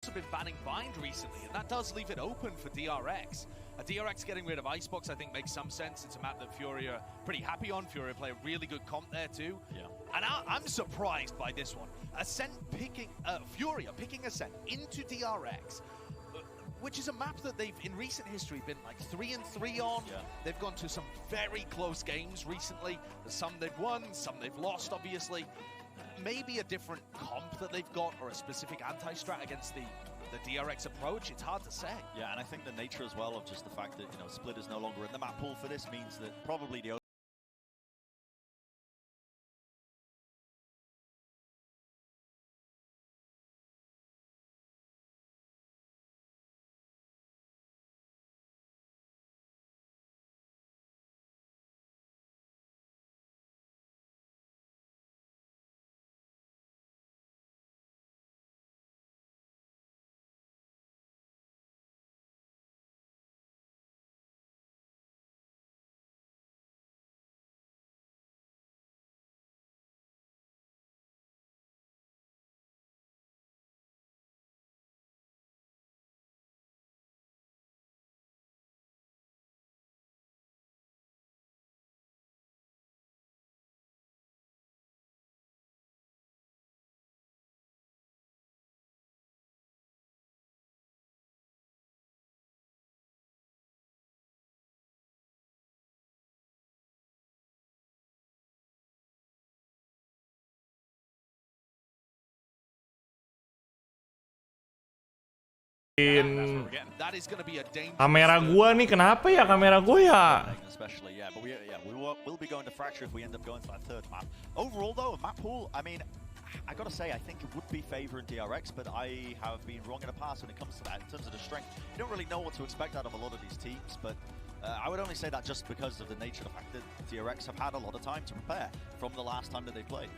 also been banning bind recently, and that does leave it open for DRX. DRX getting rid of Icebox, I think, makes some sense. It's a map that FURIA are pretty happy on. FURIA play a really good comp there too. Yeah. And I'm surprised by this one. Ascent picking, FURIA picking Ascent into DRX, which is a map that they've, in recent history, been like 3-3 on. Yeah. They've gone to some very close games recently. Some they've won, some they've lost, obviously. Maybe a different comp that they've got, or a specific anti-strat against the DRX approach. It's hard to say. Yeah, and I think the nature as well of just the fact that, you know, Split is no longer in the map pool for this means that probably the kamera gua nih, kenapa ya kamera gua ya? especially, yeah, but we'll be going to Fracture if we end up going to that third map. Overall, though, a map pool, I mean, I gotta say, I think it would be favoring DRX, but I have been wrong in the past when it comes to that. In terms of the strength, you don't really know what to expect out of a lot of these teams, but I would only say that just because of the nature of the fact that DRX have had a lot of time to prepare from the last time that they played.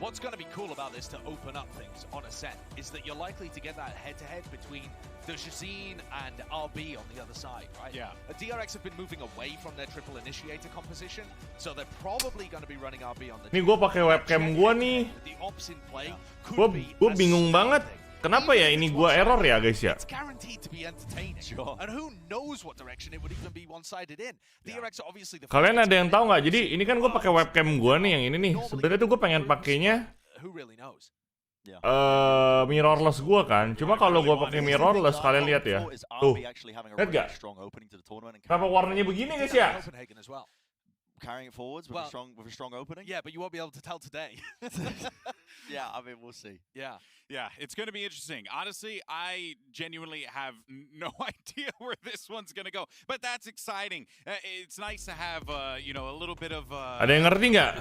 What's going to be cool about this to open up things on Ascent is that you're likely to get that head-to-head between the Shazine and RB on the other side, right? Yeah. DRX have been moving away from their triple initiator composition, so they're probably going to be running RB on the. Nih gue pakai webcam gue nih. The ops in play Gue bingung banget. Kenapa ya ini gue error ya guys ya? It's guaranteed to be entertaining. Sure. And who knows what direction it would even be one-sided in. DRX are obviously the. Kalian ada yang tahu nggak? Jadi ini kan gue pakai webcam gue nih yang ini nih. Sebenarnya tuh gue pengen pakainya Who really knows? mirrorless gue kan. Cuma kalau gue pakai mirrorless, kalian lihat ya. Tuh, lihat gak? Kenapa warnanya begini guys ya? Carrying it forwards with a strong opening. Yeah, but you won't be able to tell today. Yeah, I mean, we'll see. Yeah. Yeah, it's going to be interesting. Honestly, I genuinely have no idea where this one's going to go. But that's exciting. It's nice to have, you know, a little bit of... Ada yang ngerti nggak?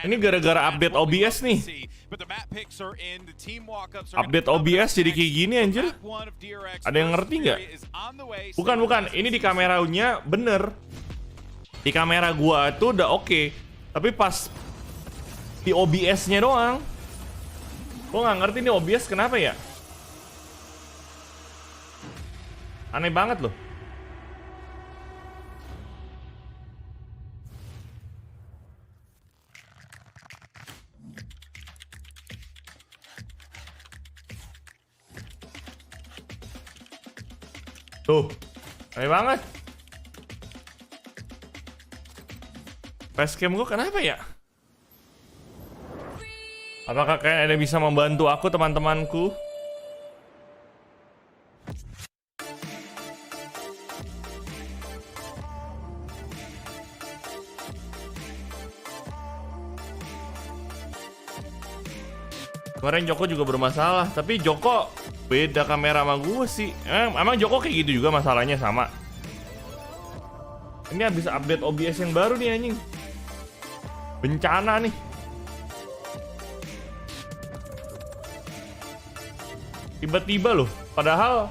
Ini gara-gara update OBS nih. Update OBS jadi kayak gini anjir. Ada yang ngerti nggak? Bukan. Ini di kameranya bener. Di kamera gua tuh udah oke, tapi pas di OBS-nya doang, gua nggak ngerti nih OBS kenapa ya? Aneh banget loh. Tuh, aneh banget. Facecam gue kenapa ya? Apakah kalian ada bisa membantu aku teman-temanku? Kemarin Joko juga bermasalah, tapi Joko beda kamera sama gue sih. Emang Joko kayak gitu juga masalahnya sama? Ini habis update OBS yang baru nih anjing. Bencana nih. Tiba-tiba loh, padahal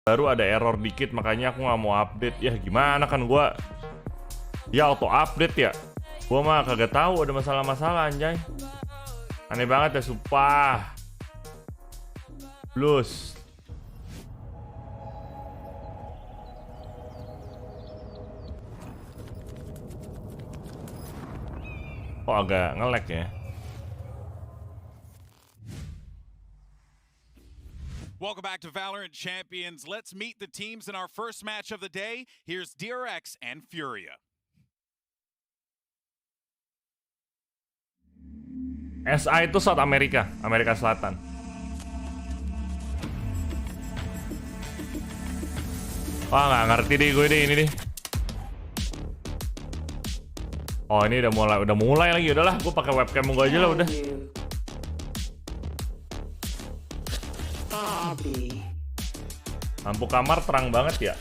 baru ada error dikit, makanya aku nggak mau update. Ya gimana kan gua ya auto update ya. Gua mah kagak tahu ada masalah-masalah anjay. Aneh banget ya sumpah. Blues. Kok agak nge-lag ya. Welcome back to Valorant Champions. Let's meet the teams in our first match of the day. Here's DRX and FURIA. SI itu South America, Amerika Selatan. Wah, nggak ngerti deh gue deh ini deh. Oh, ini udah mulai lagi. Udahlah, gue pakai webcam gue aja lah udah. Lampu kamar terang banget ya.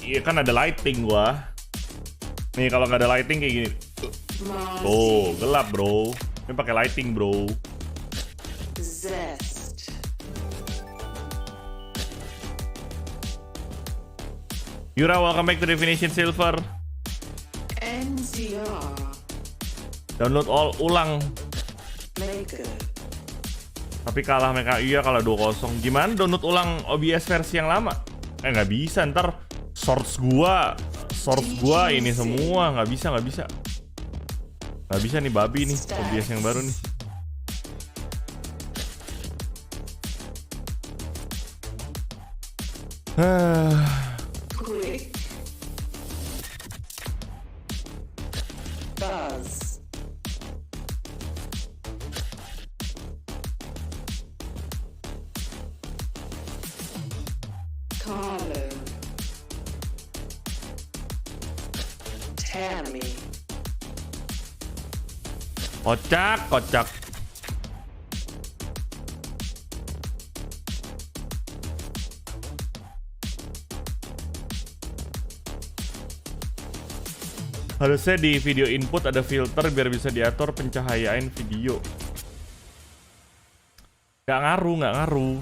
Iya kan ada lighting gua. Nih kalau nggak ada lighting kayak gini. Tuh, gelap bro. Ini pakai lighting bro. Yura, welcome back to Definition Silver. Download all ulang. Tapi kalah mereka. Iya kalau 2-0. Gimana download ulang OBS versi yang lama? Nggak bisa, ntar source gua ini semua nggak bisa. Nggak bisa nih babi nih OBS yang baru nih. Kocak. Harusnya di video input ada filter biar bisa diatur pencahayaan video. Nggak ngaruh.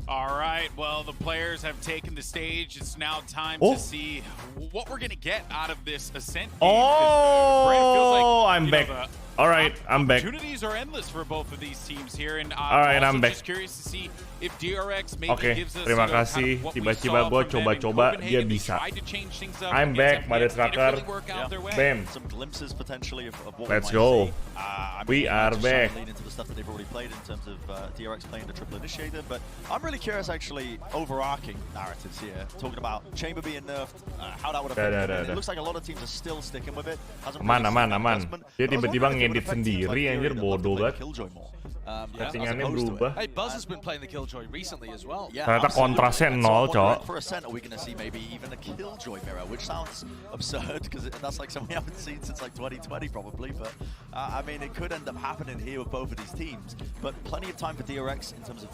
Alright, well, the players have taken the stage. It's now time to see what we're going to get out of this Ascent game. I'm back. Alright, I'm back. Opportunities are endless for both of these teams here, and Alright, I'm back. just curious to see if DRX maybe gives us terima kasih. Tiba-tiba gue coba-coba dia bisa. I'm back, Mother Tracker. Bam. Let's go. We are back. DRX playing the triple initiator, but I'm really curious actually overarching narratives here, talking about Chamber being nerfed, how that would affect it. It looks like a lot of teams are still sticking with it. Aman. Dia tiba-tiba ngedit sendiri anjir, bodoh banget. Settingannya berubah. Hey, Buzz has been playing the Killjoy recently as well. Ternyata kontrasnya 0, cok. For Ascent, are we going to see maybe even a Killjoy mirror, which sounds absurd because that's like something we haven't seen since like 2020 probably. But I mean, it could end up happening here with both of these teams. But plenty of time for DRX in terms of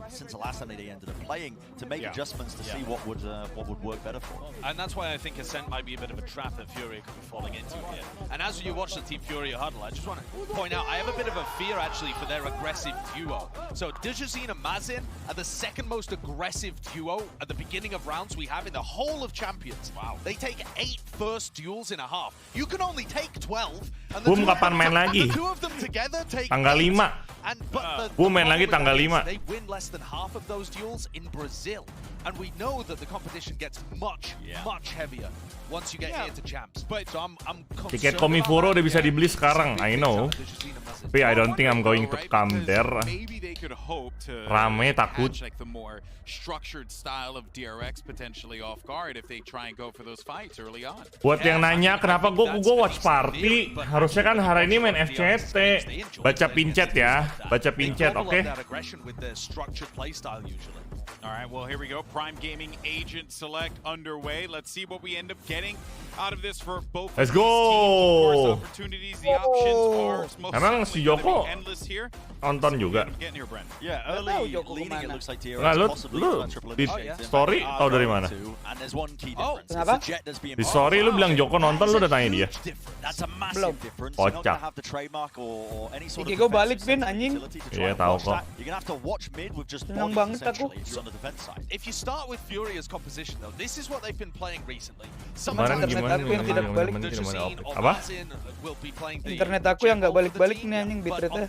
since the last time they ended up playing to make adjustments to see what would work better for them. And that's why I think Ascent might be a bit of a trap that Furia could be falling into here. And as you watch the Team Furia huddle, I just want to point out, I have a bit of a fear actually for their aggressive duo. So Dijazine and Mazin are the second most aggressive duo at the beginning of rounds we have in the whole of Champions. Wow. They take 8 first duels in a half. You can only take 12. And the kapan main lagi? two of them together take tanggal 5. Main lagi tanggal 5. They win less than half of those duels in Brazil, and we know that the competition gets much heavier once you get here to champs. But so I'm tiket Komifuro udah bisa dibeli sekarang, I know. Tapi I don't think I'm going to come there. Rame takut. Buat yang nanya kenapa gue watch party, harusnya kan hari ini main FCT. Baca pincet ya, baca pincet, oke? All right, well, here we go. Prime Gaming Agent Select underway. Let's see what we end up getting out of this for both. Let's of these teams. Of course, go. opportunities, the options are most Emang si certainly gonna Joko be endless here. nonton juga? Get in here, Brent. Yeah, tahu early Joko leading it kemana. looks like DRX Nah, lu possibly on triple di initiates. story They tahu dari going mana? to, and there's one key Oh, difference. kenapa? It's the Jet that's being Di story lu bilang Joko nonton, lu udah tanya dia. That's a massive Belum. difference. You're not Kocak. gonna have the trademark or any sort of IG gua balik, defensive Vin, anjing. utility to try Iya, and tahu watch kok. that. You're gonna have to watch mid with just Senang bodies banget aku. essentially if you're on the defense side. If you start with Furia's composition, though, this is what they've been playing recently. Kemarin Internet gimana? aku yang tidak balik. Apa? Internet aku yang nggak balik-balik nih, anjing, bitrate-nya.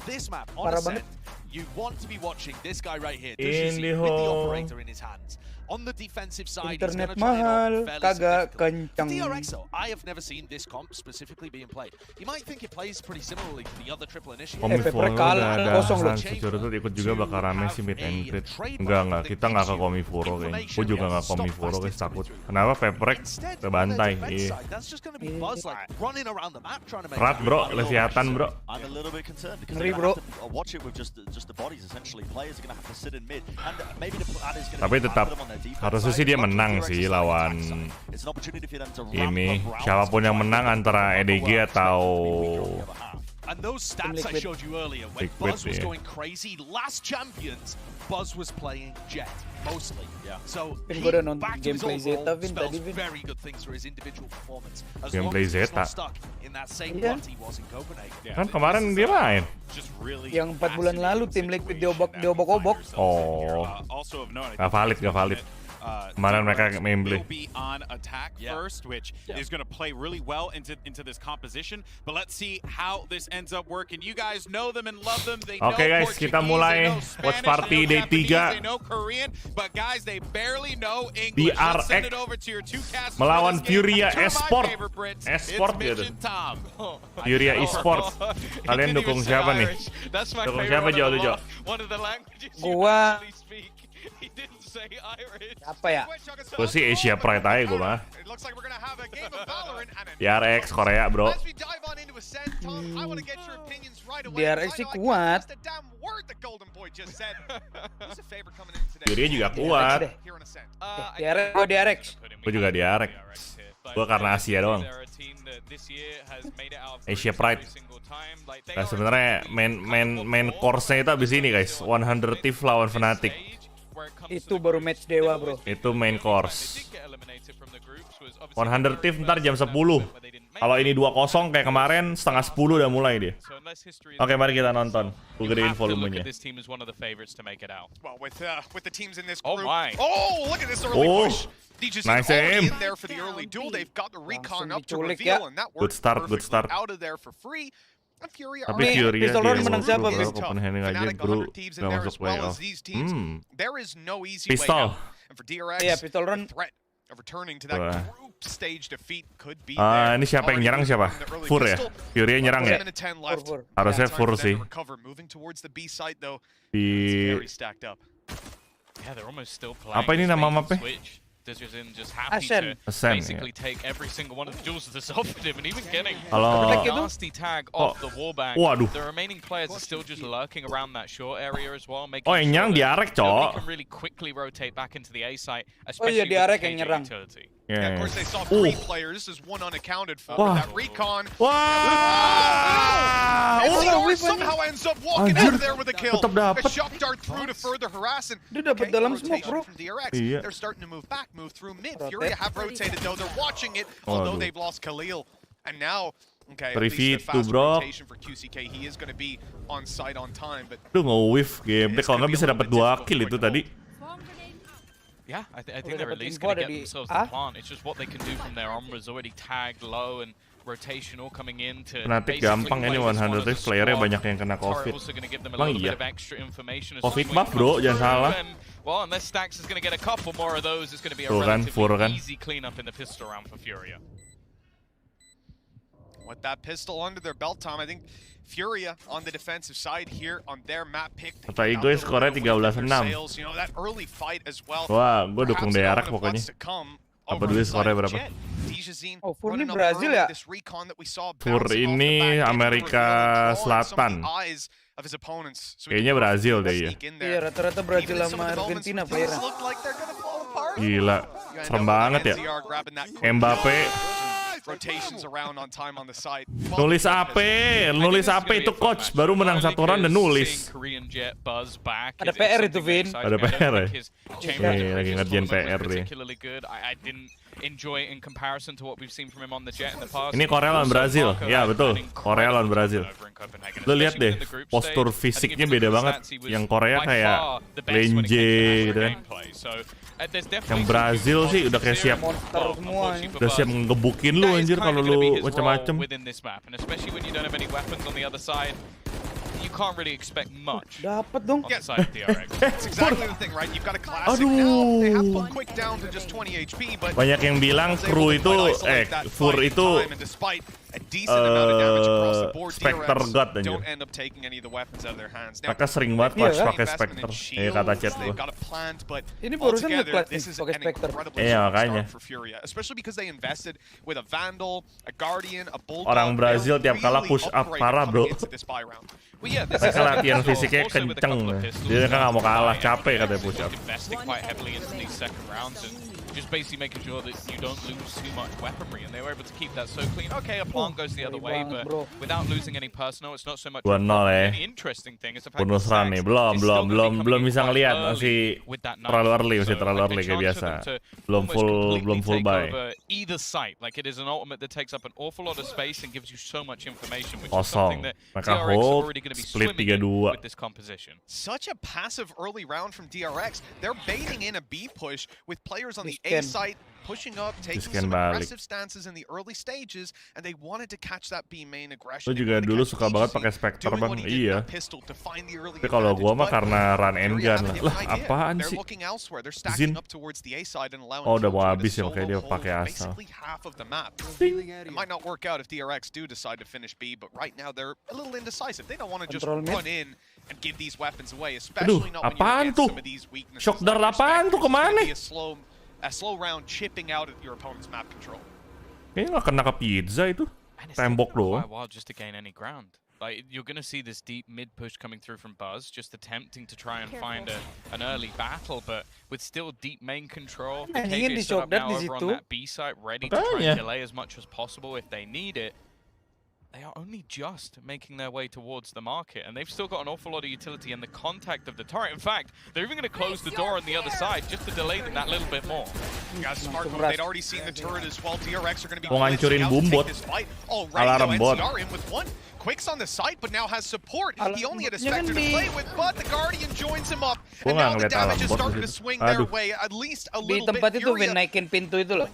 Parah banget. You want to be watching this guy right here, Ini with the ho. operator in his hands. On the defensive side, Internet he's gonna try mahal, it out fairly kagak significantly. kencang. DRX though, I have never seen this comp specifically being played. You might think it plays pretty similarly to the other triple initiative. Komifor Paper kalah, udah ada kosong loh. Security ikut juga bakal rame sih mid and crit. Enggak, kita nggak ke Komifuro kayaknya. Gue juga nggak Komifuro guys, takut. Kenapa Peprek Instead, kebantai? on their defense Iya. side, that's just gonna be Buzz like running around the map trying to make Rat bro, kelihatan bro. I'm a little bit concerned because Ngeri, they're bro. gonna have to watch it with just the bodies essentially. Players are gonna have to sit in mid, and maybe the plan is gonna Tapi be to tetap put them on their defense harusnya side. sih dia Luckily, menang DRX sih is on the lawan attack side. It's an opportunity for them to ramp ini. up rounds Siapapun yang to try and menang make antara it EDG work. atau On the other half. And those stats I Liquid. showed you earlier, when Liquid, Buzz was yeah. going crazy, last champions, Buzz was playing Jet, mostly. Yeah. So Vin, he, gua udah nonton back to his gameplay overall, Zeta, Vin, spells tadi, Vin. very good things for his individual performance. As Gameplay long as he's Zeta. not stuck in that same Iya. rut he was in Copenhagen. Yeah, Kan this kemarin is, dia main. just really Yang 4 bulan lalu tim Liquid situation that we diobok-obok. find ourselves in here. Oh. Also of note, I Gak think valid, it's gak valid. that, Kemarin mereka DRX main will beli. be on attack first, which is going to play really well into this composition. But let's see how this ends up working. You guys know them and love them. They Oke, know guys, kita Portuguese, mulai they know watch Spanish, party they day know Japanese, 3. They know Korean, but guys, they barely know English. Let's send DRX it over to your two casters melawan for this game. Furia Two of my Esport. favorite Brits. Esport It's dia Mitch tuh. and Tom. Furia Esports. Kalian dukung siapa nih? That's my Dukung favorite siapa, Jo, lu, Jo? one of the languages you Gua- actually speak. He didn't say Irish. Apa ya? Gue sih Asia Pride aja gue mah. It looks like we're gonna have a game of Valorant and a DRX Korea bro. As we dive on into Ascent, Tom, I want to get your opinions right away. DRX sih kuat. That's the damn word the Golden Boy just said. Who's a favorite coming in today? Furia juga DRX kuat. deh. Here on Ascent. DRX, gua DRX. Gue juga DRX. Gua karena Asia doang. Asia Pride. Nah sebenarnya main course-nya itu abis ini guys. 100 Thief lawan Fnatic. Itu baru match dewa, bro. Itu main course. 100 Thief ntar jam 10. Kalau ini 2-0 kayak kemarin, setengah 10 udah mulai dia. Oke, mari kita nonton. Gue gedein volumenya. Well, with the teams in this Oh group. my. Oh, look at this early Oh, push. DJ's nice already aim. in there for the early duel. They've got the recon Langsung up to diculik, reveal, ya. and that Good works start, good perfectly. start. Out of there for free. And Furia Tapi Nih, Furia pistol dia round menang siapa, bro, Vin? Copenhagen aja Fnatic, bro, 100 teams in gak there masuk as well playoff. as these teams. There is no easy Pistol. way out. And for DRX, Iya, pistol run. the threat of returning to that Wah. group stage defeat could be Ah, there. ini siapa yang Already nyerang siapa? from the early Fur ya? pistol. Furia nyerang ya? 10 to 10 left. Fur. Harusnya Time Fur for them sih. to recover. Moving towards the B site though. Di It's very stacked up. Yeah, they're almost still playing. Apa ini this nama bait and mapnya? switch. Decision just happy Ascent. to Ascent, basically take every single one of the duels that's offered him and even getting Kalau- a nasty tag off the wallbang. Waduh. The remaining players are still just lurking around that short area as well, making Oh, yang nyerang DRX, nobody cok. can really quickly rotate back into the A site, iya, especially with DRX the yang KJ nyerang. utility. Yeah, of course they saw 3 players. This is one unaccounted for. Wah. That recon. Wah! And Oh, Zidor somehow ends up walking Anjir, out of there with a kill. tetap dapet. A shock dart through to further harass. And Dia dapat dalam smoke, bro. From DRX. Iya. They're starting to move back, move through mid. Rotate. Furia have rotated though. They're watching it, although Waduh. they've lost Khalil. And now, okay, at Preview least the tuh, fast bro. rotation for QCK. He is going to be on site on time, but Lu nge-whiff gameplay kalau nggak bisa dapat 2 kill itu tadi. Yeah, I think Udah they're dapat at least info going to ada get di themselves A. the plant. It's just what they can do from there. Omra's already tagged low and rotation all coming in to Fnatic basically gampang play ini this 100 one as a playernya squad. banyak yang kena Turret COVID. also going to give them a Emang little iya? bit of extra information as COVID Swing buff, bro, comes jangan through, salah. and, well, unless Stax is going to get a couple more of those, it's going to be a Tuh kan, Fur relatively kan. easy cleanup in the pistol round for Furia. with that pistol under their belt, Tom, I think Furia on the defensive side here on their map pick. Kata Igo skornya 13-6. You know, that early fight as well. Wah, gue dukung Perhaps DRX a little bit of pokoknya. what's to come Apa over dulu inside skornya of berapa? Jet. Dijazine Oh, Fur running ini up Brazil early, ya? this recon that we saw Fur bouncing off the ini back end, Amerika revealing some of the Selatan. eyes of his opponents. So he Kayaknya can Brazil deh ya. sneak in Iya, there. rata-rata Brazil Even in some sama of the moments Argentina when playernya. things look like they're gonna fall apart. Gila, You end serem up with banget ya. NCR grabbing that Mbappe rotations around on time on the side. Nulis AP itu coach baru menang satu round dan nulis. Ada PR itu, Vin. Ada PR ya? Nih, lagi ngerjain PR deh. Ini Korea lawan Brazil, ya betul. Korea lawan Brazil. Lo lihat deh, postur fisiknya beda banget. Yang Korea kayak lenje gitu kan. Yang Brazil sih udah kayak siap, udah siap ngegebukin lu anjir kalau lu macam-macam. You can't really expect much. Dapat dong. Outside of DRX. That's exactly the thing, right? You've got a classic now. They have put quick down to just 20 HP, but banyak yang bilang kru itu, Fur itu Spectre God anjir. Mereka sering banget clutch pakai Spectre. Kata chat gua. Ini barusan nge-clutch nih pakai Spectre. Iya makanya. Orang Brazil tiap kala push up parah bro. Mereka latihan fisiknya kenceng. Dia kan nggak mau kalah, capek katanya push up. Just basically making sure that you don't lose too much weaponry, and they were able to keep that so clean. Okay, a plant goes the other way, but without losing any personnel, it's not so much. 2-0 ya. The interesting thing is the fact bonus run nih, belum bisa ngelihat, masih terlalu early kayak biasa. Belum full buy. Either site, like it is an ultimate that takes up an awful lot of space and gives you so much information, which is something that DRX are already going to be swimming in with this composition. Such a passive early round from DRX. They're baiting in a B push with players on the A site pushing up, taking some aggressive stances in the early stages, and they wanted to catch that B main aggression. Lu juga dulu suka banget pakai Spectre bang, iya. Tapi kalau gua mah karena run and gun lah, apaan sih? Zin. Oh udah mau habis ya, makanya dia pakai asal. It might not work out if DRX do decide to finish B, but right now they're a little indecisive. They don't want to just run in and give these weapons away, especially not when you're against some of these weaknesses. Shockdar apaan tuh kemana? A slow round chipping out at your opponent's map control. Kayaknya nggak kena ke pizza itu. Tembok doang. Just to gain any ground. Like you're gonna see this deep mid push coming through from Buzz, just attempting to try and find an early battle, but with still deep main control. KJ set up now over on that B site, ready to try and delay as much as possible if they need it. They are only just making their way towards the market, and they've still got an awful lot of utility in the contact of the turret. In fact, they're even going to close the door on the other side just to delay them that little bit more. Got smart move. They'd already seen the turret as well. DRX are going to be ngancurin bumbot. Alarm bot. Quicks on the site, but now has support. He only had a Spectre to play with, but the Guardian joins him up. And now the damage is starting to swing their way, at least a little bit. Di tempat itu Vin naikin pintu itu loh.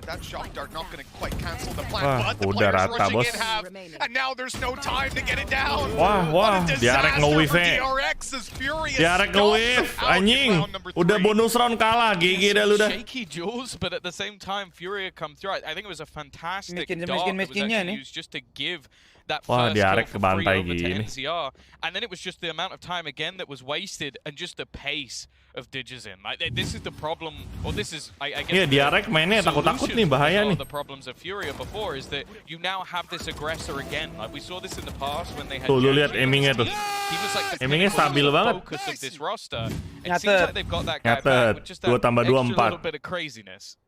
That shock dart not going to quite cancel the plan, but the udah players rata rushing bos. in have, and now there's no time to get it down. Wah, DRX nge-wave. DRX nge-wave, anjing. Udah bonus round kalah, GG dah lu dah. Shaky duels, but at the same time, FURIA come through. I think it was a fantastic dart that was actually used just to give that first kill for free over to NCR, and then it was just the amount of time again that was wasted, and just the pace of Digizin. Like this is the problem, or this is I guess. Iya, DRX mainnya takut-takut nih, bahaya nih. The problems of FURIA before is that you now have this aggressor again. Like we saw this in the past when they had. Tuh, lu lihat aimingnya tuh. Aimingnya stabil banget. Focus of this roster. It seems like they've got that guy back with just that 2 tambah 2 little bit of craziness.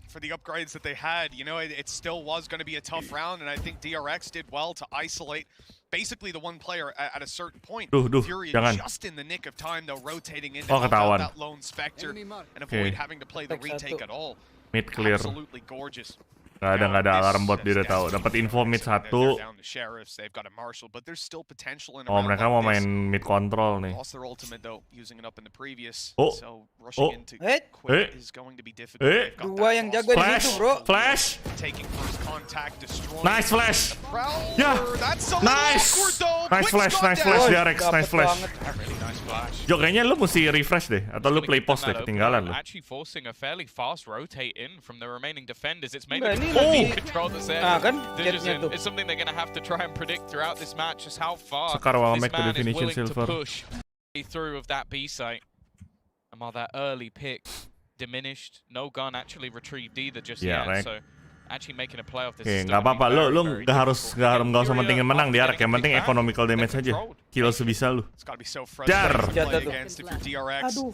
For the upgrades that they had, you know, it still was going to be a tough round, and I think DRX did well to isolate basically the one player at a certain point. FURIA just in the nick of time, though, rotating in to help out that lone Spectre and avoid having to play the retake at all. Mid clear. Absolutely gorgeous. Nggak ada alarm bot, dia udah tahu. Dapat info mid 1. Oh, mereka mau main mid control nih. Dua yang jago di situ, bro. Flash. Nice flash. Ya. Nice flash DRX. Nice flash. Jo, kayaknya lu mesti refresh deh, atau lu play post deh, ketinggalan lu. Actually forcing a fairly fast rotate in from the remaining defenders. It's maybe the control that's there. It's something they're going to have to try and predict throughout this match, just how far this man is willing to push through of that B site. And while that early pick diminished, no gun actually retrieved either just yet. So actually making a play off this. Oke, nggak apa-apa. Lu nggak usah mentingin menang di arc. Yang penting economical damage aja. Kill sebisa lu. Dar. Aduh.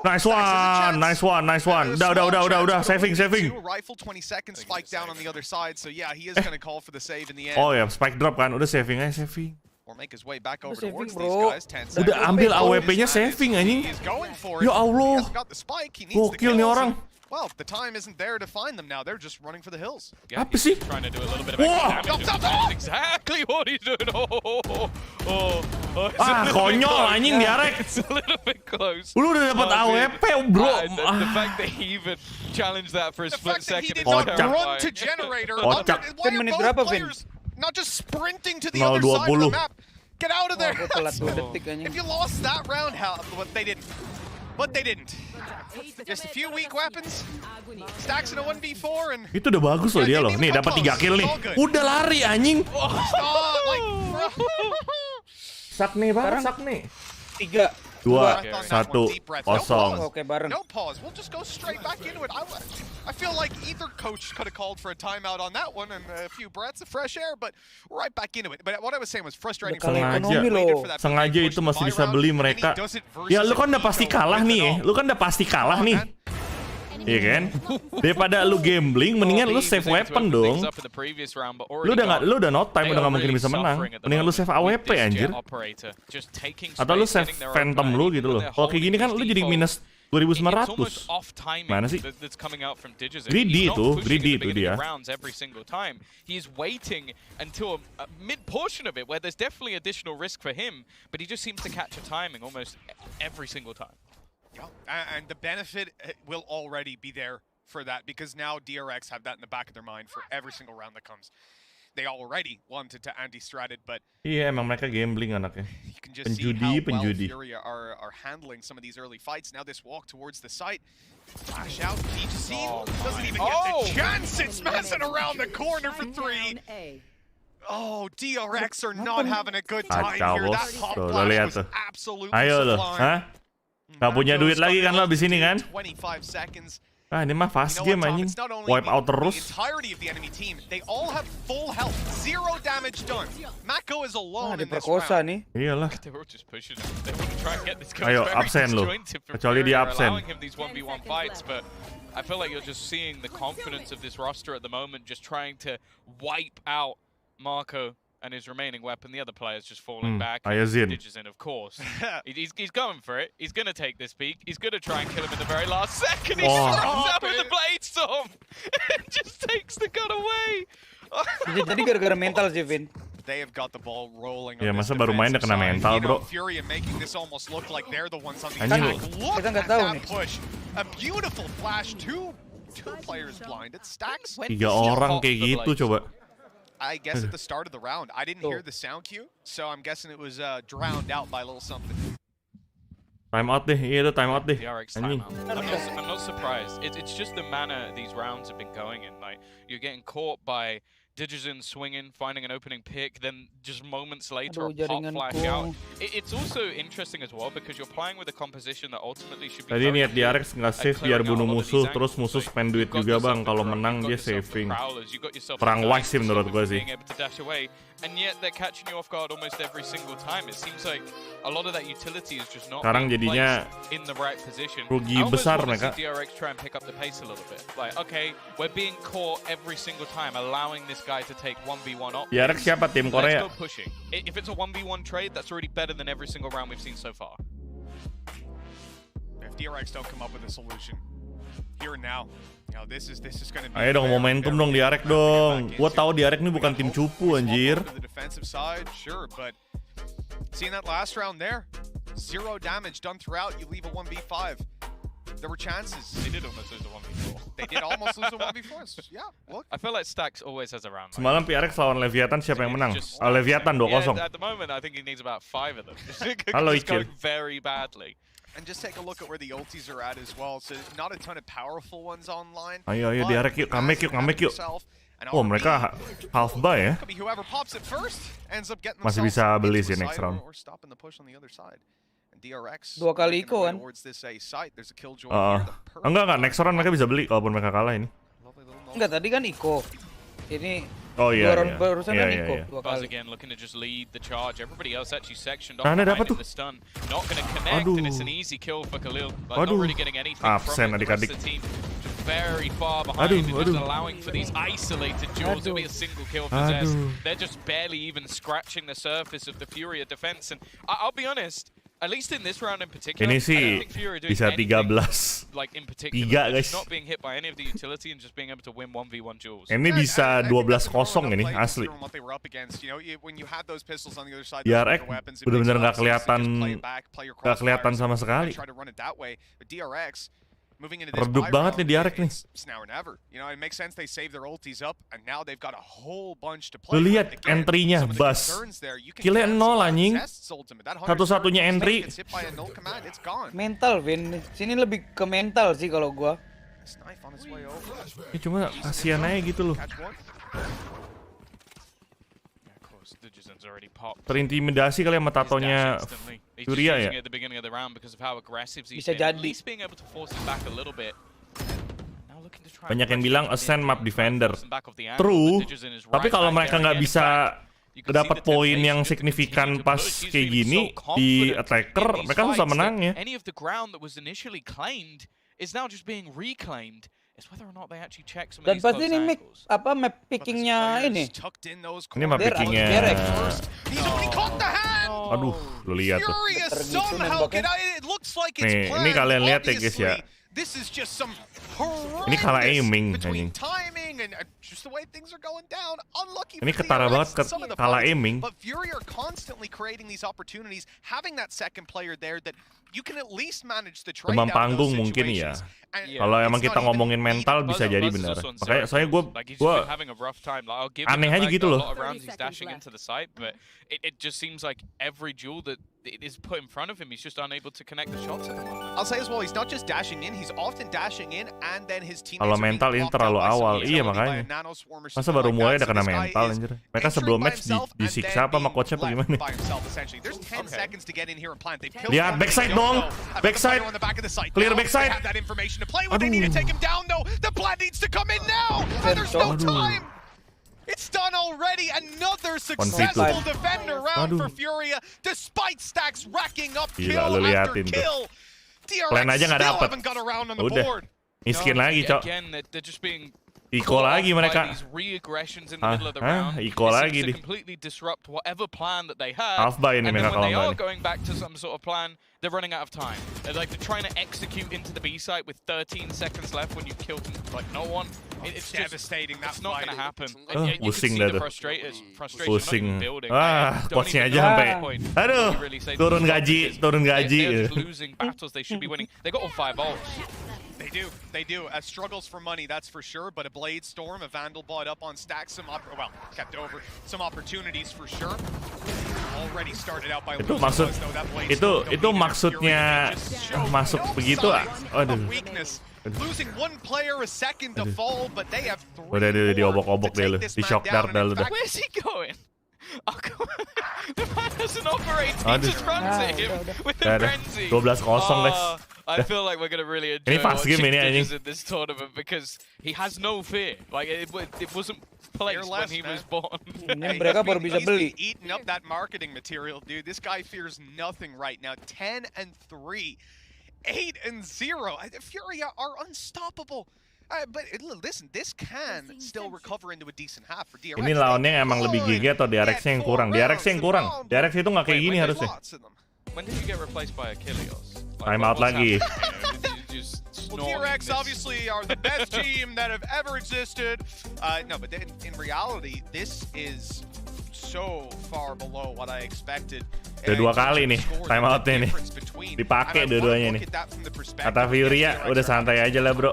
Nice one. Udah. Saving. Rifle 20 seconds spike down on the other side. So yeah, he is going to call for the save in the end. Oh ya, spike drop kan. Udah saving. Or make his way back over towards these guys. 10 seconds. Udah ambil AWP-nya saving anjing. Ya Allah. Gokil nih orang. Well, the time isn't there to find them now. They're just running for the hills. Yeah, apa sih? Trying to do a little bit of extra damage. That's exactly what he's doing. Konyol anjing di arek. It's a little bit close. Lu udah dapat AWP, bro. The fact that he even challenged that for a split second is run terrifying. to generator. Kocak. Why are both players not just sprinting to the other side of the map? Get out of there. If you lost that round, but they didn't. Just a few weak weapons. Stacks in a 1v4 and itu udah bagus loh dia loh. Nih dapat 3 kill nih. Udah lari anjing. Sak nih, Bang. Sak nih. 3 2 1 kosong. Oke, bareng. No pause. We'll just go straight back into it. I feel like either coach could have called for a timeout on that one and a few breaths of fresh air, but we're right back into it. But what I was saying was frustrating. Sengaja itu masih bisa beli mereka. Ya lu kan udah pasti kalah nih. Iya kan? Daripada lu gambling, mendingan lu save weapon dong. Lu udah no time, udah gak mungkin bisa menang. Mendingan lu save AWP anjir. Atau lu save Phantom lu gitu loh. Kalau kayak gini kan lu jadi minus 2.900. Mana sih? Greedy itu dia. He's waiting until a mid portion of it where there's definitely additional risk for him, but he just seems to catch a timing almost every single time. Yeah, and the benefit will already be there for that because now DRX have that in the back of their mind for every single round that comes. They already wanted to anti-strat it, but iya emang mereka gambling anaknya. You can just see how well FURIA are handling some of these early fights. Now this walk towards the site, flash out, PGC doesn't even get the chance. It's messing around the corner for 3. Oh, DRX are not having a good time here. That pop flash was absolutely sublime. Gak punya duit lagi kan lo abis ini kan? Ah ini mah fast game anjing. Wipe out terus. Diperkosa nih. Iyalah. Ayo absen lo. Kecuali dia absen. I feel like you're just seeing the confidence of this roster at the moment, just trying to wipe out Marco and his remaining weapon. The other player's just falling back. Digizin, of course. He's going for it. He's going to take this peak. He's going to try and kill him in the very last second. He throws out with the blade storm. It just takes the gun away. Jadi gara-gara mental sih, Vin. They have got the ball rolling. Ya masa baru main udah kena mental, bro. FURIA making this almost look like they're the ones on the attack. Look at that push. A beautiful flash. Two players blinded. Stacks. 3 orang kayak gitu coba. I guess at the start of the round. I didn't hear the sound cue, so I'm guessing it was drowned out by a little something. Time out deh, iya itu time out deh. I'm not surprised. It's just the manner these rounds have been going in. Like you're getting caught by Digizin swinging, finding an opening pick, then just moments later a pop flash out. It's also interesting as well because you're playing with a composition that ultimately should be. Tadi niat DRX nggak save biar bunuh musuh, terus musuh spend duit juga bang. Kalau menang dia saving. Perang wise sih menurut gue sih. And yet they're catching you off guard almost every single time. It seems like a lot of that utility is just not sekarang jadinya in the right position. Rugi besar mereka. DRX try and pick up the pace a little bit. Like, okay, we're being caught every single time, allowing this guy to take 1v1 op. DRX siapa tim Korea? Let's go pushing. If it's a 1v1 trade, that's already better than every single round we've seen so far. If DRX don't come up with a solution here and now. Ayo dong momentum dong DRX dong. Gua tahu DRX ini bukan tim cupu anjir. Seeing that last round there, 0 damage done throughout. You leave a 1v5. There were chances. They did almost lose a 1v4. They did almost lose a 1v4. Yeah, look. I feel like Stacks always has a round. Semalam PRX lawan Leviathan siapa yang menang? Leviathan 2-0. At the moment, I think he needs about 5 of them. Halo It's Icil. going very badly. And just take a look at where the ultis are at as well. So not a ton of powerful ones online. Ayo DRX yuk, comeback yuk. Oh mereka half buy ya. Masih bisa beli sih next round. DRX 2 kali ICO kan. Enggak, next round mereka bisa beli kalaupun mereka kalah ini. Enggak, tadi kan ICO. Ini oh iya. Barusan kan ICO 2 Buzz kali. again looking to just lead the charge. Everybody else actually sectioned off Nah, behind dapat in tuh. the stun. Not going to connect, and it's an easy kill for Khalil. But not really getting anything Absen from it. The rest adik-adik. of the team just very far behind and just allowing for these isolated duels to be a single kill for Zez. They're just barely even scratching the surface of the FURIA defense. And I'll be honest, at least in this round in particular, Ini I sih don't think FURIA doing bisa 13. like in particular, 3 guys. not being hit by any of the utility and just being able to win 1v1 duels. Ini bisa 12-0 ini asli. DRX benar-benar nggak kelihatan sama sekali. Redup banget nih DRX nih. Lu lihat entry-nya Buzz. Killnya 0 anjing. Satu-satunya entry. Mental, Vin. Sini lebih ke mental sih kalau gua. Ya cuma kasihan aja gitu loh. Terintimidasi kali sama tatonya FURIA ya. Bisa jadi. Banyak yang bilang ascend map defender. True. Tapi kalau mereka nggak bisa dapat poin yang signifikan pas kayak gini di attacker, mereka susah menangnya. Dan pasti ini map pickingnya ini. Ini map pickingnya. Aduh, lu lihat tuh. Nih, ini kalian lihat ya guys ya. Ini kalah aiming anjing. Ini ketara banget kalah aiming. Demam panggung mungkin ya. Kalau emang kita ngomongin mental bisa jadi benar. Makanya soalnya gue aneh aja gitu loh. It just seems like every duel that is put in front of him, he's just unable to connect the shots at the moment. I'll say as well, he's not just dashing in, he's often dashing in and then his teammates. Kalau mental ini terlalu awal, iya makanya. Masa baru mulai udah kena mental anjir. Mereka sebelum match disiksa apa sama coachnya apa gimana? Lihat backside dong, backside, clear backside. Aduh. It's done already. Another successful defender round for FURIA, despite stacks racking up kill after kill. Plan aja nggak dapet. Udah, miskin lagi cok. Iko lagi mereka. Iko lagi di. Half buy ini mereka kalau nggak. They're running out of time. They're trying to execute into the B site with 13 seconds left when you killed like no one. It's devastating. It's not going to happen. You can Pusing see dah the tuh. frustration Pusing. building. Coachnya aja sampai. Aduh, turun gaji. They're just losing battles they should be winning. They got all 5 ults. They do. Struggles for money, that's for sure. But a Blade Storm, a Vandal bought up on stacks, kept over some opportunities for sure. Already started out by itu maksudnya masuk begitu. Aduh. Losing one player a second to fall, but they have 3. Udah diobok-obok deh lu. Di shock dart dah lu dah. Where's he going? The man doesn't operate. He just runs at him with a frenzy. 12-0 guys. I feel like we're gonna really enjoy watching Digits in this tournament because he has no fear. Like it wasn't placed when he was born. Mereka baru bisa beli. Eating up that marketing material, dude. This guy fears nothing right now. 10-3, 8-0. FURIA are unstoppable. But listen, this can still recover into a decent half for DRX. Ini lawannya emang lebih gigi atau DRX yang kurang? DRX yang kurang. DRX itu nggak kayak gini harusnya. When did you get replaced by Achilles? Time out lagi. Well, DRX obviously are the best team that have ever existed. No, but in reality, this is so far below what I expected. Udah 2 kali nih time outnya nih. Dipakai dua-duanya nih. Kata FURIA udah santai aja lah bro.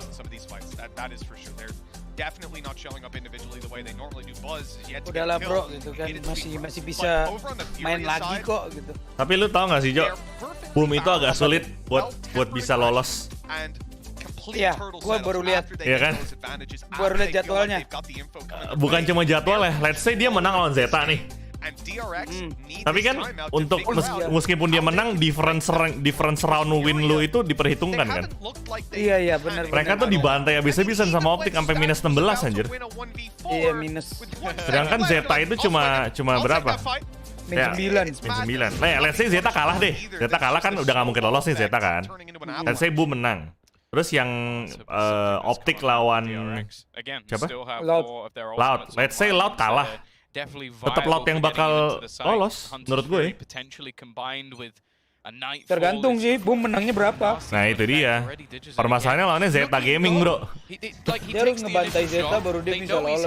That is for sure. They're definitely not showing up individually the way they normally do. Buzz is yet to get Udahlah bro gitu kan, masih bisa main lagi kok gitu. Tapi lu tau gak sih Jo, Boom itu agak sulit buat bisa lolos. Iya, gua baru lihat. Iya kan? Baru lihat jadwalnya. Bukan cuma jadwal ya, let's say dia menang lawan Zeta nih. And DRX need Tapi this kan timeout to untuk figure out meskipun dia menang, difference round win lu itu diperhitungkan kan? Iya benar. Mereka tuh dibantai habis-habisan sama Optik sampai minus 16 anjir. Iya minus. Sedangkan Zeta itu cuma berapa? Min 9. Nah, let's say Zeta kalah deh. Zeta kalah kan udah nggak mungkin lolos nih Zeta kan. Let's say Boom menang. Terus yang Optik lawan siapa? Loud. Let's say Loud kalah. Tetap Loud yang bakal lolos menurut gue. Tergantung sih, Boom menangnya berapa. Nah itu dia. Permasalahannya lawannya Zeta Gaming bro. Dia harus ngebantai Zeta baru dia bisa lolos.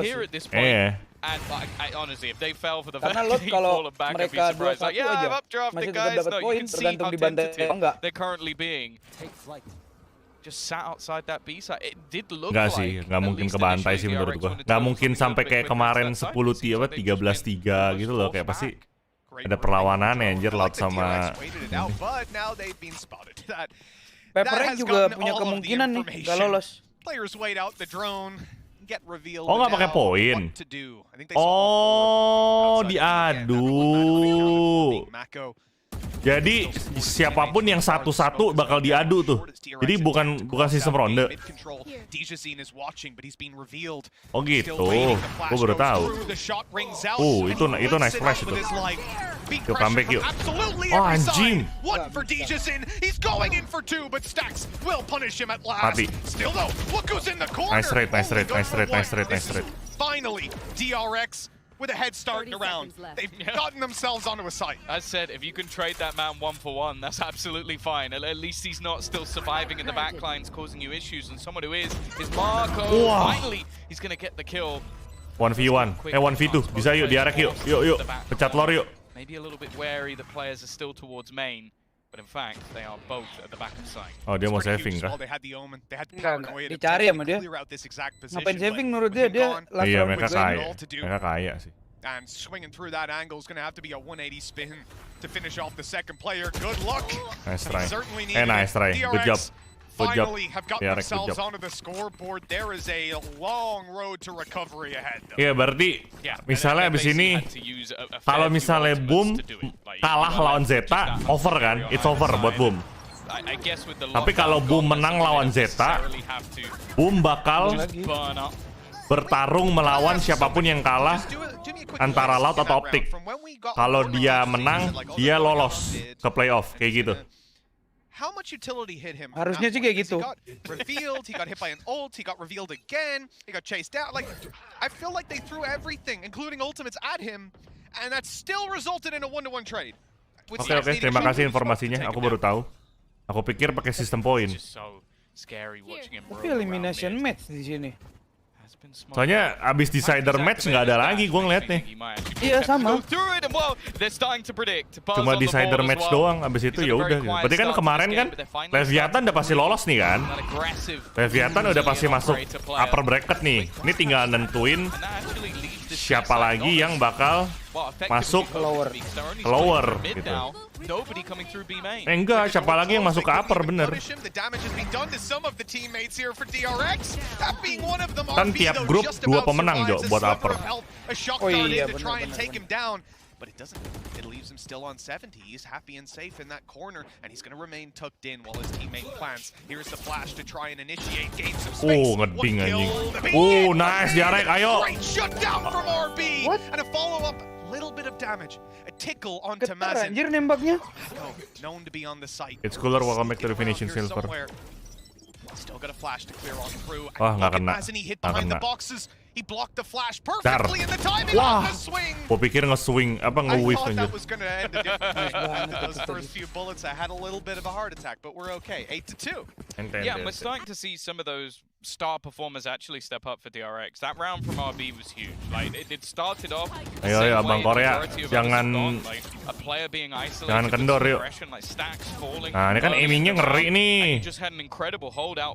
Karena lot kalau mereka 2-1 aja masih tetap dapat poin, tergantung dibantai atau enggak. Enggak sih, nggak mungkin kebantai sih menurut gua. Nggak mungkin sampai kayak kemarin 13-3 gitu loh, kayak pasti ada perlawanan ya anjir Loud sama Pepperek juga punya kemungkinan nih nggak lolos. Oh nggak pakai poin. Oh diadu. Jadi siapapun yang 1-1 bakal diadu tuh. Jadi bukan sistem ronde. Oh gitu. Gue baru tahu. Itu nice flash itu. Yuk comeback yuk. Oh anjing. Mati. Nice rate. Finally, DRX with a head start in the round. They've gotten themselves onto a site. As said, if you can trade that man 1-for-1, that's absolutely fine. At least he's not still surviving in the backlines, causing you issues. And someone who is Marco. Wow. Finally, he's gonna get the kill. 1v1, 1v2. Bisa yuk, DRX yuk. Yuk. Pecat lore yuk. Maybe a little bit wary that players are still towards main. But in fact, they are both at the back of site. Oh, dia mau saving kah? Dicari sama dia. Ngapain saving menurut dia langsung. Iya, mereka kaya sih. And swinging through that angle is going to have to be a 180 spin to finish off the second player. Good luck. Nice try. Nice try. Good job. Finally have got themselves onto the scoreboard. There is a long road to recovery ahead. Iya, berarti misalnya abis ini kalau misalnya Boom kalah lawan Zeta, over kan? It's over buat Boom. Tapi kalau Boom menang lawan Zeta, Boom bakal bertarung melawan siapapun yang kalah antara Loud atau Optik. Kalau dia menang, dia lolos ke playoff kayak gitu. How much utility hit him? Harusnya sih kayak gitu. He got revealed, he got hit by an ult, he got revealed again, he got chased out. Like, I feel like they threw everything, including ultimates, at him, and that still resulted in a 1-to-1 trade. Oke, terima kasih informasinya. Aku baru tahu. Aku pikir pakai sistem poin. Tapi elimination match di sini. Soalnya abis decider match nggak ada lagi gue ngeliatnya. Iya sama. Cuma decider match doang. Abis itu ya udah. Berarti kan kemarin kan Leviathan udah pasti lolos nih kan. Leviathan udah pasti masuk upper bracket nih. Ini tinggal nentuin siapa lagi yang bakal masuk ke lower gitu. Enggak, siapa lagi yang masuk ke upper bener. Kan tiap grup 2 pemenang Jo buat upper. Oh iya benar. But it doesn't. It leaves him still on 70. He's happy and safe in that corner, and he's going to remain tucked in while his teammate plants. Here's the flash to try and initiate games of space. Ngeding anjing. Nice DRX, ayo. Great shutdown from RB. What? And a follow-up, little bit of damage. A tickle onto Mazin. Anjir nembaknya. Known to be on the site. It's cooler, welcome back to the finishing silver. Still got a flash to clear on through. Wah, nggak kena. Mazin, he hit behind the boxes. He blocked the flash perfectly in the timing on the swing. Gua pikir nge-swing apa nge-whiff anjir. I thought that was going to end the difference. Those first few bullets, I had a little bit of a heart attack, but we're okay. 8-2. Yeah, we're starting to see some of those star performers actually step up for DRX. That round from RB was huge. Like it started off. Ayo Abang Korea, jangan kendor yuk. Nah ini kan aimingnya ngeri nih.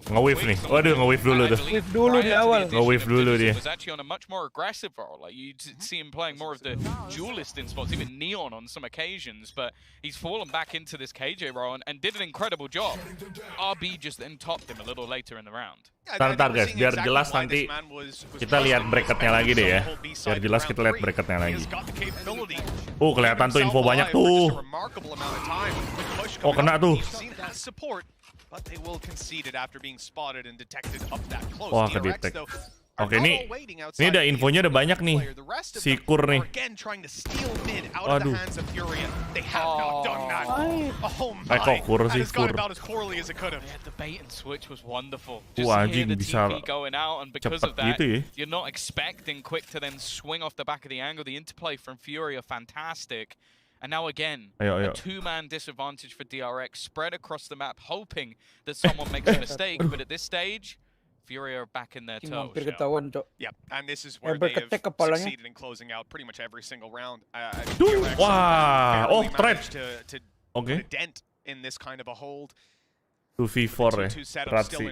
Nge-whiff nih. Waduh nge-whiff dulu tuh. Whiff dulu di awal. Nge-whiff dulu dia. Actually on a much more aggressive role. Like you see him playing more of the duelist in spots, even Neon on some occasions, but he's fallen back into this KJ role and did an incredible job. RB just then topped him a little later in the round. Ntar guys, biar jelas nanti kita lihat bracketnya lagi deh ya. Biar jelas kita lihat bracketnya lagi. Kelihatan tuh info banyak tuh. Kena tuh. Wah, kedetek. Oke, ini ada infonya udah banyak nih. Si Kur nih. Waduh. Kok Kur sih, Kur. Wah, anjing bisa cepet gitu ya. You're not expecting Quick to then swing off the back of the angle. The interplay from FURIA fantastic. And now again, a two-man disadvantage for DRX spread across the map, hoping that someone makes a mistake. But at this stage, FURIA are back in their toes. Yeah, and this is where they have succeeded in closing out pretty much every single round. Wah, threat. To put a dent in this kind of a hold. 2v4 ya, berat sih.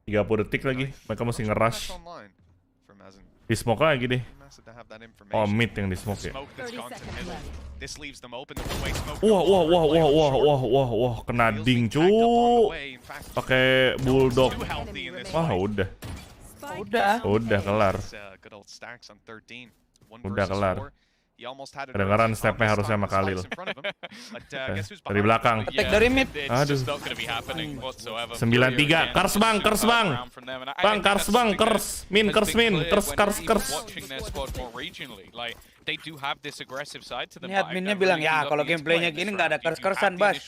30 detik lagi, mereka masih ngerush. Di smoke lagi deh. Oh, mid yang di smoke ya. Wah, kena ding cu. Pakai bulldog. Wah, udah kelar. Udah kelar. Kedengaran stepnya harusnya sama Khalil. Dari belakang. Attack dari mid. Aduh. 93. Kars bang. Bang, kars bang. Kars min. Ini adminnya bilang, ya kalau gameplaynya gini nggak ada kers-kersan, Bas.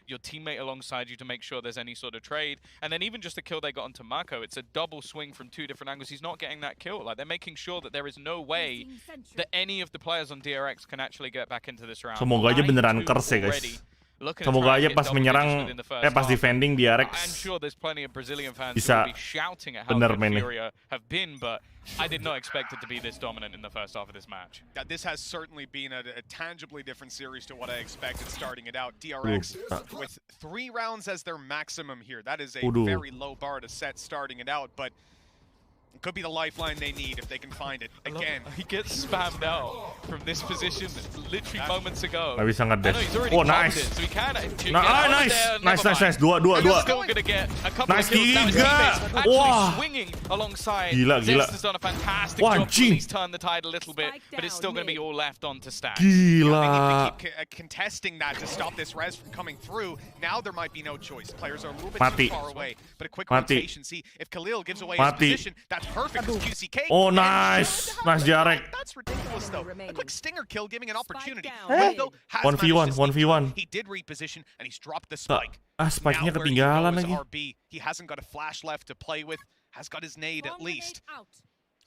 Your teammate alongside you to make sure there's any sort of trade. And then even just the kill they got on Tomahawk, it's a double swing from two different angles. He's not getting that kill. Like, they're making sure that there is no way that any of the players on DRX can actually get back into this round. Semoga aja beneran kers ya, guys. Semoga aja pas menyerang, pas defending DRX bisa bener mainnya. I did not expect it to be this dominant in the first half of this match. Yeah, this has certainly been a tangibly different series to what I expected starting it out. DRX with 3 rounds as their maximum here. That is a very low bar to set starting it out, but it could be the lifeline they need if they can find it. Again, he gets spammed out from this position literally moments ago. Nggak bisa ngedash. Oh, nice. So he can Nice. Dua. Still gonna get a couple of kills. Wah. Swinging alongside. Gila. Has done a fantastic job to at least turn the tide a little bit, but it's still gonna be all left on to Stack. Gila. Keep contesting that to stop this res from coming through. Now there might be no choice. Players are a little bit too far away, but a quick rotation. See if Khalil gives away his position. That's perfect as QCK. Oh, nice DRX. That's ridiculous though. A quick stinger kill giving an opportunity. 1v1. He did reposition and he's dropped the spike. Spike-nya ketinggalan lagi. He hasn't got a flash left to play with. Has got his nade at least.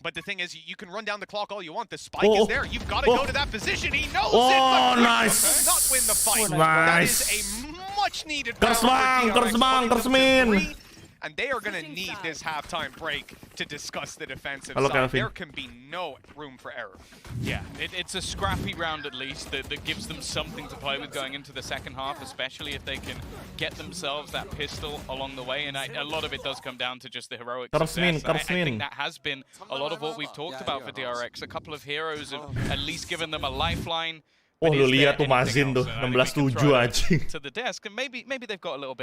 But the thing is, you can run down the clock all you want. The spike is there. You've got to go to that position. He knows it. Oh, nice. Not win the fight. Nice. That is a much needed. Kers min. And they are going to need this halftime break to discuss the defensive side. There can be no room for error. Yeah, it's a scrappy round at least that gives them something to play with going into the second half, especially if they can get themselves that pistol along the way. And a lot of it does come down to just the heroic success. I think that has been a lot of what we've talked about for DRX. A couple of heroes have at least given them a lifeline. Oh, lu lihat tuh Mazin tuh 16-7 anjing.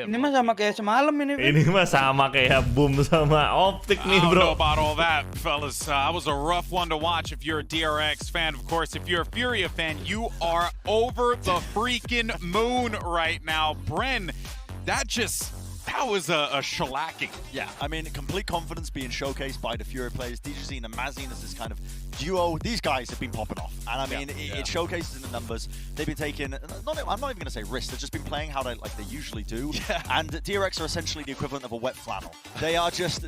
Ini mah sama kayak semalam ini. Ini mah sama kayak Boom sama Optic nih, bro. I don't know about all that, fellas. That was a rough one to watch if you're a DRX fan. Of course, if you're a FURIA fan, you are over the freaking moon right now. Bren, that was a shellacking. Yeah, I mean, complete confidence being showcased by the FURIA players. DJZ and Mazin as this kind of duo. These guys have been popping off. And I mean, it showcases in the numbers. They've been taking, I'm not even going to say risks, they've just been playing how they usually do. Yeah. And DRX are essentially the equivalent of a wet flannel. They are just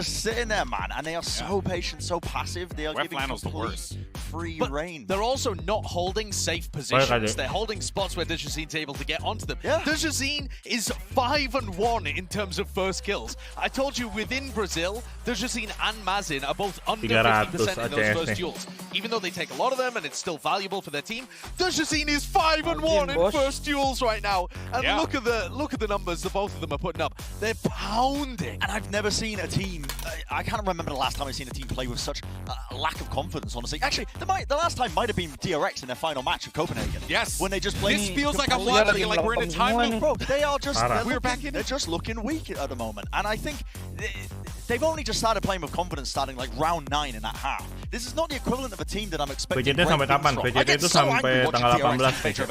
sitting there, man. And they are so patient, so passive. They are giving complete free reign. They're also not holding safe positions. They're holding spots where DJZ's able to get onto them. Yeah. DJZ is 5-1 in terms of first kills. I told you within Brazil, DJZ and Mazin are both under 50% in those first duels. Even though they take a lot of them and it's still valuable for their team, DJZ is 5-1 in first duels right now. And look at the numbers that both of them are putting up. They're pounding. And I've never seen a team team, I can't remember the last time I've seen a team play with such a lack of confidence, honestly. Actually, the last time might have been DRX in their final match of Copenhagen. Yes. When they just played. This feels like I'm watching it, like we're in a time loop. Bro, they are just, they're just looking weak at the moment. And I think they've only just started playing with confidence starting like round 9 in that half. This is not the equivalent of a team that I'm expecting. PJT sampai kapan? PJT itu sampai tanggal 18.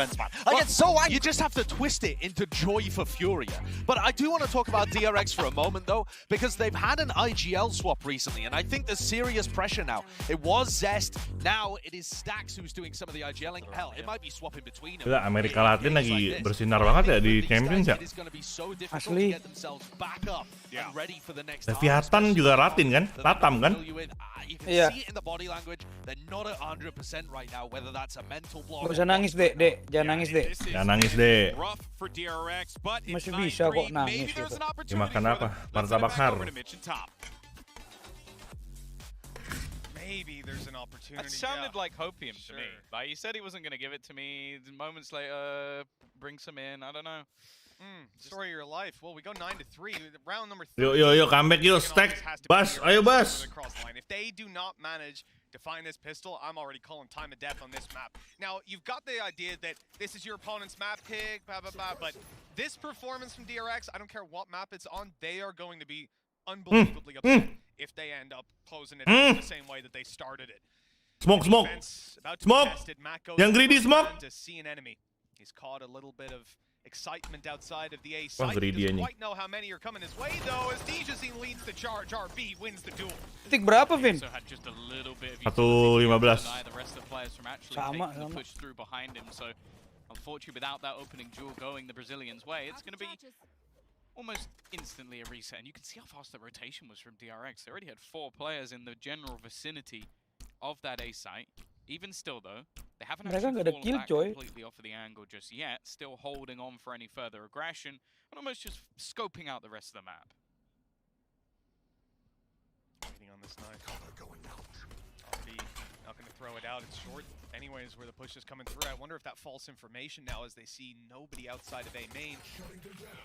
I get so angry. You just have to twist it into joy for Furia. But I do want to talk about DRX for a moment, though, because they've had an IGL swap recently, and I think there's serious pressure now. It was Zest, now it is Stax who's doing some of the IGLing. Hell, it might be swapping between them. Amerika Latin lagi bersinar banget ya di Champions ya. Asli. Leviathan juga Latin kan? Latam kan? Iya. Gak usah nangis, Dek. Jangan nangis, Dek. Jangan nangis, Dek. Masih bisa kok nangis gitu. Dimakan apa? Martabak har. Maybe there's an opportunity. That sounded like hopium to me. Like, he said he wasn't going to give it to me. Moments later, brings him in. I don't know. Story of your life. Well, we go 9-3. Round number 3. Yo, comeback yo, stack. Bas, ayo Bas. If they do not manage to find this pistol, I'm already calling time of death on this map. Now, you've got the idea that this is your opponent's map pick, blah, blah, blah, but this performance from DRX, I don't care what map it's on, they are going to be unbelievably upset if they end up closing it out the same way that they started it. Smoke. Yang greedy smoke. To see an enemy. He's caught a little bit of excitement outside of the A site. Greedy Doesn't quite know how many are coming his way though, as Dijazine leads the charge. RB wins the duel. Detik berapa, Vin? 1.15. Sama. Push through behind him, so unfortunately without that opening duel going the Brazilians' way, it's going to be almost instantly a reset. And you can see how fast the rotation was from DRX. They already had 4 players in the general vicinity of that A site. Even still, though, they haven't actually fallen back completely off of the angle just yet. Still holding on for any further aggression, and almost just scoping out the rest of the map. Waiting on this knife. RB not going to throw it out. It's short. Anyways, where the push is coming through. I wonder if that false information now, as they see nobody outside of A main.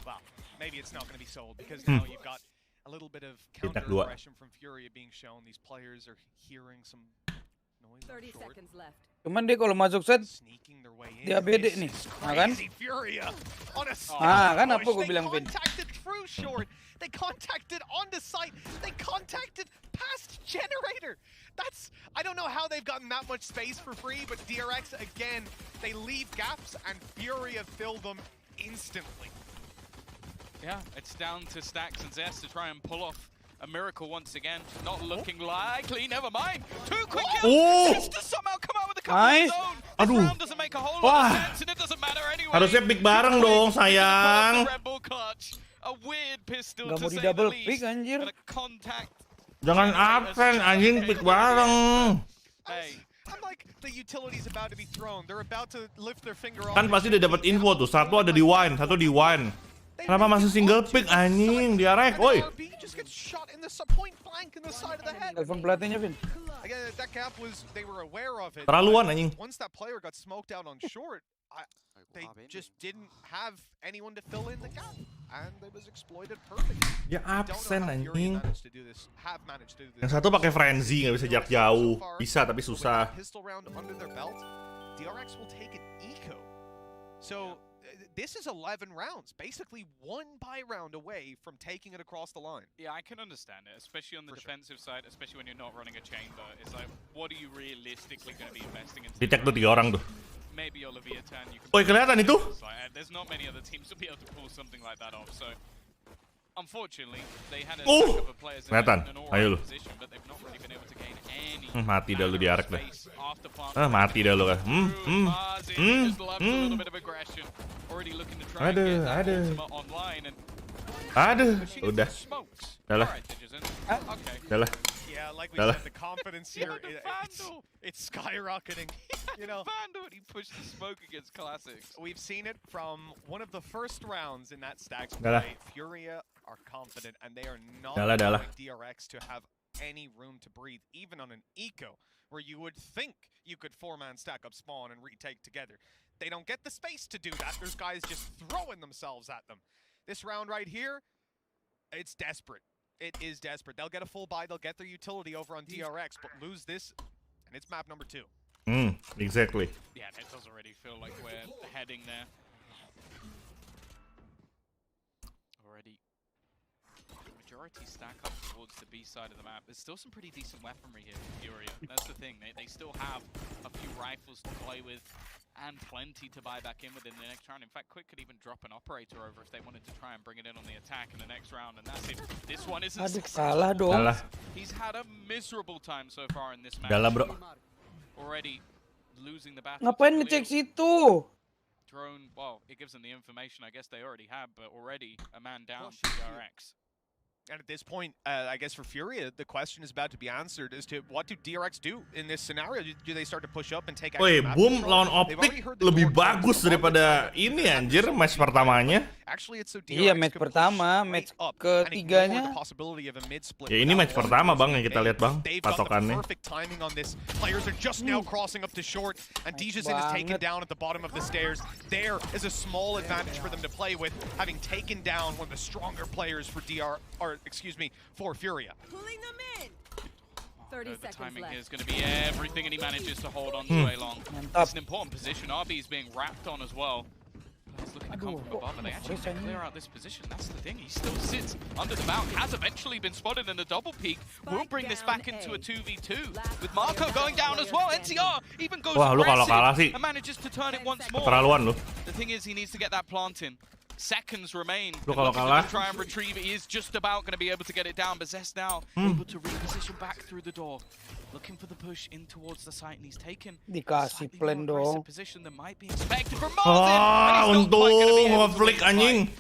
Well, maybe it's not going to be sold because now you've got a little bit of counter aggression from Furia being shown. These players are hearing some. 30 seconds left. Cuman dia kalau masuk set, dia beda nih, nah kan? Kan apa gue bilang, Vin? They contacted on the site. They contacted past generator. I don't know how they've gotten that much space for free, but DRX again, they leave gaps and Furia fill them instantly. Yeah, it's down to Stax and Zest to try and pull off a miracle once again. Not looking likely. Never mind. 2 quick kills. Just to somehow come out with a couple of his own. This round doesn't make a whole lot of sense, and it doesn't matter anyway. Harusnya pick bareng dong, sayang. A weird pistol Gak to mau di say the double least. pick, anjir. Jangan absen, anjing, pick bareng. Hey. I'm like, the utility's about to be thrown. They're about to lift their finger off. Kan pasti udah dapat info tuh. Satu ada di wine, satu di wine. Kenapa masih single pick, anjing? DRX, woi. Telepon pelatihnya, Vin. Terlaluan, anjing. Once that player got smoked out on short, they just didn't have anyone to fill in the gap, and it was exploited perfectly. Ya absen, anjing. Yang satu pakai frenzy, nggak bisa jarak jauh. Bisa tapi susah. DRX will take an eco. So this is 11 rounds, basically 1 buy round away from taking it across the line. Yeah, I can understand it, especially on the defensive side, especially when you're not running a chamber. It's like, what are you realistically going to be investing in? Dicek tuh 3 orang tuh. Maybe your Leviathan. Woi, kelihatan itu? There's not many other teams to be able to pull something like that off. So, unfortunately, they had a stack of players in an alright position, but they've not really been able to gain any. Mati dah lu di arek dah. Mati dah lu kan. Aduh. Udah. Udah lah. Yeah, like we said, the confidence here, it's skyrocketing. You know, he pushed the smoke against Classics. We've seen it from one of the first rounds in that Stax play. Furia are confident, and they are not allowing DRX to have any room to breathe, even on an eco, where you would think you could 4-man stack up spawn and retake together. They don't get the space to do that. There's guys just throwing themselves at them. This round right here, it's desperate. It is desperate. They'll get a full buy, they'll get their utility over on DRX, but lose this, and it's map number 2. Exactly. Yeah, it does already feel like we're heading there. Already, majority stack up towards the B side of the map. There's still some pretty decent weaponry here for Furia. That's the thing. They still have a few rifles to play with and plenty to buy back in within the next round. In fact, Quick could even drop an operator over if they wanted to try and bring it in on the attack in the next round, and that's it. This one isn't salah dong. He's had a miserable time so far in this match. Galah, bro. Already losing the battle. Ngapain ngecek situ? Drone, well, it gives them the information I guess they already have, but already a man down for DRX. And at this point, I guess for Furia, the question is about to be answered as to what do DRX do in this scenario? Do they start to push up and take action? Woi, Boom lawan Optik lebih bagus daripada ini anjir match pertamanya. Iya, match pertama, match ketiganya. Ya ini match pertama bang yang kita lihat bang, patokannya. Players are just now crossing up to short, and Dijazin is taken down at the bottom of the stairs. There is a small advantage for them to play with, having taken down one of the stronger players for for Furia. Pulling them in. 30 The seconds timing left. here is going to be everything, and he manages to hold on to a long. It's an important position. RB is being wrapped on as well. He's looking to come from above, and they actually can clear out this position. That's the thing. He still sits under the mount. Has eventually been spotted in the double peak. We'll bring this back into a 2v2 with Marco going down as well. NCR even goes aggressive and manages to turn it once more. The thing is, he needs to get that plant in. Seconds remain. To try and retrieve it. He is just about going to be able to get it down, but Zest now able to reposition back through the door. Looking for the push in towards the site, and he's taken Dikasih plan dong. position that might be expected from Martin.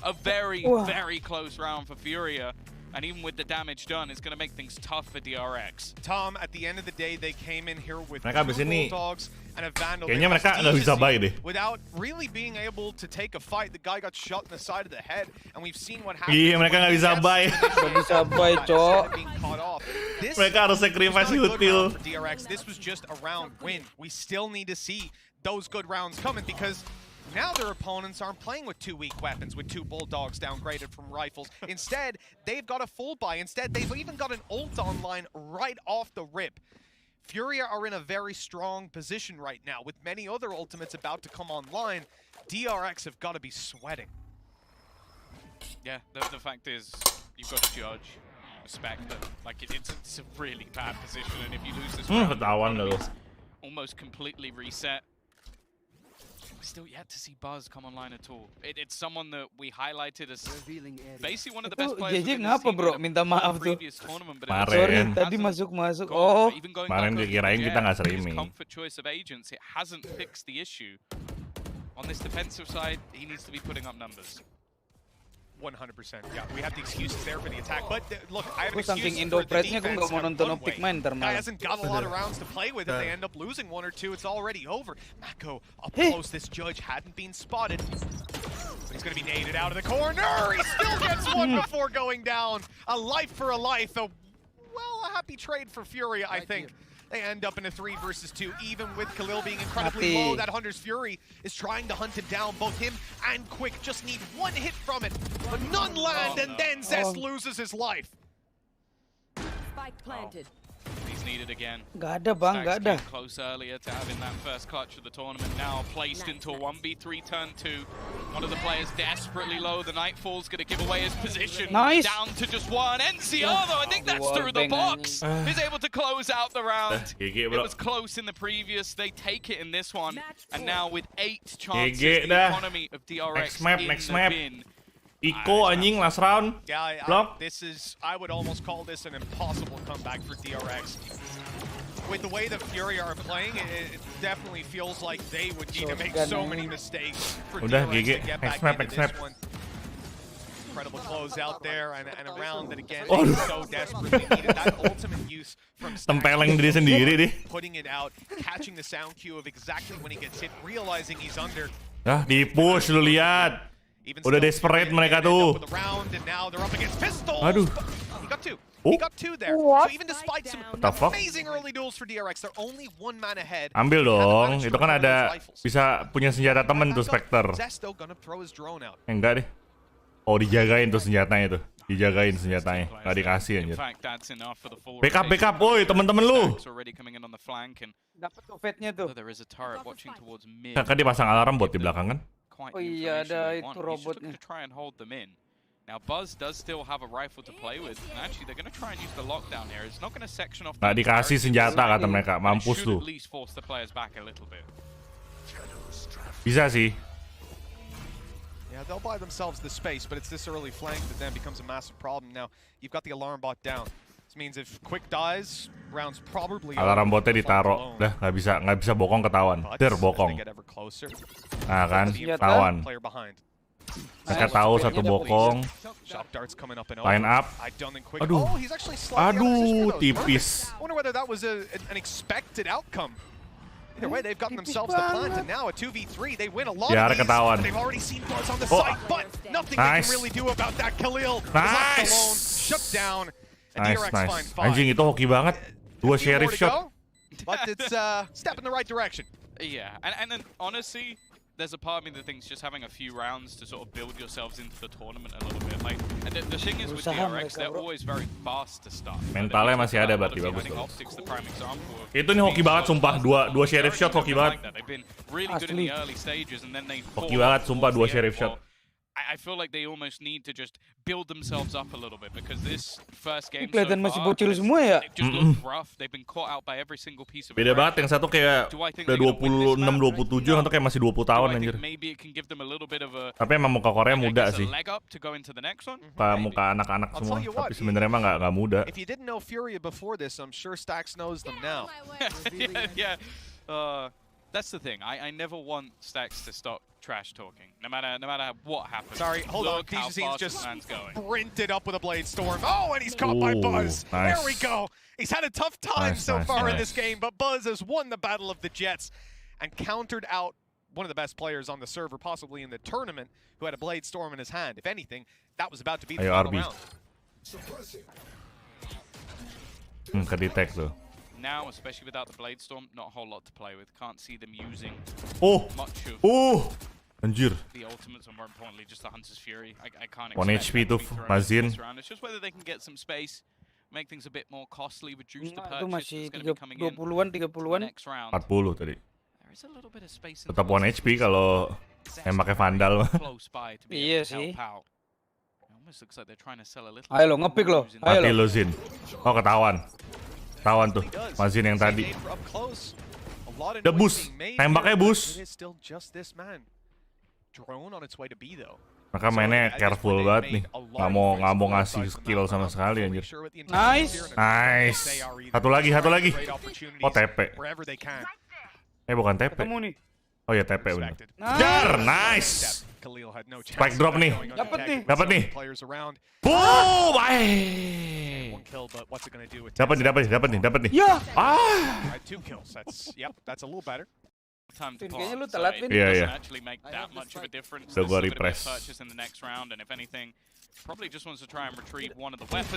A very, very close round for Furia. And even with the damage done, it's going to make things tough for DRX. Tom, at the end of the day, they came in here with mereka two Bulldogs and a Vandal. Kayaknya mereka nggak bisa buy deh. Without really being able to take a fight, the guy got shot in the side of the head, and we've seen what happened. Iya, mereka nggak bisa buy. Nggak bisa buy, cok. Mereka harus sacrifice util. DRX, this was just a round win. We still need to see those good rounds coming because now their opponents aren't playing with 2 weak weapons, with 2 Bulldogs downgraded from rifles. Instead, they've got a full buy. Instead, they've even got an ult online right off the rip. Furia are in a very strong position right now, with many other ultimates about to come online. DRX have got to be sweating. Yeah, the fact is, you've got to judge, respect that. Like, it's a really bad position, and if you lose this round, it's almost completely reset. Still yet to see Buzz come online at all. It's someone that we highlighted as basically one of the best players. JJ ngapa bro minta maaf tuh? Kemarin tadi masuk. Oh, kemarin dikirain kita nggak streaming. Comfort choice of agents. It hasn't fixed the issue. On this defensive side, he needs to be putting up numbers. 100%. Yeah, we have the excuses there for the attack, but look, I have an excuse saking for the Indo-Pressnya gue defense. nggak mau nonton Optik main ntar Guy malah. hasn't got a lot of rounds to play with. If they end up losing 1 or 2, it's already over. Mako up close. This judge hadn't been spotted, but he's going to be naded out of the corner. He still gets one before going down. A life for a life. A happy trade for Furia, I think. They end up in a 3 versus 2, even with Khalil being incredibly low. That Hunter's Fury is trying to hunt him down. Both him and Quick just need 1 hit from it, but none land, and then Zest loses his life. Spike planted. He's needed again. Gak ada bang, gak ada. Close earlier to having that first clutch of the tournament. Now placed into a 1v3 turn 2. One of the players desperately low. The Nightfall's going to give away his position. Nice. Down to just 1. NCR though, I think that's through the box. He's able to close out the round. It was close in the previous. They take it in this one. And now with 8 chances, the economy of DRX next map. bin. Iko anjing last round. Yeah, I would almost call this an impossible comeback for DRX. With the way the Furia are playing, it definitely feels like they would need to make so many mistakes for DRX to get back into this one. Incredible close out there, and a round that again is so desperately needed. That ultimate use from tempeleng diri sendiri deh. Putting it out, catching the sound cue of exactly when he gets hit, realizing he's under. Di push lu lihat. Udah desperate mereka tuh. Aduh. He got 2 there. So even despite some amazing early duels for DRX, they're only 1 man ahead. Ambil dong. Itu kan ada bisa punya senjata temen tuh Spectre. Enggak deh. Oh, dijagain tuh senjatanya tuh. Dijagain senjatanya, nggak dikasih anjir. Backup, woi temen-temen lu. Dapat tuh fate-nya tuh. Kan dia pasang alarm bot di belakang kan? Oh iya, ada itu robotnya. Now Buzz does still have a rifle to play with, and actually they're going to try and use the lockdown here. It's not going to section off. Nggak dikasih senjata kata mereka, mampus tuh. Bisa sih. Yeah, they'll buy themselves the space, but it's this early flank that then becomes a massive problem. Now you've got the alarm bot down. This means if Quick dies, rounds probably. Alarm botnya ditaro, dah nggak bisa bokong ketahuan. Bokong. Nah kan, ketahuan. Mereka tahu satu bokong. Line up. Aduh, tipis. Biar ketahuan. Nice. Anjing itu hoki banget. 2 sheriff shot. Yeah, and then honestly, there's a part of me that thinks just having a few rounds to sort of build yourselves into the tournament a little bit. Like, and the thing is with DRX, they're always very fast to start. Mentalnya masih ada berarti bagus tuh. Itu nih hoki banget sumpah, dua sheriff shot hoki banget. Hoki banget sumpah 2 sheriff shot. I feel like they almost need to just build themselves up a little bit because this first game kelihatan masih bocil semua ya. Just looks rough. They've been caught out by every single piece of. Beda banget, yang satu kayak udah 26, 27, yang satu kayak masih 20 tahun anjir. Tapi emang muka Korea muda sih. Muka anak-anak semua, tapi sebenarnya emang nggak muda. If you didn't know FURIA before this, I'm sure Stax knows them now. Yeah. That's the thing. I never want Stax to stop trash talking, no matter what happens. Sorry, hold on. These just sprinted up with a blade storm. Oh, and he's caught by Buzz. Nice. There we go. He's had a tough time so far in this game, but Buzz has won the battle of the Jets and countered out one of the best players on the server, possibly in the tournament, who had a blade storm in his hand. If anything, that was about to be the final round. Ke-detect tuh. Now, especially without the blade storm, not a whole lot to play with. Can't see them using much of anjir. the ultimates, or more importantly, just the Hunter's Fury. I can't 1 expect HP tuh Mazin. It's just whether they can get some space, make things a bit more costly, reduce the Itu masih purchase. It's going to be coming in 20-an. next round. 40 tadi. There is a little bit of space. Tetap 1 HP kalau yang pakai Vandal. Iya sih. Ayo lo ngepick lo. Mati lo Zin. Oh ketahuan. Ketahuan tuh Mazin yang tadi. Udah bus. Tembaknya bus. Maka mainnya careful banget nih. Nggak mau ngasih skill sama sekali anjir. Nice. Satu lagi. Oh TP. Bukan TP. Oh ya TP bener. Jar, nice. Spike drop nih. Dapat nih. Boom! Dapat nih. Ya. Kayaknya lu telat, Vin. Iya. Udah gua refresh.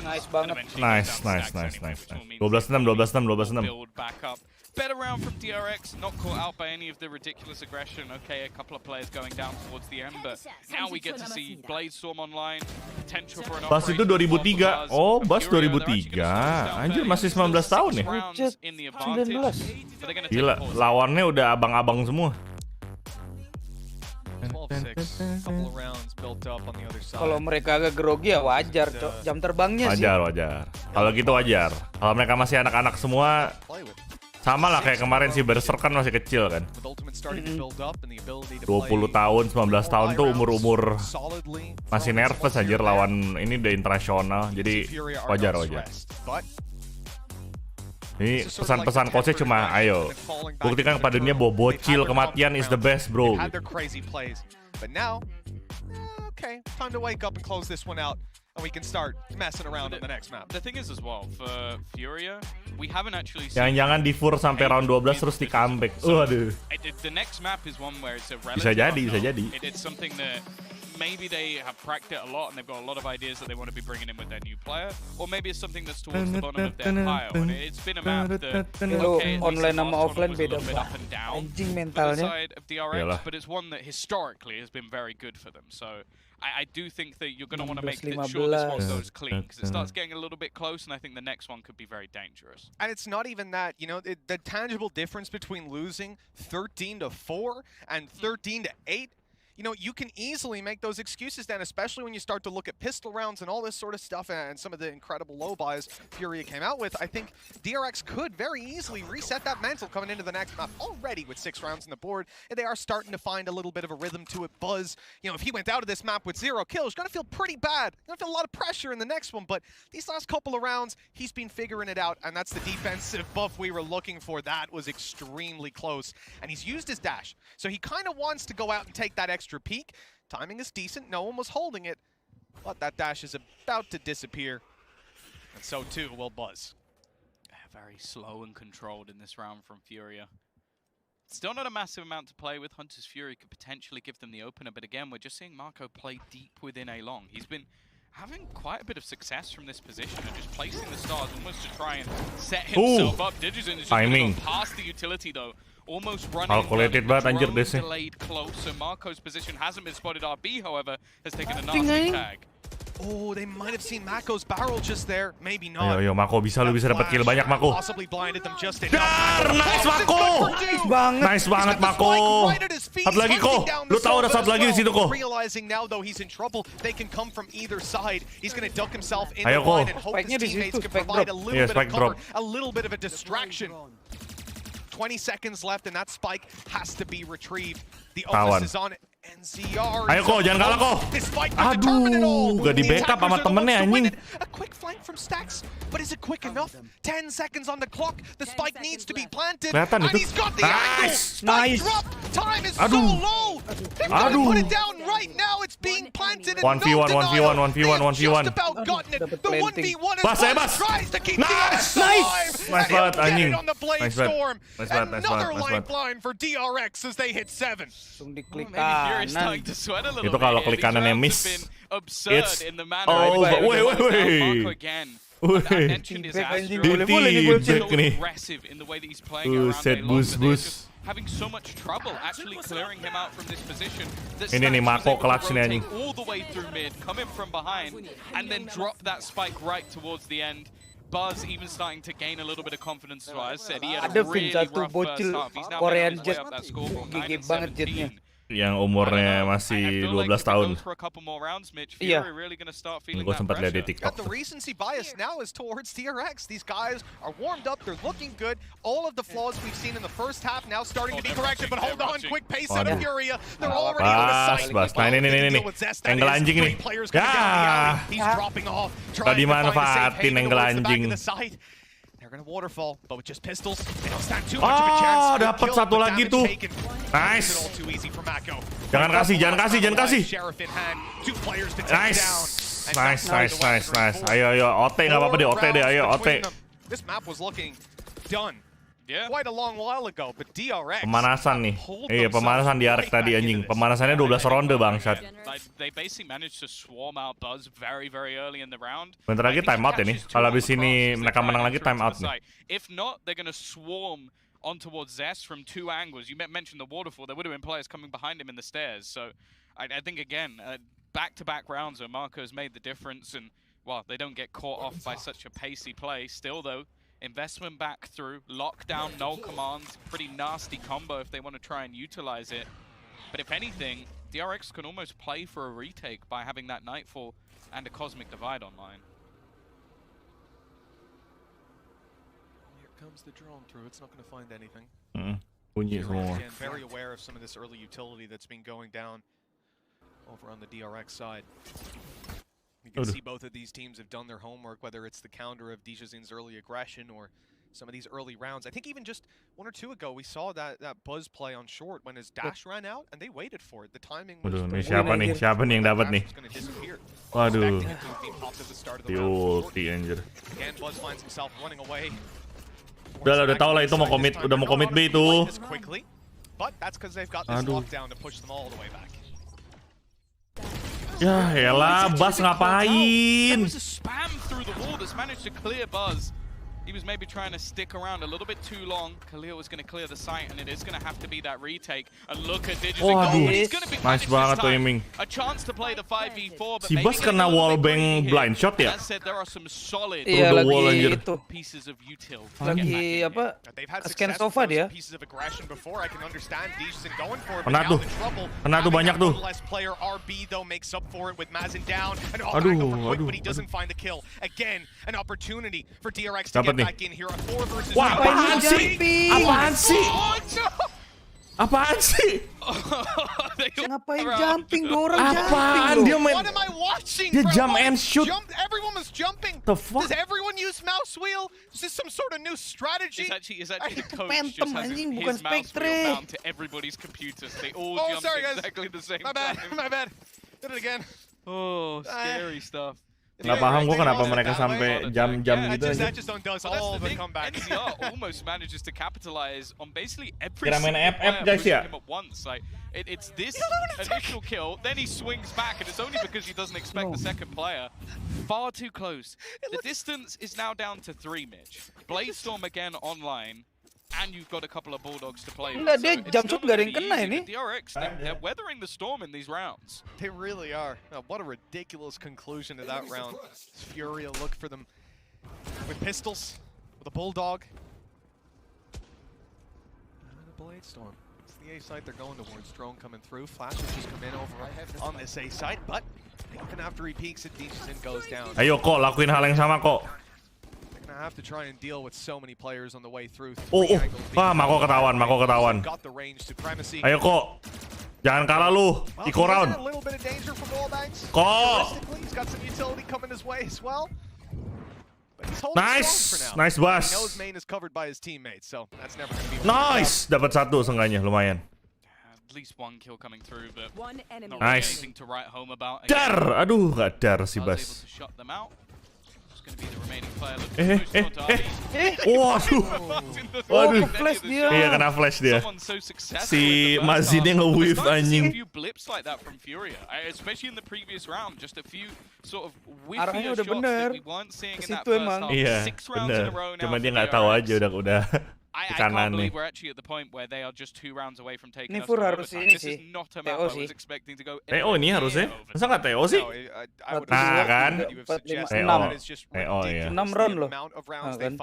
Nice banget. Nice. 12-6. Better round from DRX, not caught out by any of the ridiculous aggression. Okay, a couple of players going down towards the end, but now we get to see Bladestorm online, potential for an Bas itu 2003. Oh, Bas 2003. Anjir masih 19 tahun ya. 19. Gila, lawannya udah abang-abang semua. Kalau mereka agak grogi ya wajar, Cok. Jam terbangnya sih. Wajar. Kalau gitu wajar. Kalau mereka masih anak-anak semua, sama lah kayak kemarin si Berserk kan masih kecil kan. 20 tahun, 19 tahun tuh umur-umur masih nervous anjir lawan ini udah internasional. Jadi wajar. Ini pesan-pesan coachnya cuma ayo buktikan kepada dunia bahwa bocil kematian is the best bro. And we can start messing around on the next map. The thing is as well, for FURIA, we haven't actually seen... Jangan-jangan di fur sampai round 12 terus di comeback. Waduh. The next map is one where it's a Bisa jadi. It's something that maybe they have cracked it a lot and they've got a lot of ideas that they want to be bringing in with their new player, or maybe it's something that's towards the bottom of their pile. And it's been a map that, okay, online sama offline was a beda little bit up and down anjing for the mentalnya. side of DRX, but it's one that historically has been very good for them. So I do think that you're going to want to make sure this one goes clean, because it starts getting a little bit close, and I think the next one could be very dangerous. And it's not even that, you know, the tangible difference between losing 13-4 and 13-8, you know, you can easily make those excuses then, especially when you start to look at pistol rounds and all this sort of stuff and some of the incredible low buys FURIA came out with. I think DRX could very easily reset that mantle coming into the next map already with 6 rounds on the board. And they are starting to find a little bit of a rhythm to it. Buzz, you know, if he went out of this map with 0 kills, going to feel pretty bad. Going to feel a lot of pressure in the next one. But these last couple of rounds, he's been figuring it out. And that's the defensive buff we were looking for. That was extremely close. And he's used his dash. So he kind of wants to go out and take that extra peek. Timing is decent. No one was holding it. But that dash is about to disappear. And so too will Buzz. Very slow and controlled in this round from FURIA. Still not a massive amount to play with. Hunter's Fury could potentially give them the opener, but again, we're just seeing Marco play deep within A long. He's been having quite a bit of success from this position and just placing the stars almost to try and set himself up. Digizin is just going to go past the utility though. Almost running calculated banget anjir desnya. delayed close, so Marco's position hasn't been spotted. RB, however, has taken a nasty tag. Oh, they might have seen Mako's barrel just there. Maybe not. Ayo, Mako bisa, lu bisa dapat kill banyak, Mako. Possibly blinded them just Dar, nice Mako. Nice banget Mako. Satu lagi kok. Lu tahu ada satu lagi di situ kok. Realizing now though he's in trouble, they can come from either side. He's going to duck himself in Ayo, the line and hope his teammates can provide a little bit of cover, a little bit of a distraction. 20 seconds left and that spike has to be retrieved. The onus is on NCR. Ayo kok, jangan kalah kok. Aduh, gak di backup sama temennya anjing. A quick flank from Stacks, but is it quick enough? 10 seconds on the clock. The spike needs to be planted. And he's got the angle. Spike drop. Time is so low. They've got to put it down right now. It's being planted. 1v1, 1v1, 1v1, 1v1. Just about gotten it. The 1v1 is tries to keep the nice banget anjing. Nice banget. Another lifeline for DRX as they hit 7. Itu kalau klik kanannya miss, it's over. Wait. Boost. Having so much trouble actually clearing him out from this position. Ini nih Mako kelaks ini anjing. All the way through mid, come in from behind, and then drop that spike right towards the end. Buzz even starting to gain a little bit of confidence. So I said he had a really rough first half. He's now making his way up that score from 9 and 17. Yang umurnya masih 12 tahun. Iya. Gue sempat lihat di TikTok. The recency bias now is towards DRX. These guys are warmed up. They're looking good. All of the flaws we've seen in the first half now starting to be corrected. But hold on, quick pace out of FURIA. They're already on the site. Nah, ini. Angle anjing nih. Ya. Gak dimanfaatin angle anjing. They're gonna waterfall, but with just pistols, they don't stand too much of a chance. Dapat satu lagi tuh. Nice. Jangan kasih. Nice. Ayo, OT nggak apa-apa deh, OT deh, ayo OT. This map was looking done. Quite a long while ago, but DRX. Pemanasan nih. Iya, pemanasan DRX tadi anjing. Pemanasannya 12 ronde bangsat. They basically managed to swarm out Buzz very early in the round. Bentar lagi time out ini. Kalau habis ini mereka menang lagi time out nih. If not, they're gonna swarm on towards Zest from 2 angles. You mentioned the waterfall. There would have been players coming behind him in the stairs. So I think again, back-to-back rounds where Marco's made the difference, and well, they don't get caught off by such a pacey play. Still though, investment back through, lockdown, null commands, pretty nasty combo if they want to try and utilize it. But if anything, DRX can almost play for a retake by having that Nightfall and a Cosmic Divide online. Here comes the drone through. It's not going to find anything. Bunyi semua. Again, very aware of some of this early utility that's been going down over on the DRX side. You can see both of these teams have done their homework, whether it's the counter of Dijazin's early aggression or some of these early rounds. I think even just 1 or 2 ago, we saw that Buzz play on short when his dash ran out, and they waited for it. The timing was siapa nih yang dapat nih? Waduh. Di ulti anjir. Again, Buzz finds himself running away. Udah tau lah itu mau komit B itu. But that's because they've got this lockdown to push them all the way back. Ya elah, Buzz ngapain? There was a spam through the wall that's managed to clear Buzz. He was maybe trying to stick around a little bit too long. Khalil was going to clear the site, and it is going to have to be that retake. And look at Digis. Waduh, nice banget tuh aiming. A chance to play the 5v4, but Si Buzz kena wallbang blind shot ya? That said, there are some solid lagi itu. pieces of util. Lagi apa? Scan sofa dia. Kena tuh. Kena tuh banyak tuh. Dapat nih. Wah, apaan sih? Apaan sih? Apaan sih? Ngapain jumping? Dua orang Apaan? Dia main. Dia jump and shoot. Everyone was jumping. The fuck? Does everyone use mouse wheel? Is this some sort of new strategy? It's actually the coach Phantom just has anjing, his bukan mouse wheel Spectre. bound to everybody's computers. They all jump exactly the same My bad, time. my bad. Did it again. Oh, scary stuff. Nggak paham gue kenapa mereka sampai jam-jam gitu aja. That just undoes all the comebacks. NCR almost manages to capitalize on basically every Kira main single FF player guys pushing ya? him at once. Like it's this initial kill, then he swings back, and it's only because he doesn't expect the second player. Far too close. The distance is now down to 3, Mitch. Bladestorm again online. And you've got a couple of Bulldogs to play with. Enggak, dia jump shot gak ada yang kena ini. DRX, they're weathering the storm in these rounds. They really are. What a ridiculous conclusion to that round. Furia look for them with pistols, with a Bulldog. And a Bladestorm. It's the A site they're going towards. Drone coming through. Flash has just come in over on this A site, but even after he peeks, it goes down. Ayo kok, lakuin hal yang sama kok. Have to try and deal with so many players on the way through. Mako ketahuan, Mako ketahuan. Ayo kok, jangan kalah lu, Iko round. Kok. Nice, nice Buzz. Nice, dapat 1 seenggaknya, lumayan. At least 1 kill coming through, but Nice. anything to write home about. Dar, aduh, gak dar si Buzz. Waduh, flash dia. Iya kena flash dia. Si Mazinnya nge-whiff anjing. Arahnya udah bener. Ke situ emang. Iya, bener. Cuma dia nggak tahu aja udah I di can't kanan nih. believe we're actually at the point where they are just 2 rounds away from taking Ini us Fur to harus overtime. ini This sih. is not a map TO I sih. was expecting to go TO ini harusnya. Masa nggak TO sih? Nah kan? 4, 5, 6. TO ya. 6 round loh.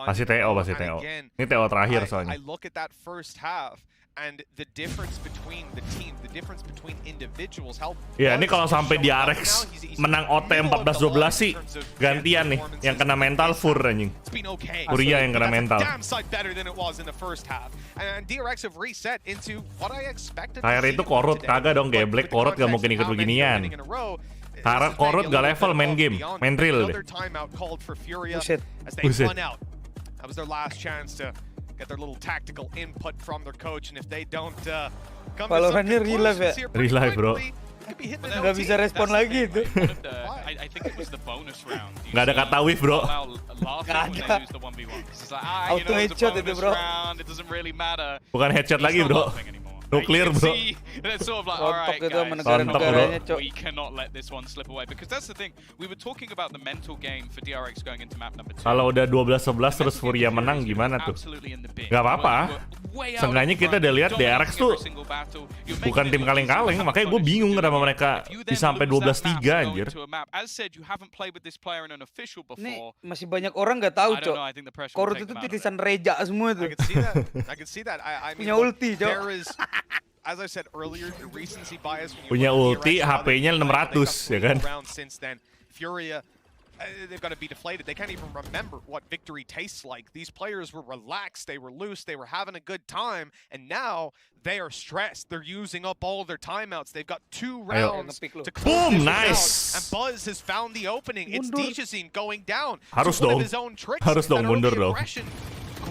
Pasti TO, pasti TO. Ini TO terakhir soalnya. I look at that first half and the difference between the team, the difference between individuals. Ya, ini kalau sampai DRX menang OT 14-12 sih gantian nih. Yang kena mental Fur anjing. Furia yang kena mental. Kayak itu Korut kagak dong, Black Korut gak mungkin ikut beginian. Karena Korut gak level main game, main real deh. Buset. Buset. That was their last chance to get their little tactical input from their coach, and if they don't come to some conclusions here pretty Relive, bro. quickly, could be hitting Nggak bisa respon lagi itu. I think it was the bonus round. Nggak ada kata whiff, bro. Auto headshot itu, bro. It doesn't really matter. Bukan headshot lagi, bro. Nuklir, bro. It's sort of like, all right, Rontok itu sama guys, negara-negaranya, Cok. we cannot let this one slip away, because that's the thing. We were talking about the mental game for DRX going into map number 2. Kalau udah 12-11 terus Furia menang gimana tuh? Gak apa-apa. Seenggaknya kita udah lihat DRX tuh bukan tim kaleng-kaleng, makanya gue bingung kenapa mereka bisa sampai 12-3 anjir. Nih masih banyak orang nggak tahu, Cok. Korut itu titisan Reja semua tuh. I can see that. I mean, Punya ulti, Cok. there is, as I said earlier, the recency bias. Punya ulti, HP-nya 600 ya kan? Since then, Furia, they've got to be deflated. They can't even remember what victory tastes like. These players were relaxed, they were loose, they were having a good time, and now they are stressed. They're using up all their timeouts. They've got 2 rounds to close Boom, this nice. out. And Buzz has found the opening. It's Dijazine going down. Harus So one dong. of his own tricks Harus dong, that mundur early dong. aggression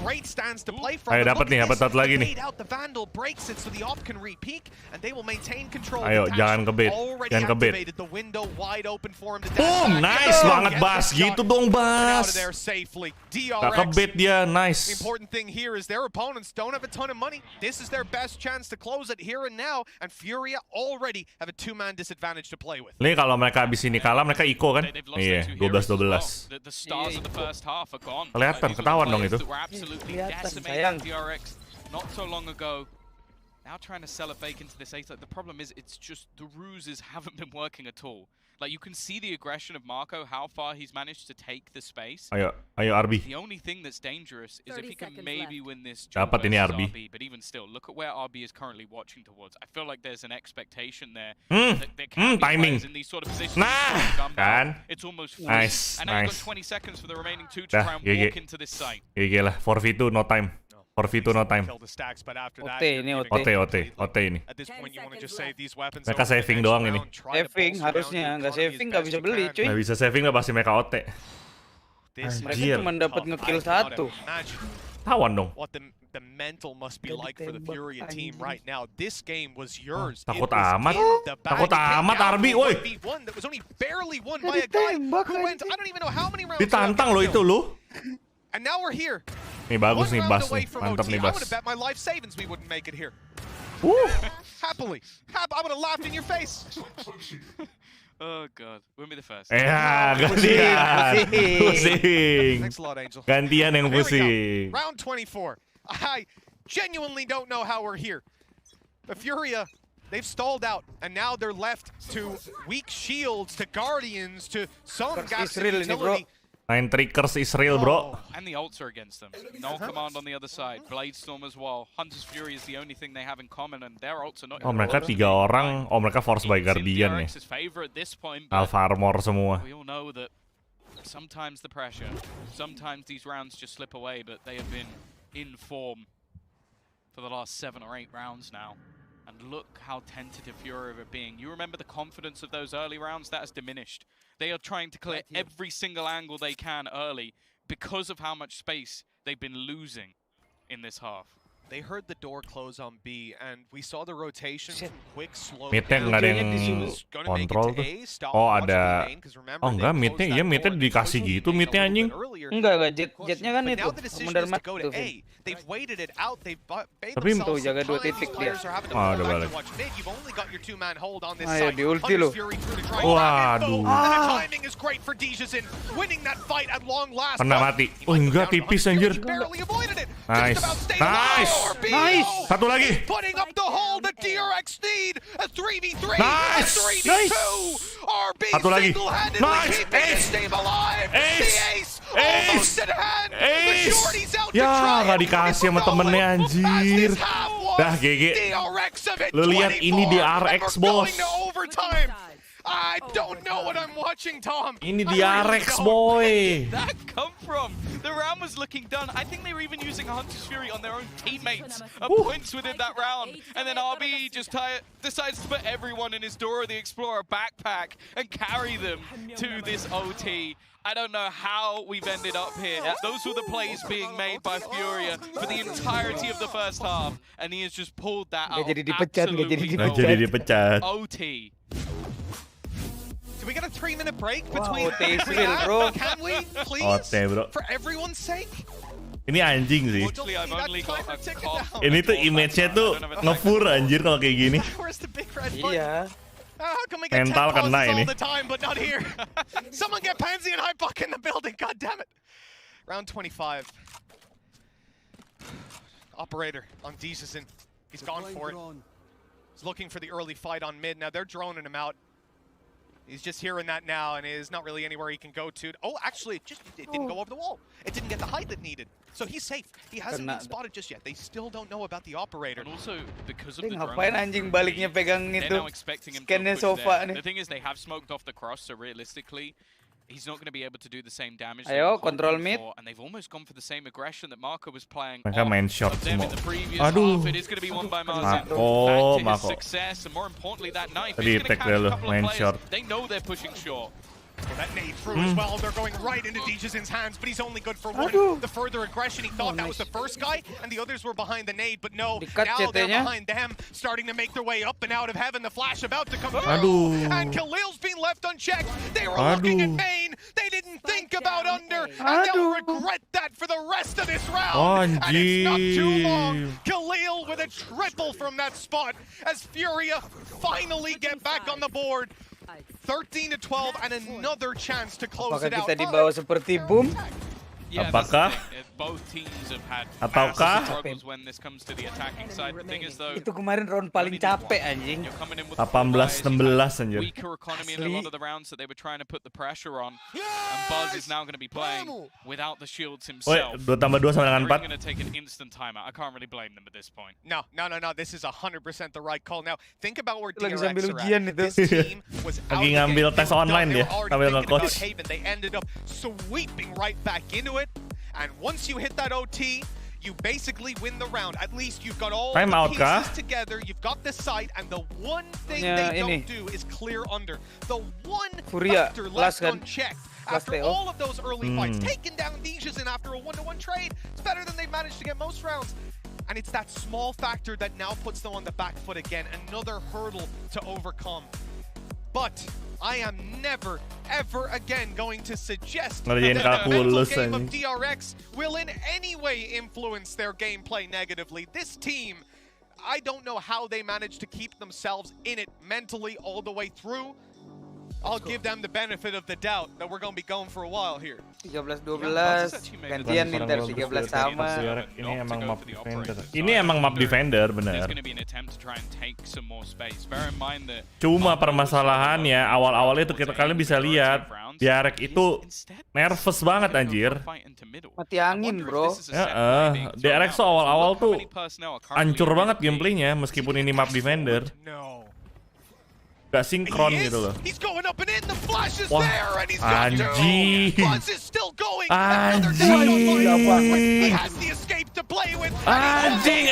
great stance to play from. Ayo dapat nih, dapat satu lagi nih. Out the Vandal breaks it so the op can re-peek and they will maintain control. Ayo, jangan kebait. Jangan kebait. The window wide open for him to boom, nice banget Bas. Gitu dong Bas. Gak kebait dia, nice. The important thing here is their opponents don't have a ton of money. This is their best chance to close it here and now, and FURIA already have a two-man disadvantage to play with. Ini kalau mereka habis ini kalah, mereka Iko kan? Iya, 12-12. Kelihatan, ketahuan dong itu. Kelihatan, sayang. DRX not so long ago. Now trying to sell a fake into this ace. Like, the problem is, it's just the ruses haven't been working at all. Like, you can see the aggression of Marco, how far he's managed to take the space. Ayo RB. The only thing that's dangerous is if he can maybe win this dapat ini RB. But even still, look at where RB is currently watching towards. I feel like there's an expectation there. Timing. In these sort of positions. Nah, kan? It's almost nice, and now you've got 20 seconds for the remaining two to try and walk into this site. GG lah, 4v2 no time. 4v2 no time. OT ini OT. OT ini. Mereka Mereka saving doang ini. Saving harusnya, nggak saving nggak bisa beli cuy. Nggak bisa saving lah pasti mereka OT. Mereka cuma dapat ngekill satu. Tawan dong. The mental must be like for the FURIA team right now. This game was yours. Takut amat. Takut amat RB, woi. That was only barely won by a guy who went, I don't even know how many rounds. Ditantang lo itu lo. And now we're here. Nih bagus nih Bas nih. Mantap nih Bas. I would have bet my life savings we wouldn't make it here. Happily. I would have laughed in your face. Oh god, win me the first. Ya, gantian. Pusing. Thanks a lot, Angel. Gantian yang pusing. Round 24. I genuinely don't know how we're here. The FURIA, they've stalled out, and now they're left to weak shields, to guardians, to some gaps in utility. 9 triggers Israel, bro. And the ults are against them. No command on the other side. Bladestorm as well. Hunter's Fury is the only thing they have in common, and their ults are not. Oh, mereka 3 orang. Oh, mereka force by Guardian nih. Alpha Armor semua. We all know that sometimes the pressure, sometimes these rounds just slip away, but they have been in form for the last 7 or 8 rounds now. And look how tentative FURIA are being. You remember the confidence of those early rounds? That has diminished. They are trying to clear every single angle they can early because of how much space they've been losing in this half. They heard the door close on B, and we saw the rotation from quick, slow. Midnya nggak ada yang kontrol tuh. Oh ada. Oh enggak, midnya iya midnya dikasih gitu midnya anjing. Enggak jetnya kan itu mendarat tuh. Tapi tuh jaga 2 titik dia. Oh udah balik. Ayo di ulti lo. Waduh. Pernah mati. Oh enggak, tipis anjir. Nice. Nice. Nice. Satu lagi. Putting up the hole that DRX need. A 3v3. Nice. A 3v2. RB satu lagi. Nice. Ace. Ace. Almost in hand. Ace. Ya nggak dikasih sama temennya anjir. Dah GG. Lu lihat ini DRX bos. I don't know what I'm watching, Tom. Ini DRX boy. That come from? The round was looking done. I think they were even using a Hunter's Fury on their own teammates at points within that round. And then RB just decides to put everyone in his Dora the Explorer backpack and carry them to this OT. I don't know how we've ended up here. Those were the plays being made by FURIA for the entirety of the first half. And he has just pulled that out. Nggak jadi dipecat. OT. Do we get a 3-minute break between bro? Can we, please? Bro. For everyone's sake? Ini anjing sih. Ini tuh image-nya tuh ngefur anjir kalau kayak gini. Iya. Mental kena ini. Someone get Pansy and Hypebuck in the building, god damn it. Round 25. Operator on Deezen. He's gone for it. He's looking for the early fight on mid. Now they're droning him out. He's just hearing that now, and there's not really anywhere he can go to. Oh, actually, it didn't go over the wall. It didn't get the height it needed. So he's safe. He hasn't been spotted just yet. They still don't know about the operator. And also, because of the ngapain anjing baliknya pegang itu? Scannya sofa nih. The thing is, they have smoked off the cross, so realistically, he's not going to be able to do the same damage. Ayo, control mid. And they've almost gone for the same aggression that Marco was playing. Mereka main shot semua. Aduh. It is going to be won by Mako. Success, and more importantly, that knife Tadi tag dia loh, main shot. They know they're pushing short. That nade through as well. They're going right into Dejazin's hands, but he's only good for one. The further aggression, he thought that was the first guy, and the others were behind the nade, but no, now they're behind them, starting to make their way up and out of heaven. The flash about to come through, and Khalil's been left unchecked. They were looking at main. They didn't think about under, and they'll regret that for the rest of this round. And it's not too long. Khalil with a triple from that spot as Furia finally get back on the board. 13 to 12 and another chance to close it out. Apakah kita dibawa seperti boom? Apakah? Both teams have had Ataukah struggles when this comes to the attacking side. The thing is though, Itu kemarin round paling capek anjing. 18-16 anjir. Weaker economy in a lot of the rounds that they were trying to put the pressure on. And Buzz is now going to be playing without the shields himself. 2 tambah 2 sama dengan 4. Going to take an instant timeout. I can't really blame them at this point. No. This is 100% the right call. Now, think about where Lagi DRX sambil are ujian at. itu. This team was out Lagi of the ngambil game. tes online They dia, were already sambil thinking about nge-coach. Haven. They ended up sweeping right back into it. And once you hit that OT, you basically win the round. At least you've got all the pieces together. You've got the site, and the one thing they don't do is clear under. The one factor left unchecked. After all of those early fights, taking down Dijazin after a 1-to-1 trade, it's better than they've managed to get most rounds. And it's that small factor that now puts them on the back foot again. Another hurdle to overcome. But I am never, ever again going to suggest that the mental game of DRX will in any way influence their gameplay negatively. This team, I don't know how they managed to keep themselves in it mentally all the way through. I'll give them the benefit of the doubt that we're going to be going for a while here. 13-12 gantian nih ntar 13 sama. Ini emang map defender bener. Cuma permasalahannya awal-awalnya itu kalian bisa lihat DRX itu nervous banget anjir. Mati angin bro. DRX tuh awal-awal tuh hancur banget gameplaynya meskipun ini map defender. Gak sinkron gitu loh. Wah, anjing. Anjing,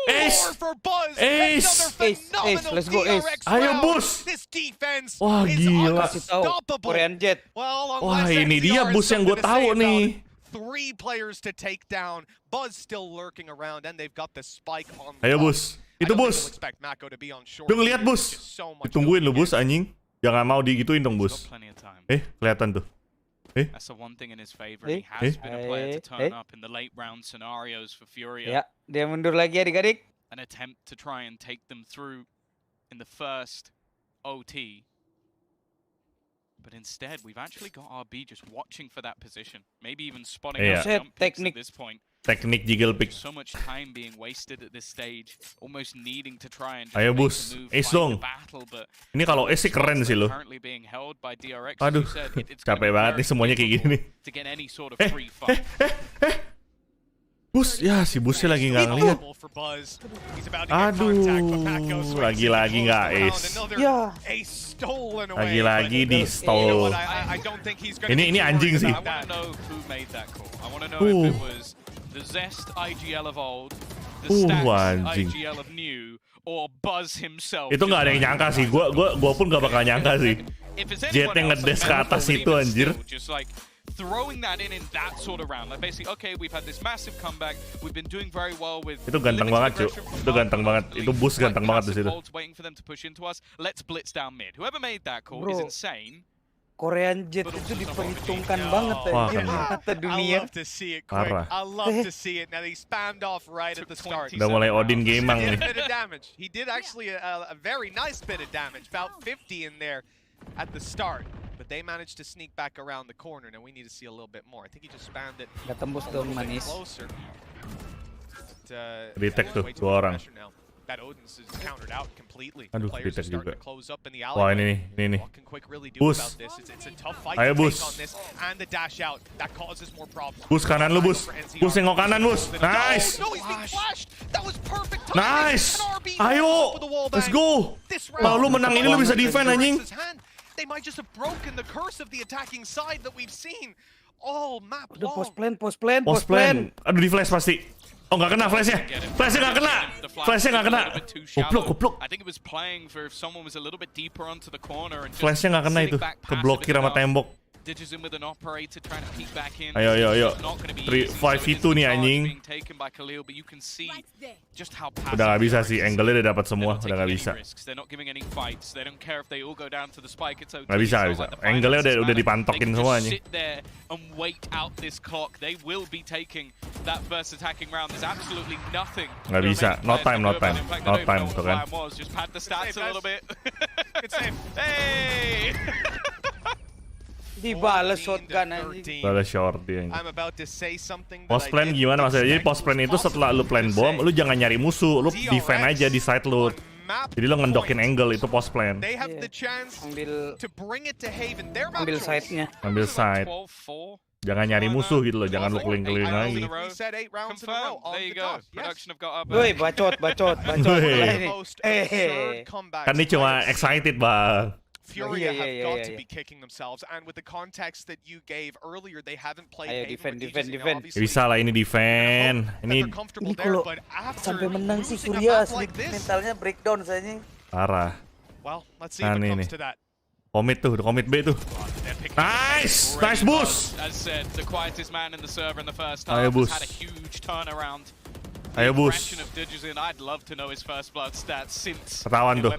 Ace. Let's go Ace. Ayo bus. Wah gila. Korean Jet. Wah ini dia bus yang gue tahu nih. 3 players to take down. Buzz still lurking around and they've got the spike on. Ayo bus. Itu bus. Lu ngeliat bus. Ditungguin lu bus anjing. Jangan mau digituin dong bus. Kelihatan tuh. That's the one thing in his favor. He has been a player to turn up in the late round scenarios for Furia. Ya, dia mundur lagi adik-adik. An attempt to try and take them through in the first OT. But instead, we've actually got RB just watching for that position. Maybe even spotting out jump picks at this point. Teknik jiggle pick. So much time being wasted at this stage, almost needing to try and ayo bus, Ace dong. Ini kalau Ace sih keren sih lo. Aduh, capek banget nih semuanya kayak gini nih. Bus, ya si busnya lagi nggak ngeliat. Aduh, lagi-lagi nggak Ace. Ya. Lagi-lagi di stall. Ini anjing sih. The Zest IGL of old, the Stacks IGL of new, or Buzz himself. Itu nggak ada yang nyangka sih. Gua pun nggak bakal nyangka sih. Jet yang ngedes ke atas itu anjir. Just like throwing that in that sort of round. Like basically, okay, we've had this massive comeback. We've been doing very well with. Itu ganteng banget, cuy. Itu ganteng banget. Itu bus ganteng banget di situ. Waiting for them to push into us. Let's blitz down mid. Whoever made that call is insane. Korean Jet itu diperhitungkan banget di mata dunia. Parah. I love to see it. Now they spammed off right at the start. Udah mulai Odin Gamang nih. He did actually a very nice bit of damage, about 50 in there at the start. But they managed to sneak back around the corner. Now we need to see a little bit more. I think he just spammed it. Gak tembus tuh manis. Retake tuh 2 orang. Aduh, retake juga. Wah ini nih. Bus. Ayo bus. Bus kanan lu bus. Bus nengok kanan bus. Nice. Nice. Ayo. Let's go. Kalau lu menang ini lu bisa defend anjing. They might just have broken the curse of the attacking side that we've seen all map long. Post plan. Aduh di flash pasti. Oh nggak kena flashnya. Flashnya nggak kena. Flashnya nggak kena. Goblok. Flashnya nggak kena itu. Keblokir sama tembok. Ayo. 5v2 nih anjing. Udah nggak bisa sih, angle-nya udah dapat semua, udah nggak bisa. Nggak bisa. Angle-nya udah dipantokin semua anjing. Nggak bisa, no time tuh kan. Dibalas shotgun anjing. Balas shorty anjing. Post plan gimana maksudnya? Jadi post plan itu setelah lu plan bom, lu jangan nyari musuh, lu defend aja di side lu. Jadi lu ngendokin angle itu post plan. Ambil side-nya. Ambil side. Jangan nyari musuh gitu loh, jangan lu keliling-keliling lagi. Woi, bacot. Kan ini cuma excited, Bang. FURIA have got to be kicking themselves, and with the context that you gave earlier, they haven't played defend. Bisa lah ini defend. Ini kalau sampai menang sih FURIA asli mentalnya breakdown saja. Parah. Nah ini. Commit tuh, udah commit B tuh. Nice boost. Ayo boost. Ayo bus. Ketahuan tuh.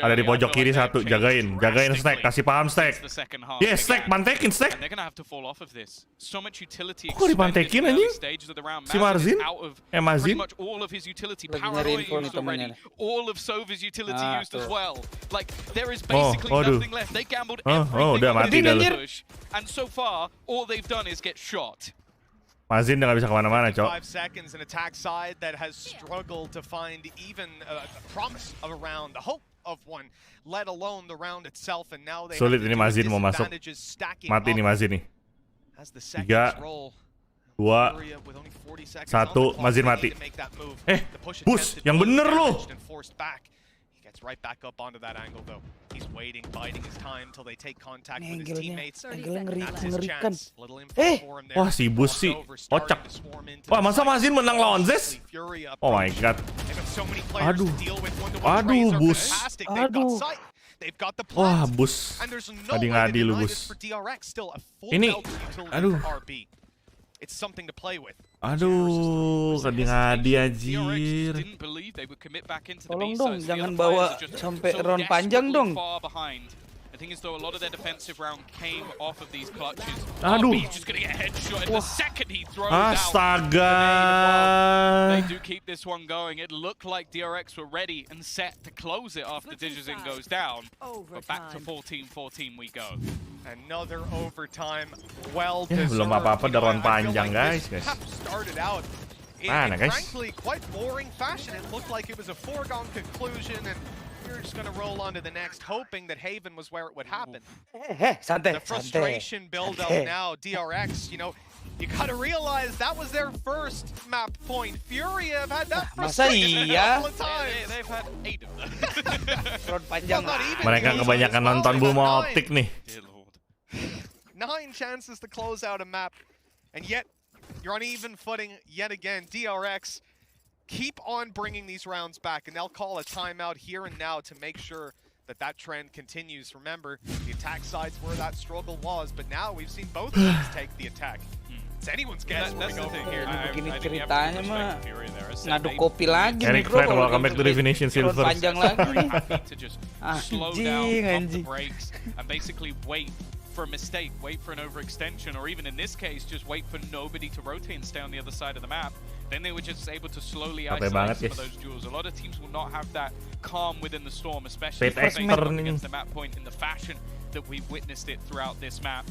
Ada di pojok kiri satu. Jagain stack. Kasih paham stack. Yes, stack. Pantekin stack. Kok dipantekin anjing? Si Marzin? Mazin? Oh, udah mati dah lu. Mazin udah gak bisa kemana-mana, Cok. Sulit ini Mazin mau masuk. Mati nih Mazin nih. 3, 2, 1, Mazin mati. Bus, yang bener lu. Right back up onto that angle though. He's waiting, biding his time till they take contact with his teammates. That's his chance. Little info for him there. Wah si Bus sih, kocak. Wah masa Mazin menang lawan Zes? Oh my god. Aduh Bus. Wah Bus. Ngadi lu Bus. Ini, aduh. It's something to play with. Aduh, ngadi anjir. Tolong dong, jangan bawa sampai round panjang dong. Aduh. Astaga. They do keep this one going. It looked like DRX were ready and set to close it after Digizin goes down. But back to 14-14 we go. Another overtime. Well belum apa-apa udah round panjang guys. Started out Mana guys? Frankly quite boring fashion. It looked like it was a foregone conclusion and we're just going to roll on to the next, hoping that Haven was where it would happen. The frustration build up now, DRX, you know, you got to realize that was their first map point. FURIA have had that frustration a couple of times. They've had 8 of them. Mereka kebanyakan nonton Buma Optik nih. 9 chances to close out a map, and yet you're on even footing yet again. DRX keep on bringing these rounds back, and they'll call a timeout here and now to make sure that that trend continues. Remember, the attack side's where that struggle was, but now we've seen both teams take the attack. It's anyone's guess. That's the thing here. Begini ceritanya mah ngadu kopi lagi nih bro. Welcome back to Definition Silver. Panjang lagi. Anjing. And basically wait for a mistake, wait for an overextension, or even in this case, just wait for nobody to rotate and stay on the other side of the map. Then they were just able to slowly isolate some of those duels. A lot of teams will not have that calm within the storm, especially if they go against the map point in the fashion that we've witnessed it throughout this map.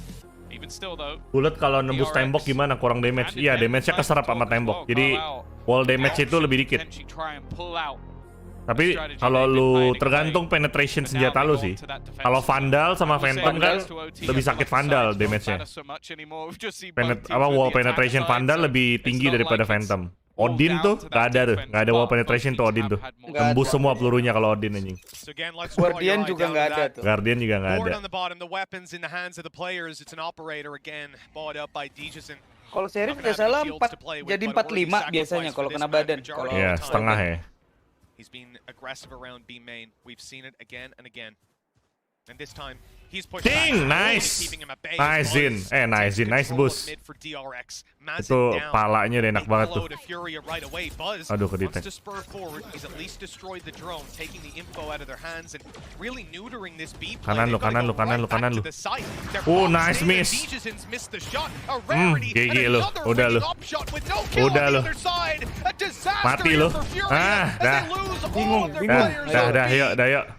Even still though, Bullet kalau nembus tembok gimana? Kurang damage. Iya, damage-nya keserap sama tembok. Jadi wall damage itu lebih dikit. Tapi kalau lu tergantung penetration senjata lu sih. Kalau Vandal sama Phantom kan lebih sakit Vandal damage-nya. Wall penetration Vandal lebih tinggi daripada Phantom. Odin tuh gak ada tuh, gak ada wall penetration tuh Odin tuh. Tembus semua pelurunya kalau Odin anjing. Guardian juga gak ada tuh. Guardian juga gak ada. Kalau seri nggak salah 4 jadi 45 biasanya kalau kena badan. Kalau Iya, setengah ya. He's been aggressive around B main. We've seen it again and again. And this time he's pushed Ding, nice. Nice in. Nice in, nice boost. Itu palanya udah enak banget tuh. Aduh, ke detect. Kanan lu. Nice miss. GG lu. Udah lu. Mati lu. Dah. Bingung. Dah, yuk.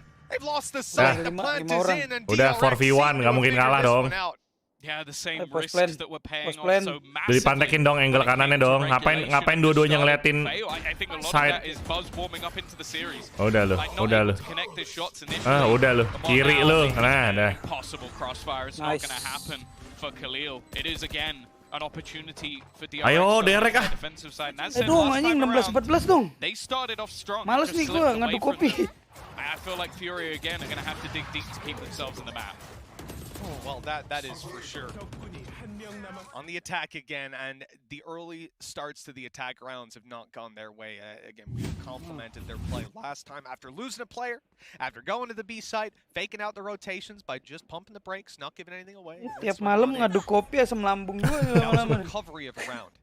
Udah 4v1, nggak mungkin kalah dong. Dipantekin dong angle kanannya dong. Ngapain dua-duanya ngeliatin side. Udah lu. Udah lu. Kiri lu. Nah, dah. Ayo DRX ah. Aduh anjing 16-14 dong. Males nih gua ngadu kopi. I feel like FURIA again are going to have to dig deep to keep themselves in the map. Oh, well, that is for sure. On the attack again, and the early starts to the attack rounds have not gone their way. Again, we complimented their play last time after losing a player, after going to the B site, faking out the rotations by just pumping the brakes, not giving anything away. Tiap malam ngadu kopi asam lambung gua. Recovery of a round.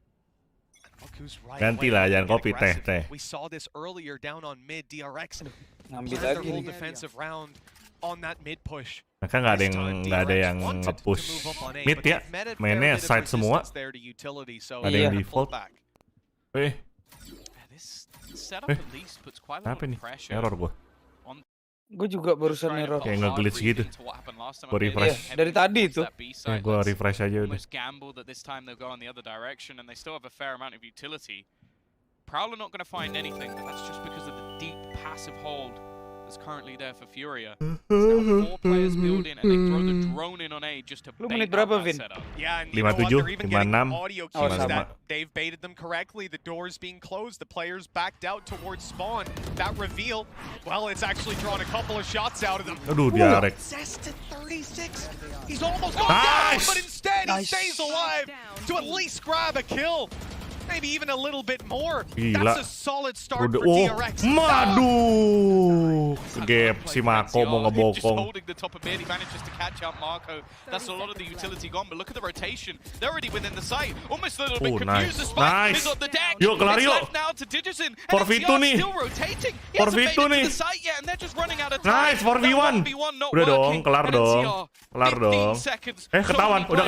Gantilah, jangan kopi teh. We saw this earlier down on mid. DRX ngambil lagi whole defensive round on that mid push. Mereka nggak ada yang nge-push mid ya, mainnya side semua. Ada yang default. Kenapa nih? Error gua. Gue juga barusan error. Kayak nge-glitch gitu. Gue refresh. Dari tadi itu. Gue refresh aja udah. Prowler not going to find anything, but that's just because of the deep passive hold that's currently there for FURIA. Now 4 players build in and they throw the drone in on A just to bait out that setup. Yeah, and 57, 56. Audio cues that they've baited them correctly. The doors being closed, the players backed out towards spawn. That reveal, well, it's actually drawn a couple of shots out of them. Aduh, DRX. Zest at 36. He's almost gone down, but instead he stays alive to at least grab a kill. Maybe even a little bit more. Gila. That's a solid start for DRX. Madu. Gap si Mako mau ngebokong. Holding the top of mid, he manages to catch out Marco. That's a lot of the utility gone, but look at the rotation. They're already within the site. Almost a little bit confused. The spike is on the deck. Yuk, kelar yuk. Now to Digison. 4v2 nih. 4v2 nih. Nice, 4v1. Udah dong, kelar dong. Ketahuan, udah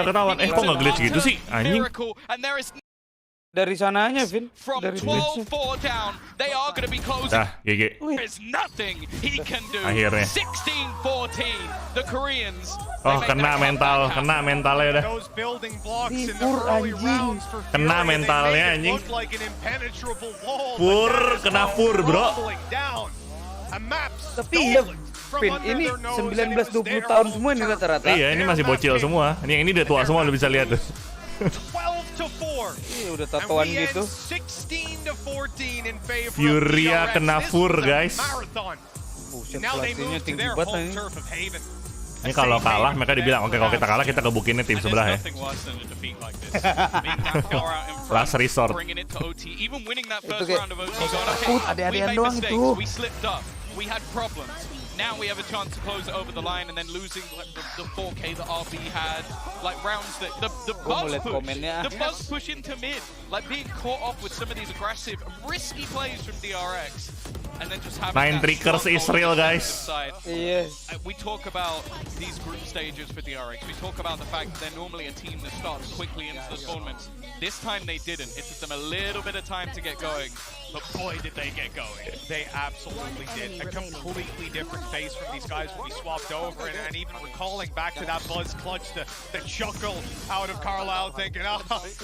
ketahuan. Kok nge-glitch gitu sih, anjing. Dari sananya, Vin. Dari 12-4 down, they are going to be closing. GG. There's nothing he can do. Akhirnya. 16-14, the Koreans. Oh, kena mentalnya dah. Kena mentalnya anjing. Kena fur, bro. Tapi ya, Vin, ini 19-20 tahun semua ini rata-rata. Iya, ini masih bocil semua. Ini udah tua semua, lu bisa lihat tuh. 12-4. Iya, udah tatoan gitu. FURIA kena fur, guys. Buset, pelatihnya tinggi banget nih. Ini kalau kalah, mereka dibilang, oke, kalau kita kalah, kita gebukinnya tim sebelah ya. Last resort. Itu kayak ade-adean doang itu. We had problems. Now we have a chance to close it over the line and then losing like, the 4K that RB had, like rounds that the buzz push into mid, like being caught off with some of these aggressive, risky plays from DRX, and then just having 9 triggers Israel, guys. Yes. We talk about these group stages for DRX. We talk about the fact that they're normally a team that starts quickly into the tournaments. This time they didn't. It took them a little bit of time to get going. But boy, did they get going. They absolutely did. A completely different face from these guys when we swapped over. And even recalling back to that Buzz clutch, the chuckle out of Carlisle thinking, oh,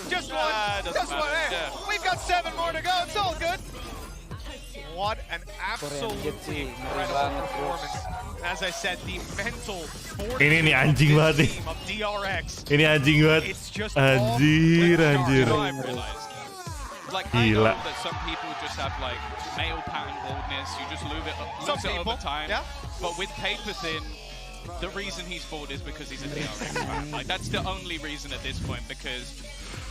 just one. Hey, we've got 7 more to go. It's all good. What an absolutely incredible performance. As I said, the mental ini anjing banget nih. of DRX. Ini anjing banget. Anjir. Like, I know that some people just have like male pattern baldness, you just lose it over time. Yeah. But with paper thin, the reason he's bored is because he's a DRX fan. Like, that's the only reason at this point, because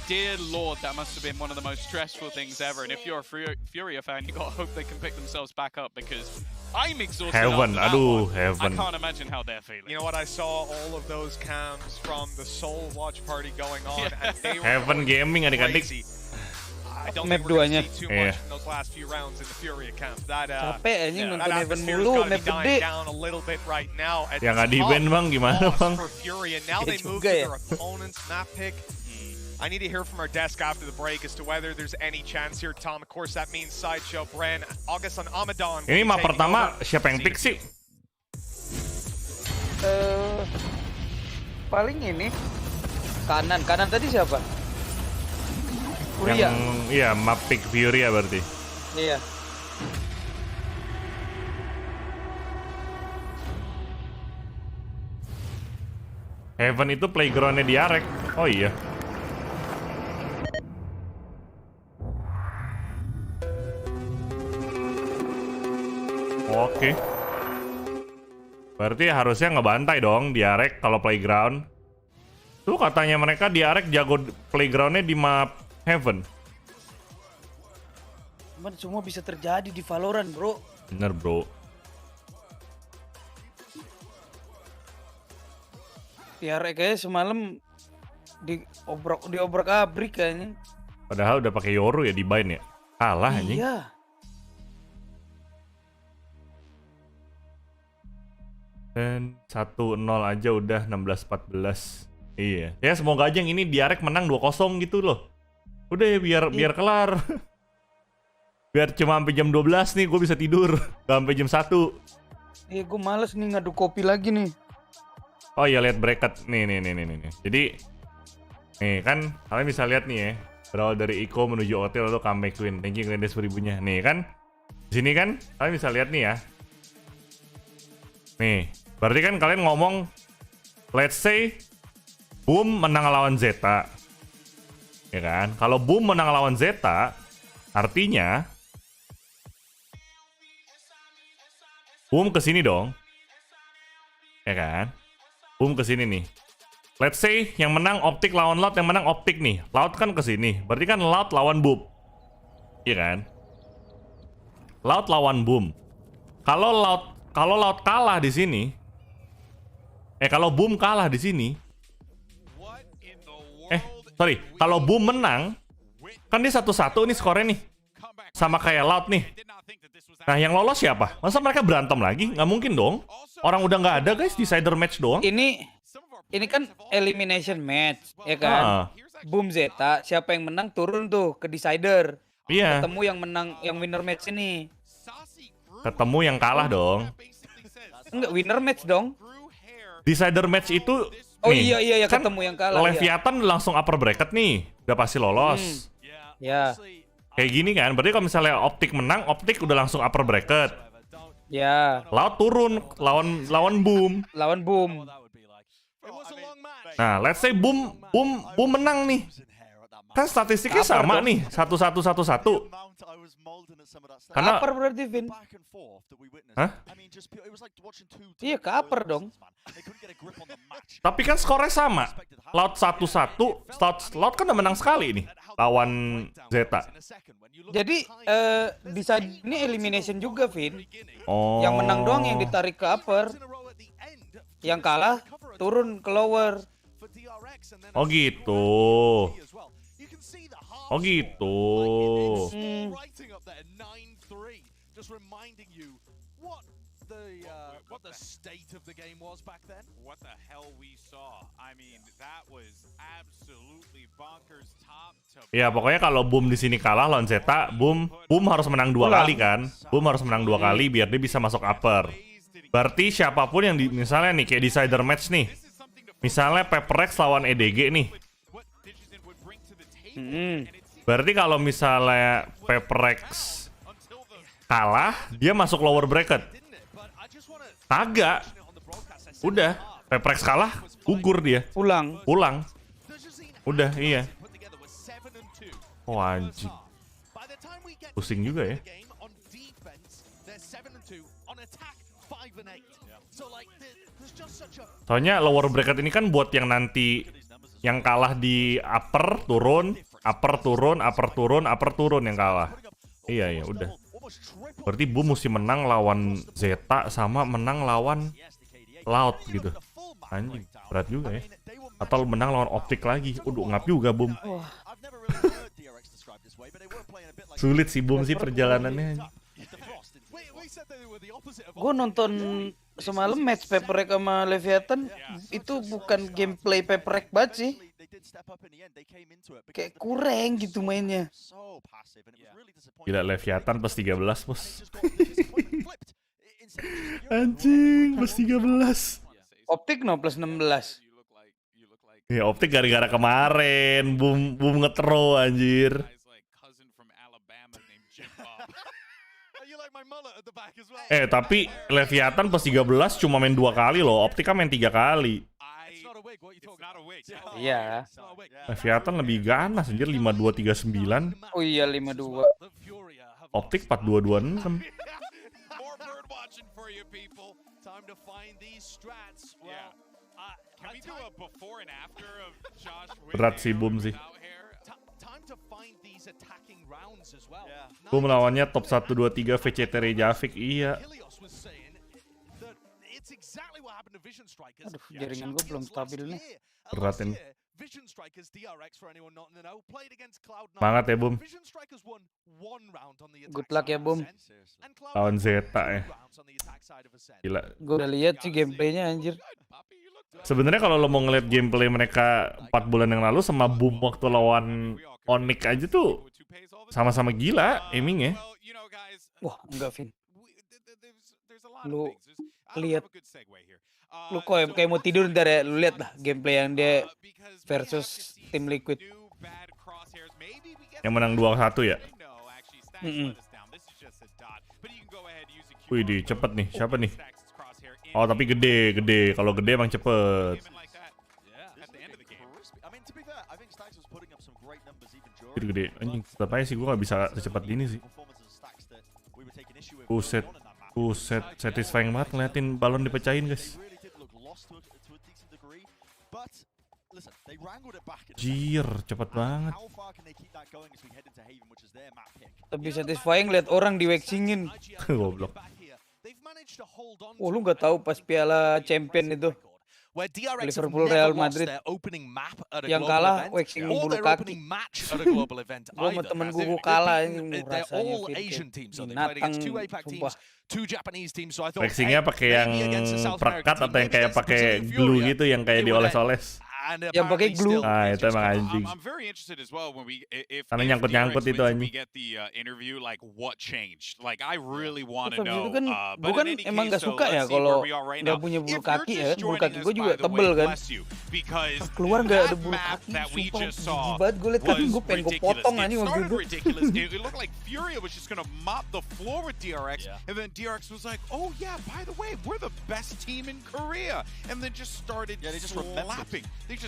dear Lord, that must have been one of the most stressful things ever. And if you're a FURIA fan, you gotta hope they can pick themselves back up, because I'm exhausted. Heaven, after that aduh, one. Heaven. I can't imagine how they're feeling. You know what? I saw all of those cams from the Soul watch party going on, Yeah. and they were Heaven Gaming adik-adik. crazy. I don't Map think we're duanya. going to see too much in those last few rounds in the Furia camp. Capek anjing nonton That event atmosphere's mulu, got to map be gede. dying down a little bit right now. Ya nggak di-ban bang, gimana bang? For Furia. Now Ya they move juga to ya. their opponent's map pick. I need to hear from our desk after the break as to whether there's any chance here, Tom. Of course, that means Sideshow, Bren, August on Amadon. Ini map pertama siapa yang pick sih? Paling ini kanan tadi siapa? Furia. Yang iya map pick Furia berarti. Iya. Heaven itu playgroundnya DRX. Oh iya. Oke. Berarti harusnya ngebantai dong DRX kalau playground. Tuh katanya mereka DRX jago playgroundnya di map Heaven. Cuman semua bisa terjadi di Valorant, bro. Bener bro. DRX kayaknya semalam diobrak-abrik kayaknya. Padahal udah pakai Yoru ya di bind ya. Kalah anjing. Iya. Dan 1-0 aja udah 16-14. Iya. Ya semoga aja yang ini DRX menang 2-0 gitu loh. Udah ya biar kelar. Biar cuma sampai jam 12 nih gue bisa tidur. Gak sampai jam 1. Iya, gue males nih ngadu kopi lagi nih. Oh iya, lihat bracket nih. Jadi nih kan kalian bisa lihat nih ya. Berawal dari Iko menuju hotel atau comeback win. Thank you Glendes 1000-nya. Nih kan. Di sini kan kalian bisa lihat nih ya. Nih, berarti kan kalian ngomong let's say Boom menang lawan Zeta. Ya kan? Kalau Boom menang lawan Zeta, artinya Boom kesini dong. Ya kan? Boom kesini nih. Let's say yang menang Optik lawan Loud, yang menang Optik nih. Loud kan kesini. Berarti kan Loud lawan Boom. Iya kan? Loud lawan Boom. Kalau Loud kalah di sini, kalau Boom kalah di sini, sorry, kalau Boom menang, kan dia 1-1 nih skornya nih, sama kayak Loud nih. Nah yang lolos siapa? Masa mereka berantem lagi? Nggak mungkin dong. Orang udah nggak ada guys, decider match doang. Ini kan elimination match, ya kan? Boom Zeta, siapa yang menang turun tuh ke decider. Iya. Ketemu yang menang, yang winner match ini. Ketemu yang kalah dong. Enggak, winner match dong. Decider match itu Oh nih, iya kan ketemu yang kalah. Leviathan langsung upper bracket nih. Udah pasti lolos. Ya. Kayak gini kan. Berarti kalau misalnya Optik menang, Optik udah langsung upper bracket. Ya. Loud turun lawan Boom. Lawan Boom. Nah, let's say Boom menang nih. Kan statistiknya sama nih. 1-1-1-1. Karena Upper berarti, Vin. Hah? Iya, ke upper dong. Tapi kan skornya sama. Loud 1-1, Loud kan udah menang sekali nih lawan Zeta. Jadi bisa ini elimination juga, Vin. Oh. Yang menang doang yang ditarik ke upper. Yang kalah turun ke lower. Oh gitu. Oh gitu. What the state of the game was back then? What the hell we saw? I mean, that was absolutely bonkers top to. Ya pokoknya kalau Boom di sini kalah lawan Zeta, Boom harus menang 2 kali kan? Boom harus menang 2 kali biar dia bisa masuk upper. Berarti siapapun yang misalnya nih kayak decider match nih. Misalnya PepperX lawan EDG nih. Berarti kalau misalnya PepperX kalah, dia masuk lower bracket. Kagak. Udah, PepperX kalah, gugur dia. Pulang. Udah, iya. Oh anjing. Pusing juga ya. Soalnya lower bracket ini kan buat yang nanti yang kalah di upper turun, upper turun, upper turun, upper turun yang kalah. Iya ya udah. Berarti Boom mesti menang lawan Zeta sama menang lawan Loud gitu. Anjing, berat juga ya. Atau menang lawan Optik lagi. Ngap juga Boom. Sulit sih Boom sih perjalanannya. Gue nonton semalam match Paperek sama Leviathan, itu bukan gameplay Paperek banget sih. Kayak kurang gitu mainnya. Gila, Leviathan plus 13 bos. Anjing, plus 13. Optik no plus 16. Ya Optik gara-gara kemarin Boom ngetro anjir. Tapi Leviathan plus 13 cuma main 2 kali loh. Optik kan main 3 kali. Iya. Leviathan lebih ganas anjir, 5239. Oh iya 52. Optik 4226. Berat sih Boom sih. Boom lawannya top 1, 2, 3 VCT Reykjavik. Iya. Aduh, jaringan gue belum stabil nih. Berat ini. Semangat ya Boom. Good luck ya Boom. Lawan Zeta ya. Gila. Gue udah lihat sih gameplaynya anjir. Sebenarnya kalau lo mau ngeliat gameplay mereka 4 bulan yang lalu sama Boom waktu lawan Onyx aja tuh sama-sama gila aimingnya. Wah enggak Vin. Lu lihat, lu kayak mau tidur ntar ya. Lu lihat lah gameplay yang dia versus tim Liquid. Yang menang 2-1 ya. Wih di cepet nih, siapa nih? Oh tapi gede. Kalau gede emang cepet. Gede. Anjing, tetap aja sih gue gak bisa secepat gini sih. Buset, satisfying banget ngeliatin balon dipecahin guys. Jir, cepet banget. Tapi satisfying lihat orang diwexingin. Goblok. Oh lu gak tahu pas Piala Champion itu Liverpool Real Madrid yang kalah waxing bulu kaki. Gue sama temen gue kalah ini rasanya binatang sumpah. Waxingnya pakai yang perekat atau yang kayak pakai glue gitu yang kayak dioles-oles? Yang pakai glue. Ah itu emang anjing. Karena nyangkut-nyangkut itu anjing. Gue kan emang gak suka ya kalau gak punya bulu kaki ya. Bulu kaki gue juga tebel kan. Keluar gak ada bulu kaki. Sumpah jijik banget gue liat kaki gue pengen gue potong anjing waktu itu. DRX was like, oh yeah, by the way, we're the best team in Korea. And then just started slapping. It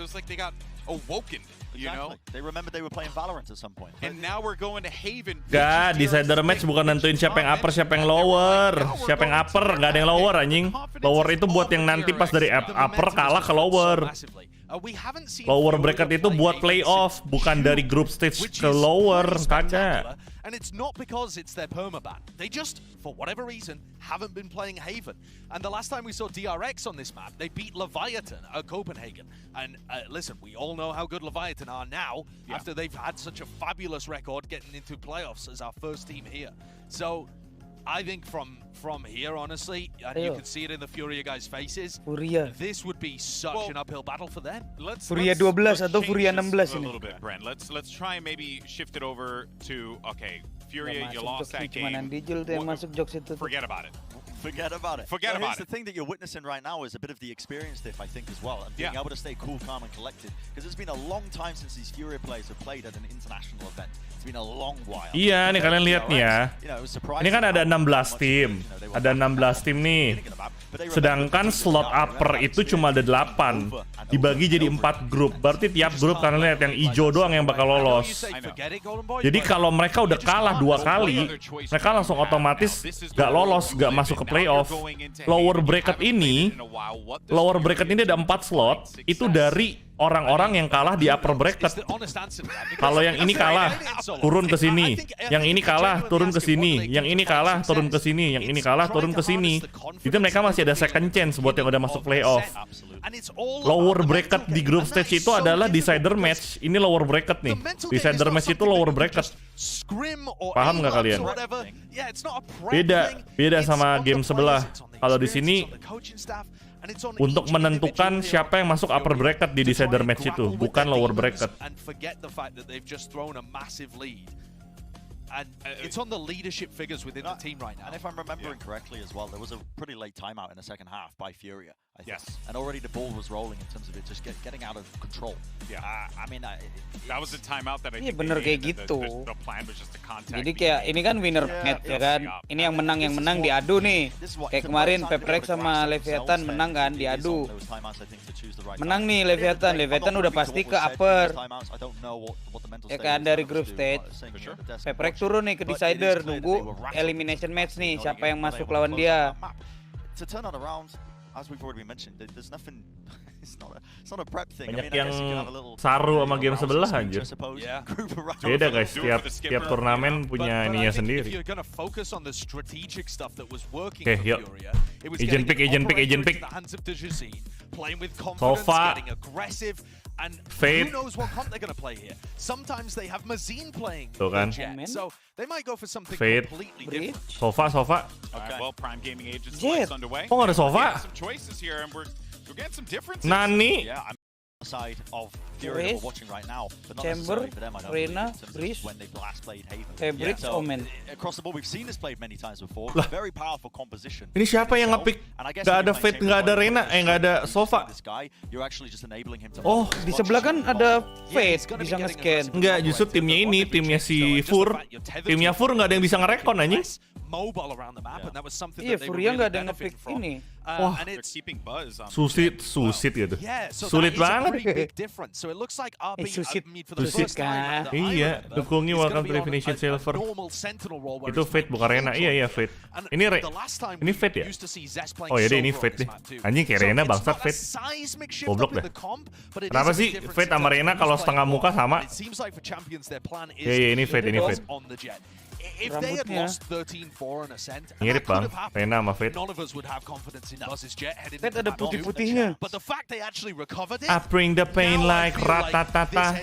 was like they got awoken, you know? They remembered they were playing VALORANT at some point. And now we're going to Haven. Gak, decider match bukan nentuin siapa yang upper, siapa yang lower. Siapa yang upper, gak ada yang lower anjing. Lower itu buat yang nanti pas dari upper kalah ke lower. Lower bracket itu buat playoff, bukan dari group stage ke lower, kagak. And it's not because it's their permaban. They just, for whatever reason, haven't been playing Haven. And the last time we saw DRX on this map, they beat Leviathan at Copenhagen. And listen, we all know how good Leviathan are now, after they've had such a fabulous record getting into playoffs as our first team here. So, I think from here, honestly, and you can see it in the FURIA guys' faces, FURIA. This would be such an uphill battle for them. FURIA 12 atau FURIA 16 ini. Brent. Let's try and maybe shift it over to FURIA, you lost that game. Forget about it. Forget about it. The thing that you're witnessing right now is a bit of the experience diff, I think, as well, and being able to stay cool, calm, and collected. Because it's been a long time since these FURIA players have played at an international event. It's been a long while. Iya, nih kalian lihat nih ya. Ini kan ada 16 tim. Ada 16 tim nih. Sedangkan slot upper itu cuma ada 8. Dibagi jadi 4 grup. Berarti tiap grup kalian lihat yang hijau doang yang bakal lolos. Jadi kalau mereka udah kalah 2 kali, mereka langsung otomatis gak lolos, gak masuk ke playoff. Lower bracket ini ada 4 slot, itu dari orang-orang yang kalah di upper bracket. Kalau yang ini kalah, turun ke sini. Yang ini kalah, turun ke sini. Yang ini kalah, turun ke sini. Yang ini kalah, turun ke sini. Itu mereka masih ada second chance buat yang udah masuk playoff. Lower bracket di group stage itu adalah decider match. Ini lower bracket nih. Decider match itu lower bracket. Paham nggak kalian? Beda sama game sebelah. Kalau di sini untuk menentukan siapa yang masuk upper bracket di decider match itu, bukan lower bracket. And it's on the leadership figures within the team right now. And if I'm remembering correctly as well, there was a pretty late timeout in the second half by FURIA, I think. Yes. And already the ball was rolling in terms of it just getting out of control. Yeah. I mean, that was the timeout that I think bener kayak gitu. The plan was just to contact. Jadi kayak ini kan winner match ya kan. Ini yang menang diadu nih. Kayak kemarin Peprex sama Leviathan menang kan diadu. Menang nih Leviathan udah pasti ke upper. Ya kan dari group stage. Peprex turun nih ke decider, nunggu elimination match nih, siapa yang masuk lawan dia. Banyak yang saru sama game sebelah anjir. Beda guys, tiap turnamen punya ininya sendiri. Oke, yuk. Agent pick. Sofa. And Fate. who knows what comp they're going to play here? Sometimes they have Mazine playing Tuh kan. Jet, so they might go for something Fate. completely different. Sofa. Okay, well, Prime Gaming Agents Jet. underway. Kok nggak ada sofa? Some choices here, and we're getting some differences. Nani? Yeah, I'm side of FURIA we're watching right now, but not Chamber, necessarily for them. I don't Reyna, believe in terms of Breeze, when they last played Haven. Fabrics, So, Omen. across the board, we've seen this played many times before. Lah. Very powerful composition. Ini siapa yang ngepick? Nggak ada Fate, nggak ada Reyna, nggak ada sofa. Oh, Di sebelah kan ada Fate bisa nge-scan. Enggak, justru timnya si Fur. Timnya Fur nggak ada yang bisa ngerekon anjing. Iya, FURIA nggak ada yang nge-pick ini. Wah, susit gitu. Sulit banget. Susit kan. Iya, dukungnya Welcome to Definition Silver. Itu Fate bukan Reyna. Iya Fate. Ini Fate ya? Oh ya deh, ini Fate deh. Anjing kayak Reyna bangsat Fate. Goblok deh. Kenapa sih Fate sama Reyna kalau setengah muka sama? Iya, ini Fate. Rambutnya mirip bang, Reyna sama Fate. Fate ada putih-putihnya. I bring the pain like ratatata.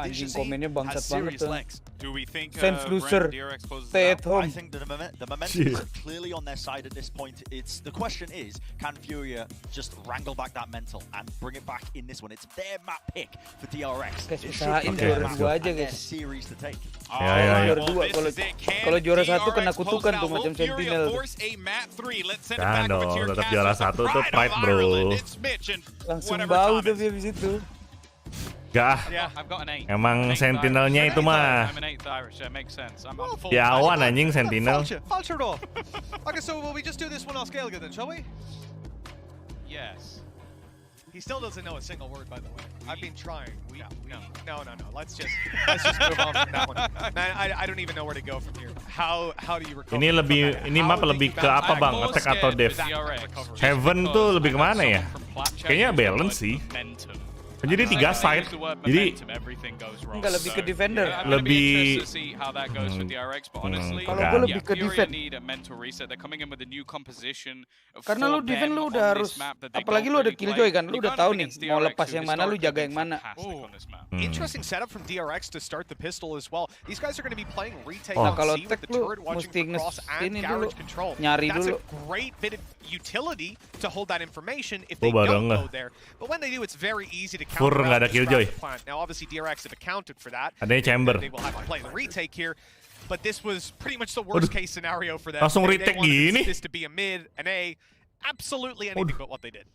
Anjing komennya bangsat banget tuh. Sense loser. Stay at home. I think the momentum is clearly on their side at this point. The question is, can FURIA just wrangle back that mental and bring it back in this one? It's their map pick for DRX. Guys, usahain juara 2 aja guys. Series to take. Ya. Juara 2 kalau juara 1 kena kutukan tuh macam Sentinel. Kan dong, tetap juara 1 tuh pride bro. Langsung bau tapi habis itu. Gak, emang Sentinelnya itu mah ya awan anjing Sentinel. Okay, so will we just do this one off scale again then, shall we? Yes. He still doesn't know a single word, by the way. I've been trying. No. Let's just move on from that one. Man, I don't even know where to go from here. How do you recover? Ini map lebih ke apa bang? Attack atau dev? Heaven tuh lebih kemana ya? Kayaknya balance sih. Jadi 3 side, jadi enggak lebih ke defender. Lebih kalau gue lebih ke defend. Karena lu defend lu udah harus, apalagi lu ada killjoy kan, lu udah tahu nih mau lepas yang mana, lu jaga yang mana. Interesting setup from DRX to start the pistol as well. These guys are going to be playing retake Nah, on kalau C with tech the lu turret watching mesti for cross and ini dulu, garage control. nyari That's dulu. a great bit of utility to hold that information if they don't go there. But when they do, it's very easy to Fur nggak ada killjoy. Now obviously DRX have accounted for that. Adanya chamber. They will have to play the retake here. But this was pretty much the worst case scenario for them. Langsung They retake wanted gini. this to be a mid, an A, absolutely anything but what they did.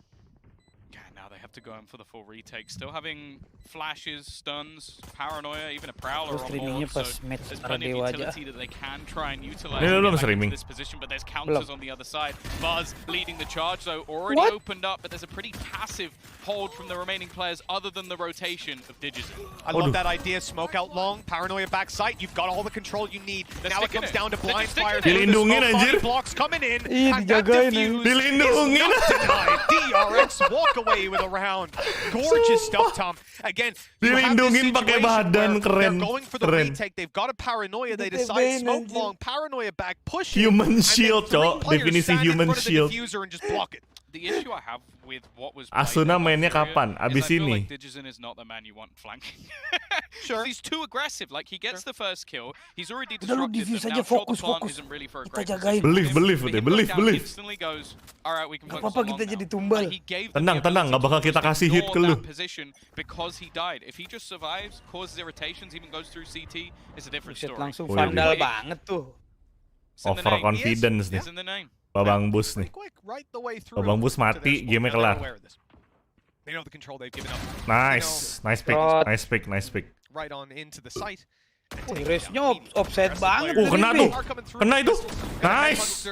Yeah, now they have to go in for the full retake. Still having flashes, stuns, paranoia, even a prowler on board. So there's plenty of utility that they can try and utilize in this position, but there's counters on the other side. Buzz leading the charge, though, already opened up, but there's a pretty passive hold from the remaining players other than the rotation of Digizen. I love that idea. Smoke out long, paranoia back sight. You've got all the control you need. Now it comes down to blind fire. Dilindungin anjir. Blocks coming in. And that defuse Dilindungin. DRX walk away with a round. Gorgeous stuff, Tom. Again, dilindungin pakai badan, keren. They're going for the retake. They've got a paranoia. They decide smoke long, paranoia back, push human shield, cok. Definisi human shield. And just block it. The issue I have with what was Asuna mainnya kapan? Abis ini. Like Digizen is not the man you want flanking. Sure. He's too aggressive. Like he gets the first kill, he's already disrupted them. Now sure, the plant isn't really for a great position. Believe. Instantly goes, alright, we can focus apa kita jadi tumbal. Tenang, nggak bakal kita kasih hit ke lu. Position because he died. If he just survives, causes irritations, even goes through CT, it's a different story. Langsung vandal banget tuh. Overconfidence nih. Babang Bus nih. Babang Bus mati, game kelar. Nice pick. Right on into the site. Race-nya offset banget. Kena tuh. Kena itu. Nice.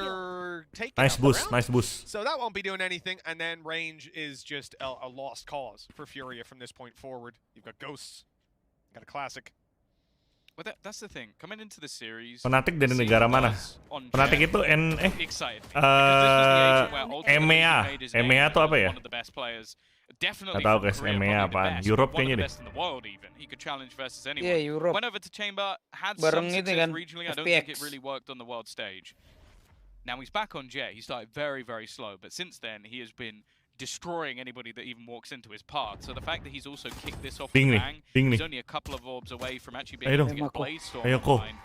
Nice boost. So that won't be doing anything, and then range is just a lost cause for Furia from this point forward. You've got Ghosts, got a Classic. Well, that's the thing. Coming into the series, Fnatic dari negara mana? Fnatic itu EMEA tuh apa ya? Gak tau guys, EMEA apaan? Europe kayaknya deh. Iya, Europe. Bareng itu kan, FPX. Now he's back on Jet. He started very, very slow, but since then he has been destroying anybody that even walks into his path. So the fact that he's also kicked this off the bang, he's only a couple of orbs away from actually being able to get Blazestorm online.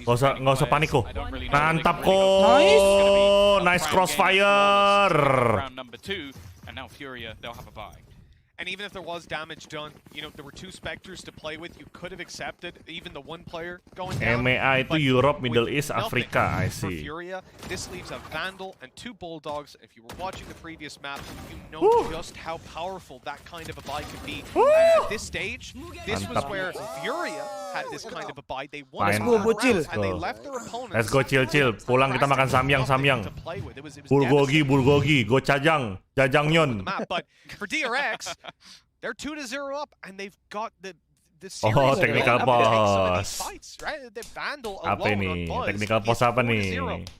Nggak usah panik kok. Mantap kok. Nice crossfire. Round number 2, and now Furia, they'll have a bye. And even if there was damage done, you know, there were 2 Spectres to play with. You could have accepted even the 1 player going down. EMEA itu Europe, Middle East, Africa, I see. For Furia, this leaves a Vandal and 2 Bulldogs. If you were watching the previous map, you know just how powerful that kind of a buy could be. At this stage, this was where Furia had this kind of a buy. They won and they left their opponents. Let's go chill. Pulang kita makan samyang. Bulgogi, go jajang nyon. But for DRX, they're 2-0 up, and they've got the series. Oh, technical pause. Fights, right? They Vandal apa alone nih? on Buzz. Technical pause apa nih?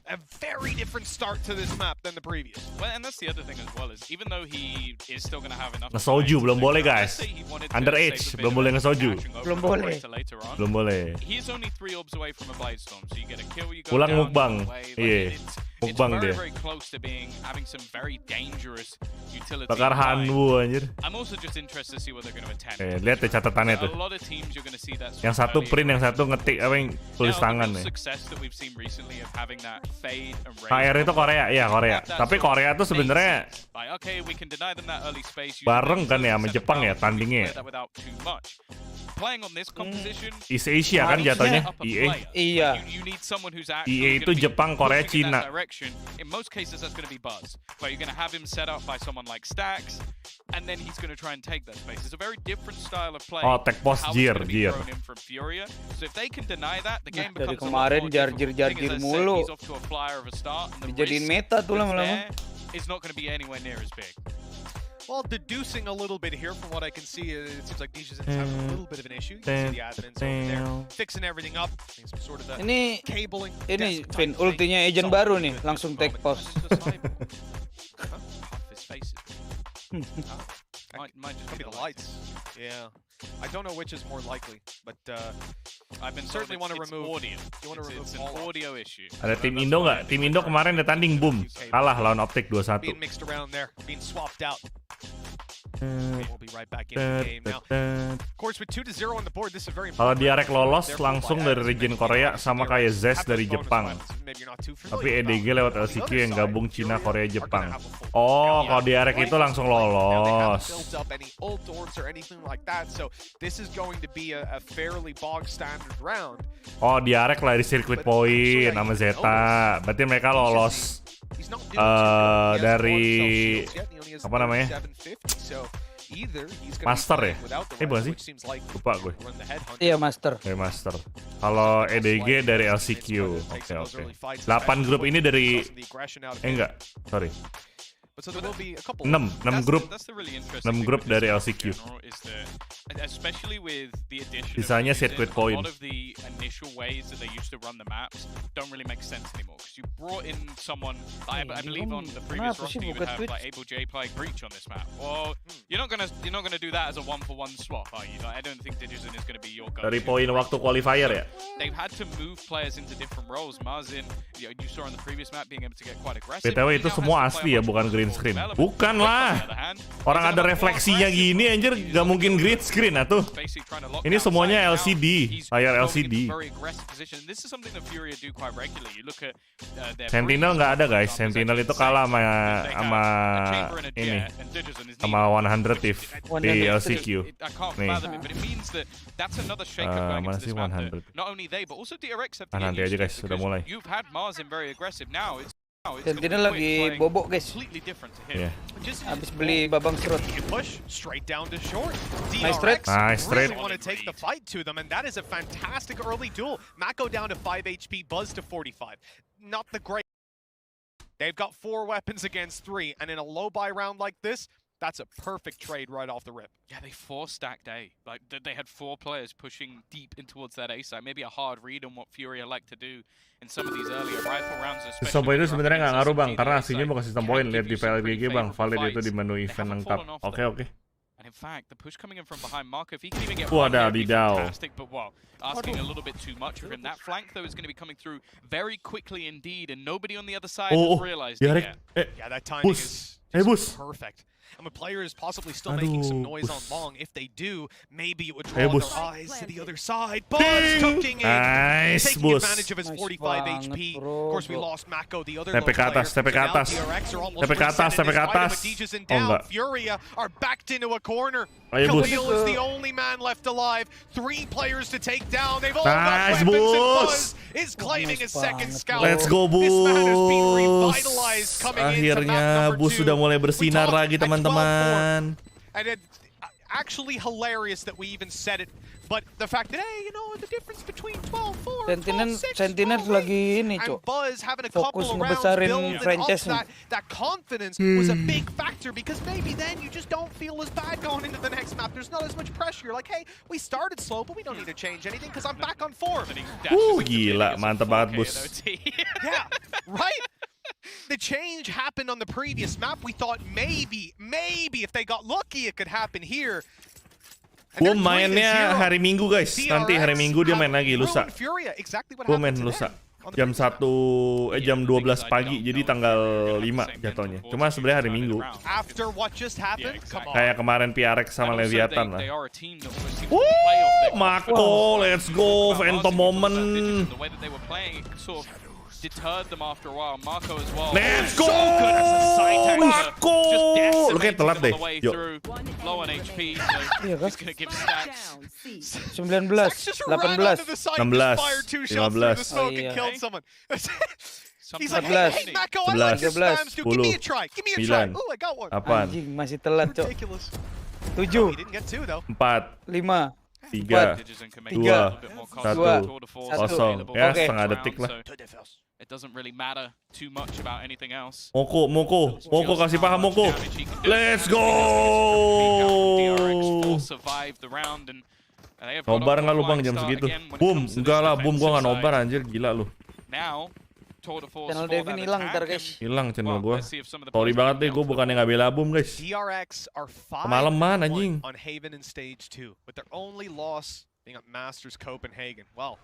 A very different start to this map than the previous. Well, and that's the other thing as well, is even though he is still going to have enough. Ngesoju belum boleh guys. Underage belum boleh ngesoju. Belum boleh. He's only 3 orbs away from a Blightstorm, so you get a kill, you go pulang down, mukbang. Iya. Mukbang dia. Very close to having some very dangerous utility. Bakar Hanwu anjir. I'm also just interested to see what they're going to attempt. Lihat deh catatannya tuh. Yang satu print, yang satu ngetik apa yang tulis tangan nih. HR itu Korea, iya Korea. Tapi Korea tuh sebenarnya bareng kan ya sama Jepang ya tandingnya. East Asia kan jatuhnya, EA. Iya. EA itu Jepang, Korea, Cina. In most cases that's going to be Buzz, where you're going to have him set up by someone like Stacks, and then he's going to try and take that space. It's a very different style of play. Oh, TForce Gear. From Furia. So if they can deny that, the game becomes kemarin jarjir mulu. He's off to a flyer of a start, and the dijadiin meta tuh lama-lama. It's not going to be anywhere near as big. Well, deducing a little bit here from what I can see, it seems like Digizen's having a little bit of an issue. You can see the admins over there fixing everything up. Some sort of cabling. Ini Vin, ultinya agent baru nih, langsung take pause. Might just be the lights. Yeah. I don't know which is more likely, but I've been certainly want to remove audio. You want to remove an audio issue. Ada tim Indo nggak? Tim Indo kemarin udah tanding boom, kalah lawan Optic 2-1. Being mixed around there, being swapped out. We'll be right back in the game now. Of course, with 2-0 on the board, this is very important. Kalau DRX lolos langsung dari region Korea sama kayak Zest dari Jepang. Tapi EDG lewat LCQ yang gabung Cina, Korea, Jepang. Oh, kalau DRX itu langsung lolos. Oh, DRX lah di Circuit Point sama Zeta. Berarti mereka lolos. He's not doing too good. He hasn't dari bought himself shields yet, he only has apa namanya? 750, so either he's gonna be Master ya? playing without the Bukan rest, sih? which seems like Lupa gue. run the headhunt. Iya, Master. Master. Kalau EDG dari LCQ. Oke. 8 grup ini dari enggak, sorry. 6 grup. 6 grup dari LCQ. Especially with the addition Sisanya of circuit a point. lot of the initial ways that they used to run the maps don't really make sense anymore because you brought in someone I believe on the previous roster you would have like Able J playing Breach on this map. Well, you're not gonna do that as a 1-for-1 swap, are you? Like, I don't think Digizon is gonna be your go. Dari poin waktu qualifier ya. They've had to move players into different roles. Marzin, you saw on the previous map being able to get quite aggressive. BTW itu semua asli ya, bukan green screen. Bukan lah. Orang ada refleksinya gini anjir, gak mungkin green screen atuh. Ini semuanya LCD, layar LCD. Sentinel nggak ada guys. Sentinel itu kalah sama ini, sama 100 if di LCQ. Nih, mana sih 100? Nanti aja guys, sudah mulai. Sentinel lagi bobok guys. Iya. Habis beli babang serut. Nice trade. Nice trade. Really want to take the fight to them, and that is a fantastic early duel. Mako down to 5 HP, Buzz to 45. Not the great. They've got 4 weapons against 3, and in a low buy round like this, that's a perfect trade right off the rip. Yeah, they 4-stacked A. Like, they had 4 players pushing deep in towards that A side. Maybe a hard read on what FURIA like to do in some of these earlier rifle rounds. Sistem poin itu sebenarnya nggak ngaruh bang, karena aslinya bukan sistem poin. Lihat di VLBG bang, valid itu di menu event lengkap. Oke. And in fact, the push coming in from behind Marco, if he can even get one, that'd be fantastic, but well, asking a little bit too much of him. That flank, though, is going to be coming through very quickly indeed, and nobody on the other side has realized it yet. Yeah, that timing is perfect. And the player is possibly still making some noise on long. If they do, maybe it would draw their eyes to the other side. Buzz cooking in, taking advantage of his 45 HP. Of course, we lost Mako, the other low player. Tepe ke atas. Oh enggak. FURIA are backed into a corner. Khalil is the only man left alive. 3 players to take down. They've all got weapons, and Buzz is claiming his second scalp. Let's go, Bus. This man has been revitalized coming into map number 2. Bus sudah mulai bersinar lagi teman-teman. And it actually hilarious that we even said it, but the fact that hey, you know the difference between 12-4 and 12-6, Sentinel lagi ini, and Cok. Buzz having a couple of rounds building up that confidence was a big factor, because maybe then you just don't feel as bad going into the next map. There's not as much pressure. You're like, hey, we started slow, but we don't need to change anything because I'm back on form. Gila, mantap banget, Bus. Yeah, right? The change happened on the previous map. We thought maybe if they got lucky it could happen here. Gue mainnya hari Minggu guys. Nanti hari Minggu dia main lagi lusa. Gue main lusa. Jam 12 pagi, jadi tanggal 5 jatuhnya. Cuma sebenarnya hari Minggu. Kayak kemarin PRX sama Leviathan lah. Mako, let's go, Phantom moment. Deterred them after a while. Marco as well. Let's go! Marco! Lu kayak telat deh. Yo. Low on HP, so he's gonna give stacks. 19, 18, 16, 15. He's like, hey, Mako, I like your spams, dude. Give me a try. Give me a try. Ooh, I got one. Anjing, masih telat, Cok. 7, 4, 5, 3, 2, 1, 0. Ya, setengah detik lah. It doesn't really matter too much about anything else. Moko kasih paham Moko. Let's go. Nobar nggak lu bang jam segitu? Boom, enggak lah, boom gua nggak nobar anjir, gila lu. Channel Devin hilang ntar guys. Hilang channel gua. Sorry banget deh, gua bukannya nggak bela boom guys. Kemalaman anjing. On Haven in stage 2, with their only loss being at Masters Copenhagen. Well,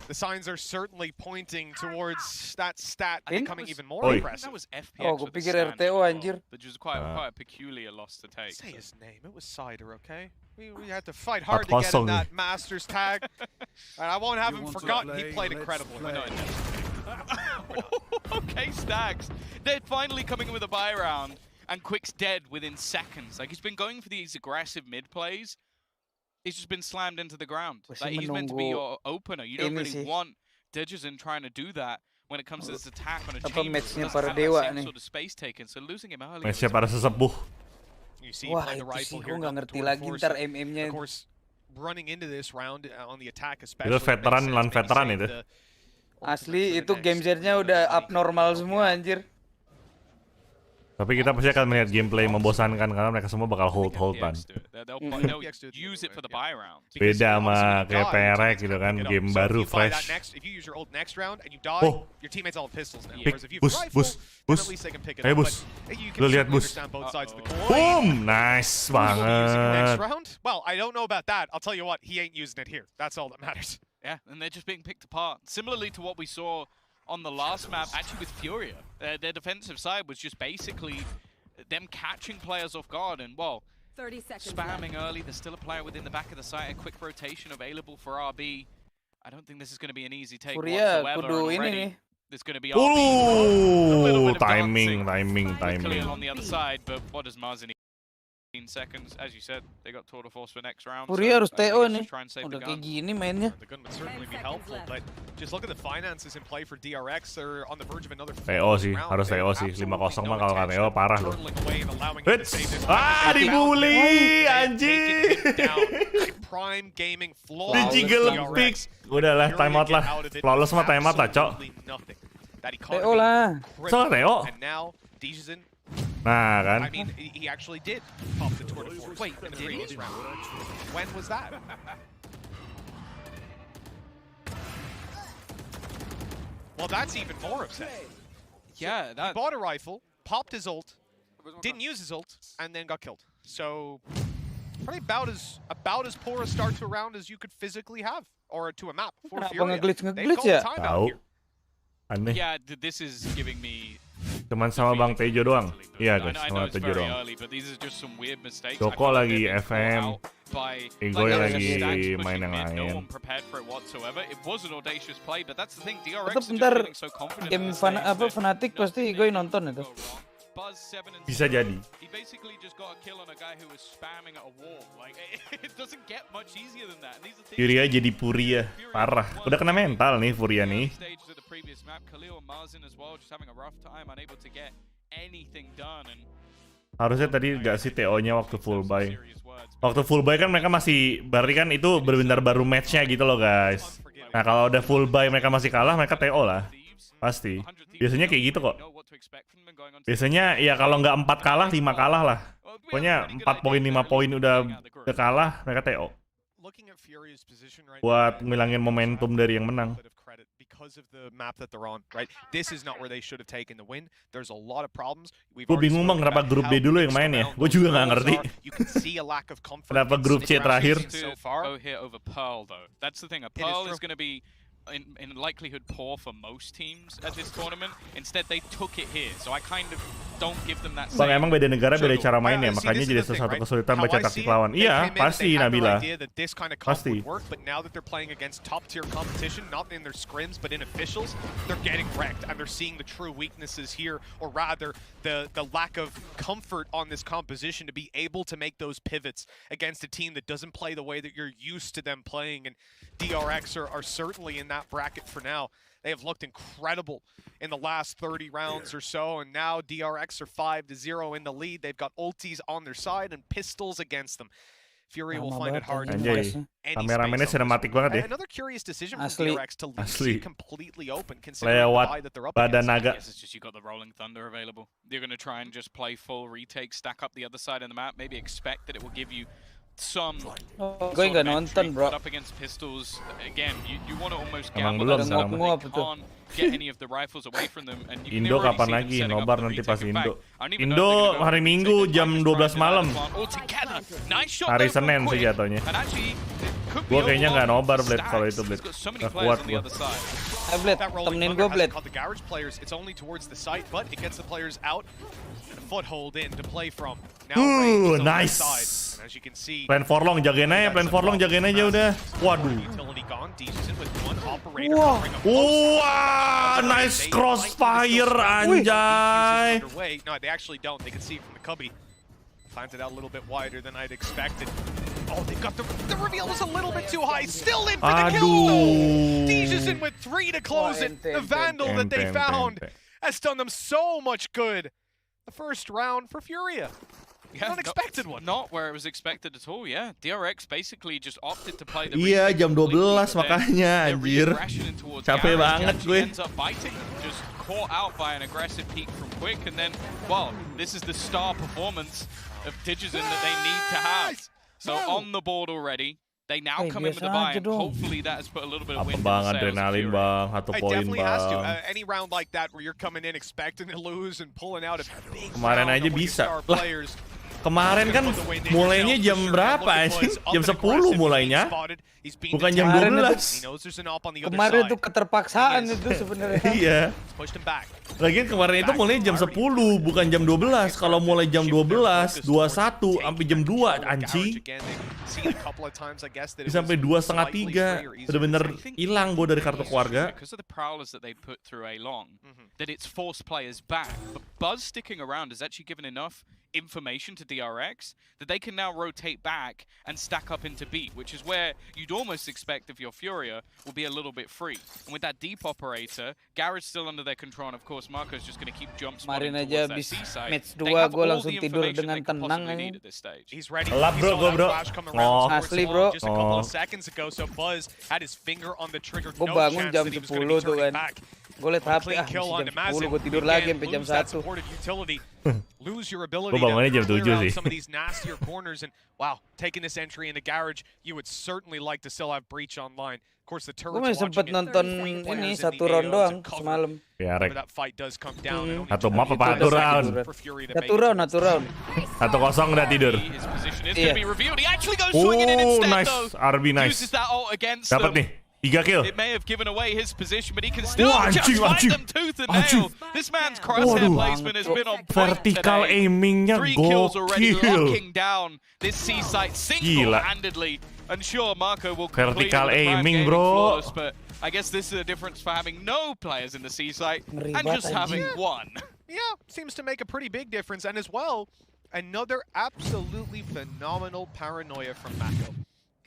the signs are certainly pointing towards that stat becoming even more impressive. That was FPX. Oh, gue pikir RTO anjir. Which was quite a peculiar loss to take. Say his name. It was Cider, okay? We had to fight hard to get him that Masters tag. And I won't have him forgotten. He played incredible. Okay, Stags. They're finally coming with a buy round, and Quick's dead within seconds. Like, he's been going for these aggressive mid plays. He's just been slammed into the ground. Like, he's meant to be your opener. You don't really want Digizon trying to do that when it comes to this attack on a Apa chamber. matchnya Doesn't para have that dewa same nih. sort of space taken, so losing him early. Match-nya para sesepuh. You see, Wah, play the itu sih rifle gue here, nggak got the ngerti tour de lagi force. ntar MM-nya. Of course, running into this round on the attack especially. Itu veteran lan veteran itu. Asli itu game share-nya udah abnormal semua anjir. Tapi kita pasti akan melihat gameplay membosankan karena mereka semua bakal hold-holdan. They'll use it for the buy round. Beda sama kayak PRX gitu kan, game baru fresh. Oh, bus. Ayo bus, lu lihat bus. Boom, nice banget. Well, I don't know about that. I'll tell you what, he ain't using it here. That's all that matters. Yeah, and they're just being picked apart. Similarly to what we saw on the last map, actually with FURIA. Their defensive side was just basically them catching players off guard and, well, 30 seconds spamming left. early. There's still a player within the back of the site, a quick rotation available for RB. I don't think this is going to be an easy take FURIA whatsoever. kudu ini Already, nih. there's going to be RB. A little bit of Timing. Khalil on the other side, but what does Marzini? Seconds, as you said, they got tour de force for next round. FURIA harus TO nih. Just try and save the Udah kayak gun. gini mainnya. The gun would certainly be helpful, but just look at the finances in play for DRX. They're on the verge of another TO sih, round. harus They TO have sih. 5-0 absolutely mah no kalau nggak TO parah loh. hurtling away and allowing him to Hits! save this. Ah, dibully, anjing. Prime gaming Di flaw. jiggle pick. Udahlah, timeout lah. Flawless mah timeout lah, cok. TO lah. So nggak TO? And now Dijin, Nah kan. I mean, he actually did pop the tour de force. Wait, in the previous round. When was that? Well, that's even more upsetting. Yeah, He that. bought a rifle, popped his ult, didn't use his ult, and then got killed. So, probably about as poor a start to a round as you could physically have, or to a map for Kenapa FURIA. nge-glitch They've called ya? timeout Tahu. here. Aneh. Yeah, this is giving me. Cuman sama Bang Tejo doang. Iya I guys, know sama it's Tejo very doang. early, but these are just some weird mistakes. Joko I feel like lagi they've been FM, caught out by, Igoy like, lagi stacks pushing main yang mid. No lain. one prepared for it whatsoever. It was an audacious play, but that's the thing. DRX Tetep are just ntar feeling so confident. game at this stage that Fnatic pasti gue nonton itu. go wrong. Buzz 7 and Bisa 6. jadi. He basically just got a kill on a guy who was spamming at a wall. Like it doesn't get much easier than that. And these are things FURIA jadi Furia, parah. Udah kena mental nih FURIA nih. stages of the previous map, Khalil and Marzin as well, just having a rough time, unable to get anything done. And Harusnya tadi nggak sih TO-nya waktu full buy. Waktu full buy kan mereka masih, berarti kan itu benar-benar baru match-nya gitu loh guys. Nah kalau udah full buy mereka masih kalah, mereka TO lah. Pasti. Biasanya kayak gitu kok. Biasanya ya kalau nggak 4 kalah, 5 kalah lah. Pokoknya 4 poin, 5 poin udah kalah, mereka TO. Buat ngilangin momentum dari yang menang. Because of the map that they're on, right? This is not where they should have taken the win. There's a lot of problems. Gue bingung bang kenapa grup B dulu yang main ya. Gue juga nggak ngerti. Kenapa grup C terakhir? Go here over Pearl though. That's the thing. A Pearl is going to be in likelihood poor for most teams at this tournament. Instead, they took it here. So I kind of don't give them that. Bang emang beda negara beda cara mainnya, makanya jadi salah satu kesulitan baca taktik lawan. Iya, pasti Nabila. Pasti. But now that they're playing against top tier competition, not in their scrims but in officials, they're getting wrecked and they're seeing the true weaknesses here, or rather the lack of comfort on this composition to be able to make those pivots against a team that doesn't play the way that you're used to them playing. And DRX are certainly in that bracket for now. They have looked incredible in the last 30 rounds or so, and now DRX are 5-0 in the lead. They've got ultis on their side and pistols against them. FURIA will find it hard to Anjay, kameramennya cinematic banget ya. Another curious decision from Asli. DRX to leave Asli. C completely open, considering the Lewat buy that they're up badan against. naga. Yes, it's just you got the Rolling Thunder available. You're going to try and just play full retake, stack up the other side of the map, maybe expect that it will give you some Gue nggak nonton bro. up against pistols. Again, you want to almost Emang gamble belum, that Sam. they can't get any of the rifles away from them. And you can Indo already kapan see them lagi? setting up Nobar the nanti retake. pas In Indo. fact, I don't even Indo know if they're gonna hari go Minggu retake. jam They might 12 just try malam. and get that plant altogether. Nice shot Hari there from Senin sih Quick. jatuhnya. And actually, it could be Gua kayaknya nggak overwhelming nobar for Blade kalau Stacks. itu Blade. He's got so many Nggak players kuat on the gua. other side. Blade, That rolling temenin thunder gue Blade. hasn't caught the garage players. It's only towards the site, but it gets the players out and a foothold in to play from. Now Ray is on the nice. side. And as you can see, Plan forlong jagain aja, plan forlong jagain aja udah. Waduh. utility gone. Dijin with one operator Wah. covering a most Wah, nice crossfire anjay. underway. No, they actually don't. They can see it from the cubby. Finds it out a little bit wider than I'd expected. Oh, they've got the reveal was a little bit too high. Still in for the kill though. Dee's in with 3 to close it. The Vandal that they found has done them so much good. The first round for FURIA. Yeah, unexpected one. Not where it was expected at all, yeah. DRX basically just opted to play the Iya, jam 12 makanya, anjir. Capek banget gue. Ends up biting, just caught out by an aggressive peek from Quick, and then, well, this is the star performance of Digizon that they need to have. So on the board already, they now come in with the buy, and hopefully that has put a little bit of wind in the sails. Adrenalin bang, 1 poin definitely has to. bang. Any round like that where you're coming in expecting to lose and pulling out a big Kemarin round aja of one of your bisa. star Lah, players. kemarin kan mulainya jam berapa anjing? Jam 10 mulainya. Bukan jam 12. Kemarin itu keterpaksaan itu sebenarnya. Iya. Lagian kemarin itu mulai jam 10, bukan jam 12. Kalau mulai jam 12, 21 sampai jam 2 anjing. Sampai 2:30, 3. Bener-bener hilang gue dari kartu keluarga. That it's forced players back, but Buzz sticking around has actually given enough information to DRX that they can now rotate back and stack up into B, which is where you'd almost expect if your FURIA will be a little bit free. And with that deep operator, Garage still under their control, and of course Marco's just going to keep jump spotting towards that C side. Match 2 gue langsung tidur dengan tenang. He's ready. Gelap bro, gue bro. Oh. Asli bro. Just a couple of seconds ago, so Buzz had his finger on the trigger. Gue bangun jam 10 tuh kan. Gue liat HP, jam 10 gue tidur lagi sampai jam 1. Lose your ability to clear out some of these nastier corners, and wow, taking this entry into Garage, you would certainly like to still have Breach online. Of course, the turret's gue masih sempet nonton ini 1 round doang semalam. Ya, Rek. Satu map apa 1 round? 1 round. 1-0 udah tidur. Nice, RB nice. Dapat nih. 3 kill. It may have given away his position, but he can still just fight them tooth and nail. This man's crosshair placement has been on point vertical today. aimingnya 3 kills already, gokil. locking down this C site single-handedly. And sure, Marco will complete Vertical the prime aiming, gaming bro. flawless, but I guess this is the difference for having no players in the C site and just having one. Yeah, seems to make a pretty big difference, and as well, another absolutely phenomenal paranoia from Mako.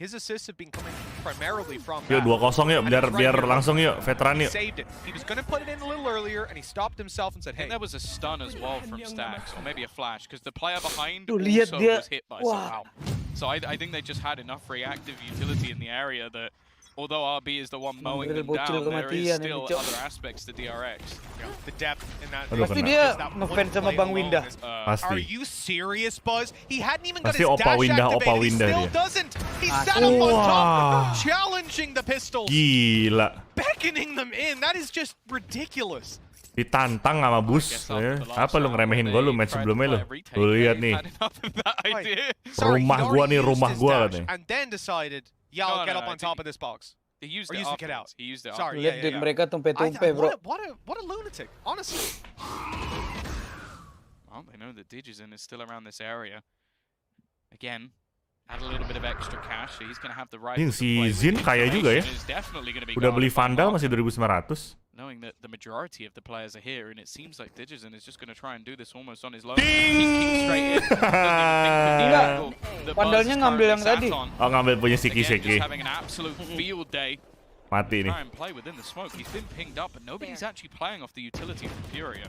His assists have been coming primarily from Yuk 2-0 yuk, biar langsung yuk, veteran yuk. Saved it. He was going to put it in a little earlier, and he stopped himself and said, "Hey." I think there was a stun as well from Stacks, or maybe a flash, because the player behind lihat also dia. was hit by somehow. So I think they just had enough reactive utility in the area that, although RB is the one mowing them down, there is still other aspects to DRX. Yeah, the depth in that. Pasti dia ngefans sama Bang Winda. Are you serious, Buzz? He hadn't even got Pasti his dash activated. Opa He Winda still dia. doesn't. He sat up on top, challenging the pistols. Gila. Beckoning them in. That is just ridiculous. Ditantang sama Bus. Apa lu ngeremehin gue lu match sebelumnya lu? Lu lihat nih. Rumah gua nih, rumah gua nih. And then decided, yeah, I'll get up on top of this box. He used Or it use the kit out. He used it. Sorry, Lihat yeah. mereka tumpe-tumpe bro. What a lunatic, honestly. Well, they know that Digizon is still around this area. Again, add a little bit of extra cash, so he's going to have the right. Si Zin kaya juga ya. Udah beli Vandal masih 2.900. Knowing that the majority of the players are here, and it seems like Digizon is just going to try and do this almost on his own. Ding! Vandalnya ngambil yang tadi. Oh, ngambil punya Siki-Siki. Mati nih.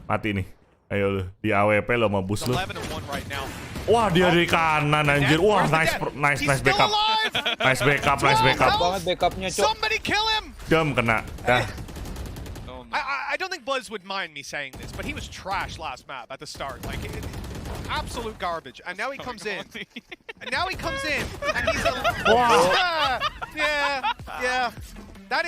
Mati nih. Ayo lu, di AWP lo sama Bus lu. Wah, dia di kanan anjir. Wah, nice backup. Nice backup. Banget backupnya, Cok. Somebody kill him! Jam kena. Dah. I don't think Buzz would mind me saying this, but he was trash last map at the start. Like, absolute garbage. And now he comes in. And he's a... Wow. Yeah. That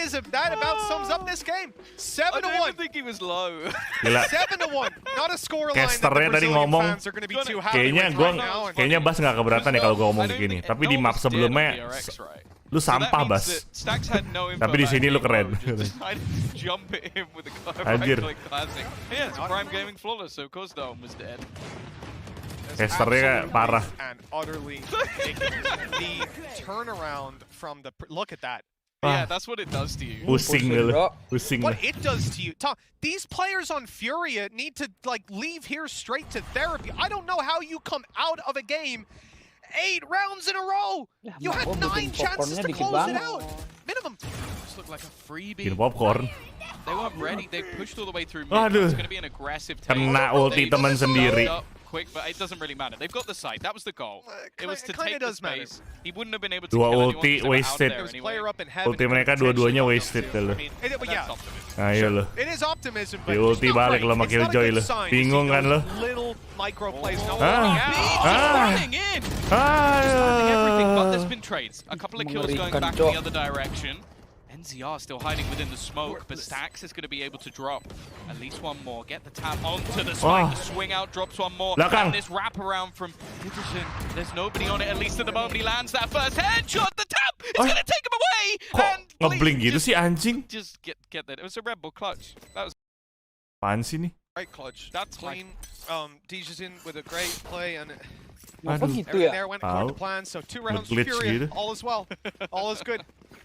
about sums up this game. 7-1. I don't even think he was low. Gila. 7-1. Not a scoreline that the Casternya tadi Brazilian ngomong, fans are going to be too happy with right now. kayaknya Bas nggak keberatan ya kalau gue ngomong begini. Tapi di map sebelumnya, lu sampah Bas. Tapi di sini lu keren. Anjir. Casternya parah. And utterly the turnaround from the look at that. Yeah, that's what it does to you. Pusing lu. What it does to you. Tom, these players on FURIA need to like leave here straight to therapy. I don't know how you come out of a game 8 rounds in a row. You had 9 chances to close it out. Minimum. This looked like a freebie. Bikin popcorn. They weren't ready. They pushed all the way through mid. Aduh. It's going to be an aggressive take. Kena ulti teman sendiri. Quick, but it doesn't really matter. They've got the site. That was the goal. It was to take the space. He wouldn't have been able to Dua kill anyone ulti because they were out wasted. there anyway. Ulti mereka dua-duanya wasted loh. Yeah. Ayo loh. It is optimism, but Di ulti balik lo sama Killjoy lo. Bingung kan lo? Little micro plays. Running in. Landing everything, but there's been trades. A couple of kills going back in the other direction. NZR still hiding within the smoke, but Stax is going to be able to drop at least one more. Get the tap onto the spike, the swing out, drops one more. And this wraparound from Peterson, there's nobody on it, at least at the moment he lands that first headshot. The tap is going to take him away. And ngeblink gitu sih anjing? Just get that. It was a Red Bull clutch. That was Apaan sih nih? Great clutch. That's clean. Dij's in with a great play and Aduh. everything there went according to plan. So 2 rounds for Furia. All is well. All is good.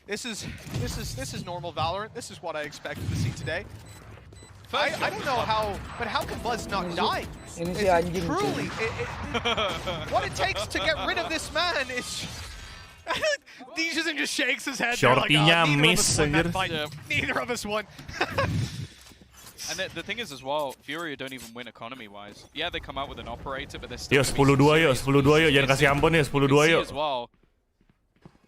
This is normal Valorant. This is what I expected to see today. I don't know how, but how can Buzz not die? Ini si anjing. Truly, what it takes to get rid of this man is. Dij just shakes his head. Shorty-nya miss anjir. Neither of us won. And the thing is as well, Furia don't even win economy-wise. Yeah, they come out with an operator, but they're still... Yo, 10-2 yuk, 10-2 yuk. Jangan kasih ampun ya, 10-2 yuk. As well.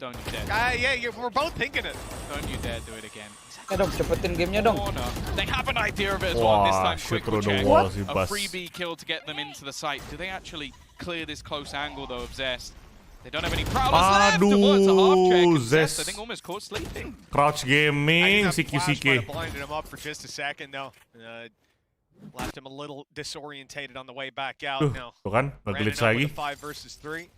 Don't you dare. Yeah, we're both thinking it. Don't you dare do it again. Dong, cepetin gamenya dong. They have an idea of it as well. This time, quick check. A Bas. freebie kill to get them into the site. Do they actually clear this close angle though of Zest? They don't have any prowlers left. It's a half check. Zest, I think, almost caught sleeping. Crouch Gaming, Siki-Siki. Blinded him up for just a second though. Left him a little disorientated on the way back out. No. Tuh kan, nge-glitch lagi. 5 versus 3.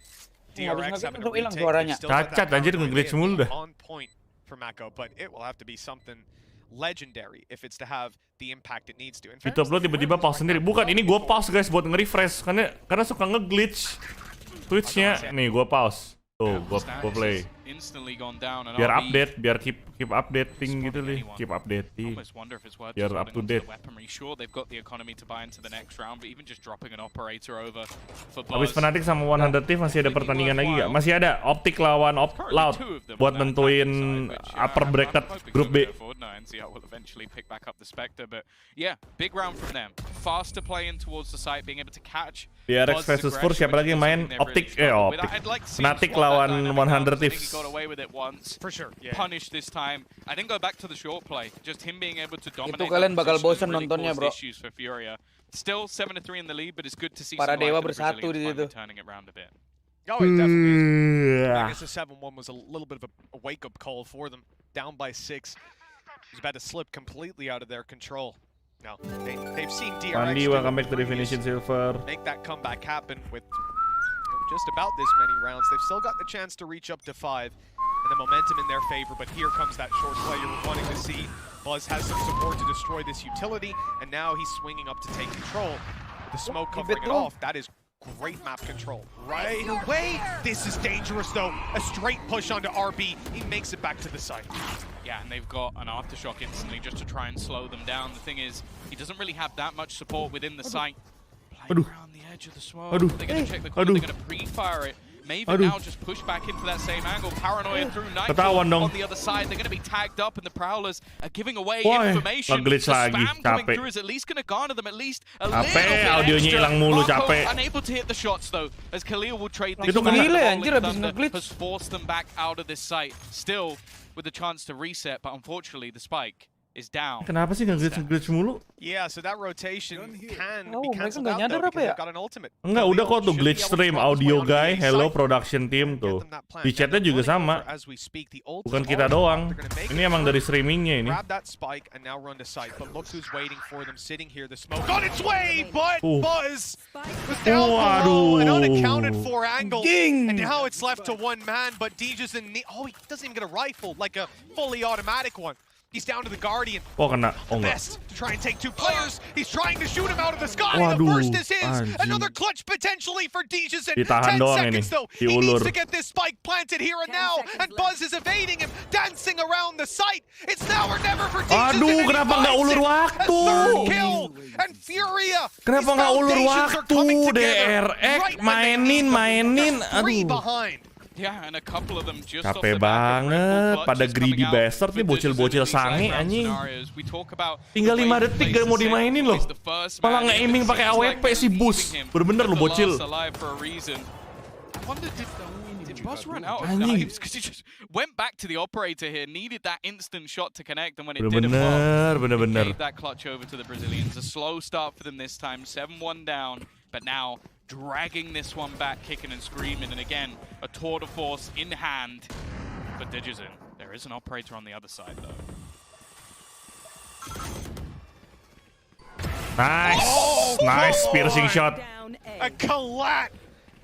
DRX having to hilang suaranya. Cacat anjir, nge-glitch mulu dah. On point for Mako, but it will have to be something legendary if it's to have the impact it needs to. YouTube lo tiba-tiba pause sendiri. Bukan, ini gue pause guys buat nge-refresh karena suka nge-glitch Twitch-nya. Nih gue pause. Tuh, gue play. Biar update, biar keep updating gitu nih, keep updating. Biar up to date. Habis Fnatic sama 100 Thief masih ada pertandingan lagi nggak? Masih ada. Optic lawan Loud buat nentuin upper bracket grup B. DRX versus FURIA, siapa lagi yang main? Optic, Fnatic lawan 100 Thieves. For sure, yeah. Punish this time. I think go back to the short play. Just him being able to dominate. Itu kalian bakal bosan nontonnya, bro. Issues for Furia. Still 7-3 in the lead, but it's good to see para dewa bersatu di situ. Turning it around a bit. Oh, it definitely is. I guess the 7-1 was a little bit of a wake-up call for them. Down by 6. He's about to slip completely out of their control. No, they've seen DRX welcome back to Definition Silver. Make that comeback happen with just about this many rounds. They've still got the chance to reach up to 5 and the momentum in their favor, but here comes that short play you're wanting to see. Buzz has some support to destroy this utility, and now he's swinging up to take control. The smoke covering it off. That is great map control. Right away. This is dangerous though. A straight push onto RB. He makes it back to the site. Yeah, and they've got an aftershock instantly just to try and slow them down. The thing is, he doesn't really have that much support within the site. Playing around the edge of the smoke. They're going to check the corner. They're going to pre-fire it. Maybe now just push back into that same angle. Paranoia through Nightfall on the other side. They're going to be tagged up, and the Prowlers are giving away information. The spam coming through is at least going to garner them at least a little bit extra. Marco unable to hit the shots though, as Khalil will trade things back. Thunder has forced them back out of this site. Still with the chance to reset, but unfortunately the spike is down. Kenapa sih nge-glitch mulu? Yeah, so that rotation can be cancelled out though because they've got an ultimate. Enggak, udah kok tuh Glitchstream audio guy, hello production team tuh. Di chatnya juga sama. Bukan kita doang. Ini emang dari streamingnya ini. Grab that spike and now run to site, but look who's waiting for them sitting here. The smoke on its way, but Buzz was down below, an unaccounted for angle, and now it's left to one man. But Dij is in. Oh, he doesn't even get a rifle, like a fully automatic one. He's down to the Guardian. Oh, kena. Oh, enggak. Best to try and take 2 players. He's trying to shoot him out of the sky. The first is his. Another clutch potentially for Dejason. 10 seconds though. He needs to get this spike planted here and now. And Buzz is evading him, dancing around the site. It's now or never for Dejason. Aduh, kenapa nggak ulur waktu? Third kill. And Furia. Kenapa nggak ulur waktu? DRX mainin. Aduh. Yeah, and a couple of them just capek banget pada greedy bastard nih, bocil-bocil sange anjing. Tinggal 5 detik gak mau dimainin loh. Malah nge-aiming pakai AWP si Bus. Bener-bener lo bocil. Did Buzz run out of knives? Because he just went back to the operator here, needed that instant shot to connect, and when it didn't work, he gave that clutch over to the Brazilians. A slow start for them this time, 7-1 down, but now dragging this one back, kicking and screaming, and again, a tour de force in hand for Dejason. There is an operator on the other side, though. Nice! Nice piercing shot. A collat!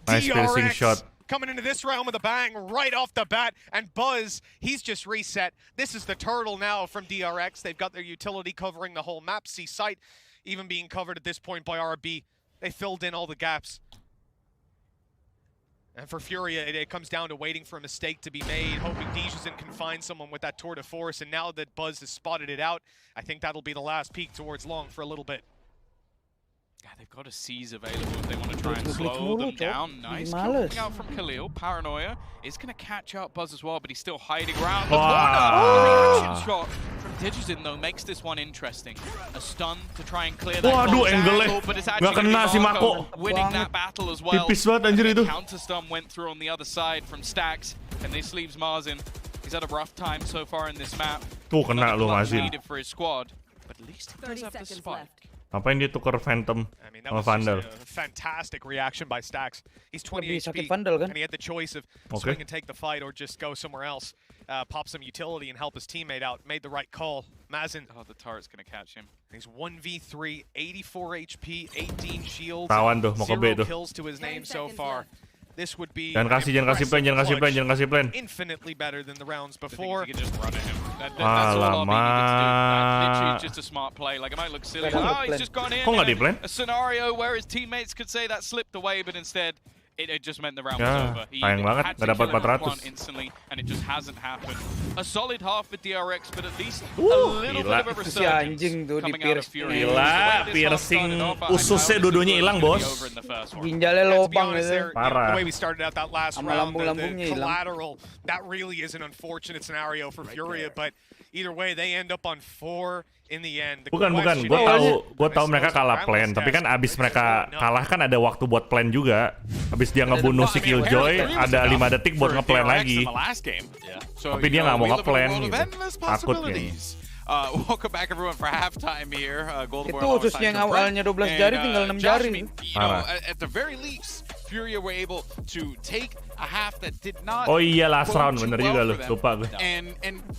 Nice piercing shot. Coming into this round with a bang right off the bat, and Buzz, he's just reset. This is the turtle now from DRX. They've got their utility covering the whole map. See site even being covered at this point by RB. They filled in all the gaps. And for Furia, it comes down to waiting for a mistake to be made, hoping Dejason can find someone with that tour de force. And now that Buzz has spotted it out, I think that'll be the last peek towards long for a little bit. Yeah, they've got a seize available if they want to try and slow them down. Nice coming out from Khalil. Paranoia is going to catch out Buzz as well, but he's still hiding around the corner. The reaction shot from Dejason, though, makes this one interesting. A stun to try and clear that angle, but it's actually going to be Marco winning that battle as well. Counter stun went through on the other side from Stacks, and this leaves Marzin. He's had a rough time so far in this map. Kena lu Marzin. Needed for his squad, but at least he does have the spike. Ngapain dia tukar Phantom sama Vandal? Fantastic reaction by Stacks. He's 20 HP, Vandal, kan? and he had the choice of swing and take the fight or just go somewhere else, pop some utility and help his teammate out. Made the right call. Mazin. Oh, the turret's going to catch him. He's 1v3, 84 HP, 18 shields, Tawan tuh, mau ke B 0 tuh. kills to his name so far. This would be jangan kasih plan. Infinitely better than the rounds before. You can just run at him. That's all RB needed to do. Literally just a smart play. Like, it might look silly. Oh, he's just gone in. A scenario where his teammates could say that slipped away, but instead it just meant the round was over. He sayang banget had to nggak dapat kill him 400. instantly, and it just hasn't happened. A solid half for DRX, but at least a little bit of a resurgence coming out of Furia. Gila, piercing ususnya dua-duanya hilang, bos. Ginjalnya lobang itu. Parah. The way we started out that last round, the collateral, that really is an unfortunate scenario for Furia, but either way, they end up on 4 in the end. Bukan. Gue tahu mereka kalah plan, tapi kan abis mereka kalah kan ada waktu buat plan juga. Abis dia ngebunuh si Killjoy, ada 5 detik buat ngeplan lagi. Tapi dia nggak mau ngeplan gitu. Takut kayaknya. Welcome back everyone for halftime here. Itu khususnya yang awalnya 12 jari tinggal 6 jari. You know, at the very least, Furia were able to take a half that did not. Oh iya, last round bener juga lu, lupa gue. And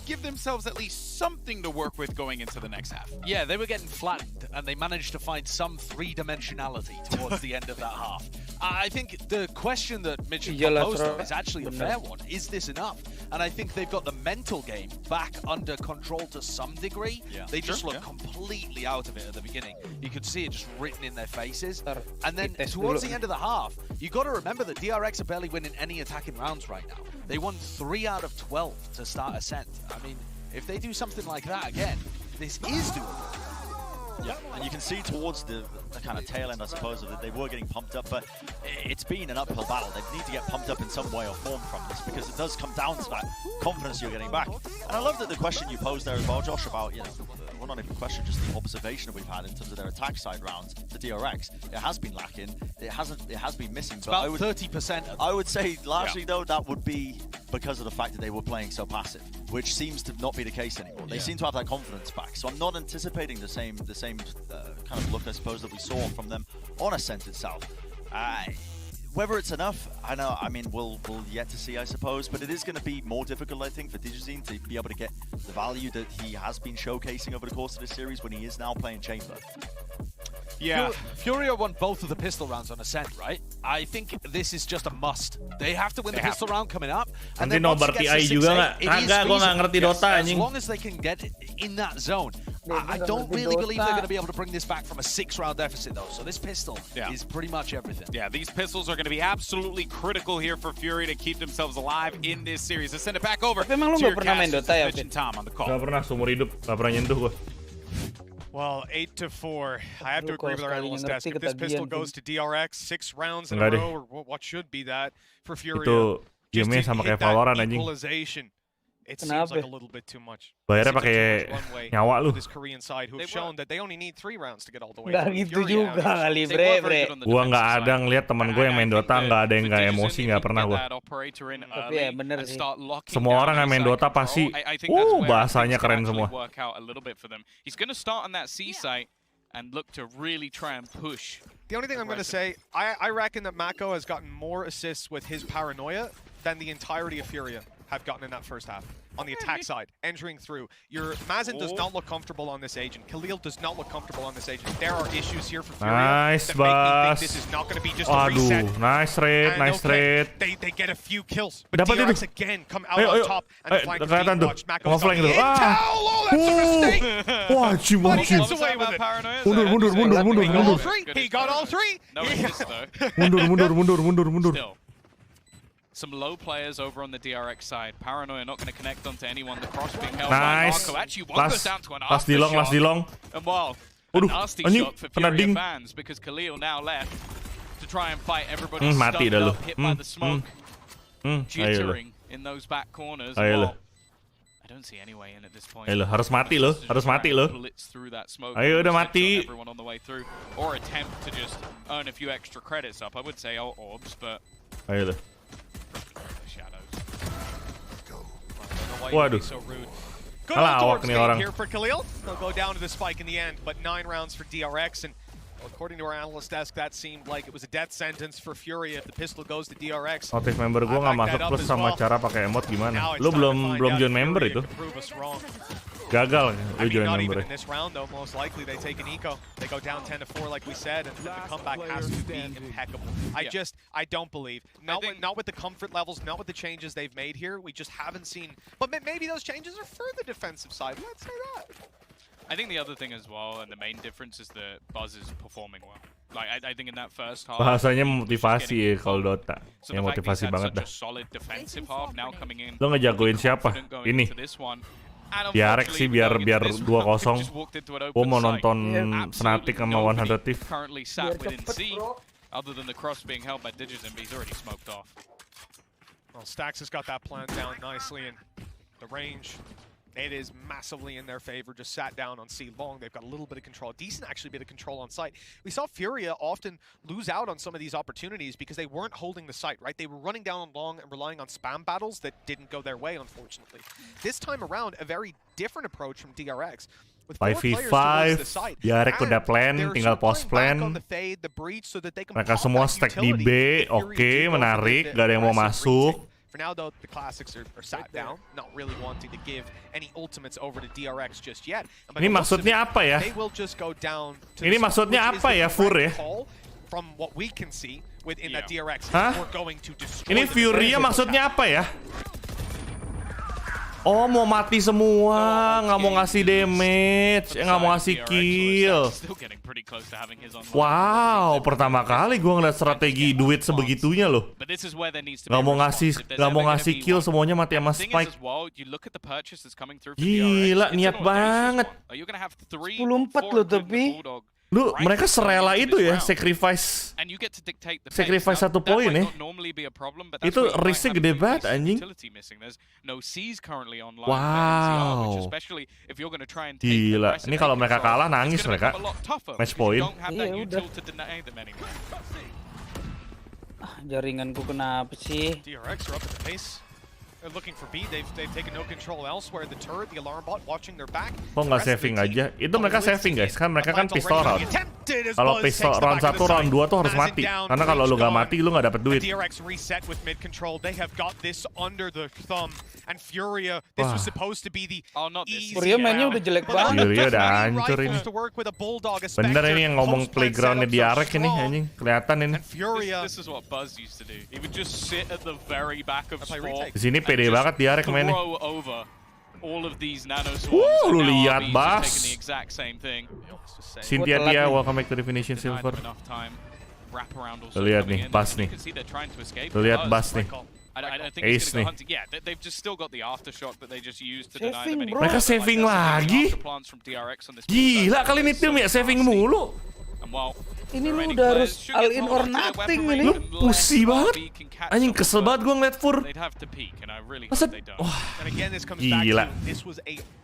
give themselves at least something to work with going into the next half. Yeah, they were getting flattened, and they managed to find some three-dimensionality towards the end of that half. I think the question that Mitch posed is actually a fair one. Is this enough? And I think they've got the mental game back under control to some degree. Yeah. They just look completely out of it at the beginning. You could see it just written in their faces. And then towards the end of the half, you got to remember that DRX are barely winning any attacking rounds right now. They won 3 out of 12 to start Ascent. I mean, if they do something like that again, this is doable. Yeah, and you can see towards the kind of tail end, I suppose, that they were getting pumped up, but it's been an uphill battle. They need to get pumped up in some way or form from this, because it does come down to that confidence you're getting back. And I love that the question you posed there as well, Josh, about, you know, well, not even a question, just the observation that we've had in terms of their attack side rounds for DRX. It has been lacking. It has been missing. It's about 30%. I would say largely though that would be because of the fact that they were playing so passive, which seems to not be the case anymore. They seem to have that confidence back. So I'm not anticipating the same kind of look, I suppose, that we saw from them on Ascent itself. Whether it's enough, I mean, we'll yet to see, I suppose, but it is going to be more difficult, I think, for Dejason to be able to get the value that he has been showcasing over the course of this series when he is now playing Chamber. Yeah. Furia won both of the pistol rounds on Ascent, right? I think this is just a must. They have to win the pistol round coming up. And then once it gets to 6-8, it is feasible. As long as they can get in that zone. I don't really believe they're going to be able to bring this back from a 6-round deficit, though. So this pistol is pretty much everything. Yeah, these pistols are going to be absolutely critical here for Furia to keep themselves alive in this series. Let's send it back over to your cast, Mitch and Tom on the call. Gak pernah seumur hidup, gak pernah nyentuh gue. Well, 8-4. I have to agree with our analyst desk. If this pistol goes to DRX 6 rounds in a row, or what should be that for Furia, itu EMEA sama kayak Valorant anjing. It seems like a little bit too much. Bayarnya pakai nyawa lu. This Korean side who've shown that they only need 3 rounds to get all the way. Nggak gitu juga kali, bre. Gua nggak ada ngeliat teman gue yang main Dota nggak ada yang nggak emosi, nggak pernah gua. Tapi ya bener sih. Semua orang yang main Dota pasti, bahasanya keren semua. He's going to start on that C site and look to really try and push. The only thing I'm going to say, I reckon that Mako has gotten more assists with his paranoia than the entirety of Furia have gotten in that first half on the attack side, entering through. Your Mazen does not look comfortable on this agent. Khalil does not look comfortable on this agent. There are issues here for Furia that make me think this is not going to be just a reset. Nice trade, nice trade. They get a few kills, but DRX again come out on top and flank feed. Watch Mako's on the intel. Oh, that's a mistake. Wah, But he gets away with it. Mundur. He got all 3. No assist though. Mundur. Still. Some low players over on the DRX side. Paranoia not going to connect onto anyone. The cross being held by Marco. Actually, one goes down to an aftershock. Last D-long. And well, a nasty shot for Furia fans because Khalil now left to try and fight everybody stunned up, hit by the smoke. Jittering in those back corners. Well, I don't see any way in at this point. Harus mati lo. Blitz through that smoke. Ayo udah mati. Everyone on the way through. Or attempt to just earn a few extra credits up. I would say orbs, but... Ayo lo. Waduh. Lawak nih orang. Here for Khalil. They'll go down to the spike in the end, but 9 rounds for DRX, and according to our analyst desk, that seemed like it was a death sentence for Furia if the pistol goes to DRX. Notif member gue nggak masuk plus sama cara pakai emot gimana? Lu belum join member itu? Gagal lu join member. In this round though, most likely they take an eco. They go down 10-4 like we said, and the comeback has to be impeccable. I don't believe. Not with the comfort levels, not with the changes they've made here. We just haven't seen. But maybe those changes are for the defensive side. Let's say that. I think the other thing as well, and the main difference is that Buzz is performing well. Like I think in that first half. Bahasanya motivasi ya kalau Dota. Yang motivasi banget dah. Lo ngejagoin siapa? Ini. DRX sih biar 2-0. Gue mau nonton Fnatic sama 100 Thief. Other than the cross being held by Digits, he's already smoked off. Well, Stax has got that plant down nicely, and the range, it is massively in their favor. Just sat down on C long. They've got a little bit of control, decent actually bit of control on site. We saw Furia often lose out on some of these opportunities because they weren't holding the site, right? They were running down on long and relying on spam battles that didn't go their way, unfortunately. This time around, a very different approach from DRX. 5v5, DRX udah plan, tinggal post plan. Mereka semua stack di B, oke, menarik, gak ada yang mau masuk. For now, though, the classics are sat down, not really wanting to give any ultimates over to DRX just yet. Ini maksudnya apa ya? Ini maksudnya apa ya, Fur ya? From what we can see within that DRX, we're going to destroy. Ini Furia maksudnya apa ya? Oh, mau mati semua, nggak mau ngasih damage, nggak mau ngasih kill. Wow, pertama kali gue ngeliat strategi duit sebegitunya loh. Nggak mau ngasih kill, semuanya mati sama spike. Gila, niat banget. 10-4 loh tapi. Lu, mereka serela itu ya, sacrifice 1 poin ya. Itu risknya gede banget anjing. Wow. Gila, ini kalau mereka kalah nangis mereka. Match point. Iya udah. Jaringanku kenapa sih? DRX are up at the pace. They're looking for B. They've taken no control elsewhere. The turret, the alarm bot, watching their back. Kok nggak saving aja? Itu mereka saving guys, kan mereka kan pistol round. Kalau pistol round 1, round 2 tuh harus mati. Karena kalau lu nggak mati, lu nggak dapet duit. DRX reset with mid control. They have got this under the thumb. And Furia, this was supposed to be the easy. Furia mainnya udah jelek banget. Furia udah hancur ini. Bener ini yang ngomong playgroundnya DRX ini anjing, kelihatan ini. This is what Buzz used to do. He would just sit at the very back of sport. Di sini pede banget DRX mainnya. Lu lihat Bas. Cynthia dia welcome back to Definition Silver. Lu lihat nih, Bas nih. Lu lihat Bas nih. Ace nih. Mereka saving lagi. Gila kali ini tim ya saving mulu. Ini lu udah harus all in or nothing ini. Lu pusi banget. Anjing kesel banget gue ngeliat Fur. Masa, wah, gila.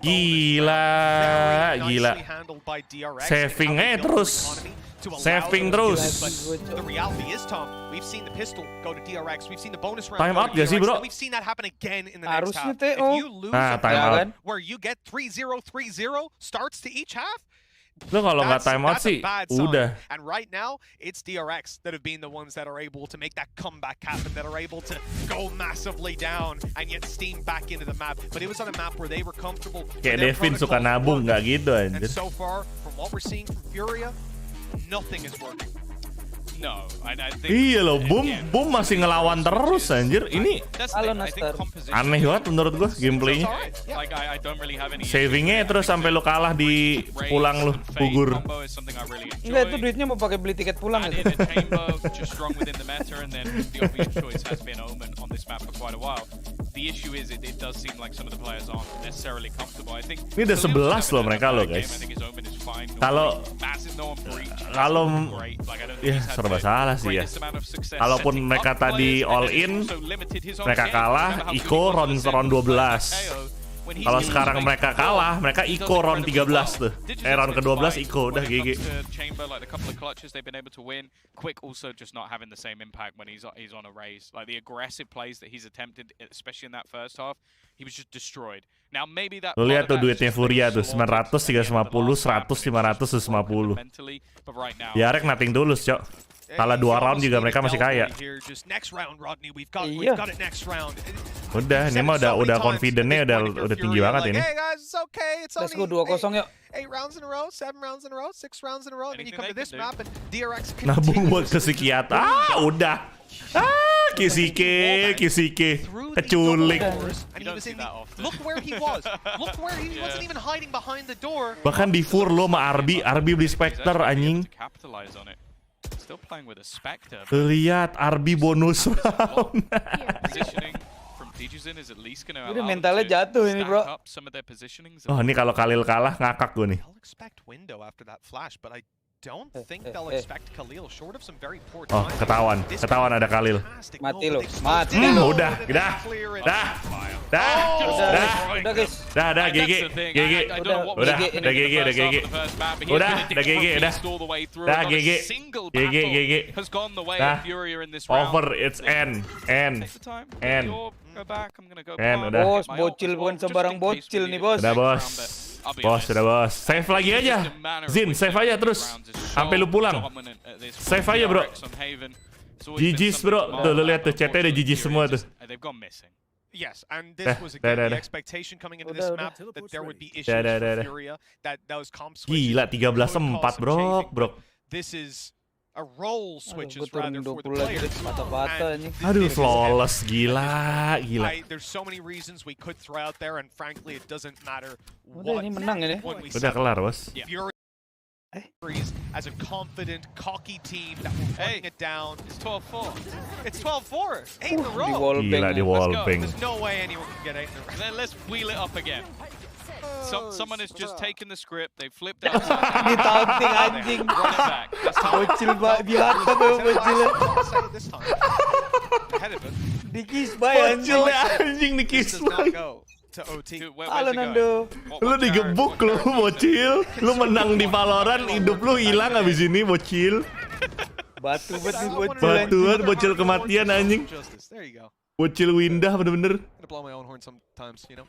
Gila. Savingnya terus. Saving terus. Time out gak sih bro? Harusnya TO. Nah, time out. Lo kalau nggak time out sih, udah. And right now, it's DRX that have been the ones that are able to make that comeback happen, that are able to go massively down and yet steam back into the map. But it was on a map where they were comfortable. Kayak Devin suka nabung nggak gitu anjir. And so far, from what we're seeing from Furia, nothing is working. No, I think iya loh, Boom masih ngelawan terus anjir. Ini aneh banget menurut gua gameplaynya. Savingnya terus sampai lu kalah di pulang lu gugur. Enggak, itu duitnya mau pakai beli tiket pulang itu. Ini udah 11 loh mereka loh guys. Kalau ya serba salah sih ya. Kalaupun mereka tadi all in, mereka kalah, Iko round 12. Kalau sekarang mereka kalah, mereka Iko round 13 tuh. Round ke-12 Iko udah GG. Quick also just not having the same impact when he's on a race. Like the aggressive plays that he's attempted, especially in that first half, he was just destroyed. Now maybe that. Lu lihat tuh duitnya Furia tuh 900, 350, 100, 500, 150. DRX nothing tulus, Cok. Kalah 2 round juga mereka masih kaya. Udah, ini mah udah confident-nya udah tinggi banget ini. Let's go 2-0 yuk. 8 rounds in a row, 7 rounds in a row, 6 rounds in a row, and then you come to this map and DRX nabung buat ke psikiater. Udah. Kisike, keculik. Look where he was. Look where he wasn't even hiding behind the door. Bahkan di Fur lo sama RB beli Spectre anjing. Still playing with a Spectre. Lihat RB bonus round. Ini mentalnya jatuh ini bro. Oh ini kalau Khalil kalah ngakak gue nih. Oh ketahuan ada Khalil. Mati lo. Udah GG. Over, it's end. Bos, bocil bukan sembarang bocil nih bos. Udah bos. Save lagi aja. Zin, save aja terus. Sampai lu pulang. Save aja bro. GG's bro. Tuh lu lihat tuh chatnya ada GG semua tuh. Yes, and this was again the expectation coming into this map that there would be issues for Furia, that those comp switches. Gila 13-4 bro. This is a role switches rather for the players. Aduh, flawless, gila. There's so many reasons we could throw out there, and frankly, it doesn't matter what. Ini menang ini. Udah kelar bos. As a confident, cocky team that will bring it down. It's 12-4. It's 12-4. 8 in a row. Gila di wallbang. There's no way anyone can get 8 in a row. Then let's wheel it up again. Someone has just taken the script, they flipped it upside down. Ini taunting anjing. Bocil biar bocil. Dikis bay anjing dikis bay. Halo Nando. Lu digebuk lu bocil. Lu menang di Valorant, hidup lu hilang abis ini bocil. Batu bocil kematian anjing. Bocil Windah bener-bener. to blow my own horn sometimes, you know.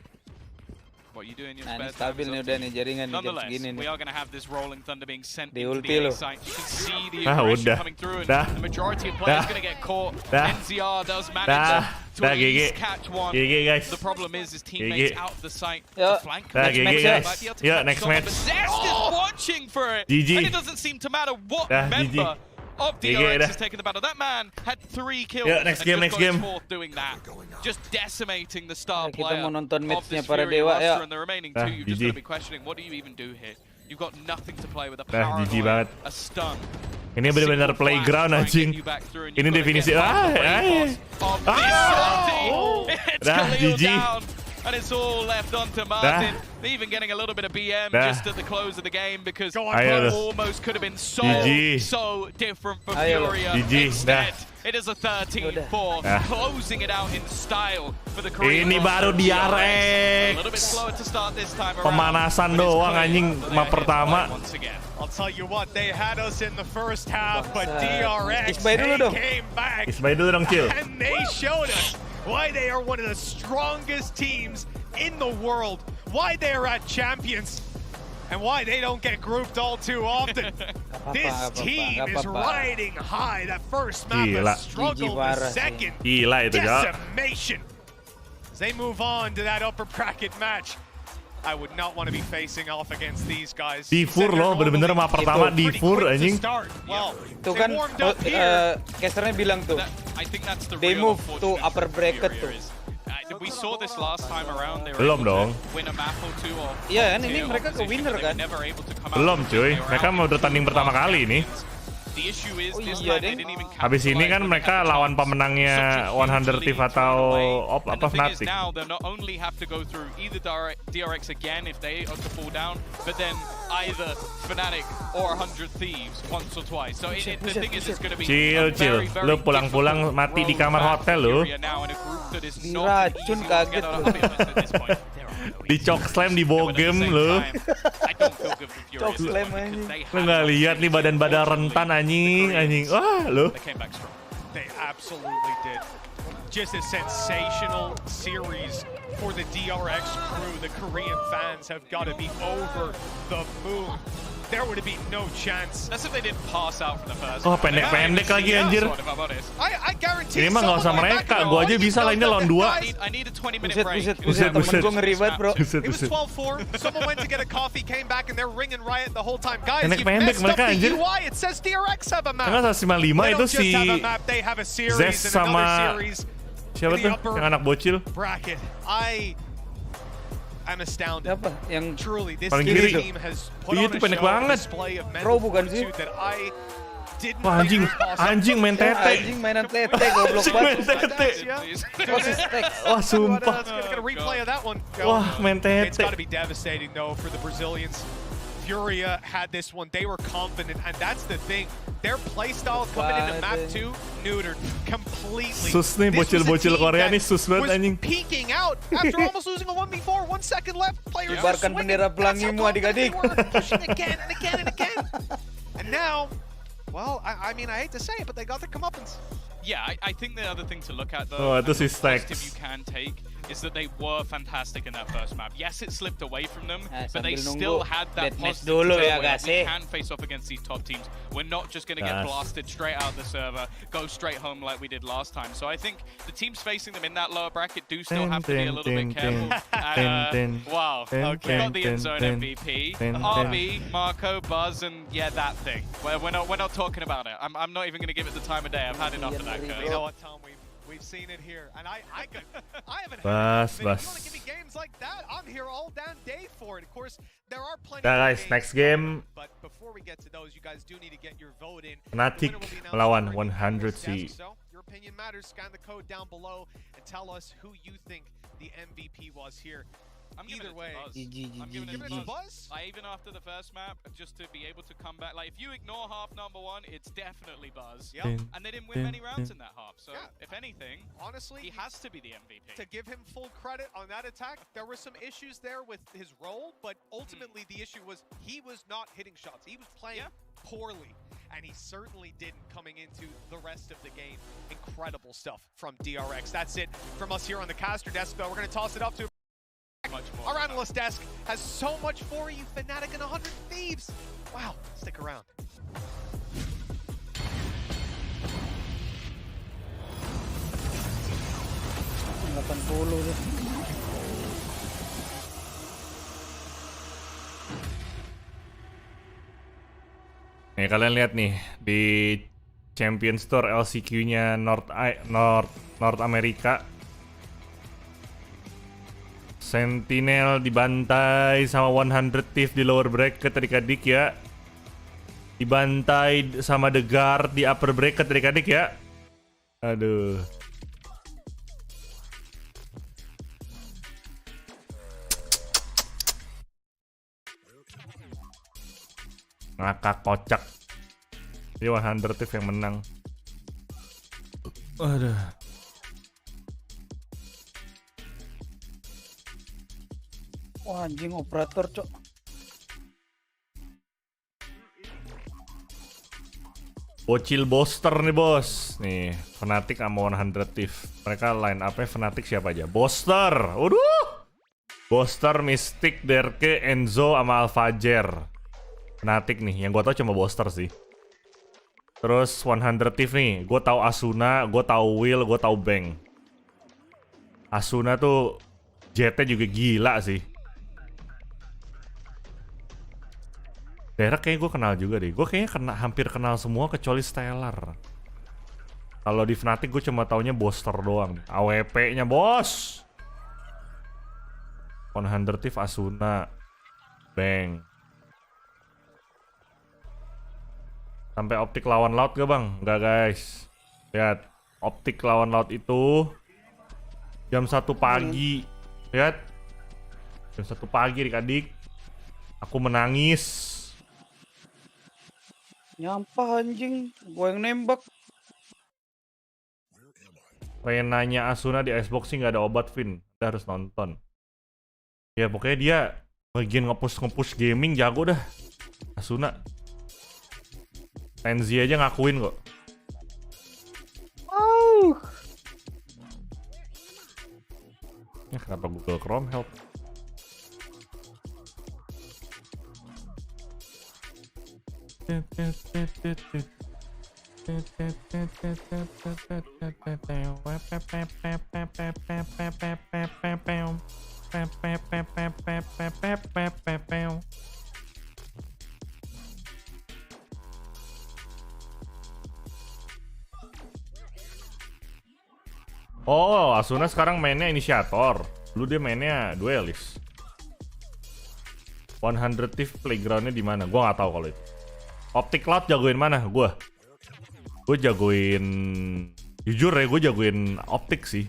What you do in your Nah, ini spare time stabil is nih up udah to nih you. jaringan nih jam Nonetheless, segini nih. we are going to have this rolling thunder being sent Di into ulti the A lo. site. You can see the Ah, aggression udah. coming through, and Dah. the majority of players Dah. going to get caught. Dah. NZR does manage Dah. to Dah, at least GG. catch one. GG guys. The problem is his teammates GG. out of the site. Ya. The flank. Dah, Next GG match, guys. Might be able to Yuk, catch next someone, match. but Zest is watching for it. GG. And it doesn't seem to matter what Dah, member GG. of GG DRX dah. has taken the battle. That man had 3 kills Yeah, next and game, just next got his game. fourth doing that. Just decimating the star Kita player mau nonton of matchnya this para Furia dewa, roster, ya. and the remaining Dah, two, you've just GG. got to be questioning, what do you even do here? You've got nothing to play with, a Dah, GG paranoid, banget. a stun. Ini benar-benar Single playground flash trying to anjing. get you back through, and Ini you've got to definisi get past the ah. weight loss of this team. It's Dah, Khalil GG. down, and it's all left onto Martin. Even getting a little bit of BM Dah. just at the close of the game, because Ayo. it almost could have been so GG. different for Ayo. Furia. GG. Instead, Dah. it is a 13-4, Dah. closing it out in style for the Korean Ini baru roster. A DRX. little bit slower to start this time around, Pemanasan but it's doang clear anjing that map they're pertama. hit once again. I'll tell you what, they had us in the first half, but Bangsat. DRX, Isbay dulu they dong. came back. Isbay dulu dong, Cil. And they showed us why they are one of the strongest teams in the world, why they are at champions, and why they don't get grouped all too often. This team is riding high. That first map Gila. has struggled, GG the parah sih. second Gila itu, Ja. decimation. As they move on to that upper bracket match, I would not want to be facing off against these guys. Di Fur loh, bener-bener map pertama di Fur anjing. Well, Tuh they kan warmed up here. casternya bilang tuh. I think that's the They real move to unfortunate upper for bracket Furia tuh. is, we saw this last time around. They were Belum able dong. to win a map or two or Iya kan, ini tier mereka ke opposition, winner but they were kan? never able to come out Belum because cuy, they were mereka out mau in bertanding the pertama last kali ini. The issue is Oh this iya, time they deng. didn't even Habis ini capitalize kan when they mereka had the lawan chance. pemenangnya Such a huge 100 lead Thief atau thrown away. apa And the thing is Fnatic. now they'll not only have to go through either DRX again if they are to fall down, but then either Fnatic or 100 Thieves once or twice. So the thing is, it's going to be Chill, a very, chill. very Lu pulang-pulang difficult mati di road kamar back hotel for lu. Furia now in a group that is not Diracun, easy kaget altogether. lu. I'll be honest at this point. Di Chok Slam di Bogem lu. I don't feel good for Furia Chok at this Slam point because anjing. they Lu have nggak not lihat nih seen badan-badan unfortunately rentan the anjing, Koreans. anjing. Wah, lu. They came back strong. They absolutely did. Just a sensational series for the DRX crew. The Korean fans have got to be over the moon. There would have been no chance. That's if they didn't pass out from the first. Oh, round. They might pendek-pendek even lagi, see that anjir. one, if I'm honest. I guarantee Ini mah nggak usah someone might mereka, back it gua up. aja bisa lah, ini lawan dua. I need a 20-minute Buset, break. buset, Buset, buset, buset. temen gue ngeri banget bro. Buset, It was buset. 12-4. Someone went to get a coffee, came back, and they're ringing riot the whole time. Guys, you've Pendek-pendek messed up mereka, the anjir. UI. It says DRX have a map. Karena 155 They itu don't si just have a map, they have a series Zest and another sama series siapa in the tuh upper yang anak bocil. bracket. I'm astounded. Siapa? Yang Truly, this Paling kiri team tuh. has put Iya, on itu a pendek show, banget. display of Pro mental bukan sih? fortitude that I didn't Wah, anjing, think was possible. anjing main tete. Anjing mainan tete goblok Anjing main banget. tete. Proses teks. Wah, sumpah. Let's get a replay of that one. Wah, main It's got to tete. be devastating, though, for the Brazilians. Furia had this one. They were confident, and that's the thing. Their playstyle coming into map 2 neutered completely. Sus nih, This was a bocil-bocil team Korea that nih, sus banget was anjing. peeking out after almost losing a 1v4. 1 second left. Players are Kibarkan swinging. bendera That's how pelangimu, confident they adik-adik. were, pushing again and again and again. And now, well, I mean, I hate to say it, but they got their comeuppance. Yeah, I think the other thing to look at Oh, though, and itu si the positive Stacks. you can take, is that they were fantastic in that first map. Yes, it slipped away from them, but they sambil still nunggu had that deathmatch positive dulu to ya, take away. guys, We eh. can face off against these top teams. We're not just going to get Yes. blasted straight out of the server, go straight home like we did last time. So I think the teams facing them in that lower bracket do still have to be a little bit careful. Wow, we got the end zone MVP, RB, Marco, Buzz, and yeah, that thing. We're not talking about it. I'm not even going to give it the time of day. I've had enough of that. You know what, Tom? We've seen it here, and I haven't Bas, had enough. If you bas. want to give me games like that, I'm here all damn day for it. Of course, there are plenty. Nah, of guys, games next to come, game. But before we get to those, you guys do need to get your vote in. Fnatic The winner will be announced melawan during the 100 desk, si So your opinion matters. Scan the code down below and tell us who you think the MVP was here. I'm Either giving way, it to Buzz. GG, I'm giving give it it a to Buzz. Even after the first map, just to be able to come back. Like, if you ignore half number 1, it's definitely Buzz. Yep. And they didn't win many rounds in that half. So, Yeah. if anything, Honestly, he has to be the MVP. to give him full credit on that attack, there were some issues there with his role, but ultimately the issue was he was not hitting shots. He was playing poorly, and he certainly didn't coming into the rest of the game. incredible stuff from DRX. That's it from us here on the caster desk, though. We're going to toss it up to our analyst desk. Has so much for you, Fnatic and 100 Thieves. Wow, stick around. Nih kalian lihat nih di Champion Store LCQ-nya North America. Sentinel dibantai sama 100 Thief di lower bracket adik-adik ya. Dibantai sama The Guard di upper bracket adik-adik ya. Aduh. Ngakak kocak. Dia 100 Thief yang menang. Aduh. Wah anjing operator cok. Bocil booster nih bos. Nih Fnatic sama 100 Thief. Mereka line up-nya Fnatic siapa aja? Booster. Waduh. Booster, Mystic, Derke, Enzo sama Alfajer. Fnatic nih, yang gue tau cuma Booster sih. Terus 100 Thief nih, gue tahu Asuna, gue tahu Will, gue tahu Bang. Asuna tuh jetnya juga gila sih. Derek kayaknya gue kenal juga deh. Gue kayaknya hampir kenal semua kecuali Stellar. Kalau di Fnatic gue cuma taunya Booster doang. AWP-nya bos. 100 Thief, Asuna, Bang. Sampai optik lawan laut gak bang? Enggak guys. Lihat, optik lawan laut itu jam 1 pagi. Lihat, jam 1 pagi adik-adik. Aku menangis. Nyampah anjing, gue yang nembak. Renanya Asuna di Xbox sih nggak ada obat, Vin. Kita harus nonton. Ya pokoknya dia bagian nge-push gaming jago dah. Asuna. Tenzi aja ngakuin kok. Ya kenapa Google Chrome help? Oh, Asuna sekarang mainnya inisiator. Dulu dia mainnya duelist. 100 Thief playgroundnya di mana? Gua nggak tahu kalau itu. Optic Cloud jagoin mana? Gue jagoin, jujur ya, gue jagoin optik sih.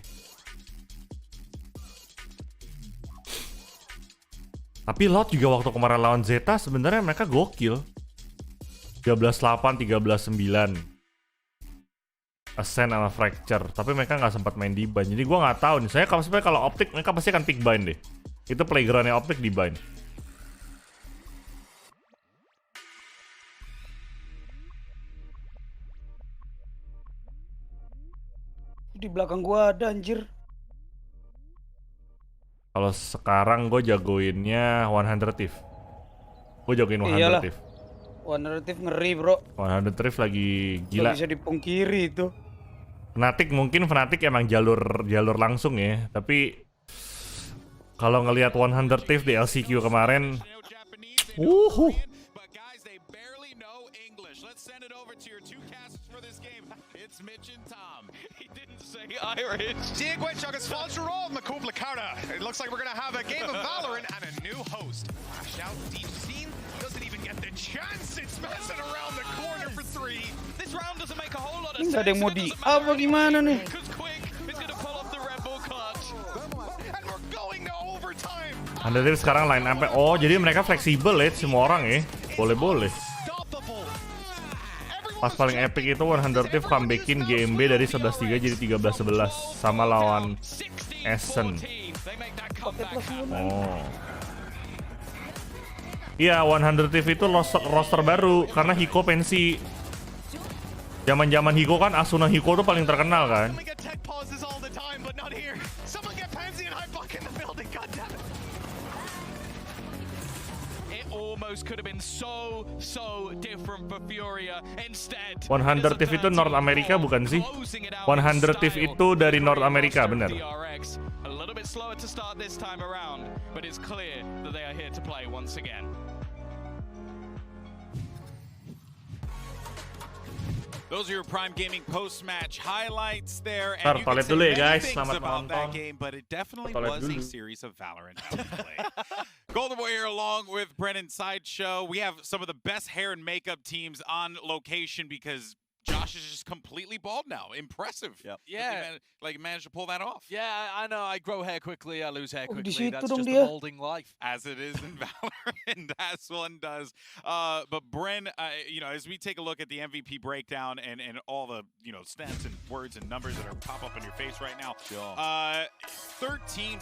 Tapi Lot juga waktu kemarin lawan Zeta sebenarnya mereka gokil. 13-8, 13-9. Ascent sama Fracture, tapi mereka nggak sempat main di bind. Jadi gue nggak tahu nih. Saya kalau optik mereka pasti akan pick bind deh. Itu playgroundnya optik di bind. Di belakang gua ada anjir. Kalau sekarang gue jagoinnya 100 Thief. Gue jagoin 100 Thief. 100 Thief ngeri bro. 100 Thief lagi gila. Gak bisa dipungkiri itu. Fnatic mungkin Fnatic emang jalur langsung ya. Tapi kalau ngelihat 100 Thief di LCQ kemarin, It looks like we're gonna have a game of Valorant and a new host. Flash out, deep scene. He doesn't even get the chance. It's messing around the corner for 3. This round doesn't make a whole lot of sense. Nggak ada yang mau di apa gimana nih? Anda Thief sekarang line up. Oh, jadi mereka fleksibel ya semua orang ya. Boleh-boleh. Pas paling epic itu 100 Thief comebackin GMB dari 11-3 jadi 13-11 sama lawan Essen. Oh. Iya, 100 Thief itu roster baru karena Hiko pensi. Zaman-zaman Hiko kan, Asuna Hiko tuh paling terkenal kan. Almost could have been so different for FURIA. Instead, 100 Thief itu North America bukan sih? 100 Thief itu dari North America, bener. DRX a little bit slower to start this time around, but it's clear that they are here to play once again. Those are your Prime Gaming post-match highlights there. And you Toilet can dulu say ya many guys, things selamat about that nonton. game, but it definitely Toilet was a dulu. series of Valorant to play. Golden Boy here along with Brennan Sideshow. We have some of the best hair and makeup teams on location because Josh is just completely bald now. Impressive. Yep. Yeah. Like managed to pull that off. Yeah, I know. I grow hair quickly. I lose hair quickly. situ That's dong just the dia. molding life. As it is in Valorant, as one does. But Bren, you know, as we take a look at the MVP breakdown and all the, you know, stats and words and numbers that are pop up in your face right now. Sure. 13-4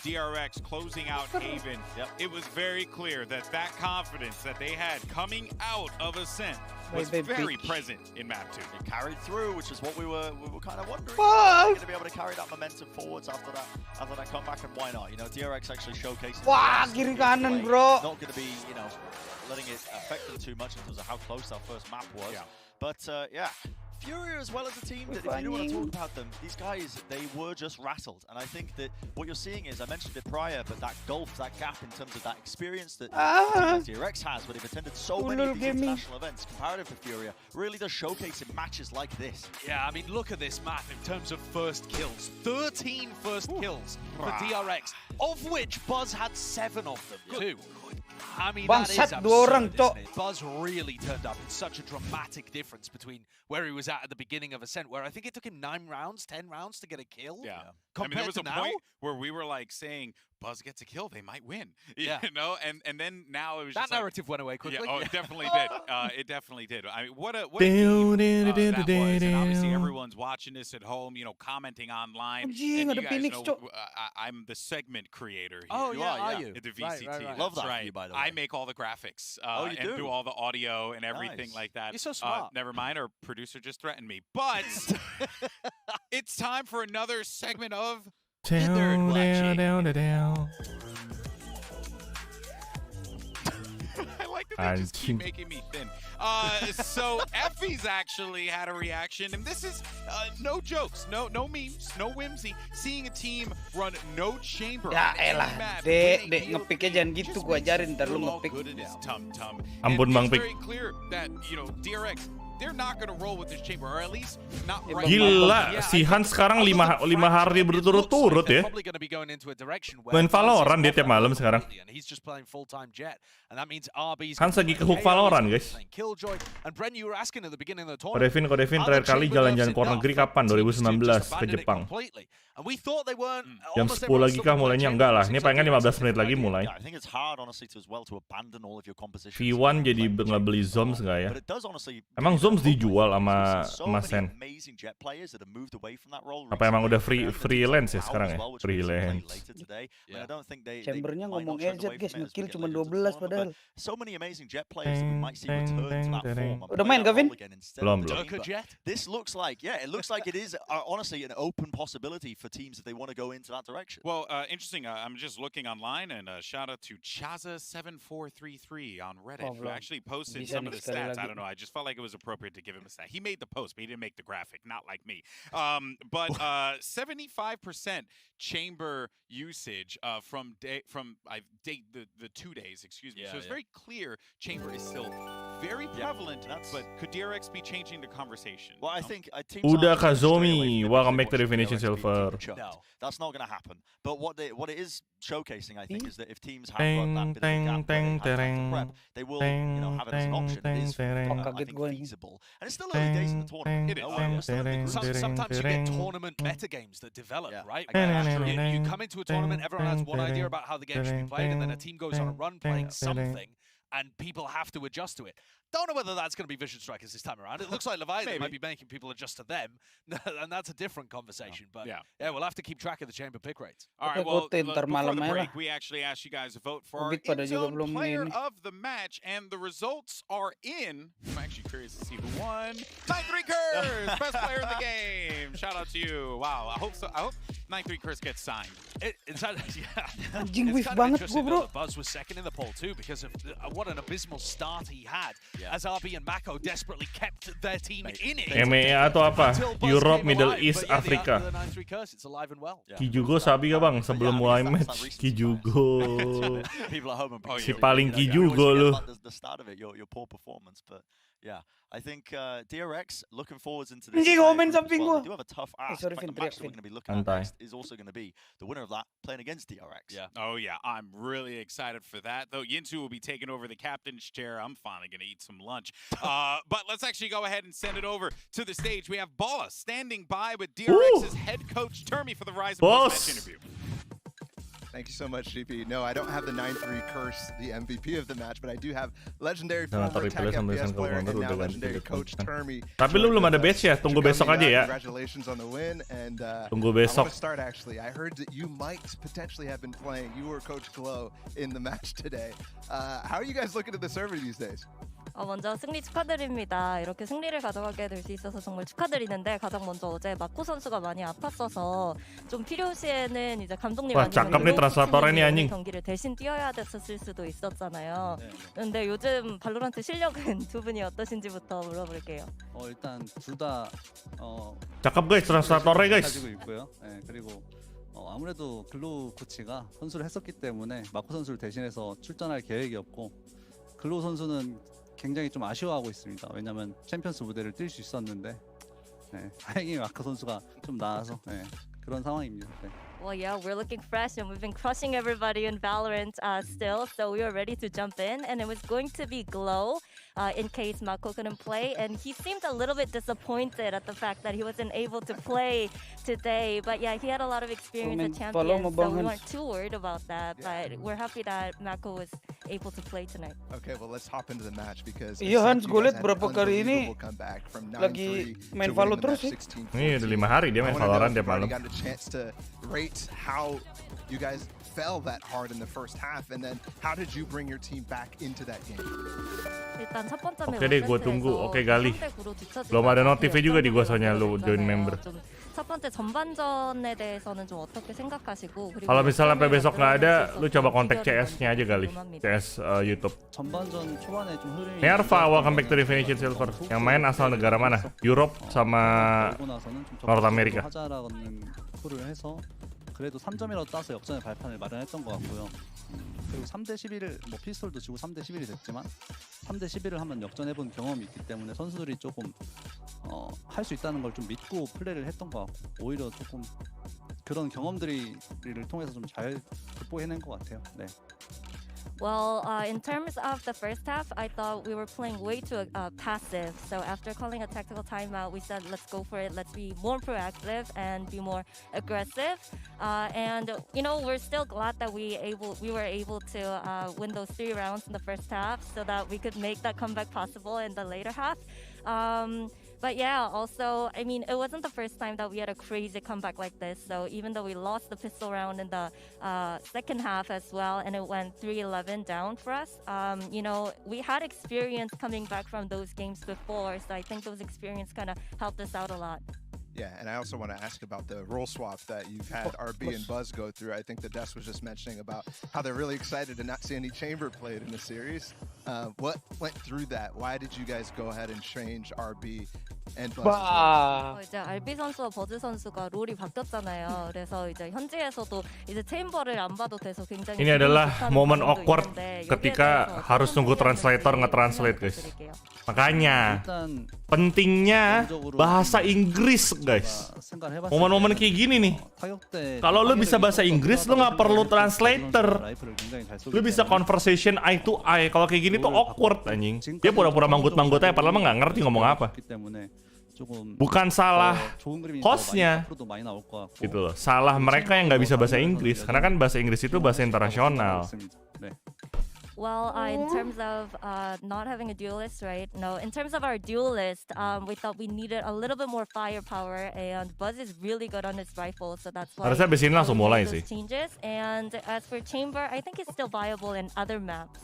DRX closing out Haven. Yep. It was very clear that that confidence that they had coming out of Ascent was very present in map 2. It carried through, which is what we were kind of wondering. Wah. Going to be able to carry that momentum forwards after that comeback, and why not? You know, DRX actually showcasing. Wah, kiri kanan, bro. Not going to be, you know, letting it affect them too much in terms of how close that first map was. Yeah. But yeah, FURIA as well as a team, that if you do want to talk about them, these guys, they were just rattled. And I think that what you're seeing is, I mentioned it prior, but that gulf, that gap in terms of that experience that DRX has, but they've attended so many of these international events, comparative to FURIA, really does showcase in matches like this. Yeah, I mean, look at this map in terms of first kills. 13 first kills for DRX, of which Buzz had 7 of them, too. I mean, that is Bangsat, dua orang, absurd, Cok. isn't it? Buzz really turned up in such a dramatic difference between where he was at the beginning of Ascent, where I think it took him 9 rounds, 10 rounds to get a kill. Yeah. I mean, Compared there was to a now, point where we were like saying, Buzz gets a kill, they might win. Yeah. You know, and then now it was that just narrative went away quickly. Yeah, oh, it definitely did. It definitely did. I mean, what a game that was. And obviously everyone's watching this at home, you know, commenting online. Anjing, And ada you guys Phoenix, know, Cok. I'm the segment creator here. Oh, yeah, are yeah. you? At the Right, VCT. right, right. Love that That's for right. you, by the way. I make all the graphics Oh, you and do? all the audio and everything Nice. like that. You're so smart. Never mind, our producer just threatened me. But it's time for another segment of Down, down, down, down. I like that they just keep Anjing. making me thin. So Effie's actually had a reaction, and this is no jokes, no memes, no whimsy. Seeing a team run no chamber. Ya on any elah, map, Dek, winning Dek, field, ngepiknya jangan gitu, just gua makes ajarin, ntar lu you all ngepik. good in his tum-tum. Ampun, And Bang it's Pik. very clear that, you know, DRX, they're not going to roll with this chamber, or at least not right Gila, now. si Hans sekarang 5 hari berturut-turut ya. Main Valorant dia tiap malam sekarang. Hans lagi ke hook Valorant, guys. Ko Devin terakhir kali jalan-jalan ke luar negeri kapan? 2019 ke Jepang. Jam 10 lagi kah mulainya? Enggak lah, ini palingan 15 menit lagi mulai. Yeah, I think it's hard, honestly, to as well to abandon all of your compositions. V1 jadi nggak beli Zoms nggak ya? But it does honestly. Emang Zoms dijual sama So Sen? many amazing Jet players that have moved away from that role. Apa emang udah recently. freelance ya Valve sekarang as ya? well, which we'll see Freelance. later today. I mean, I don't think they Chambernya might ngomong not trend LZ, away guys, from it as we ngekill get cuma later into 12 the tournament, padahal. but so many amazing Jet players that we might see return to that form. and Udah play main, that Gavin? role again instead Belum, of the belum. team, but this looks like, yeah, it looks like it is honestly an open possibility for teams if they want to go into that direction. Well, interesting. I'm just looking online, and shout out to Chaza7433 on Reddit, who belum. actually posted Bisa some of nih the sekali stats. I lagi. don't know. I just felt like it was appropriate to give him a stat. He made the post, but he didn't make the graphic. Not like me. But 75% chamber usage from the 2 days. Excuse me. Yeah, so it's yeah. very clear chamber is still very prevalent. But could DRX be changing the conversation? Well, I No? think teams Udah aren't gonna stray away Kazomi, from it welcome because back to they watch Definition DRX being Silver. chucked. No. That's not going to happen. But what it is showcasing, I think, is that if teams have got Ding, that bit of a ding, gap where they ding, have time to ding, prep, they will, you know, have it as an option. It is, ding, ding, I ding. think, feasible. And it's still early days in the tournament. It is. You know, we're still in the Ding, group ding, stage. Sometimes you ding, get ding. tournament meta games that develop, Yeah. right? I get that. You Ding, come into a tournament, everyone has one ding, idea about how the game should be ding, played, and then a ding, team goes on a ding, run ding, playing ding. something, and people have to adjust to it. Don't know whether that's going to be Vision Strikers this time around. It looks like Leviathan might be making people adjust to them, and that's a different conversation. But yeah, we'll have to keep track of the chamber pick rates. All right, well, before the break, we actually asked you guys to vote for our in-zone player of the match, and the results are in. I'm actually curious to see who won. 93 Curse, best player in the game. Shout out to you. Wow, I hope so. I hope 93 Curse gets signed. It's kind of interesting that Buzz was second in the poll too, because of what an abysmal start he had. As RB and Mako desperately kept their team in it. EMEA atau apa? Europe, Middle East, Afrika. Kijugo sabi gak bang sebelum mulai match? Kijugo. Si paling Kijugo lu. The start of it, your poor performance, but yeah, I think DRX looking forwards into this. They do have a tough ask, but the match that we're going to be looking at next is also going to be the winner of that playing against DRX. Yeah. Oh yeah, I'm really excited for that. Though Yinsu will be taking over the captain's chair. I'm finally going to eat some lunch. But let's actually go ahead and send it over to the stage. We have Balla standing by with DRX's head coach Termi for the Rise of match interview. Thank you so much, GP. No, I don't have the 9-3 Curse, the MVP of the match, but I do have legendary former Tech FPS player and now legendary coach Termi. Tapi lu belum ada batch ya, tunggu besok aja ya. Congratulations on the win, and tunggu besok. I want to start actually. I heard that you might potentially have been playing. You were Coach Glow in the match today. How are you guys looking at the server these days? 먼저 승리 축하드립니다. 이렇게 승리를 가져가게 될 수 있어서 정말 축하드리는데 가장 먼저 어제 마코 선수가 많이 아팠어서 좀 필요시에는 이제 감독님 아니면 경기를 대신 뛰어야 됐었을 수도 있었잖아요. 근데 요즘 발로란트 실력은 두 분이 어떠신지부터 물어볼게요. 일단 둘 다 잠깐 guys, translatornya guys. 가지고 있고요. 네, 그리고 아무래도 글로우 코치가 선수를 했었기 때문에 마코 선수를 대신해서 출전할 계획이었고 글로우 선수는 굉장히 좀 아쉬워하고 있습니다. 왜냐면 챔피언스 무대를 뛸 수 있었는데 다행히 마크 선수가 좀 나아서 그런 상황입니다. Well, yeah, we're looking fresh and we've been crushing everybody in Valorant still, so we were ready to jump in, and it was going to be Glow in case Mako couldn't play, and he seemed a little bit disappointed at the fact that he wasn't able to play today, but yeah, he had a lot of experience at Champions, so we weren't too worried about that, but we're happy that Mako was able to play tonight. Okay, well, let's hop into the match because iya Hans, gue liat berapa kali ini lagi main Valo terus sih. Ini udah 5 hari dia main Valorant tiap malam. How you guys fell that hard in the first half, and then how did you bring your team back into that game? Oke deh, gue tunggu. Oke Gali. Belum ada notifnya juga di gua soalnya lu join member. 첫 번째 전반전에 대해서는 좀 어떻게 생각하시고 kalau misalnya sampai besok nggak ada, lu coba kontak CS-nya aja kali, CS YouTube. 전반전 초반에 좀 흐름이 Nerva, welcome back to Definition Silver. Yang main asal negara mana? Europe sama North America. 하자라는 콜을 해서 그래도 3점이라도 따서 역전의 발판을 마련했던 것 같고요. 그리고 3대 11을 뭐 피스톨도 지고 3대 11이 됐지만 3대 11을 한번 역전해본 경험이 있기 때문에 선수들이 조금 할 수 있다는 걸 좀 믿고 플레이를 했던 것 같고 오히려 조금 그런 경험들을 통해서 좀 잘 극복해낸 것 같아요. 네. Well, in terms of the first half, I thought we were playing way too passive. So after calling a tactical timeout, we said, let's go for it. Let's be more proactive and be more aggressive. And you know, we're still glad that we were able to win those 3 rounds in the first half, so that we could make that comeback possible in the later half. But yeah, also, I mean, it wasn't the first time that we had a crazy comeback like this. So even though we lost the pistol round in the second half as well, and it went 3-11 down for us, you know, we had experience coming back from those games before. So I think those experience kind of helped us out a lot. Yeah, and I also want to ask about the role swap that you've had RB and Buzz go through. I think the Des was just mentioning about how they're really excited to not see any chamber played in the series. What went through that? Why did you guys go ahead and change RB and Buzz? 이제 RB 선수와 버즈 선수가 롤이 바뀌었잖아요. 그래서 이제 현지에서도 이제 체인버를 안 봐도 돼서 굉장히 ini adalah momen awkward ketika harus nunggu translator nge-translate guys. Makanya pentingnya bahasa Inggris guys. Momen-momen kayak gini nih. Kalau lu bisa bahasa Inggris, lu nggak perlu translator. Lu bisa conversation eye to eye. Kalau kayak gini tuh awkward anjing. Dia pura-pura manggut-manggut aja padahal mah nggak ngerti ngomong apa. Bukan salah hostnya gitu loh. Salah mereka yang nggak bisa bahasa Inggris. Karena kan bahasa Inggris itu bahasa internasional. Well, in terms of not having a duelist, right? No, in terms of our duelist, we thought we needed a little bit more firepower, and Buzz is really good on his rifle, so that's why Harusnya abis ini langsung we mulai made sih. those changes. And as for Chamber, I think it's still viable in other maps.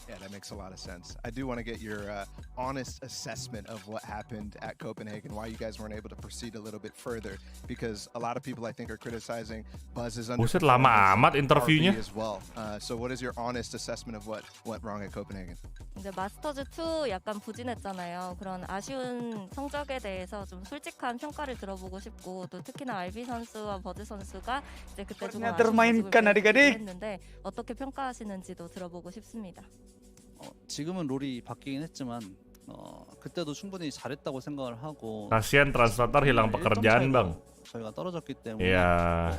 Yeah, that makes a lot of sense. I do want to get your honest assessment of what happened at Copenhagen, why you guys weren't able to proceed a little bit further, because a lot of people I think are criticizing Buzz's Buset, lama amat interviewnya. as well. So what is your honest assessment of what went wrong at Copenhagen? 이제 마스터즈 2 약간 부진했잖아요. 그런 아쉬운 성적에 대해서 좀 솔직한 평가를 들어보고 싶고, 또 특히나 RB 선수와 버즈 선수가 이제 그때 좀 아쉬운 모습을 보였는데 어떻게 평가하시는지도 들어보고 싶습니다. 지금은 롤이 바뀌긴 했지만 그때도 충분히 잘했다고 생각을 하고. Kasian translator hilang pekerjaan, Bang. 저희가 떨어졌기 때문에. Ya,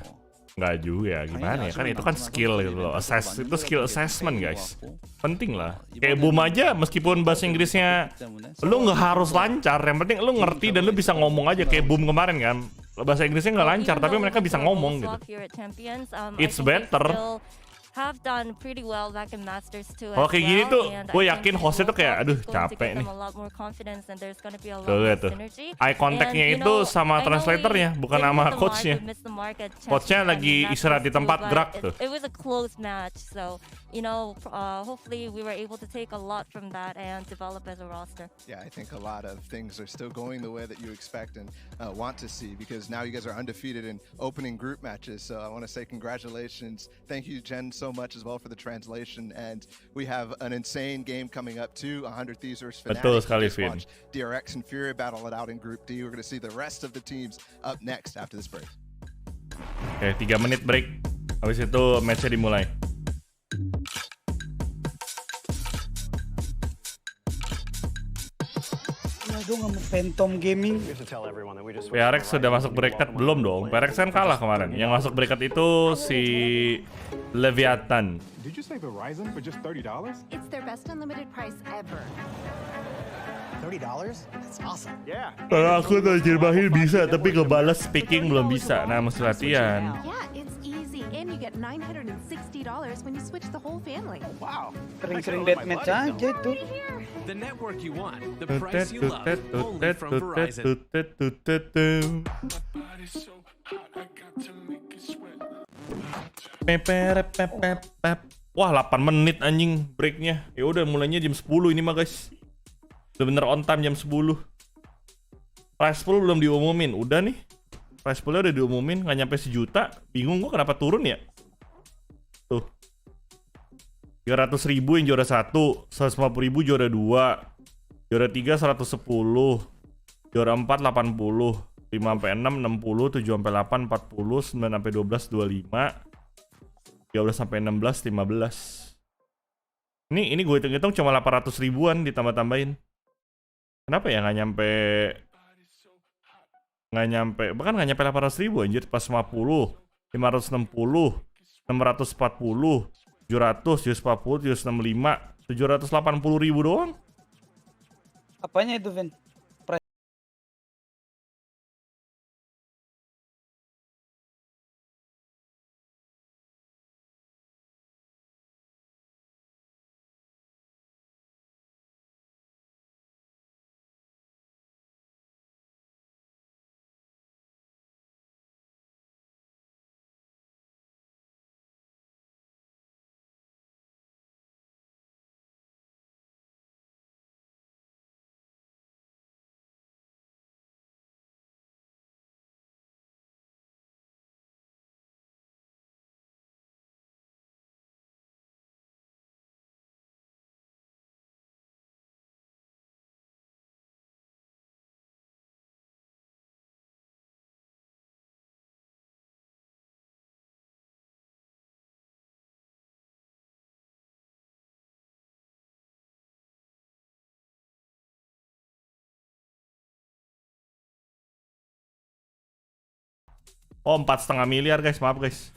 nggak juga ya, gimana ya, kan itu kan skill gitu loh. Itu skill assessment, guys. Penting lah. Kayak Boom aja, meskipun bahasa Inggrisnya lu nggak harus lancar, yang penting lu ngerti dan lu bisa ngomong aja. Kayak Boom kemarin kan, bahasa Inggrisnya nggak lancar tapi mereka bisa ngomong gitu. It's better. Have done pretty well back in Masters too. Kalau kayak gini tuh, gue yakin hostnya tuh kayak, aduh capek nih. Tuh lihat tuh, eye contactnya itu sama translatornya, bukan sama coachnya. Coachnya lagi istirahat di tempat gerak tuh. It was a close match, so you know, hopefully we were able to take a lot from that and develop as a roster. Yeah, I think a lot of things are still going the way that you expect and want to see, because now you guys are undefeated in opening group matches. So I want to say congratulations. Thank you, Jen, so much as well for the translation, and we have an insane game coming up too. 100 Thieves versus Fnatic. Betul sekali, Vin. DRX and FURIA battle it out in Group D. We're going to see the rest of the teams up next after this break. Oke, 3 menit break. Habis itu match-nya dimulai. Phantom Gaming. PRX sudah masuk bracket belum dong? PRX kan kalah kemarin. Yang masuk bracket itu si Leviathan. Did you say Verizon for just $30? It's their best unlimited price ever. $30? That's awesome. Yeah. Kalau aku terjemahin bisa, tapi ngebalas speaking belum bisa. Nah, mesti latihan. Yeah, it's easy, and you get $960 when you switch the whole family. Wow. Sering-sering deathmatch aja itu. The network you want, the price you love, only from Verizon. Wah, 8 menit anjing breaknya. Ya udah, mulainya jam 10 ini mah, guys. Bener on time jam 10. Price pool belum diumumin. Udah nih. Price poolnya udah diumumin, nggak nyampe 1 juta. Bingung gua kenapa turun ya. Tuh. 300.000 yang juara 1, 150.000 juara 2, juara 3 110, juara 4 80, 5 sampai 6 60, 7 sampai 8 40, 9 sampai 12 25, 13 sampai 16 15. Ini gue hitung-hitung cuma 800 ribuan ditambah-tambahin. Kenapa ya nggak nyampe, bahkan nggak nyampe 800 ribu anjir. Pas 50, 560, 640, 700, 740, 765, 780 ribu doang. Apanya itu, Vin? Oh, 4,5 miliar guys, maaf guys.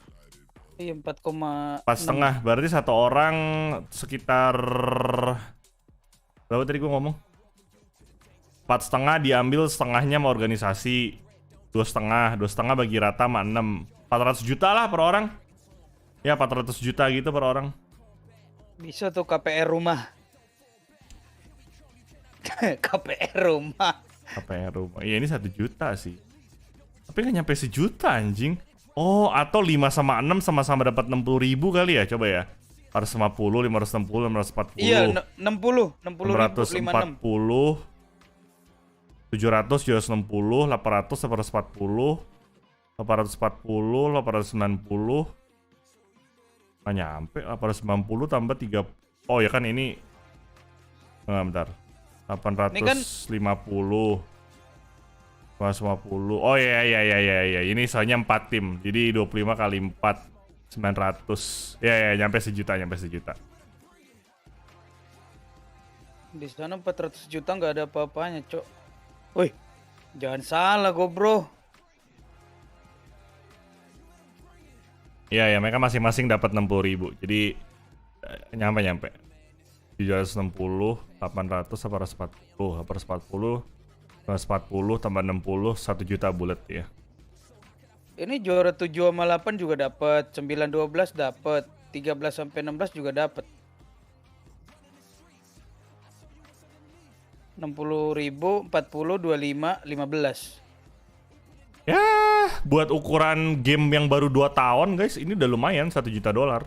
Iya, 4,5. 4,5, berarti satu orang sekitar berapa tadi gue ngomong? 4,5 diambil, setengahnya mau organisasi, 2,5 bagi rata sama 6, 400 juta lah per orang. Ya 400 juta gitu per orang. Bisa tuh KPR rumah. KPR rumah. KPR rumah. Iya ini 1 juta sih. Tapi nggak nyampe sejuta anjing. Oh, atau 5 sama 6 sama-sama dapat 60.000 kali ya? Coba ya. 450, 560, 540. Iya, 60, 640, 700, 760, 800, 840, 840, 890. Nggak nyampe, 890 tambah 3. Oh ya kan ini. Bentar. 850. 150. Oh ya. Ini soalnya 4 tim. Jadi 25 kali 4 900. Ya nyampe sejuta. Di sana 400 juta nggak ada apa-apanya, Cok. Woi. Jangan salah, bro. Ya mereka masing-masing dapat 60.000. Jadi nyampe. 760, 800, 840, 840, 140 tambah 60, 1 juta bulat ya. Ini juara 7 sama 8 juga dapat, 9 12 dapat, 13 sampai 16 juga dapat. 60.000, 40, 25, 15. Ya, buat ukuran game yang baru 2 tahun guys, ini udah lumayan 1 juta dolar.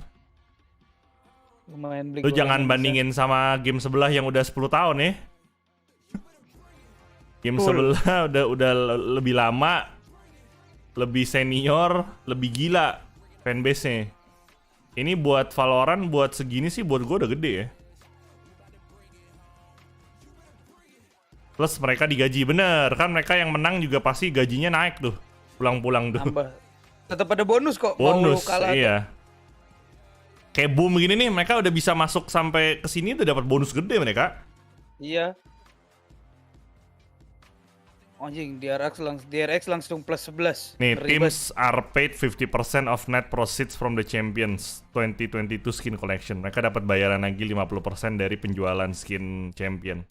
Lumayan beli. Lu jangan bandingin sama game sebelah yang udah 10 tahun ya. Game sebelah udah lebih lama, lebih senior, lebih gila fanbase-nya. Ini buat Valorant, buat segini sih buat gue udah gede ya. Plus mereka digaji, bener kan, mereka yang menang juga pasti gajinya naik tuh. Pulang-pulang tuh. Nambah. Tetap ada bonus kok. Bonus, kalah iya. Kayak boom gini nih, mereka udah bisa masuk sampai ke sini tuh dapat bonus gede mereka. Iya. Anjing, DRX langsung plus 11. Nih, teams are paid 50% of net proceeds from the Champions 2022 skin collection. Mereka dapat bayaran lagi 50% dari penjualan skin champion.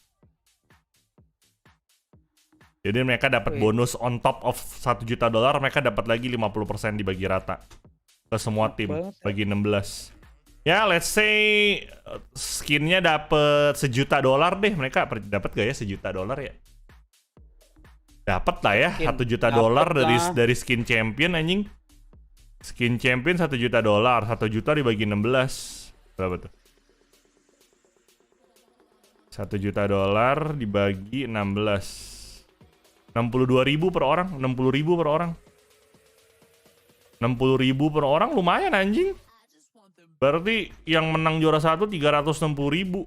Jadi mereka dapat bonus on top of 1 juta dolar, mereka dapat lagi 50% dibagi rata ke semua tim, bagi 16. Ya, let's say skinnya dapat $1 juta deh. Mereka dapat gak ya $1 juta ya? Dapat lah ya, $1 juta dari skin champion anjing. Skin champion $1 juta, 1 juta dibagi 16. Berapa tuh? $1 juta dibagi 16. 62.000 per orang, 60.000 per orang. 60.000 per orang lumayan anjing. Berarti yang menang juara 1 360.000.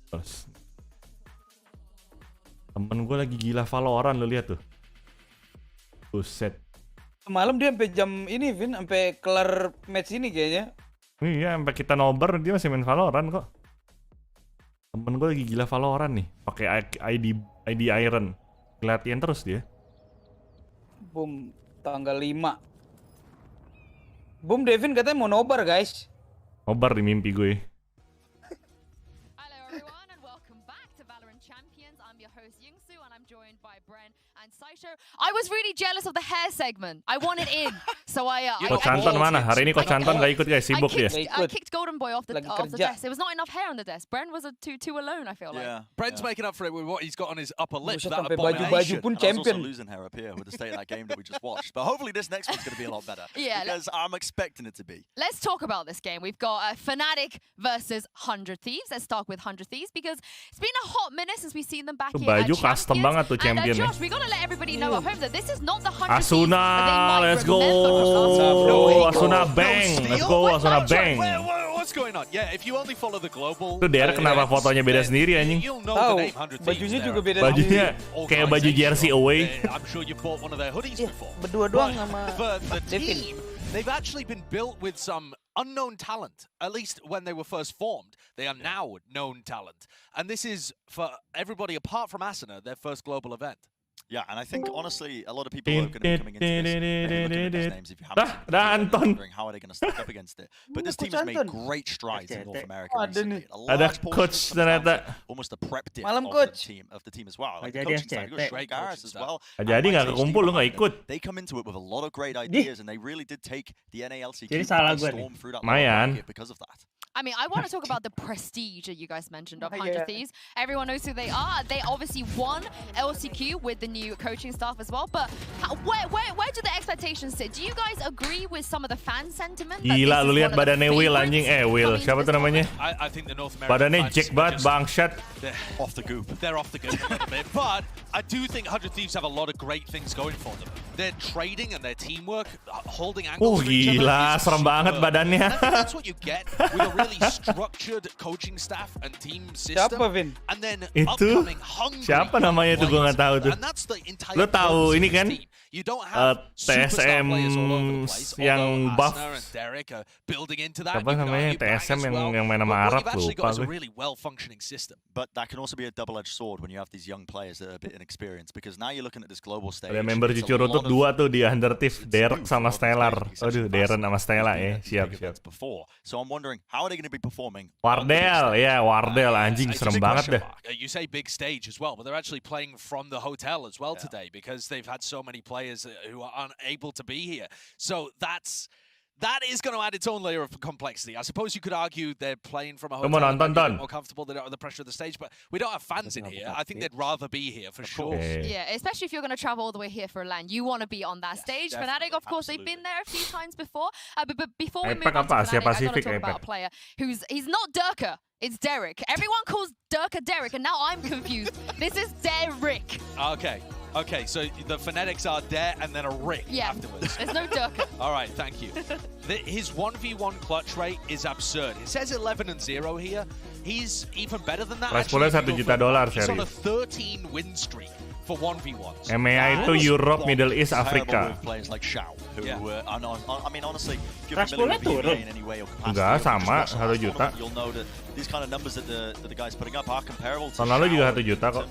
Terus. Temen gue lagi gila Valorant, lo lihat tuh. Buset. Semalam dia sampai jam ini, Vin, sampai kelar match ini kayaknya. Iya, sampai kita nobar dia masih main Valorant kok. Temen gue lagi gila Valorant nih, pakai ID Iron. Latihan terus dia. Boom, tanggal 5. Boom, Devin katanya mau nobar, guys. Nobar di mimpi gue. Hello everyone and welcome back to VALORANT Champions. I'm your host Yingsu and I'm joined by Bren and Saisho. I was really jealous of the hair segment. I wanted in. So Coach Anton mana? Hari ini Coach Anton gak ikut guys, sibuk dia. I kicked Golden Boy off the desk. There was not enough hair on the desk. Bren was too alone, I feel like. Bren's making up for it with what he's got on his upper lip. Sampai baju pun champion. Also losing hair up here with the state of that game that we just watched. But hopefully this next one's going to be a lot better. Yeah, because I'm expecting it to be. Let's talk about this game. We've got Fnatic versus 100 Thieves. Let's start with 100 Thieves because it's been a hot minute since we've seen them back here at Baju custom banget tuh champion. And Josh, we gotta let everybody know at home that this is not the 100 Asuna, let's go. Asuna bang. Let's go Asuna bang. What's going on? Yeah, if you only follow the global. Tuh Derek kenapa fotonya beda sendiri anjing? Tahu, bajunya juga beda. Bajunya kayak baju jersey away. I'm sure you bought one of their hoodies before. Berdua doang sama Devin. They've actually been built with some unknown talent, at least when they were first formed. They are now known talent. And this is, for everybody apart from Asuna, their first global event. Yeah, and I think, honestly, a lot of people are going to be coming into this looking at these names if you haven't wondering how are they going to stack up against it. But this team has made great strides in North America recently. A large portion of them almost a prep dip of the team as well. Like the coaching side, you've got great Garrus as well. Jadi nggak kekumpul, lo nggak ikut. They come into it with a lot of great ideas, and they really did take the NALCQ by storm through that market because of that. I mean, I want to talk about the prestige that you guys mentioned of 100 Thieves. Everyone knows who they are. They obviously won LCQ with the new coaching staff as well. But where do the expectations sit? Do you guys agree with some of the fan sentiment? Gila, lu lihat badannya Will anjing. Will, siapa tuh namanya? I think the North American badannya Jack banget, bangsat. Off the goop. They're off the goop a little bit. But I do think 100 Thieves have a lot of great things going for them. Their trading and their teamwork, holding angles. Gila, serem banget badannya. That's what you get with a really structured coaching staff and team system. Siapa, Vin? And then Itu siapa namanya tuh gue nggak tahu tuh. Lo tahu ini kan TSM yang buff. Apa namanya TSM yang main sama Arab lupa gue. But that can also be a double-edged sword when you have these young players that are a bit inexperienced because now you're looking at this global stage. Ada member cucu rutut 2 tuh di Undertiff, Derek sama Stellar. Aduh, Darren sama Stella ya, siap. So I'm wondering how are they going to be performing? Wardell, ya Wardell anjing serem banget dah. You say big stage as well, but they're actually playing from the hotel as well today because they've had so many players who are unable to be here. So that is going to add its own layer of complexity. I suppose you could argue they're playing from a hotel more comfortable, they're not under the pressure of the stage, but we don't have fans in here. I think they'd rather be here for sure. Yeah, especially if you're going to travel all the way here for a LAN. You want to be on that stage. Fnatic, of course, they've been there a few times before. But before we move on to Fnatic, I got to talk about a player he's not Durka. It's Derek. Everyone calls Durka Derek, and now I'm confused. This is Derek. Okay, so the phonetics are there and then a Rick afterwards. There's no Durka. All right, thank you. His 1v1 clutch rate is absurd. It says 11-0 here. He's even better than that. Price poolnya $1 juta He's on a 13 win streak for 1v1s. EMEA itu Europe, Middle East, Afrika. Players like Shao, who I mean, honestly, price poolnya turun. Enggak, sama, 1 juta. You'll know that these kind of numbers that the guys putting up are comparable to tahun lalu juga 1 juta kok.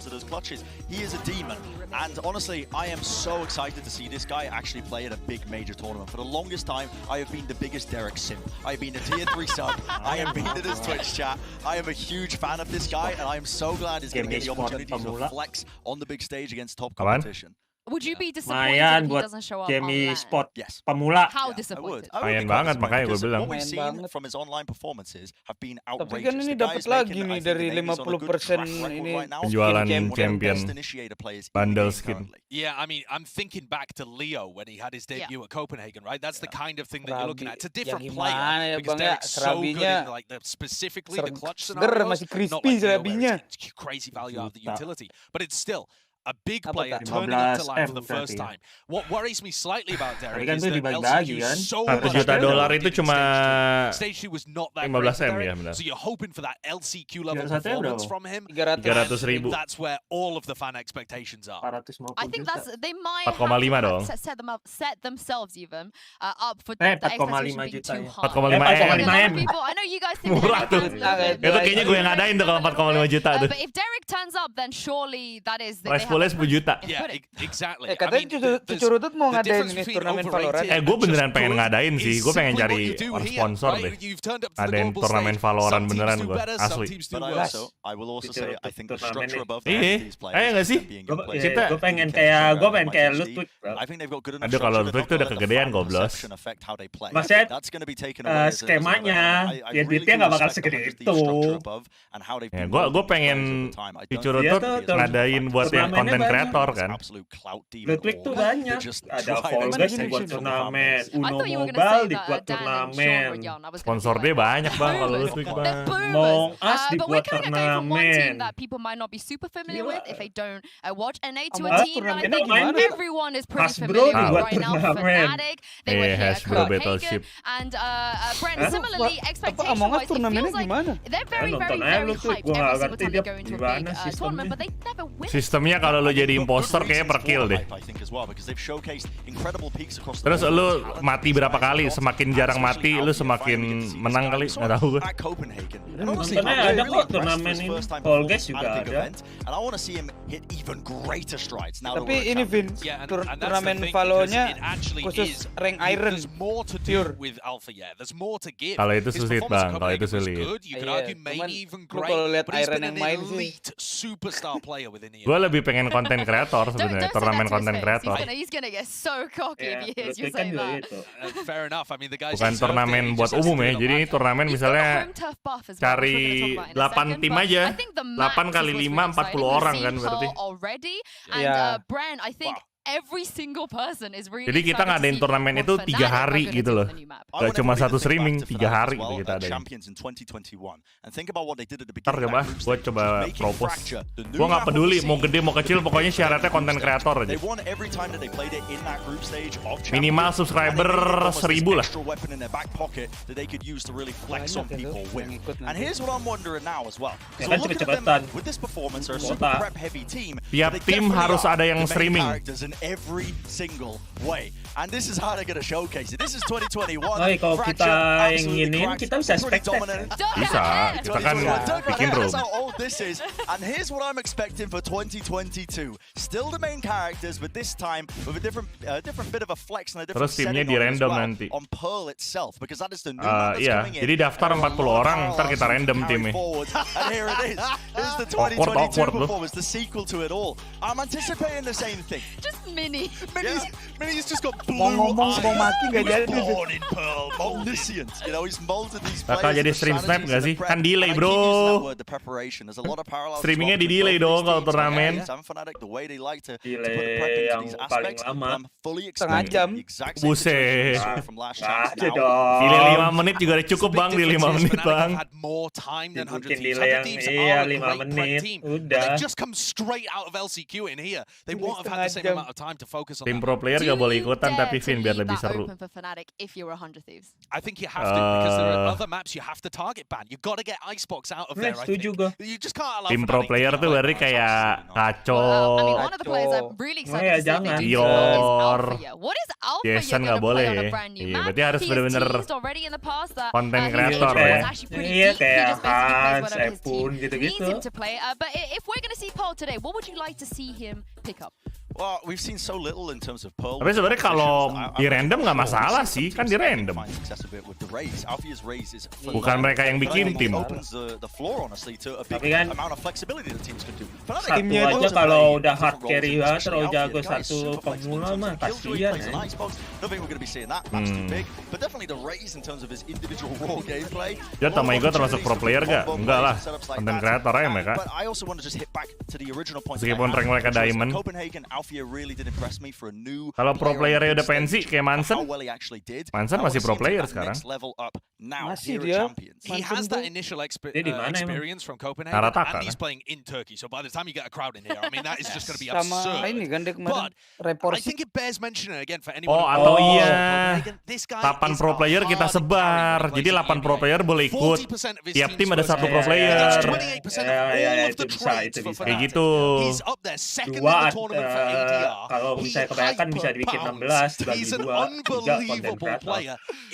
He is a demon, and honestly, I am so excited to see this guy actually play at a big major tournament. For the longest time, I have been the biggest Derek simp. I have been a tier 3 sub. I have been in his Twitch chat. I am a huge fan of this guy, and I am so glad he's going to get the opportunity to flex on the big stage against top competition. Would you be disappointed if he doesn't show up on LAN? Spot yes. pemula. How disappointed? Main banget, makanya gue bilang. What we've seen from his online performances have been outrageous. Tapi kan ini dapat lagi nih dari 50% ini penjualan champion bundle skin. Yeah, I mean, I'm thinking back to Leo when he had his debut at Copenhagen, right? That's the kind of thing that you're looking at. It's a different player because Derek's so good in like specifically the clutch scenarios. Masih crispy serabinya. Crazy value out of the utility, but it's still a big player turning up to LAN for the first time. What worries me slightly about Derek is that LCQ is so much $1 juta itu cuma stage 2 was not that 15 M ya benar. So you're hoping for that LCQ level performance from him. 300.000. That's where all of the fan expectations are. I think they might 4,5 dong. set themselves even up for the 4,5 expectation being juta too ya. high. 4,5 M. I know you guys think Murah tuh. Itu kayaknya gue yang ngadain tuh kalau 4,5 juta tuh. But if Derek turns up, then surely that is Price poolnya 10 juta. Yeah, exactly. Katanya Cucurutut mau ngadain ini turnamen Valorant. Gue beneran pengen ngadain sih. Gue pengen cari sponsor deh. Ngadain turnamen Valorant beneran gue. Asli. Iya nggak sih? Gue pengen kayak Ludwig. Aduh kalau Ludwig tuh udah kegedean goblos. Maksudnya skemanya ya duitnya nggak bakal segede itu. Ya, gue pengen Cucurutut ngadain buat yang konten kreator kan. Ludwig tuh banyak. Ada Volgas dibuat turnamen, Uno Mobile dibuat turnamen. Sponsor dia banyak bang kalau Ludwig bang. Mong As dibuat turnamen. that people might not be super familiar with if they don't watch NA to a team that I think everyone is pretty familiar with right now. Fnatic, they were here at Copenhagen, and Brent, similarly, expectation-wise, it feels like they're very hyped every single time they go into a big tournament, but they never win. Sistemnya kalau lo jadi imposter kayak per kill deh. Terus lo mati berapa kali? Semakin jarang mati, lo semakin menang kali. Nggak tahu gue. Nontonnya ada kok turnamen ini. Volgas juga ada. Tapi ini Vin, turnamen Valo-nya khusus rank Iron pure. Kalau itu sulit bang, kalau itu sulit. Kalau lihat Iron yang main sih. Gue lebih pengen konten kreator sebenarnya, turnamen konten kreator. Bukan turnamen buat umum ya, jadi turnamen misalnya cari 8 tim aja, 8 kali 5 40 orang kan berarti. Yeah. Jadi kita ngadain turnamen itu 3 hari gitu loh. Gak cuma satu streaming, 3 hari gitu kita adain. Ntar coba, gue coba propose. Gue gak peduli, mau gede mau kecil, pokoknya syaratnya konten kreator aja. Minimal subscriber 1000 lah. Kan cepet-cepetan. Tiap tim harus ada yang streaming. Every single way, and this is how they're gonna showcase it. This is 2021. Kalau kita inginin, kita bisa spectate. Bisa, kita kan bikin room. That's how old this is, and here's what I'm expecting for 2022. Still the main characters, but this time with a different bit of a flex and a different setting di random nanti. On Pearl itself, because that is the new one that's coming in. Jadi daftar 40 orang, ntar kita random timnya. And here it is. Here's the 2022 performance, the sequel to it all. I'm anticipating the same thing. Mini. Mini's just got blue eyes. He was born in Pearl, omniscient. You know, he's molded these players. Bakal jadi stream snipe nggak sih? Kan delay bro. Streamingnya di delay dong kalau turnamen. Delay yang paling lama. Setengah jam. Buset. Delay 5 menit juga udah cukup bang, di 5 menit bang. Mungkin delay yang 5 menit. Udah. Tim pro player gak boleh ikutan tapi Vin biar lebih seru. I think you have to because there are other maps you have to target ban. You got to get Icebox out of there. I think. You just can't allow Tim pro player tuh berarti kayak Kaco, Dior, Jason gak boleh. Iya, berarti harus bener-bener konten kreator ya. Iya kayak Hans, Headphone gitu-gitu. But if we're going to see Paul today, what would you like to see him pick up? Well, we've seen so little in terms of Pearl. Tapi sebenarnya kalau di random nggak masalah sih, kan di random. Bukan mereka yang bikin tim. Tapi kan timnya aja kalau udah hard carry banget terlalu jago satu pemula mah kasihan ya. Ya Tomahawk gue termasuk pro player gak? Enggak lah, konten kreator aja mereka. Meskipun rank mereka diamond. Alfia really did impress me for a new. Kalau pro playernya udah pensi kayak Manson masih pro player sekarang. Masih dia. He has that initial experience from Copenhagen, and he's playing in Turkey. So by the time you get a crowd in here, I mean that is just going to be absurd. But I think it bears mentioning again for anyone. Oh, atau iya, 8 pro player kita sebar. Jadi 8 pro player boleh ikut. Tiap tim ada 1 pro player. Itu bisa. Kayak gitu. Kalau misalnya kebanyakan bisa dibikin 16 bagi 2, 3 konten kreator.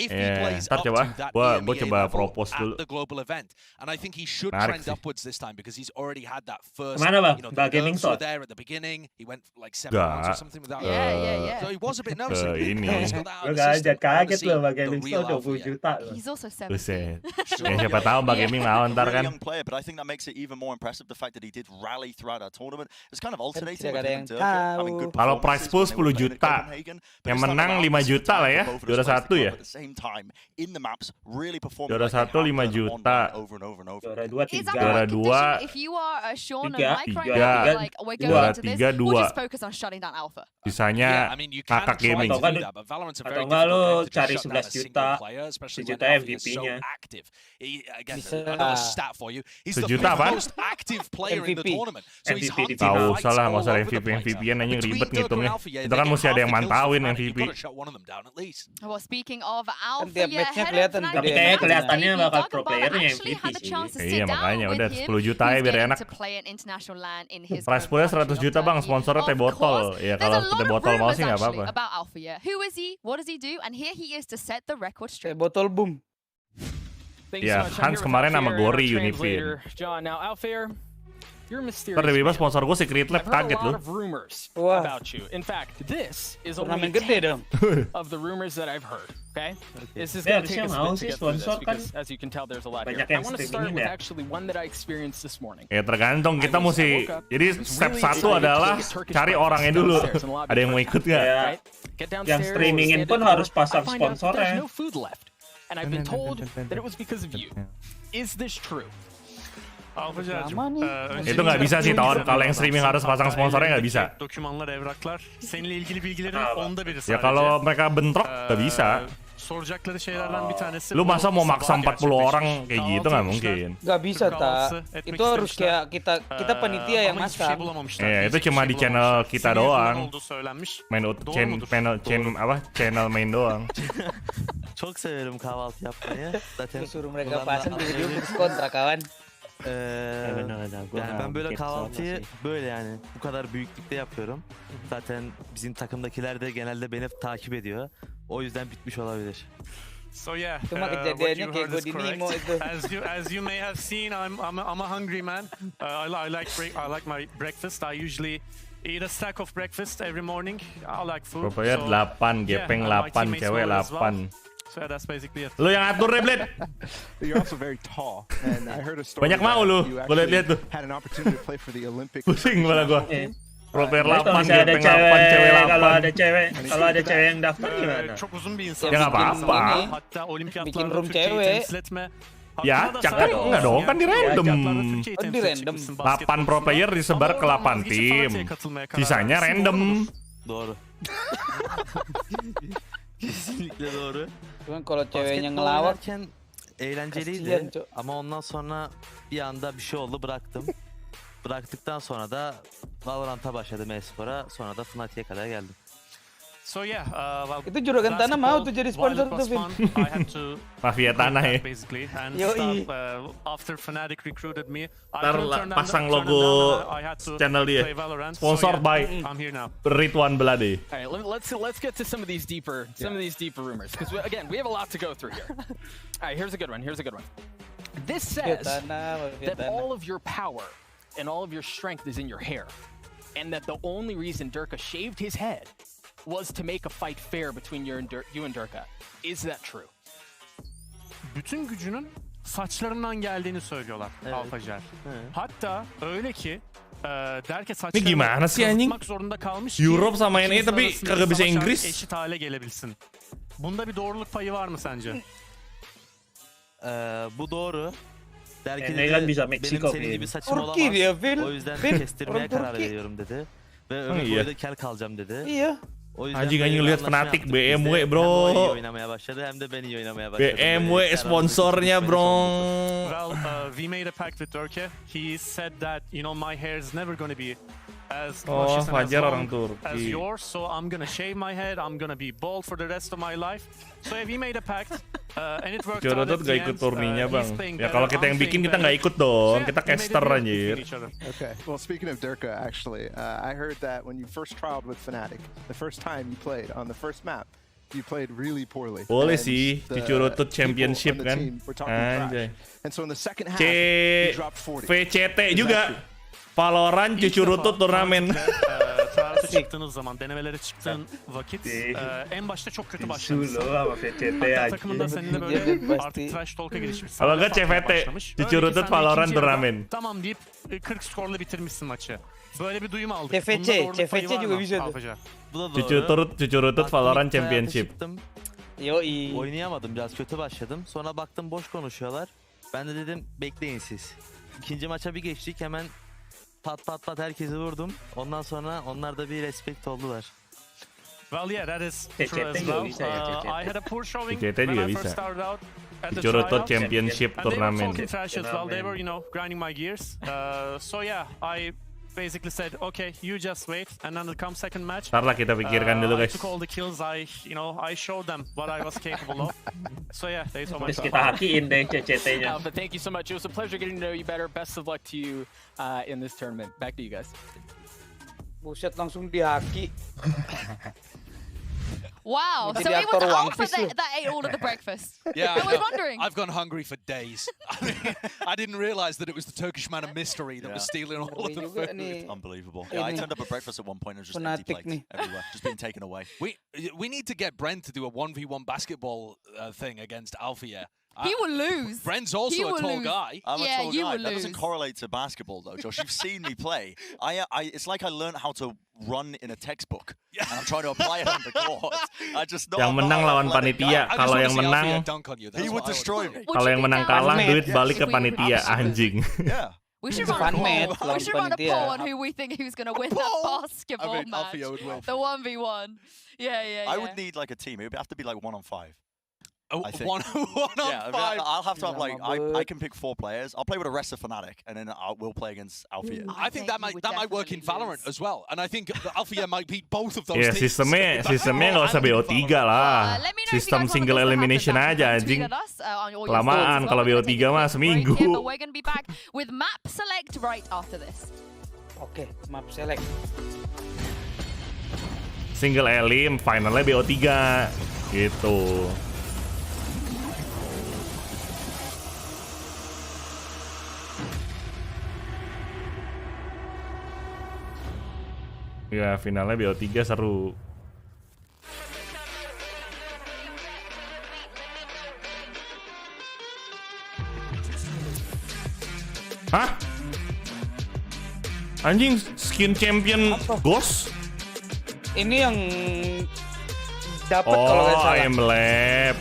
Ntar coba, gua coba propose dulu. Menarik sih. Kemana bang? Mbak Gaming Shot? Gak. Ini. Gak aja kaget loh Mbak Gaming Shot 20 juta loh. Buset. Ya siapa tahu Mbak Gaming mau ntar kan. Kalau prize pool 10 juta, yang menang 5 juta lah ya, juara 1 ya. Juara 1 5 juta, juara 2 3, juara 2 juara 3 2. Sisanya kakak gaming. Atau enggak lo cari 11 juta, 1 juta MVP-nya. 1 juta apaan? Tahu salah masalah MVP-an aja ribet ngitungnya. Itu kan mesti ada yang mantauin MVP. Tiap match-nya kelihatan. Tapi kayaknya kelihatannya bakal pro player-nya MVP sih. Iya makanya udah 10 juta ya biar enak. Prize pool-nya 100 juta bang, sponsornya teh botol. Ya kalau teh botol mau sih nggak apa-apa. Teh botol boom. Ya, Hans kemarin sama Gori Unifin. Ntar tiba-tiba sponsor gue Secret Lab, kaget lu. Wah. Turnamen gede dong. Ya harusnya mau sih sponsor kan banyak yang streaming ya. Ya tergantung, kita mesti. Jadi step 1 adalah cari orangnya dulu. Ada yang mau ikut nggak? Ya, yang streamingin pun harus pasang sponsornya. And I've been told that it was because of you. Is this true? Itu nggak bisa sih tahun, kalau yang streaming harus pasang sponsornya nggak bisa. Ya kalau mereka bentrok nggak bisa. Lu masa mau maksa 40 orang kayak gitu nggak mungkin. Nggak bisa tak. Itu harus kayak kita panitia yang masang. Ya itu cuma di channel kita doang. Channel main doang. Çok severim kahvaltı yapmayı. Zaten suruh mereka pasang tiba-tiba putus kontrak kawan. Yani ben böyle kahvaltıyı böyle yani bu kadar büyüklükte yapıyorum. Zaten bizim takımdakiler de genelde beni takip ediyor. O yüzden bitmiş olabilir. So yeah, what you heard is correct. As you may have seen, I'm a hungry man. I like my breakfast. I usually eat a stack of breakfast every morning. I like food. Pokoknya 8, gepeng 8, cewek 8. So yeah, that's basically it. Lu yang atur deh, Blade. You're also very tall, and I heard a story. Banyak mau lu, boleh lihat tuh. Had an opportunity to play for the Olympic. Pusing malah gua. Pro player 8, gepeng 8, cewek 8. Kalau ada cewek yang daftar gimana? Ya nggak apa-apa. Bikin room cewek. Ya, jangan enggak dong, kan di random. Di random. 8 pro player disebar ke 8 tim. Sisanya random. Doğru. Kesinlikle doğru. Cuman kalau ceweknya ngelawak eğlenceliydi ama ondan sonra bir anda bir şey oldu, bıraktım. Bıraktıktan sonra da Valorant'a başladım e-spora, sonra da Fnatic'e kadar geldim. So yeah, itu juragan tanah mau tuh jadi sponsor tuh, Vin. Mafia tanah ya. Yoi. After Fnatic recruited me, Ntar pasang logo channel dia. Sponsored by Ridwan Belade. All right, let's get to some of these deeper rumors, because again we have a lot to go through here. All right, here's a good one. This says that all of your power and all of your strength is in your hair, and that the only reason Durka shaved his head was to make a fight fair between you and Durka. Is that true? Bütün gücünün saçlarından geldiğini söylüyorlar Alfajer. Hatta öyle ki derke saçlarını gimana sih anjing? Zorunda kalmış Europe sama NVMe tapi kagak bisa Inggris. Eşit hale gelebilsin. Bunda bir doğruluk payı var mı sence? Bu doğru. Derki Neyden bisa benim Meksiko senin gibi saçım Turki olamaz. diyor, Phil. O yüzden Phil, kestirmeye orang karar Turki. veriyorum dedi. Ve ömür boyu da kel kalacağım dedi. Iya. Anjing lihat Fnatic BMW bro. Hem iyi oynamaya başladı hem de ben iyi oynamaya başladım. BMW sponsornya bro. Well, we made a pact with Turkey. He said that my hair is never going to be as luscious and as long as yours, so I'm gonna shave my head. I'm gonna be bald for the rest of my life. So we made a pact, and it worked out. Jodoh gak ikut turninya bang. Ya kalau kita yang bikin kita nggak ikut dong. Kita caster anjir. Okay. Well, speaking of Durka, actually, I heard that when you first trialed with Fnatic, the first time you played on the first map, you played really poorly. Boleh sih, Cucurutut Championship kan. Anjay. And so in the second half, you dropped 40. VCT juga. Valorant Cucurutut turnamen. Transfer çıktığınız zaman, denemelere çıktığın vakit en başta çok kötü başlamışsın. Hatta takımında seninle böyle artık trash talk'a girişmişsin. Kalau enggak CVT, Cucurutut Valorant turnamen. Tamam deyip 40 skorla bitirmişsin maçı. Böyle bir duyum aldık. CVC juga bisa tuh. Cucurutut Valorant Championship. Yoi. Oynayamadım, biraz kötü başladım. Sonra baktım boş konuşuyorlar. Ben de dedim bekleyin siz. İkinci maça bir geçtik, hemen pat herkesi vurdum. Ondan sonra onlar da bir respect oldular. Well, yeah, that is true as well. I had a poor showing when I first started out at the Cucurutut Championship and they were turnamen. talking trash as well. They were, grinding my gears. So yeah, I basically said, okay, you just wait, and then come second match. Ntar lah kita pikirkan dulu guys. I took all the kills. I showed them what I was capable of. So yeah, they saw my stuff. Kita hakiin deh CCT-nya. But thank you so much. It was a pleasure getting to know you better. Best of luck to you in this tournament. Back to you guys. Buset, langsung dihaki. Wow, so it was Alpha that ate all of the breakfast. Yeah, I was wondering. I've gone hungry for days. I didn't realize that it was the Turkish man of mystery that was stealing all of the food. Unbelievable. Yeah, I turned up at breakfast at one point and just empty plates everywhere, just being taken away. We need to get Brent to do a 1v1 basketball thing against Alfia. He will lose. Brent's also a tall guy. I'm a tall guy. That doesn't correlate to basketball, though, Josh. You've seen me play. It's like I learned how to run in a textbook, and I'm trying to apply it on the court. I just know. Yang menang lawan panitia. Kalau yang menang, he would destroy me. Kalau yang menang kalah, duit balik ke panitia, anjing. Yeah. We should run a poll on who's going to win that basketball match. The 1v1. Yeah. I would need like a team. It would have to be like 1-on-5. I think. One on 5. I'll have to have I can pick 4 players. I'll play with the rest of Fnatic, and then we'll play against Alfia. I think that might work in Valorant as well, and I think Alfia might beat both of those teams. Sistemnya nggak usah BO3 lah. Sistem single elimination aja anjing. Kelamaan kalau BO3 mah seminggu. We're gonna be back with map select right after this. Oke, map select. Single elim, finalnya BO3 gitu. Ya, finalnya BO3 seru. Hah? Anjing, skin champion Ghost? Ini yang dapat kalau nggak salah. Ayam lab.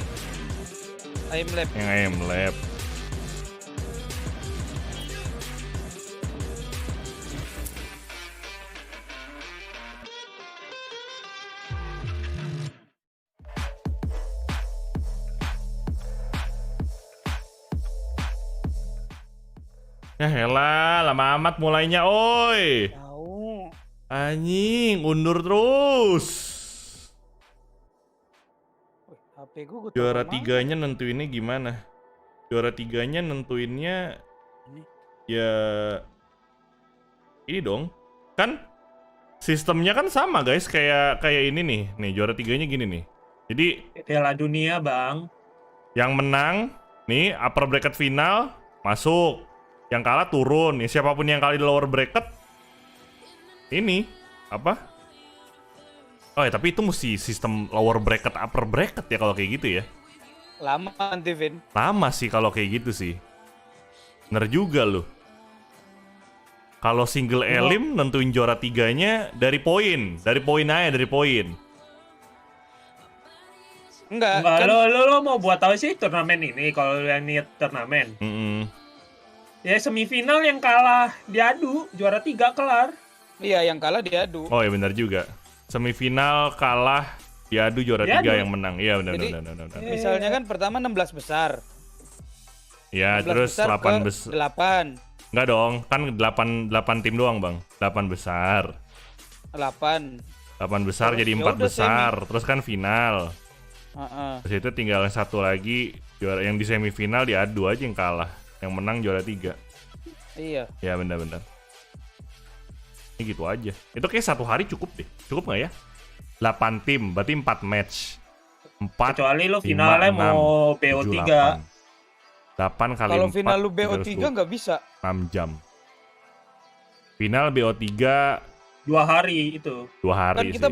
Yang ayam lab. Ya elah, lama amat mulainya, oi. Anjing, undur terus. Juara 3-nya nentuinnya gimana? Juara 3-nya nentuinnya ya ini dong. Kan sistemnya kan sama, guys, kayak ini nih. Nih, juara 3-nya gini nih. Jadi Piala Dunia, Bang. Yang menang nih upper bracket final masuk. Yang kalah turun. Nih, siapapun yang kalah di lower bracket ini apa? Oh ya, tapi itu mesti sistem lower bracket upper bracket ya kalau kayak gitu ya. Lama kan, Devin? Lama sih kalau kayak gitu sih. Bener juga loh. Kalau single elim nentuin juara 3-nya dari poin aja, dari poin. Enggak kan? Lo mau buat tahu sih turnamen ini kalau yang niat turnamen. Ya semifinal yang kalah diadu, juara 3 kelar. Iya, yang kalah diadu. Oh iya benar juga. Semifinal kalah diadu juara 3 yang menang. Iya benar. Misalnya kan pertama 16 besar. Ya, terus 8 besar. 8. Enggak dong, kan 8 tim doang, Bang. 8 besar. 8 besar jadi 4 besar. Semi. Terus kan final. Terus itu tinggal satu lagi juara yang di semifinal diadu aja yang kalah. Yang menang juara 3. Iya. Ya benar. Ini gitu aja. Itu kayak satu hari cukup deh. Cukup nggak ya? 8 tim, berarti 4 match. 4 kecuali lo finalnya 5, mau BO3. 8 kali 4. Kalau final lu BO3 nggak bisa. 6 jam. Final BO3 2 hari itu. 2 hari kan kita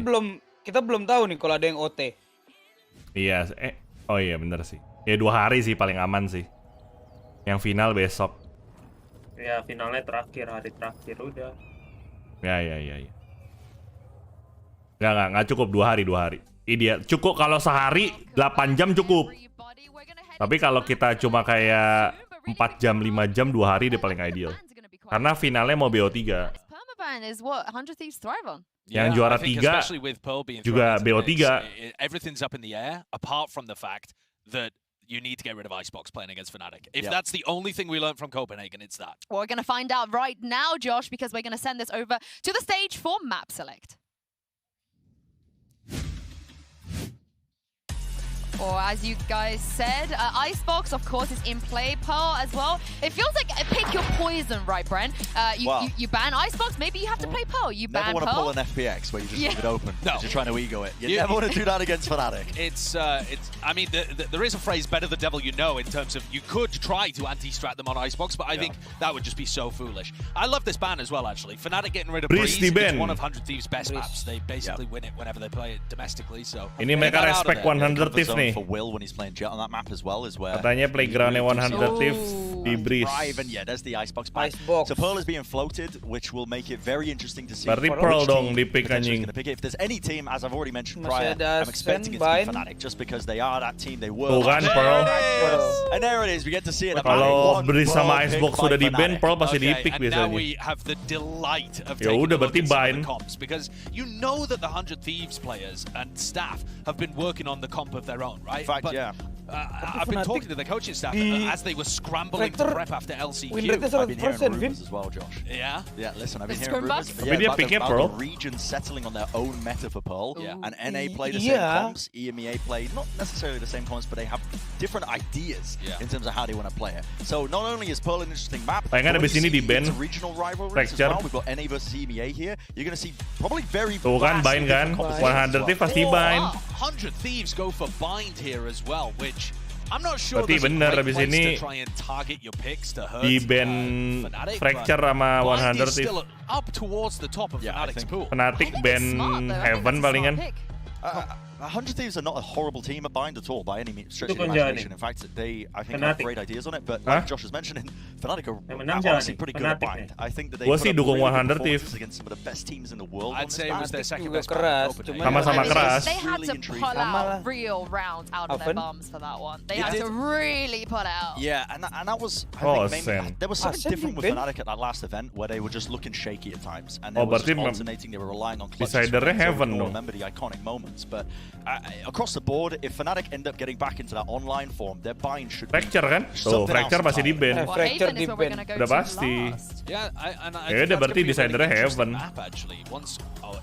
sih. belum tahu nih kalau ada yang OT. Iya, oh iya bener sih. Ya 2 hari sih paling aman sih. Yang final besok. Ya finalnya hari terakhir udah. Ya. Nggak cukup 2 hari. Ideal. Cukup kalau sehari 8 jam cukup. Tapi kalau kita cuma kayak 4 jam, 5 jam, 2 hari dia paling ideal. Karena finalnya mau BO3. Yang juara 3 juga BO3. Everything's up in the air apart from the fact that you need to get rid of Icebox playing against Fnatic. If that's the only thing we learned from Copenhagen, it's that. Well, we're going to find out right now, Josh, because we're going to send this over to the stage for map select. Or as you guys said, Icebox, of course, is in play. Pearl as well. It feels like pick your poison, right, Bren? You ban Icebox, maybe you have to play Pearl. You ban Pearl. Never want to pull an FPX where you just leave it open because you're trying to ego it. You never want to do that against Fnatic. I mean, there is a phrase, better the devil you know, in terms of you could try to anti-strat them on Icebox, but I think that would just be so foolish. I love this ban as well, actually. Fnatic getting rid of Breeze. It's one of 100 Thieves' best maps. They basically win it whenever they play it domestically. So ini mereka respect 100 Thieves nih. For Will when he's playing Jet on that map as well, is where katanya playgroundnya 100 Thieves di Breeze. And yeah, there's the Icebox back. So Pearl is being floated, which will make it very interesting to see. Berarti Pearl dong di pick anjing. If there's any team, as I've already mentioned prior, I'm expecting it to be Fnatic, just because they are that team. They were. Tuh kan Pearl. And there it is. We get to see it. Kalau Breeze sama Icebox sudah di ban, Pearl pasti di pick biasanya. Now we have the delight of ya udah berarti bind. Because you know that the 100 Thieves players and staff have been working on the comp of their own, right? In fact, yeah. I've been talking to the coaching staff as they were scrambling to prep after LCQ. I've been hearing rumors as well, Josh. Yeah? Yeah, listen, I've been hearing rumors about the region settling on their own meta for Pearl. And NA play the same comps, EMEA play not necessarily the same comps, but they have different ideas in terms of how they want to play it. So not only is Pearl an interesting map, but abis ini di band regional rivalries as well. We've got NA versus EMEA here. You're going to see probably very tuh kan bind kan 100 Thieves pasti bind. 100 Thieves go for bind here as well, which I'm not sure berarti bener abis ini di band Fracture sama 100 Thieves. Fnatic band Heaven palingan. 100 Thieves are not a horrible team at bind at all by any stretch of the imagination. In fact, they I think have great ideas on it. But like Josh was mentioning, Fnatic are honestly pretty good at bind. I think that they put up dukung really 100 Thieves against some of the best teams in the world. I'd say it was their second best keras, sama-sama keras. They had to pull out real rounds out of their bums for that one. They had to really pull out. Yeah, and that was I think mainly, there was something different with Fnatic at that last event where they were just looking shaky at times and they were just alternating. They were relying on clutches. Heaven. Remember the iconic moments, but across the board, if Fnatic end up getting back into that online form, their bind should Fracture kan? Tuh, Fracture masih di ban. Fracture di ban. Udah pasti. Ya udah berarti decidernya Heaven.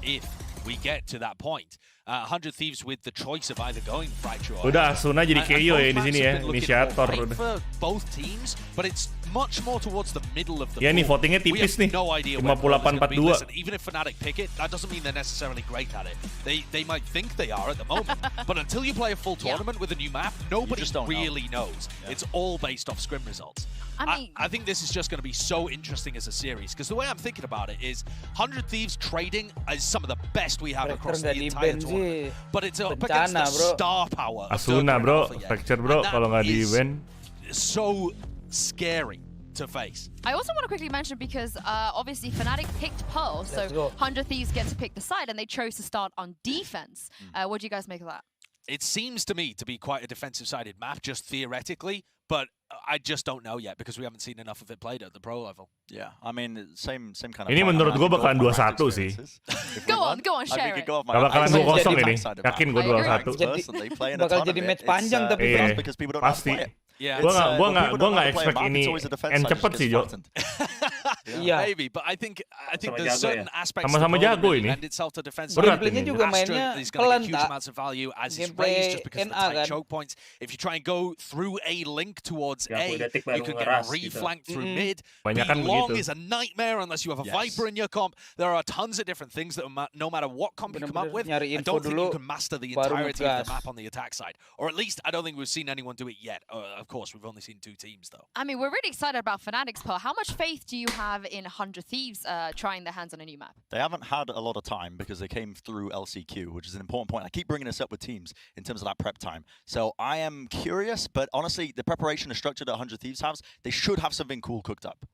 If we get to that point. 100 Thieves with the choice of either going Fracture or udah Asuna jadi KO ya di sini ya, inisiator udah. Both teams, but it's much more towards the middle of the ya nih votingnya tipis nih, 58-42. Even if Fnatic pick it, that doesn't mean they're necessarily great at it. They might think they are at the moment, but until you play a full tournament with a new map, nobody really knows. It's all based off scrim results. I think this is just going to be so interesting as a series, because the way I'm thinking about it is 100 Thieves trading is some of the best we have across the entire tournament. But it's up against the star power. Asuna bro, Fracture bro, kalau nggak di event. So scary to face. I also want to quickly mention, because obviously Fnatic picked Pearl, so 100 Thieves get to pick the side, and they chose to start on defense. What do you guys make of that? It seems to me to be quite a defensive-sided map, just theoretically, but I just don't know yet because we haven't seen enough of it played at the pro level. Yeah, I mean, same kind of. Ini menurut gue bakalan 2-1 sih. Go on, share it. Gak bakalan 2-0 ini. Yakin gue 2-1. Bakal jadi match panjang tapi pasti. Gua nggak expect ini end cepet sih, Jo. Yeah, maybe, but I think there's certain aspects sama-sama jago ini. Gameplaynya juga mainnya pelan tak. Gameplay NA kan. Choke points. If you try and go through a link towards A, you can get reflanked through mid. Long is a nightmare unless you have a Viper in your comp. There are tons of different things that no matter what comp you come up with, I don't think you can master the entirety of the map on the attack side. Or at least I don't think we've seen anyone do it yet. Of course, we've only seen 2 teams though. I mean, we're really excited about Fnatic's Pearl. How much faith do you have in 100 Thieves trying their hands on a new map? They haven't had a lot of time because they came through LCQ, which is an important point. I keep bringing this up with teams in terms of that prep time. So I am curious, but honestly, the preparation is structured at 100 Thieves has. They should have something cool cooked up.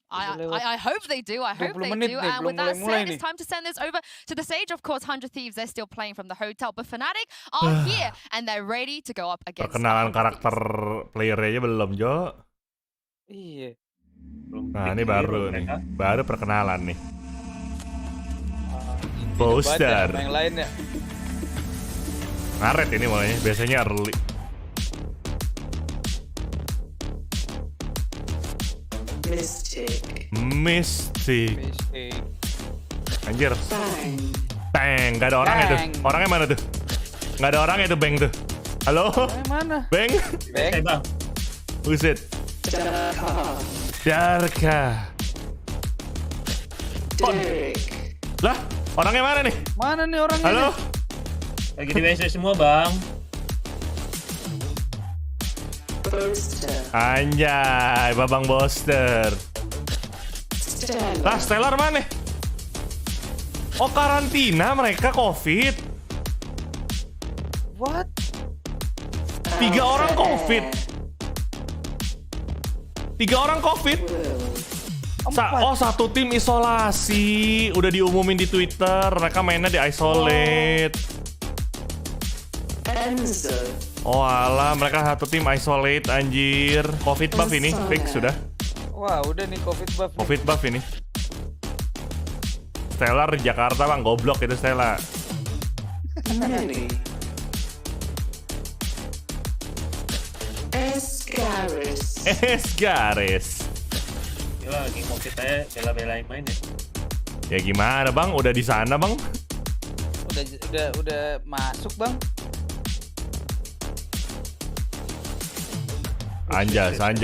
I hope they do. I hope they do. And with that said, it's time to send this over to the stage. Of course, 100 Thieves, they're still playing from the hotel, but Fnatic are here and they're ready to go up against. Perkenalan karakter playernya belum, Jo. Iya. Nah, ini baru nih. Baru perkenalan nih. Poster. Yang lainnya. Ngaret ini mulainya. Biasanya early. Mystic. Anjir. Bang. Gak ada orangnya tuh. Orangnya mana tuh? Gak ada orangnya tuh, Bang tuh. Halo? Mana? Bang? Bang. Buset. Darka. Lah, orangnya mana nih? Mana nih orangnya? Halo? Lagi di WC semua, Bang. Anjay, Babang Boster. Lah, Stellar mana? Oh, karantina mereka COVID. What? 3 orang COVID. 3 orang COVID. Satu tim isolasi. Udah diumumin di Twitter. Mereka mainnya di isolate. Oh alah, mereka satu tim isolate, anjir. Covid buff ini, fix sudah. Wah, udah nih Covid buff. Covid buff ini. Stellar di Jakarta, Bang. Goblok itu Stellar. Esgares. Gila, lagi Covid aja bela-belain main ya. Ya gimana, Bang? Udah di sana, Bang? Udah masuk, Bang. Anjas. Woi.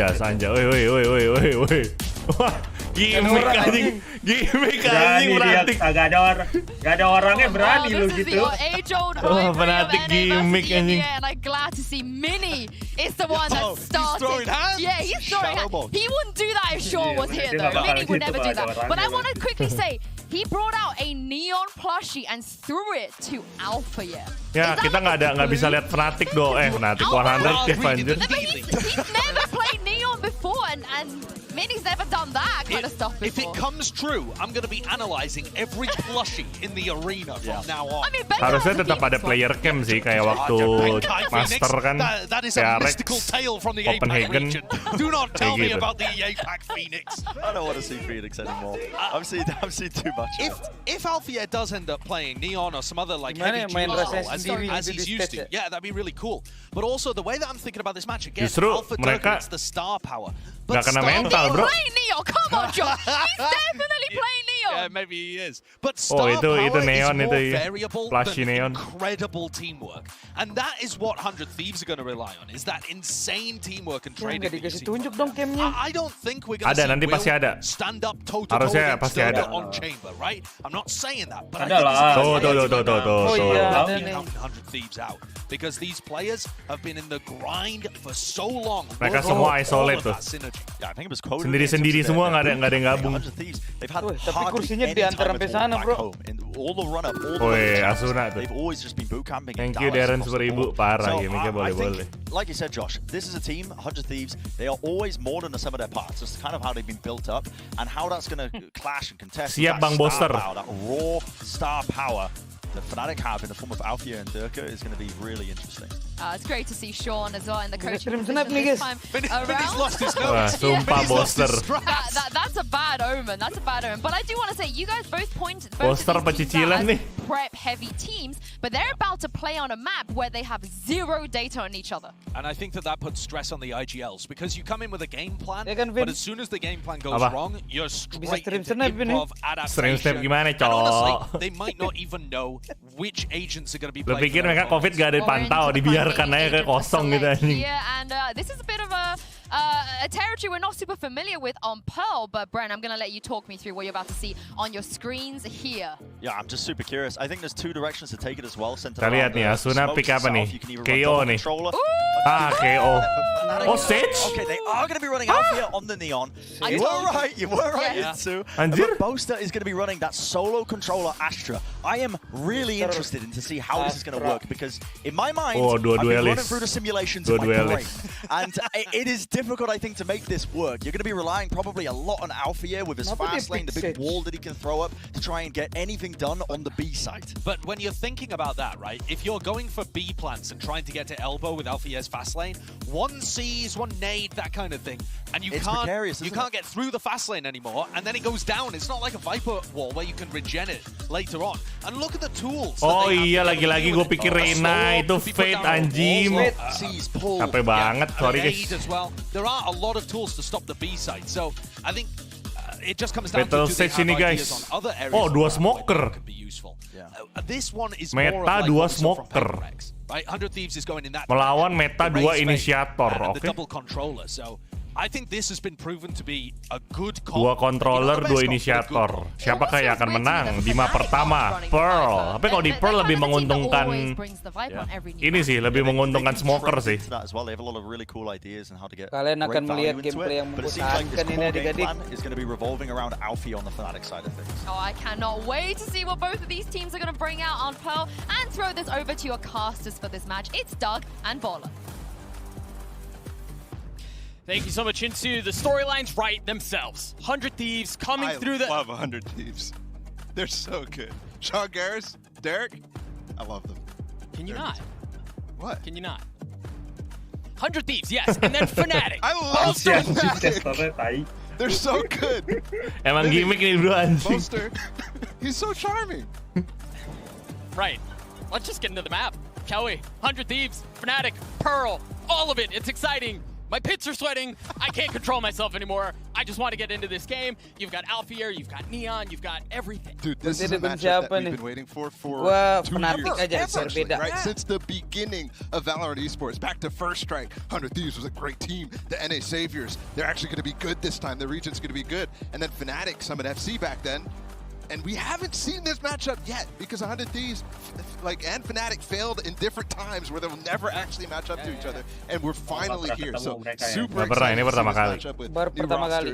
Wah, gimmick anjing Fnatic. Gak ada orangnya berani lu gitu. Oh, Fnatic gimmick anjing. And I'm glad to see Mini is the one that started. Yeah, he's throwing hands. He wouldn't do that if Sean was here though. Mini would never do that. But I want to quickly say, he brought out a neon plushie and threw it to Alpha, Ya, kita nggak bisa lihat Fnatic do. Fnatic 100 ya, anjir. He's never played neon before and Mini's never done that kind of stuff before. If it comes true, I'm going to be analyzing every plushie in the arena from now on. I mean, harusnya tetap ada player cam sih, kayak waktu Master kan. That is a mystical tale from the APAC region. Do not tell me about the APAC Phoenix. I don't want to see Phoenix anymore. I've seen too much. If Althea does end up playing Neon or some other like heavy duo as he's used to, yeah, that'd be really cool. But also the way that I'm thinking about this match again, Alpha Durga gets the star power. Gak kena mental, bro. He's playing Neon, come on, John. He's definitely playing Neon. Yeah, maybe he is. But star power Neon, is more variable than Neon. Incredible teamwork. And that is what 100 Thieves are going to rely on, is that insane teamwork and trading. I don't think we're going to see Will stand up toe-to-toe against Durga on Chamber, right? I'm not saying that, but I think this is 100 Thieves out. Because these players have been in the grind for so long. Mereka semua isolate tuh. Sendiri-sendiri semua, nggak ada yang gabung. Tapi kursinya diantar sampai sana, bro. Asuna tuh. Thank you Darren 1000, parah gimmicknya boleh. Like you said, Josh, this is a team, 100 Thieves, they are always more than the sum of their parts. It's kind of how they've been built up and how that's going to clash and contest. Siap Bang Boster. That raw star power. that Fnatic have in the form of Alfia and Durka is going to be really interesting. It's great to see Sean as well in the coaching Xtreem position this time He's lost his nose. Sumpah, Boster. That's a bad omen. That's a bad omen. But I do want to say, you guys both pointed Boster pecicilan nih. prep-heavy teams, but they're about to play on a map where they have zero data on each other. And I think that puts stress on the IGLs, because you come in with a game plan, but as soon as the game plan goes wrong, you're straight into improv adaptation. Stream gimana, and honestly, they might not even know which agents are going to be Lu playing. pikir mereka COVID gak ada dipantau, dibiarkan aja kayak kosong gitu anjing. Yeah, and this is a bit of a territory we're not super familiar with on Pearl, but Bren, I'm going to let you talk me through what you're about to see on your screens here. Yeah, I'm just super curious. I think there's two directions to take it as well. Kita lihat nih, Asuna pick apa nih? KO nih. KO. Oh, Sage? Okay, they are going to be running Alfia on the Neon. You were right, Yinsu. Anjir. Boaster is going to be running that solo controller Astra. I am really interested to see how this is going to work, because in my mind, I've been running through the simulations in my brain. And it is difficult, I think, to make this work. You're going to be relying probably a lot on Alfia with his fast lane, the big wall that he can throw up to try and get anything done on the B site. But when you're thinking about that, right, if you're going for B plants and trying to get to elbow with Alfia's fast lane, one sees, one nade, that kind of thing, and you can't get through the fast lane anymore, and then it goes down. It's not like a Viper wall where you can regen it later on. And look at the tools. Oh iya, lagi-lagi gue pikir Reina itu Fate anjing. Capek banget, sorry guys. Well, there are a lot of tools to stop the B side, so I think it just comes down Battle to stage ini guys. Oh, dua smoker. This one is Meta dua smoker. Right, 100 Thieves is going in that melawan meta dua inisiator, oke. Double controller, so I think this has been proven to be a good comp. Dua controller, dua inisiator. Siapakah yang akan menang di map pertama? Pearl. Tapi kalau di Pearl lebih menguntungkan ini sih, lebih menguntungkan smoker sih. Kalian akan melihat gameplay yang membosankan ini adik-adik. Oh, I cannot wait to see what both of these teams are going to bring out on Pearl and throw this over to your casters for this match. It's Doug and Baller. Thank you so much, Into. The storylines write themselves. 100 Thieves coming through the... I love 100 Thieves. They're so good. Sean Garris, Derek, I love them. Can you not? What? Can you not? 100 Thieves, yes. And then Fnatic. I love Fnatic. They're so good. Emang gimmick nih bro anjing. Poster. He's so charming. Right. Let's just get into the map. Kelly, 100 Thieves, Fnatic, Pearl, all of it. It's exciting. My pits are sweating. I can't control myself anymore. I just want to get into this game. You've got Alfia, you've got Neon, you've got everything. Dude, this is a matchup that we've been waiting for 2 years. Right? Since the beginning of Valorant esports, back to First Strike, 100 Thieves was a great team. The NA Saviors, they're actually going to be good this time. The region's going to be good. And then Fnatic, Summit FC back then. And we haven't seen this matchup yet because 100 Thieves and Fnatic failed in different times where they'll never actually match up to each other. And we're finally here. So super excited ini pertama kali.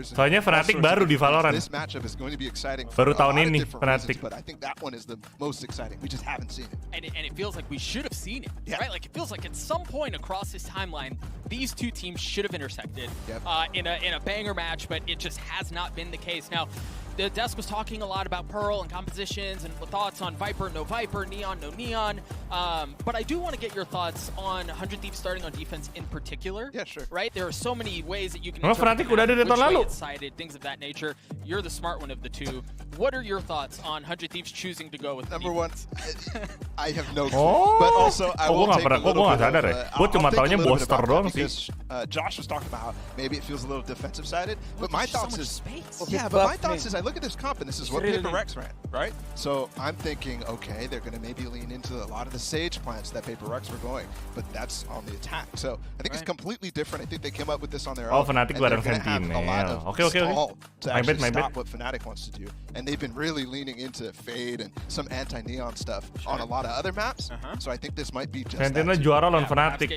Soalnya Fnatic baru di Valorant. This matchup is going to be exciting. Baru tahun ini Fnatic. But I think that one is the most exciting. We just haven't seen it. And it feels like we should have seen it, right? Like it feels like at some point across this timeline, these two teams should have intersected in a banger match, but it just has not been the case. Now, the desk was talking a lot about Pearl and compositions and thoughts on Viper, no Viper, Neon, no Neon. But I do want to get your thoughts on 100 Thieves starting on defense in particular. Yeah, sure. Right? There are so many ways that you can Fnatic udah ada di tahun lalu. Excited, things of that nature. You're the smart one of the two. What are your thoughts on 100 Thieves choosing to go with Number one, I have no clue. But also, I will take a little bit of because Josh was talking about maybe it feels a little defensive-sided. But my thoughts is, I look at this comp and this is what PaperX ran, right? So I'm thinking, okay, they're going to maybe lean into a lot of the Sage plants that PaperX were going, but that's on the attack. So I think it's completely different. I think they came up with this on their own. Fnatic bareng Sentinel. Okay. To actually stop what Fnatic wants to do. And they've been really leaning into Fade and some anti-neon stuff on a lot of other maps. So I think this might be just Sentinel juara lawan Fnatic.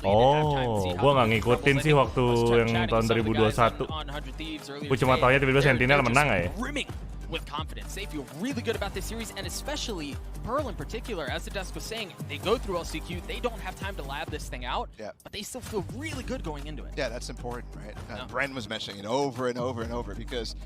Oh, gua nggak ngikutin sih waktu yang tahun 2021. Gua cuma tahu ya tiba-tiba Sentinel menang ya. With confidence. They feel really good about this series, and especially Pearl in particular. As the desk was saying, they go through LCQ, they don't have time to lab this thing out, but they still feel really good going into it. Yeah, that's important, right? Bren was mentioning it over and over and over because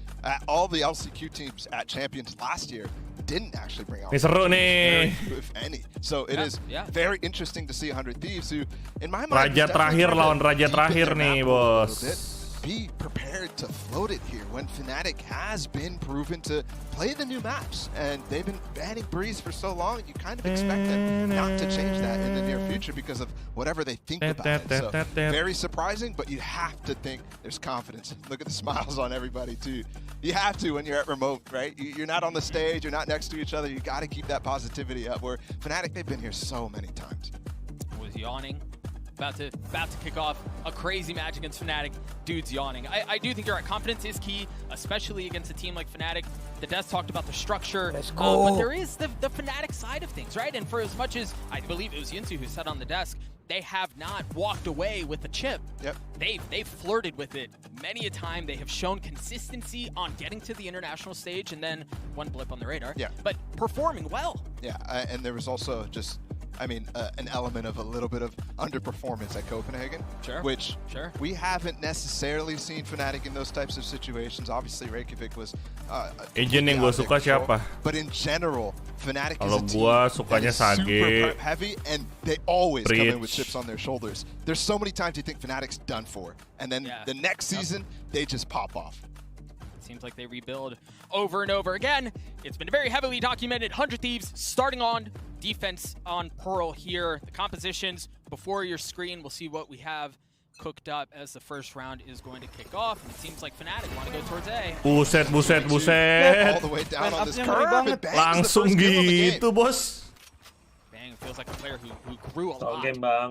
all the LCQ teams at Champions last year, didn't actually bring out. Ini seru nih. If any. So it is very interesting to see 100 Thieves who, in my mind, Raja terakhir lawan Raja terakhir nih, bos. Be prepared to float it here when Fnatic has been proven to play the new maps, and they've been banning Breeze for so long. You kind of expect them not to change that in the near future because of whatever they think about it. So very surprising, but you have to think there's confidence. Look at the smiles on everybody too. You have to when you're at remote, right? You're not on the stage, you're not next to each other. You got to keep that positivity up. Where Fnatic, they've been here so many times. Was yawning. About to kick off a crazy match against Fnatic. Dude's yawning. I do think you're right. Confidence is key, especially against a team like Fnatic. The Death talked about the structure, but there is the Fnatic side of things, right? And for as much as I believe it was Yinsu who said on the desk, they have not walked away with the chip. Yep. They've flirted with it many a time. They have shown consistency on getting to the international stage and then one blip on the radar. Yeah. But performing well. Yeah, and there was also just, I mean, an element of a little bit of underperformance at Copenhagen, which we haven't necessarily seen Fnatic in those types of situations. Obviously, Reykjavik was agent yang gue suka siapa? But in general, Fnatic Kalau is a team gua sukanya that is super Sage, heavy, and they always come in with Breach. chips on their shoulders. There's so many times you think Fnatic's done for, and then the next season, they just pop off. Seems like they rebuild over and over again. It's been very heavily documented. 100 Thieves starting on defense on Pearl here. The compositions before your screen. We'll see what we have cooked up as the first round is going to kick off. And it seems like Fnatic want to go towards A. Buset. All the way down on this curve. It bangs Langsung the first kill of the game. gitu, bos. Bang feels like a player who grew a lot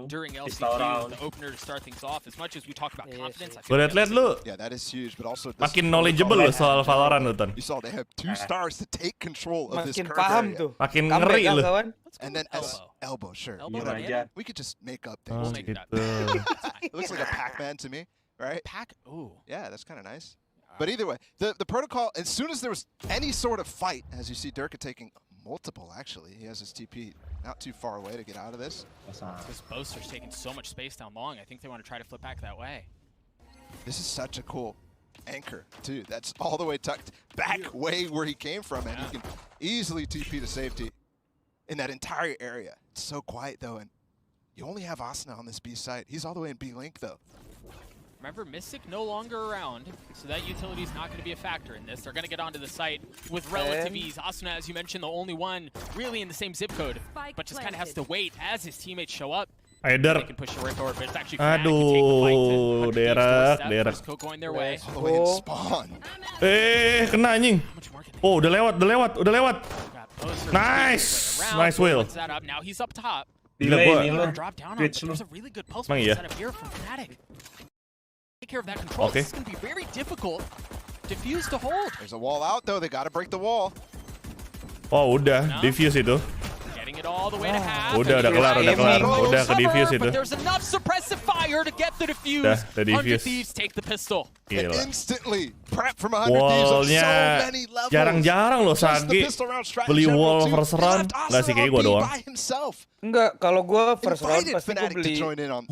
during LCQ, the opener to start things off. As much as we talk about confidence, I feel Gue liat lu. Yeah, that is huge, but also Makin knowledgeable lu soal Valorant lu, Ton. You saw they have 2 stars to take control of this curve paham area. tuh. Makin ngeri lu. And then elbow, sure. Elbow, Whatever. yeah. We could just make up Oh, things. gitu. It looks like a Pac-Man to me, right? Ooh. Yeah, that's kind of nice. But either way, the protocol, as soon as there was any sort of fight, as you see Durka taking multiple, actually. He has his TP not too far away to get out of this. This Boaster's taking so much space down long. I think they want to try to flip back that way. This is such a cool anchor, too. That's all the way tucked back way where he came from, and he can easily TP to safety in that entire area. It's so quiet, though, and you only have Asuna on this B site. He's all the way in B link, though. Remember, Mystic no longer around, so that utility is not going to be a factor in this. They're going to get onto the site with relative ease. Asuna, as you mentioned, the only one really in the same zip code, but just kind of has to wait as his teteammates show up. Aider. They can push it right forward, but it's actually Fnatic can take the fight to Derek. First kill going their way. All the way in spawn. Kena anjing. Oh, udah lewat. Nice. Nice wheel. Now he's up top. Gila, Drop down on, but there's a really good pulse set up here from Fnatic. Take care of that control. This is going to be very difficult. Diffuse to hold. There's a wall out, though. They got to break the wall. Oh, udah. Diffuse itu. Getting it all the way to half. Udah kelar. Udah ke diffuse itu. But there's enough suppressive fire to get the diffuse. 100 Thieves take the pistol. Instantly prep from 100 Thieves on so many levels. Jarang-jarang loh Sage beli wall first round. Nggak sih, kayak gue doang. Enggak, kalau gue first round pasti gue beli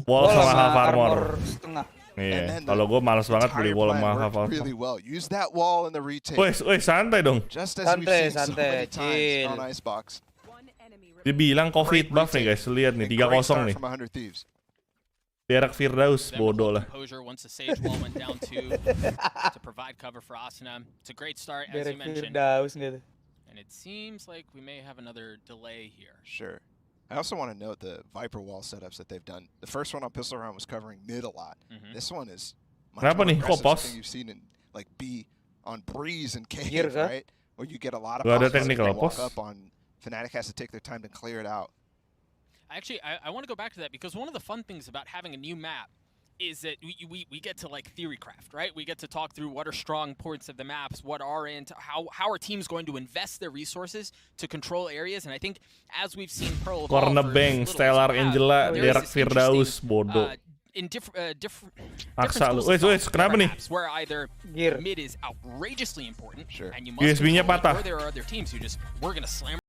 wall sama half armor setengah. Iya, kalau gue males banget beli wall sama half armor. Really well. Use that wall in the retake. Weh, santai dong. Just as we've seen so many times on Icebox. Dibilang COVID buff nih guys, lihat nih 3-0 nih. Derek Firdaus, bodoh lah. Once the Sage wall went down to provide cover for Asuna. It's a great start, as you mentioned. And it seems like we may have another delay here. Sure. I also want to note the Viper wall setups that they've done. The first one on Pistol Round was covering mid a lot. This one is much more aggressive, something you've seen in like B on Breeze and Cave, right? Where you get a lot of walk up on. Fnatic has to take their time to clear it out. Actually, I want to go back to that because one of the fun things about having a new map is that we get to like theory craft, right? We get to talk through what are strong points of the maps, what are how are teams going to invest their resources to control areas, and I think as we've seen Pearl evolve, Corner Bang, Stellar Angela, Derek Firdaus, bodoh. In different Aksa lu. Wes, kenapa nih? Where either mid is outrageously important, and you must USB-nya patah. or there are other teams who just we're gonna slam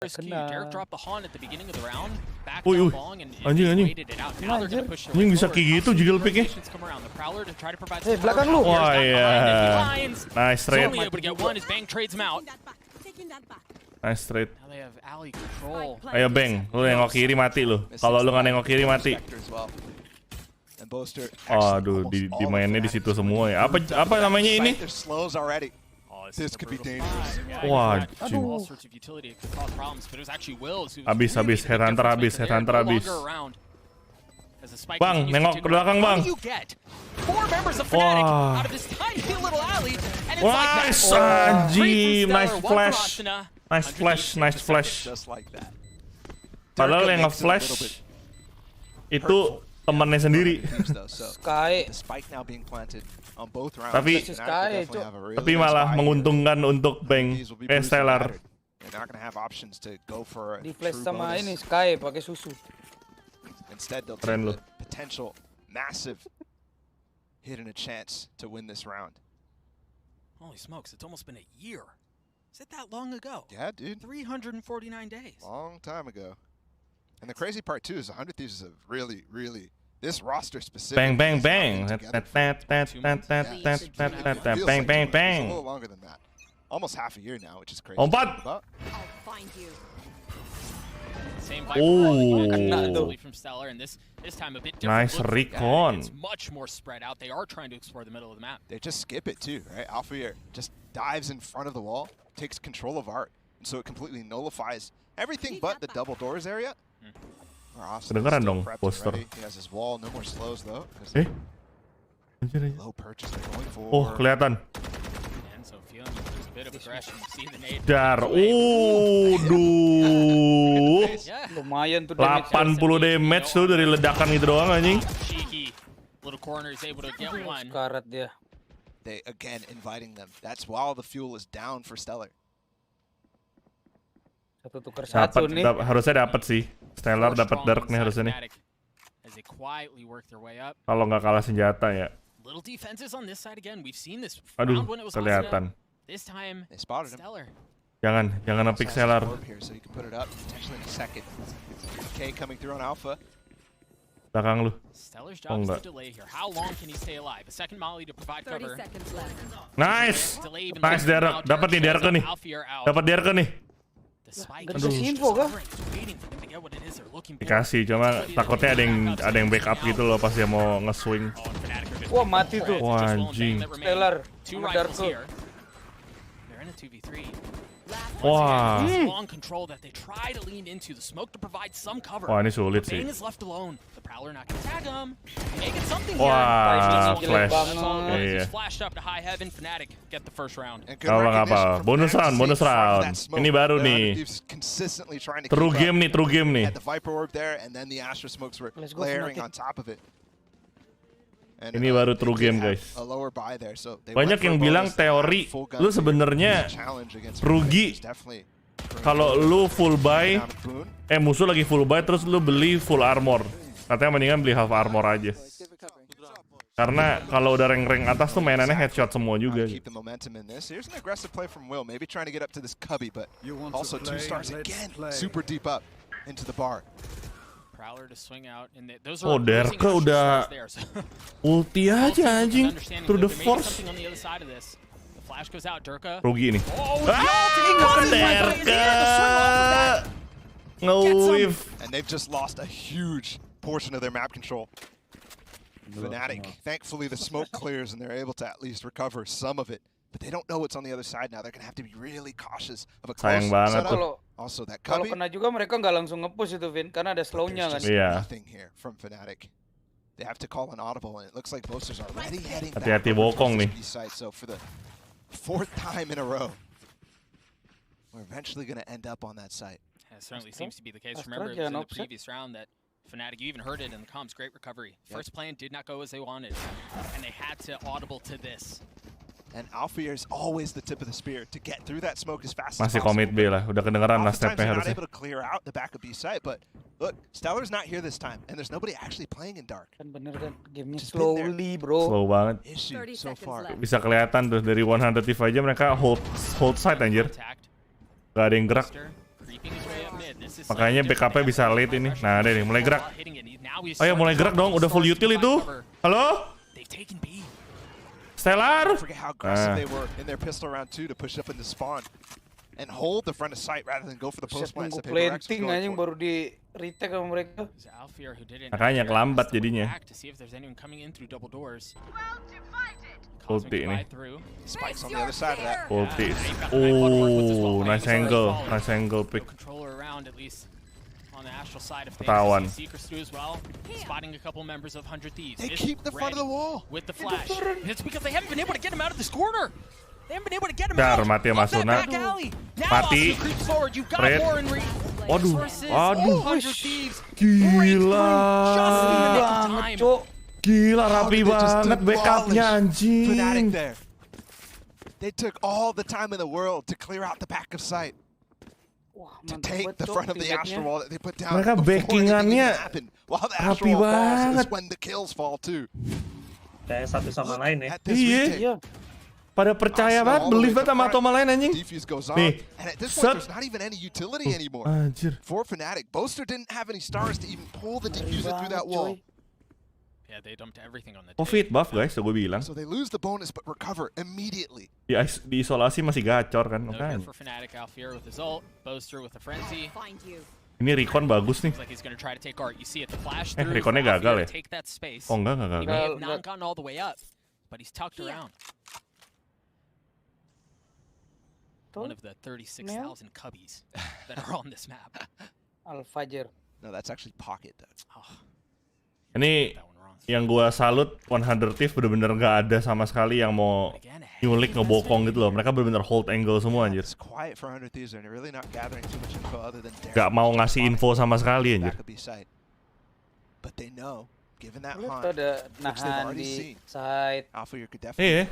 Derek dropped the Haunt at the beginning of the round. Back Uy, down long and anjing. waited it out. Now they're going to push Anjing bisa kayak gitu jiggle pick-nya. come around. The Prowler to try to provide belakang lu. Wah iya. Nice trade. Only able to get one as Bang trades him out. Nice trade. Now they have alley control. Ayo Bang, lu nengok kiri mati lu. Kalau lu nggak nengok kiri mati. Aduh, di mainnya di situ semua ya. Apa namanya ini? Wah, habis headhunter habis. Bang, nengok ke belakang bang. Wah, nice anjing, nice flash. Padahal yang nge-flash itu temannya sendiri. Tapi malah menguntungkan untuk Bang Stellar. Di flash sama ini Sky pakai susu. Instead, they'll take the potential massive hit and a chance to win this round. Holy smokes, it's almost been a year. Is it that long ago? Yeah, dude. 349 days. Long time ago. And the crazy part, too, is 100 Thieves is a really, this roster specific. Bang, bang, bang. Bang, bang, bang. It's a little longer than that. Almost half a year now, which is crazy. Lompat. I'll find you. Same Viper from Stellar, and this time a bit different. Nice recon. It's much more spread out. They are trying to explore the middle of the map. They just skip it too, right? Alpha here just dives in front of the wall, takes control of Art, and so it completely nullifies everything but the double doors area. Kedengeran dong poster. He has his wall, no more slows though. Low purchase they're going for. Oh, kelihatan. Dar, lumayan tuh 80 damage tuh dari ledakan itu doang anjing. Karat dia. They again inviting them. That's while the fuel is down for Stellar. Satu tukar satu nih. Harusnya dapat sih. Stellar dapat Dark nih harusnya nih. Kalau nggak kalah senjata ya. Aduh, kelihatan. Jangan nge-pick Stellar. Belakang lu. Oh enggak. Nice Derek. Dapat nih Derek nih. Dapat Derek nih. Aduh. Info kah? Dikasih, cuma takutnya ada yang backup gitu loh pas dia mau nge-swing. Wah, mati tuh. Wah, anjing. Stellar. Darko. Wah. Wah, ini sulit sih. Wah, flash. Iya. Kalau nggak apa, bonus round. Ini baru nih. True game nih. Ini baru true game guys. Banyak yang bilang teori lu sebenarnya rugi kalau lu full buy, musuh lagi full buy terus lu beli full armor. Katanya mendingan beli half armor aja. Karena kalau udah rank atas tuh mainannya headshot semua juga. Oh, Derka udah ulti aja anjing. Through the force. Rugi nih. Derka nge-whiff. And they've just lost a huge portion of their map control. Fnatic, thankfully the smoke clears and they're able to at least recover some of it. But they don't know what's on the other side now. They're gonna have to be really cautious of a close setup. Also that kalau kena juga mereka nggak langsung nge-push itu Vin karena ada slownya kan. Nothing here from Fnatic. They have to call an audible and it looks like Boasters are already heading back. Hati-hati bokong nih. So for the 4th time in a row, we're eventually gonna end up on that site. It certainly seems to be the case. Remember, it was in the previous round that Fnatic, you even heard it in the comms, great recovery. First plan did not go as they wanted, and they had to audible to this. And Alfir is always the tip of the spear to get through that smoke as fast as Masih possible. commit B lah, udah kedengeran lah stepnya harusnya. Able to clear out the back of B site, but look, Stellar's not here this time, and there's nobody actually playing in dark. Kan bener kan, gamenya slowly bro. Slow banget. So far. Bisa kelihatan tuh dari 100 aja mereka hold side anjir. Gak ada yang gerak. Makanya backupnya bisa late ini. Nah, ada nih mulai gerak. Ayo mulai gerak dong, udah full util itu. Halo? Stellar. And hold the front of sight rather than go for the post plants. Planting anjing baru di retake sama mereka. Makanya kelambat jadinya. Ulti ini. Spikes on the other side of that. Ulti. Oh, nice angle pick. Ketahuan. They keep the front of the wall with the flash. It's because they haven't been able to get him out of this corner. Dar, mati sama Suna. Mati. Red. Waduh. Gila. Gila, rapi banget backupnya anjing. They took all the time in the world to clear out the back of sight. To take the front of the Astral Wall that they put down. Mereka backingannya rapi banget. When the kills fall too. Kayak satu sama lain ya. Iya. Pada percaya banget, believe banget sama Toma lain anjing. Nih, set. Anjir. For Fnatic, Boaster didn't have any stars to even pull the diffuser through that wall. Covid buff guys, gue bilang. So they lose the bonus but recover immediately. Di isolasi masih gacor kan, makanya. Ini recon bagus nih. Reconnya gagal ya? Oh enggak gagal. One of the 36,000 cubbies that are on this map. Al-Fajr. No, that's actually Pocket. Ini yang gua salut 100 Thief bener-bener gak ada sama sekali yang mau nyulik ngebokong gitu loh. Mereka bener-bener hold angle semua anjir. Gak mau ngasih info sama sekali anjir. Ada nahan di side. Iya,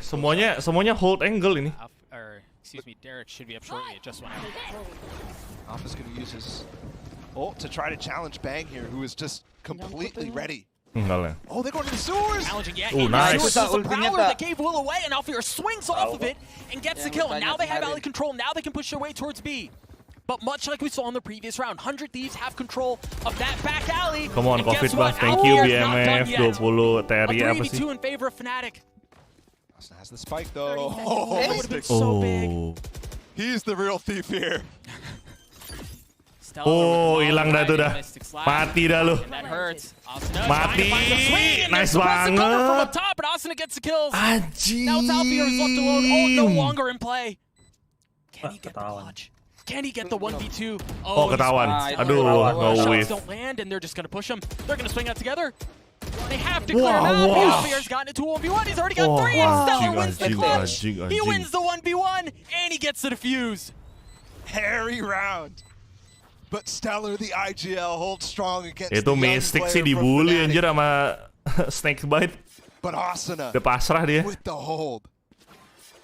semuanya hold angle ini. Excuse me, DRX should be up shortly. It just went out. Alpha's going to use his ult to try to challenge Bang here, who is just completely ready. Oh, they're going to the sewers! Nice. The prowler that gave Will away, and Alpha swings off of it and gets the kill. And now they have alley control. Now they can push their way towards B. But much like we saw in the previous round, 100 Thieves have control of that back alley. Come on, Covid buff. Thank you, BMF. 20 TRI apa sih? 3v2 in favor of Fnatic. Has the spike though. That would have been so big. He's the real thief here. Oh, hilang dah tuh dah. Mati dah lu. Mati. Nice banget. Anjing. No longer in play. Can he get the clutch? Can he get the 1v2? Oh, ketahuan. Aduh, no way. Shots don't land and they're just going to push him. They're going to swing out together. They have to clear him out. Alpha's gotten into a 1v1. He's already got 3 and Stellar wins the clutch. He wins the 1v1 and he gets the defuse. Hairy round. But Stellar, the IGL, holds strong against itu Mystic sih dibully anjir sama Snakebite. But Asuna udah pasrah dia. With the hold.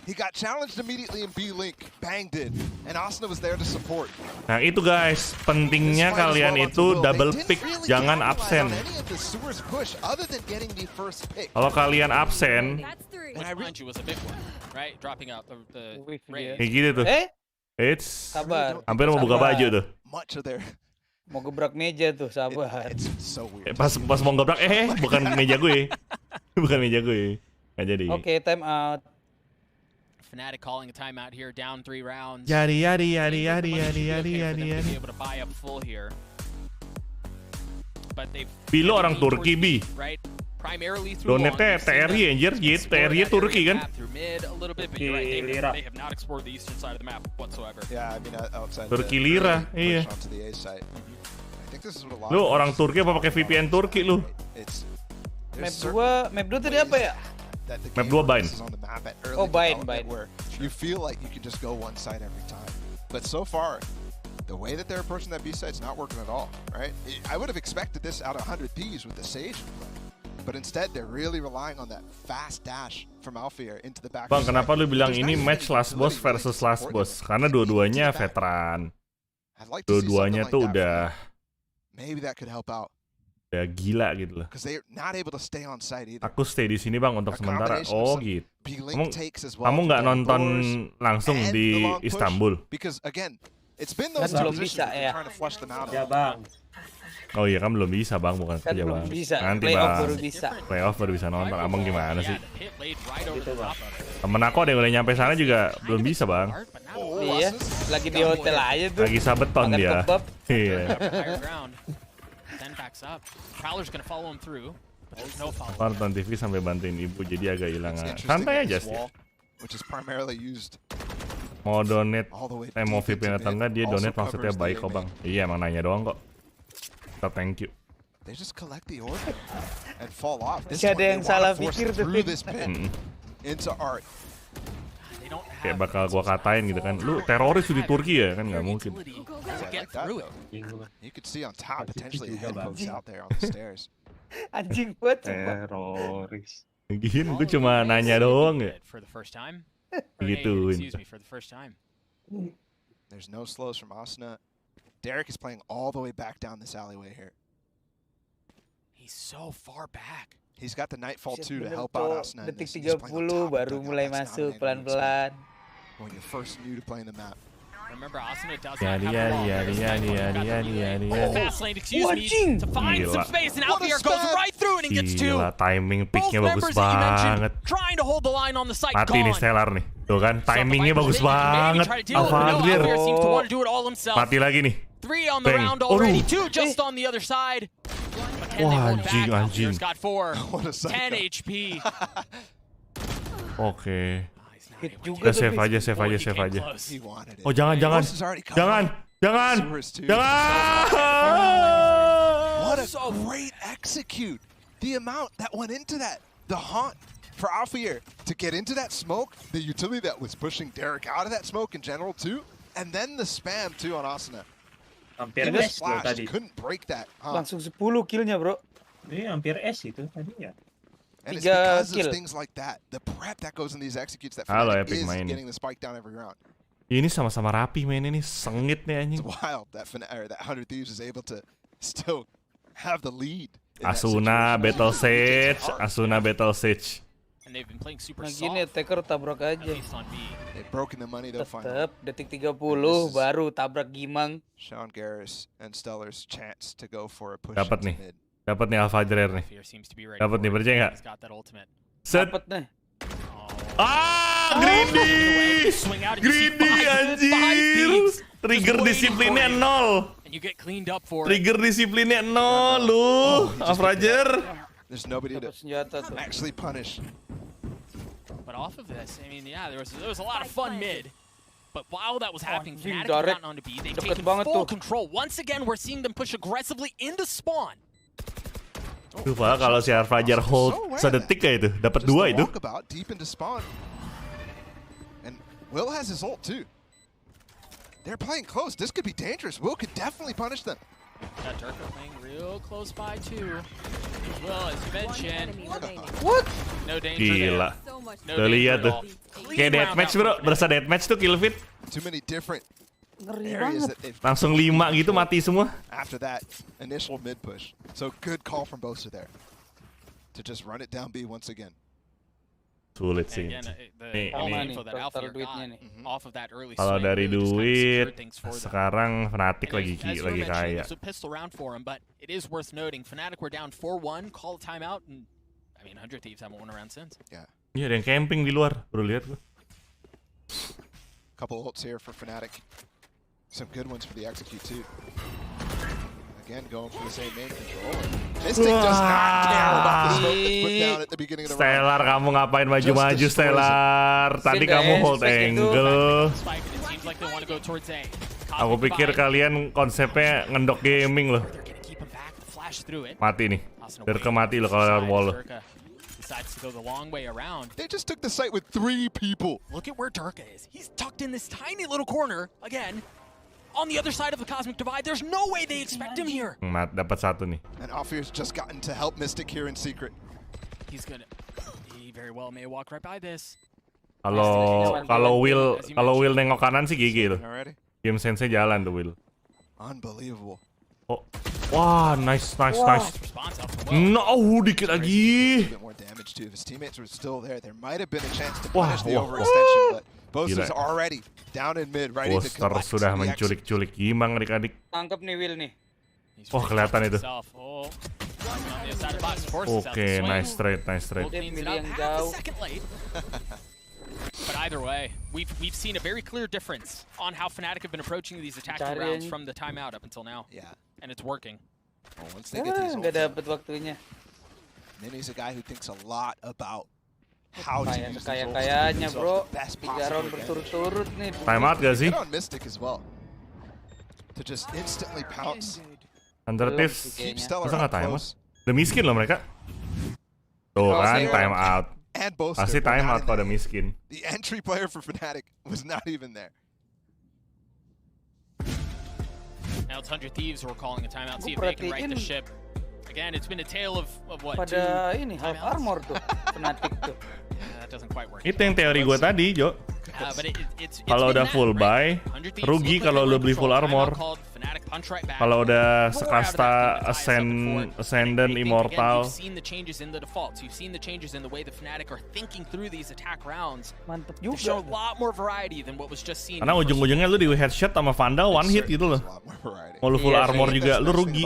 He got challenged immediately in B-Link, Bang did, and Asuna was there to support. Nah itu guys, pentingnya kalian itu double pick, jangan absen. Kalau kalian absen, kayak gitu tuh. Sabar. Hampir mau buka baju tuh. Mau gebrak meja tuh, sabar. Pas mau gebrak, bukan meja gue. Bukan meja gue. Nggak jadi. Oke, time out. Fnatic calling a timeout here, down 3 rounds. Yadi. Able to buy up full here. But they've Bilo orang Turki bi. Right. Primarily through donetnya TRI anjir, TRI Turki kan? They have not explored the eastern side of the map whatsoever. Yeah, I mean outside. Turki lira, iya. Lu orang Turki apa pakai VPN Turki lu? Map 2 tadi apa ya? Map 2 bind. Oh, bind. You feel like you can just go one side every time. But so far, the way that they're approaching that B side's not working at all, right? I would have expected this out of 100 Thieves with the Sage. But instead, they're really relying on that fast dash from Alpha into the back. Bang, kenapa lu bilang ini match last boss versus last boss? Karena dua-duanya veteran. Dua-duanya tuh udah maybe that could help out. Ya gila gitu loh. Aku stay di sini bang untuk sementara. Oh gitu. Kamu nggak nonton langsung di Istanbul? It's been those two positions we're trying to flush them out. Ya bang. Oh iya kan belum bisa bang, bukan kerja bang. Nanti playoff bang. baru bisa. Playoff baru bisa nonton. Abang gimana sih? Gitu bang. Temen aku ada yang udah nyampe sana juga belum bisa bang. Iya, lagi di hotel aja tuh. Lagi sabeton dia. Iya. Nonton TV sampai bantuin ibu jadi agak hilang. Santai aja sih. Mau donate, mau VPN atau enggak dia donate maksudnya baik kok bang. Iya emang nanya doang kok. Kita thank you. They just collect the order and fall off. Ada yang salah pikir tuh. Into art. Kayak bakal gua katain gitu kan, lu teroris di Turki ya kan nggak mungkin. You could see on top potentially headphones out there on the stairs. Anjing buat teroris. Gini gue cuma nanya doang ya. Gituin. There's no slows from Asuna. Derek is playing all the way back down this alleyway here. He's so far back. He's got the Nightfall 2 to help out Asuna. Detik 30 baru mulai masuk pelan-pelan. When you're first new to playing the map. Remember, Asuna does not have fast lane, excuse me, to find some space, and out here goes right through and gets two. Gila, timing picknya bagus banget. Trying to hold the line on the site. Mati nih Stellar nih. Tuh kan, timingnya bagus banget. Alvadir. Mati lagi nih. 3 on the round already, 2 just on the other side. Wah, anjing. Got 4. 10 HP. Oke. Udah save aja. Oh jangan. What a great execute. The amount that went into that. The haunt for Alfier to get into that smoke. The utility that was pushing Derek out of that smoke in general too. And then the spam too on Asuna. Hampir S tuh tadi. Couldn't break that. Langsung 10 killnya bro. Iya hampir S itu tadi ya. And it's because of things like that, the prep that goes in these executes that Fnatic is getting the spike down every round. Ini sama-sama rapi mainnya nih, sengit nih anjing. It's wild that 100 Thieves is able to still have the lead. Asuna Battle Sage. And they've been playing super soft. Gini attacker tabrak aja. They've broken the money though finally. Tetep detik 30 baru tabrak Gimang. Sean Garris and Stellar's chance to go for a push. Dapat nih Alpha Dreer nih. Dapat nih, percaya nggak? Set. Dapat nih. Greedy anjir. Trigger disiplinnya 0. Trigger disiplinnya 0 lu. Alfrajer. There's nobody to actually punish. But off of this, I mean, yeah, there was a lot of fun mid. But while that was happening, Fnatic have gotten on to B. They've taken full control. Once again, we're seeing them push aggressively into spawn. Tuh Pak, kalau si Alfrajer hold sedetik kayak itu, dapat 2 itu. Deep into spawn. And Will has his ult too. They're playing close. This could be dangerous. Will could definitely punish them. Got Durka playing real close by too. Well, as you mentioned. What? No danger. Gila. Udah lihat tuh. Kayak deathmatch bro, berasa deathmatch tuh kill feed. Too many different Ngeri banget. Langsung 5 gitu mati semua. After that initial mid push. So good call from Boaster there. To just run it down B once again. Sulit sih. Kalau dari duit, sekarang Fnatic lagi kaya. Pistol round for him, but it is worth noting Fnatic were down 4-1, call a timeout, and I mean 100 Thieves haven't won a round since. Yeah. Iya, ada yang camping di luar, baru lihat gua. Couple ults here for Fnatic. Some good ones for the execute too. Again, going for the same main controller. Mystic does not care about the smoke that's put down at the beginning of the round. Stellar, kamu ngapain maju-maju Stellar? Tadi kamu hold angle. Aku pikir kalian konsepnya ngendok gaming loh. Mati nih. Durka mati loh kalau lewat wall. Decides to go the long way around. They just took the site with 3 people. Look at where Durka is. He's tucked in this tiny little corner again. On the other side of the Cosmic Divide, there's no way they expect him here. Dapat 1 nih. And Alfier's just gotten to help Mystic here in secret. He very well may walk right by this. Kalau Will nengok kanan sih GG tuh. Game sense-nya jalan tuh Will. Unbelievable. Oh. Wah, nice. No, dikit lagi. His teammates were still there. There might have been a chance to punish the overextension, but Boaster's already down in mid, ready to Boaster collect sudah the menculik-culik Gimang adik-adik. Tangkap nih Will nih. Oh, kelihatan itu. Oke, nice trade. Yang jauh. But either way, we've seen a very clear difference on how Fnatic have been approaching these attacking rounds from the timeout up until now. Yeah. And it's working. Once they get these Nggak dapat waktunya. Minnie's a guy who thinks a lot about how to use Kayaknya bro, 3 round berturut-turut nih. Timeout gak sih? Get on Mystic as well. To just instantly pounce. Under Thieves, masa nggak timeout? Udah miskin loh mereka. Tuh kan, timeout. Pasti timeout kalau udah miskin. The entry player for Fnatic was not even there. Now it's 100 Thieves who are calling a timeout, see if they can right the ship. Again, it's been a tale of what? Pada ini half armor tuh, Fnatic tuh. That doesn't quite work. Itu yang teori gue tadi, Jo. Kalau udah full buy, rugi kalau lo beli full armor. Kalau udah sekasta Ascendant, Immortal. You've seen the changes in the defaults. You've seen the changes in the way the Fnatic are thinking through these attack rounds. Mantep juga. Show a lot more variety than what was just seen. Karena ujung-ujungnya lu di headshot sama Vandal one hit gitu loh. Mau lu full armor juga lu rugi.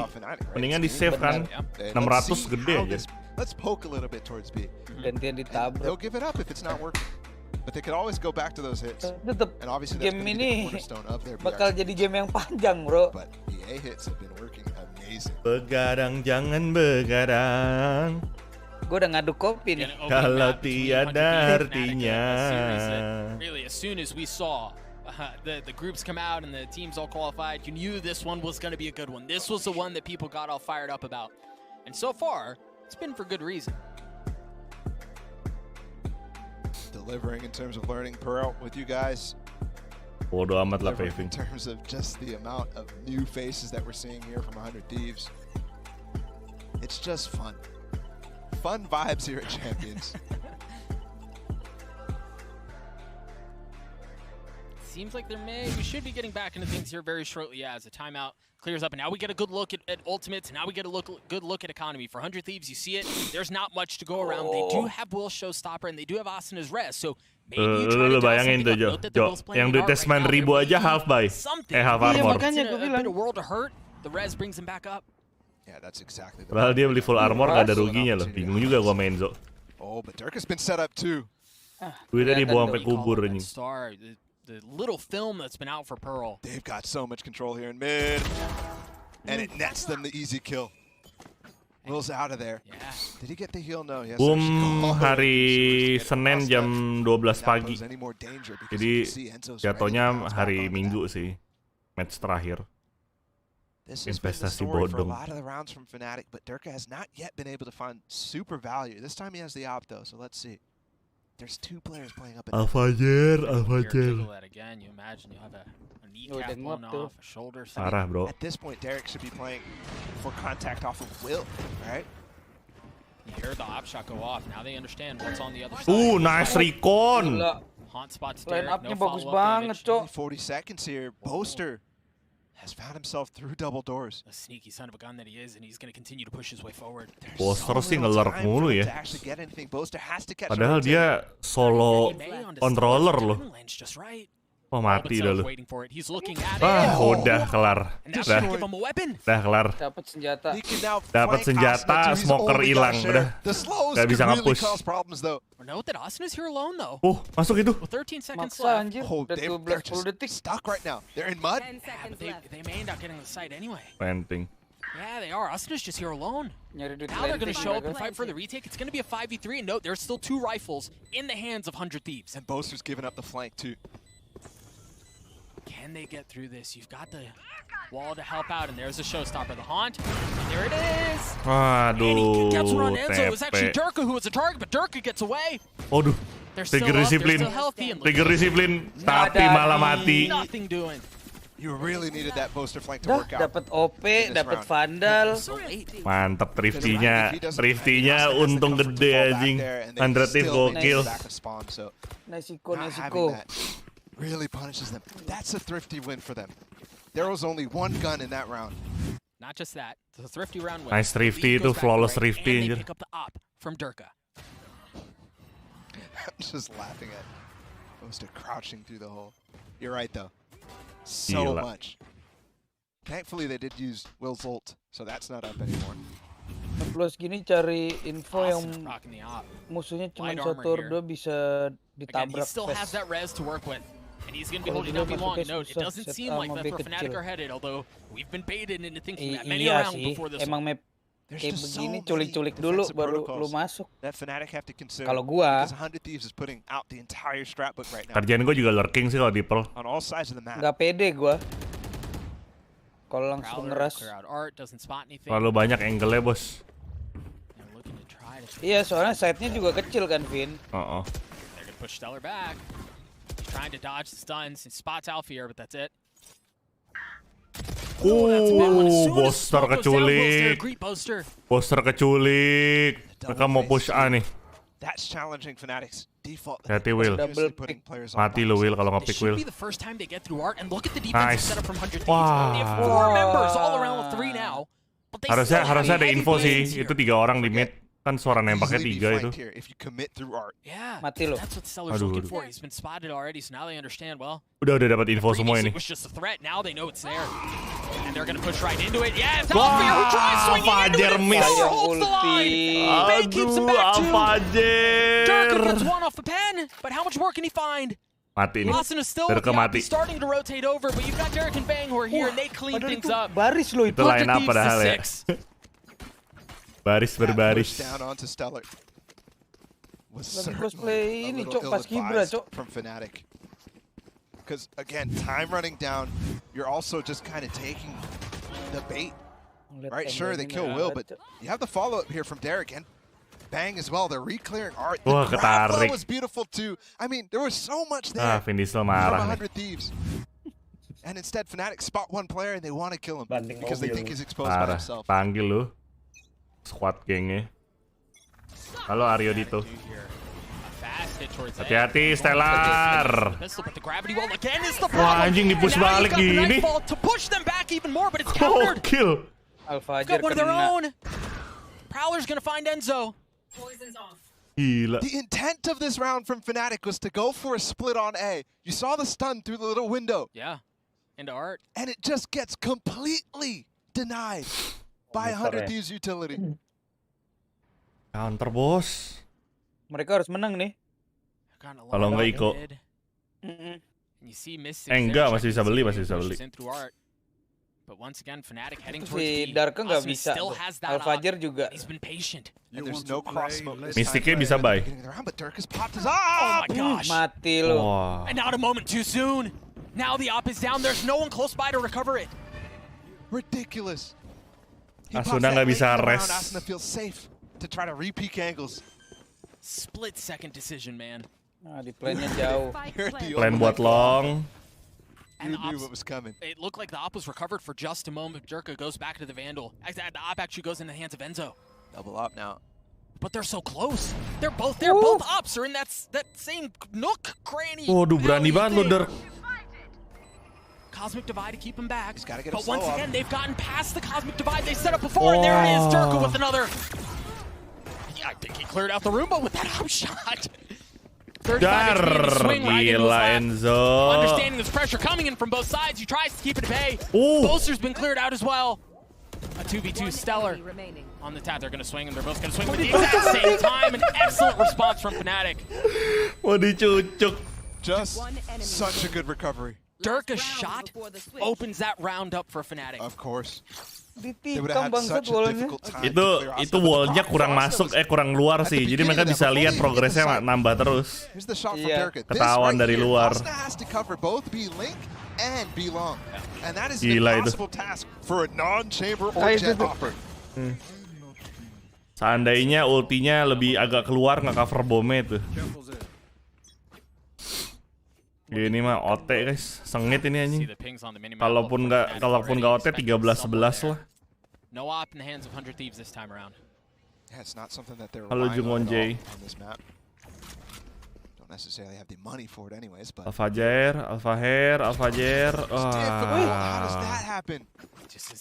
Mendingan di save kan. 600 gede aja. Let's poke a little bit towards B. Gantian ditabrak. They'll give it up if it's not working. But they could always go back to those hits. Tetep And obviously game ini bakal jadi game yang panjang, bro. But the A hits have been working amazing. Begadang jangan begadang. Gue udah ngaduk kopi nih. Kalau tiada artinya. Really, as soon as we saw the groups come out and the teams all qualified, you knew this one was going to be a good one. This was the one that people got all fired up about. And so far, it's been for good reason. Delivering in terms of learning Pearl with you guys. Bodo amat lah paving. In terms of just the amount of new faces that we're seeing here from 100 Thieves. It's just fun. Fun vibes here at Champions. Seems like we should be getting back into things here very shortly as the timeout clears up. And now we get a good look at ultimates. And now we get a good look at economy. For 100 Thieves, you see it. There's not much to go around. They do have Will Showstopper and they do have Austin as res. So maybe you try to bayangin tuh, Jo. Yang duit Testman 1000 aja half buy. Half armor. Makanya gue bilang. A world to hurt. The res brings him back up. Yeah, that's exactly the Padahal dia beli full armor gak ada ruginya loh. Bingung juga gua main Zo. Oh, but Dirk has been set up too. Duitnya dibawa sampai kubur anjing. The little film that's been out for Pearl. They've got so much control here in mid. And it nets them the easy kill. Will's out of there. Yeah. Did he get the heal? No. Yes. Hari Senin jam 12 pagi. Jadi jatuhnya hari Minggu sih. Match terakhir. Investasi bodong. A lot of the rounds from Fnatic, but Durka has not yet been able to find super value. This time he has the op though, so let's see. There's 2 players playing up at Alfajer. Again, you imagine you have a kneecap blown off, a shoulder. Parah, bro. At this point, Derek should be playing for contact off of Will, right? You hear the op shot go off. Now they understand what's on the other side. Nice recon. Haunt spots Line Derek, up-nya no bagus follow-up banget, damage. Cok. 40 seconds here. Boaster has found himself through double doors. A sneaky son of a gun that he is, and he's going to continue to push his way forward. Boaster sih ngelerk mulu ya. Padahal dia solo controller loh. Oh mati dah lu. Udah kelar. Udah kelar. Dapat senjata. Dapat senjata, smoker hilang. Udah. Gak bisa nge-push. Note that Austin is here alone though. Masuk itu. With 13 seconds Maksa left. anjir. Oh, Udah they're 12 detik. stuck right now. They're in mud. They may end up getting the site anyway. Penting. Yeah, they are. Austin is just here alone. Nyari duit Now they're going to planting show up mereka. and fight for the retake. It's going to be a 5v3. And note, there's still 2 rifles in the hands of 100 Thieves. And Boaster's giving up the flank too. Can they get through this? You've got the wall to help out, and there's a showstopper, the Haunt. And there it is. And he gets one on Enzo. It was actually Durka who was the target, but Durka gets away. Waduh. Trigger disiplin. Trigger disiplin. Tapi malah mati. Nothing doing. You really needed that Boaster flank to work out. Dapat OP, dapat Vandal. Mantap Thrifty-nya. Thrifty-nya untung gede anjing. 100 Thief gokil. Nasiko. Really punishes them. That's a Thrifty win for them. There was only 1 gun in that round. Not just that, the Thrifty round win. Nice Thrifty itu, flawless Thrifty anjir. Pick up the op from Durka. I'm just laughing at Opposed to crouching through the hole. You're right though. So much. Thankfully they did use Will's ult, so that's not up anymore. Plus gini cari info yang musuhnya cuma satu or dua bisa ditabrak. He still has that res to work with. And he's going to be holding up long. No, it doesn't seem like that's where Fnatic are headed, although we've been baited into thinking that many rounds before this emang map kayak begini culik-culik dulu baru lu masuk. Kalau gua kerjaan gua juga lurking sih kalau di Pearl. Nggak pede gua kalau langsung ngeras. Terlalu banyak angle-nya, bos. Iya, soalnya side-nya juga kecil kan, Vin. They're gonna push Stellar back. He's trying to dodge the stuns. He spots Alfier, but that's it. Boster keculik. Boster keculik. Mereka mau push A nih. That's challenging Fnatic's default. Hati Will. Mati lo Will kalau nge-pick Will. Nice. Wah. Harusnya ada info sih. Itu 3 orang di mid. Kan suara nembaknya 3 itu. Mati lo. Aduh. Udah dapat info semua ini. Fajar miss. Aduh, Fajar. Mati nih. Derek mati. Baris lo itu. Itu line up padahal ya. Baris berbaris. Cosplay ini cok pas kibra cok. From Fnatic. Because again, time running down, you're also just kind of taking the bait. Right? Sure, they kill Will, but you have the follow-up here from Derek and Bang as well. They're re-clearing art. Wah, ketarik. Was beautiful too. I mean, there was so much there. Vin Diesel marah. 100 Thieves. And instead, Fnatic spot one player and they want to kill him because they think he's exposed by himself. Panggil lu. Squad gengnya. Halo Aryo Dito. Hati-hati Stellar. Wah anjing di-push balik gini. Kill. Alfajar kena. Prowler's gonna find Enzo. Gila. The intent of this round from Fnatic was to go for a split on A. You saw the stun through the little window. Yeah. Into Art. And it just gets completely denied by 100 Thieves utility. Counter bos. Mereka harus menang nih. Kalau nggak Iko. Enggak, masih bisa beli. Si Darka nggak bisa. Alfajar juga. Mysticnya bisa buy. Mati lo. And not a moment too soon. Now the op is down. There's no one close by to recover it. Ridiculous. Asuna nggak bisa rest. Asuna feels safe to try to re-peek angles. Split second decision, man. Nah, di plan-nya jauh. Plan buat long. You knew what was coming. It looked like the op was recovered for just a moment. Jerka goes back to the Vandal. The op actually goes in the hands of Enzo. Double op now. But they're so close. They're both ops are in that same nook cranny. Waduh, berani banget lo, Dirk. Cosmic Divide to keep him back. But once again, they've gotten past the Cosmic Divide they set up before, and there it is, Jerka with another. Yeah, I think he cleared out the room, but with that op shot. 35 swing right into his lap. Enzo. Understanding there's pressure coming in from both sides, he tries to keep it at bay. Bolster's been cleared out as well. A 2v2 Stellar on the tap. They're going to swing, and they're both going to swing at the exact same time. An excellent response from Fnatic. Mau dicucuk. Just such a good recovery. Dirka's shot opens that round up for Fnatic. Of course. Ditikam bangsat wallnya. Itu wallnya kurang masuk, kurang luar sih. Jadi mereka bisa lihat progresnya nambah terus. Ketahuan dari luar. Gila itu. Seandainya ultinya lebih agak keluar nggak cover bomnya itu. Ini mah OT guys, sengit ini anjing. Kalaupun nggak OT 13-11 lah. Halo Jungon J. Alfajar.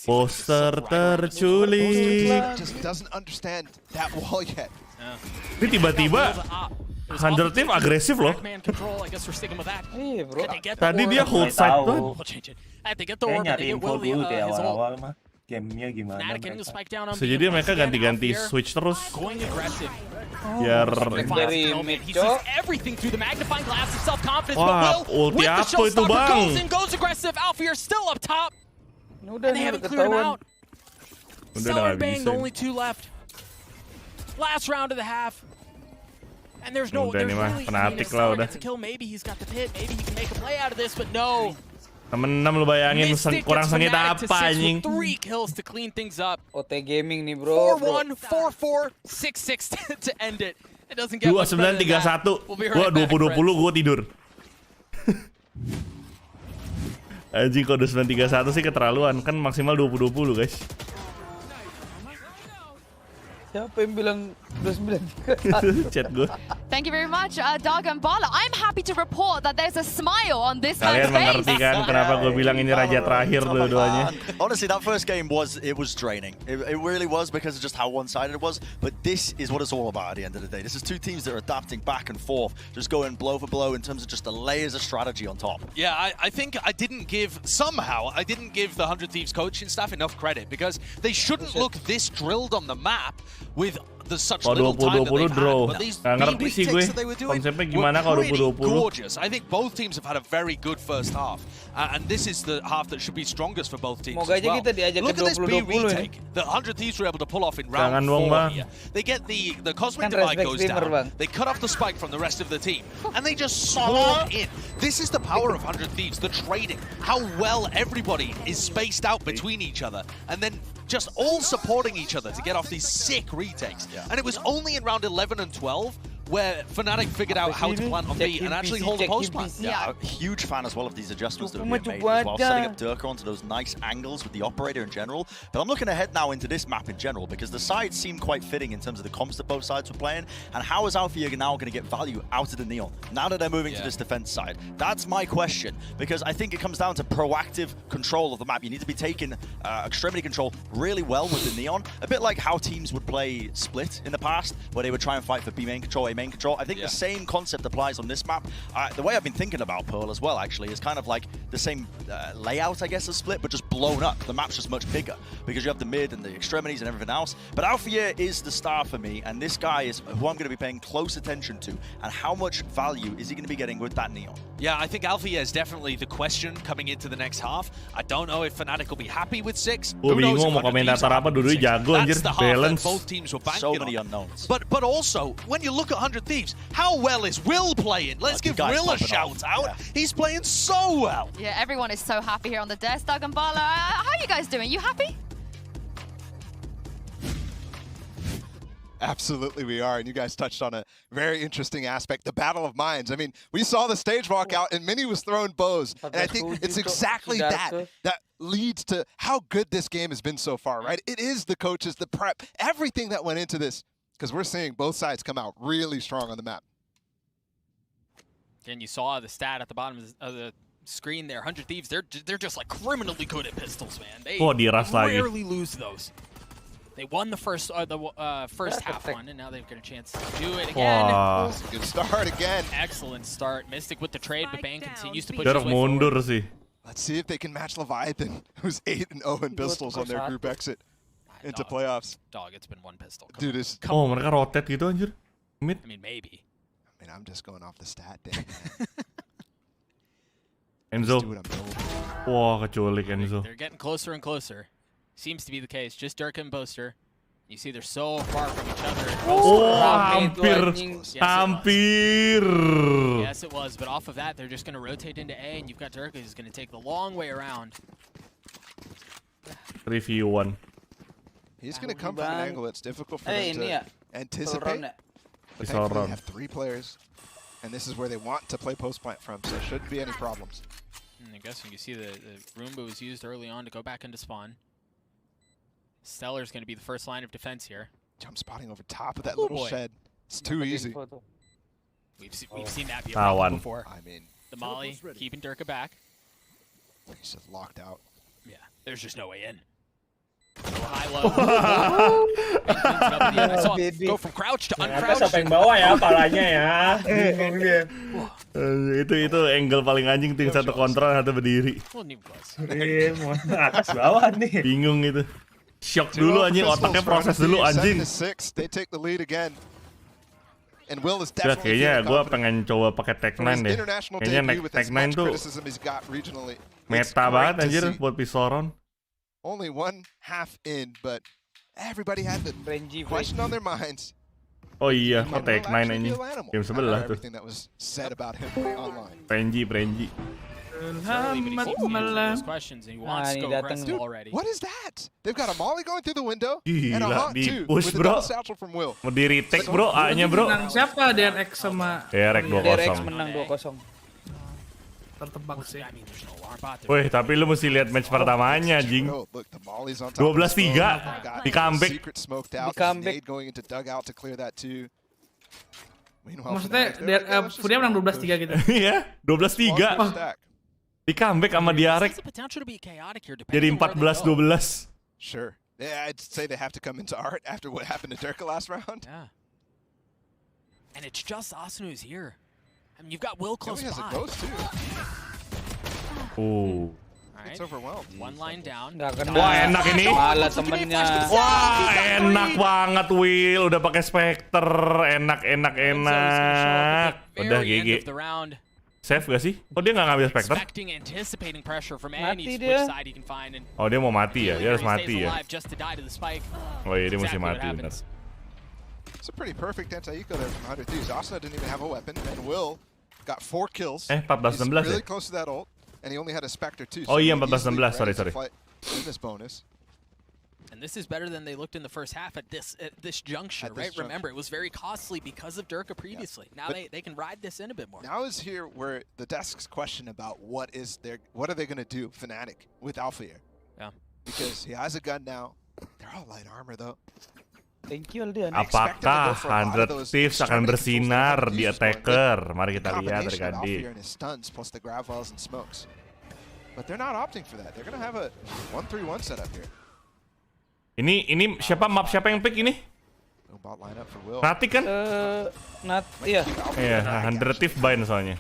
Poster terculik. Ini tiba-tiba 100 Thief agresif loh. Iya bro. Tadi dia hold side tuh. Kayaknya nyari info dulu deh awal-awal mah. Gamenya gimana mereka. Jadi mereka ganti-ganti switch terus. Biar dari mid cok. Wah, ulti apa itu bang? Udah nih ketahuan. Udah nggak bisa. Last round of the half. And there's Udah nih mah Fnatic lah udah. Maybe he's got the pit, maybe he can make a play out of this, but no. Temen 6 lu bayangin kurang sengit apa anjing. 3 kills to clean things up. OT Gaming nih bro. 4-1, 4-4, 6-6 to end it. It doesn't get much better than that. 29-31. Gua 20-20 gua tidur. Anjing kode 931 sih keterlaluan, kan maksimal 20-20 guys. Siapa yang bilang 29-31? Chat gue. Thank you very much, Dog and Bala. I'm happy to report that there's a smile on this Kalian man's mengerti kan kenapa gue bilang ini raja terakhir dua-duanya. Honestly, that first game was draining. It really was because of just how one-sided it was. But this is what it's all about at the end of the day. This is two teams that are adapting back and forth, just going blow for blow in terms of just the layers of strategy on top. Yeah, I think I didn't give the 100 Thieves coaching staff enough credit because they shouldn't look this drilled on the map with such little time that they've had. But these retakes that they were doing were pretty gorgeous. I think both teams have had a very good first half. And this is the half that should be strongest for both teams as well. Look at this B retake that 100 Thieves were able to pull off in round 4 here. They get the Cosmic Divide goes down, they cut off the spike from the rest of the team, and they just swarm in. This is the power of 100 Thieves, the trading, how well everybody is spaced out between each other, and then just all supporting each other to get off these sick retakes. And it was only in round 11 and 12 where Fnatic figured out how to plant on B and actually hold a post plant. Yeah, a huge fan as well of these adjustments that have been made as well, setting up Durka onto those nice angles with the operator in general. But I'm looking ahead now into this map in general because the sides seem quite fitting in terms of the comps that both sides were playing. And how is Alpha now going to get value out of the Neon now that they're moving to this defense side? That's my question, because I think it comes down to proactive control of the map. You need to be taking extremity control really well with the Neon, a bit like how teams would play Split in the past, where they would try and fight for B main control, A main control. I think the same concept applies on this map. The way I've been thinking about Pearl as well, actually, is kind of like the same layout, I guess, as Split, but just blown up. The map's just much bigger because you have the mid and the extremities and everything else. But Alpha is the star for me, and this guy is who I'm going to be paying close attention to. And how much value is he going to be getting with that Neon? Yeah, I think Alpha is definitely the question coming into the next half. I don't know if Fnatic will be happy with 6. Gue bingung mau komentator apa, dulu jago anjir, balance. Both teams were banking so many unknowns. But also, when you look at 100 Thieves, how well is Will playing? Let's give Will a shout out. Yeah. He's playing so well. Yeah, everyone is so happy here on the desk. Doug and Bala, how are you guys doing? You happy? Absolutely we are, and you guys touched on a very interesting aspect, the battle of minds. I mean, we saw the stage walk out, and Mini was throwing bows, and I think it's exactly that leads to how good this game has been so far, right? It is the coaches, the prep, everything that went into this, because we're seeing both sides come out really strong on the map. And you saw the stat at the bottom of the screen there, 100 Thieves, they're just like criminally good at pistols, man. They rarely lose those. They won the first half one, and now they've got a chance to do it again. That's a good start again. Excellent start. Mystic with the trade, but Bang continues to push his way mundur forward. sih. Let's see if they can match Leviathan, who's 8-0 in pistols on their group exit into playoffs. Dog, it's been one pistol. Dude, is mereka rotate gitu anjir. Mid. I mean, maybe. I mean, I'm just going off the stat thing. Enzo. Wah, kecuali Enzo. They're getting closer and closer. Seems to be the case. Just Durka and Boaster. You see they're so far from each other. Hampir. Yes, it was. But off of that, they're just going to rotate into A, and you've got Durka who's going to take the long way around. 3v1. He's going to come from an angle that's difficult for him to anticipate. But thankfully, they have 3 players, and this is where they want to play post plant from, so there shouldn't be any problems. I guess you can see the Roomba was used early on to go back into spawn. Stellar's going to be the first line of defense here. Jump spotting over top of that little shed. It's too easy. We've seen that be a problem before. I mean, the Molly keeping Durka back. He's just locked out. Yeah, there's just no way in. Go from crouch to uncrouch. Siapa yang bawa ya palanya ya? Bingung dia. Itu angle paling anjing tuh, satu kontrol satu berdiri. Mau atas bawah nih. Bingung itu. Shock dulu anjing, otaknya proses dulu anjing. Ya, kayaknya gue pengen coba pakai Tech 9 deh. Kayaknya Tech 9 tuh meta banget anjir buat Pisoron. Only one half in, but everybody had the question on their minds. Oh iya, Tech 9 anjing. Game sebelah tuh. Prenji. Selamat malam. What is that? They've got a molly going through the window and a Gila, hawk too di push with a bro. double satchel from Will. Mau di retake bro, A-nya bro. Menang siapa? DRX sama DRX 2-0. DRX menang 2-0. Tertebak sih. Wih, tapi lu mesti lihat match pertamanya, anjing. 12-3 di comeback. Maksudnya FURIA menang 12-3 gitu. Iya, 12-3. Di comeback sama DRX. Jadi 14-12. Sure. Yeah, I'd say they have to come into art after what happened to Durka last round. Yeah. And it's just Asunu who's here. I mean, you've got Will close by. He has a ghost too. Right. It's overwhelmed. One line down. Wah, enak ini. Malah temennya. Wah, enak banget Will. Udah pakai Spectre. Enak. Udah GG. Save gak sih? Oh dia nggak ngambil Spectre? Mati dia. Oh dia mau mati ya? Dia harus mati ya? Oh iya dia mesti mati bener. It's a pretty perfect anti-eco there from 100 Thieves. Asuna didn't even have a weapon, and Will got 4 kills. 14-16 He's really ya? close to that ult, and he only had a Spectre too. Oh iya 14-16, sorry. In this bonus. And this is better than they looked in the first half at this juncture, right? Remember, it was very costly because of Durka previously. Now they can ride this in a bit more. Now is here where the desk's question about what are they going to do, Fnatic, with Alpha here? Yeah. Because he has a gun now. They're all light armor though. Thank you Aldian. Apakah 100 Thieves akan bersinar di attacker? Mari kita lihat adik-adik. But they're not opting for that. They're going to have a 1-3-1 setup here. Ini siapa yang pick ini? Fnatic kan? Iya. Iya, 100 Thief bind soalnya.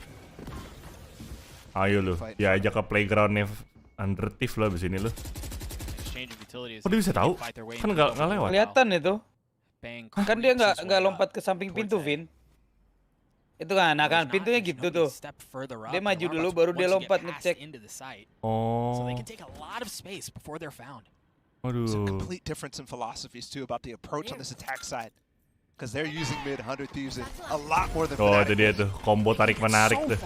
Ayo lu, diajak ke playgroundnya 100 Thief lo abis ini lu. Oh dia bisa tahu? Kan nggak lewat. Kelihatan itu. Kan dia nggak lompat ke samping pintu, Vin. Itu kan, nah kan pintunya gitu tuh. Dia maju dulu baru dia lompat ngecek. Oh. There's a complete difference in philosophies too about the approach on this attack side. Because they're using mid 100 Thieves a lot more than Oh itu dia tuh, combo tarik-menarik tuh.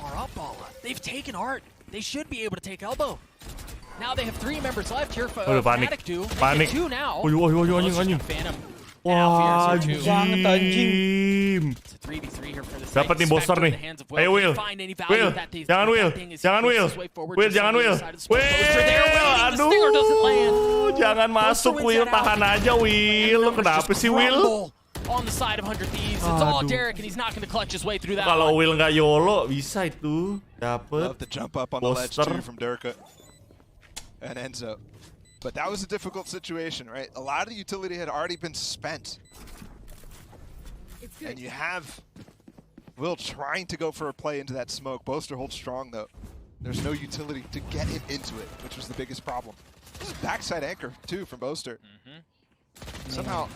They've taken art. They should be able to take elbow. Now they have 3 members left here for panik. Panik. 2 now. Anjing. Wah, anjing. Dapat nih booster nih. Ayo Will. Jangan Will. Aduh. Jangan masuk Will, tahan aja Will. Kenapa sih Will? Kalau Will nggak YOLO bisa itu. Dapat booster. And Enzo. But that was a difficult situation, right? A lot of the utility had already been spent. And you have Will trying to go for a play into that smoke. Boaster holds strong though. There's no utility to get him into it, which was the biggest problem. Backside anchor too from Boaster. Somehow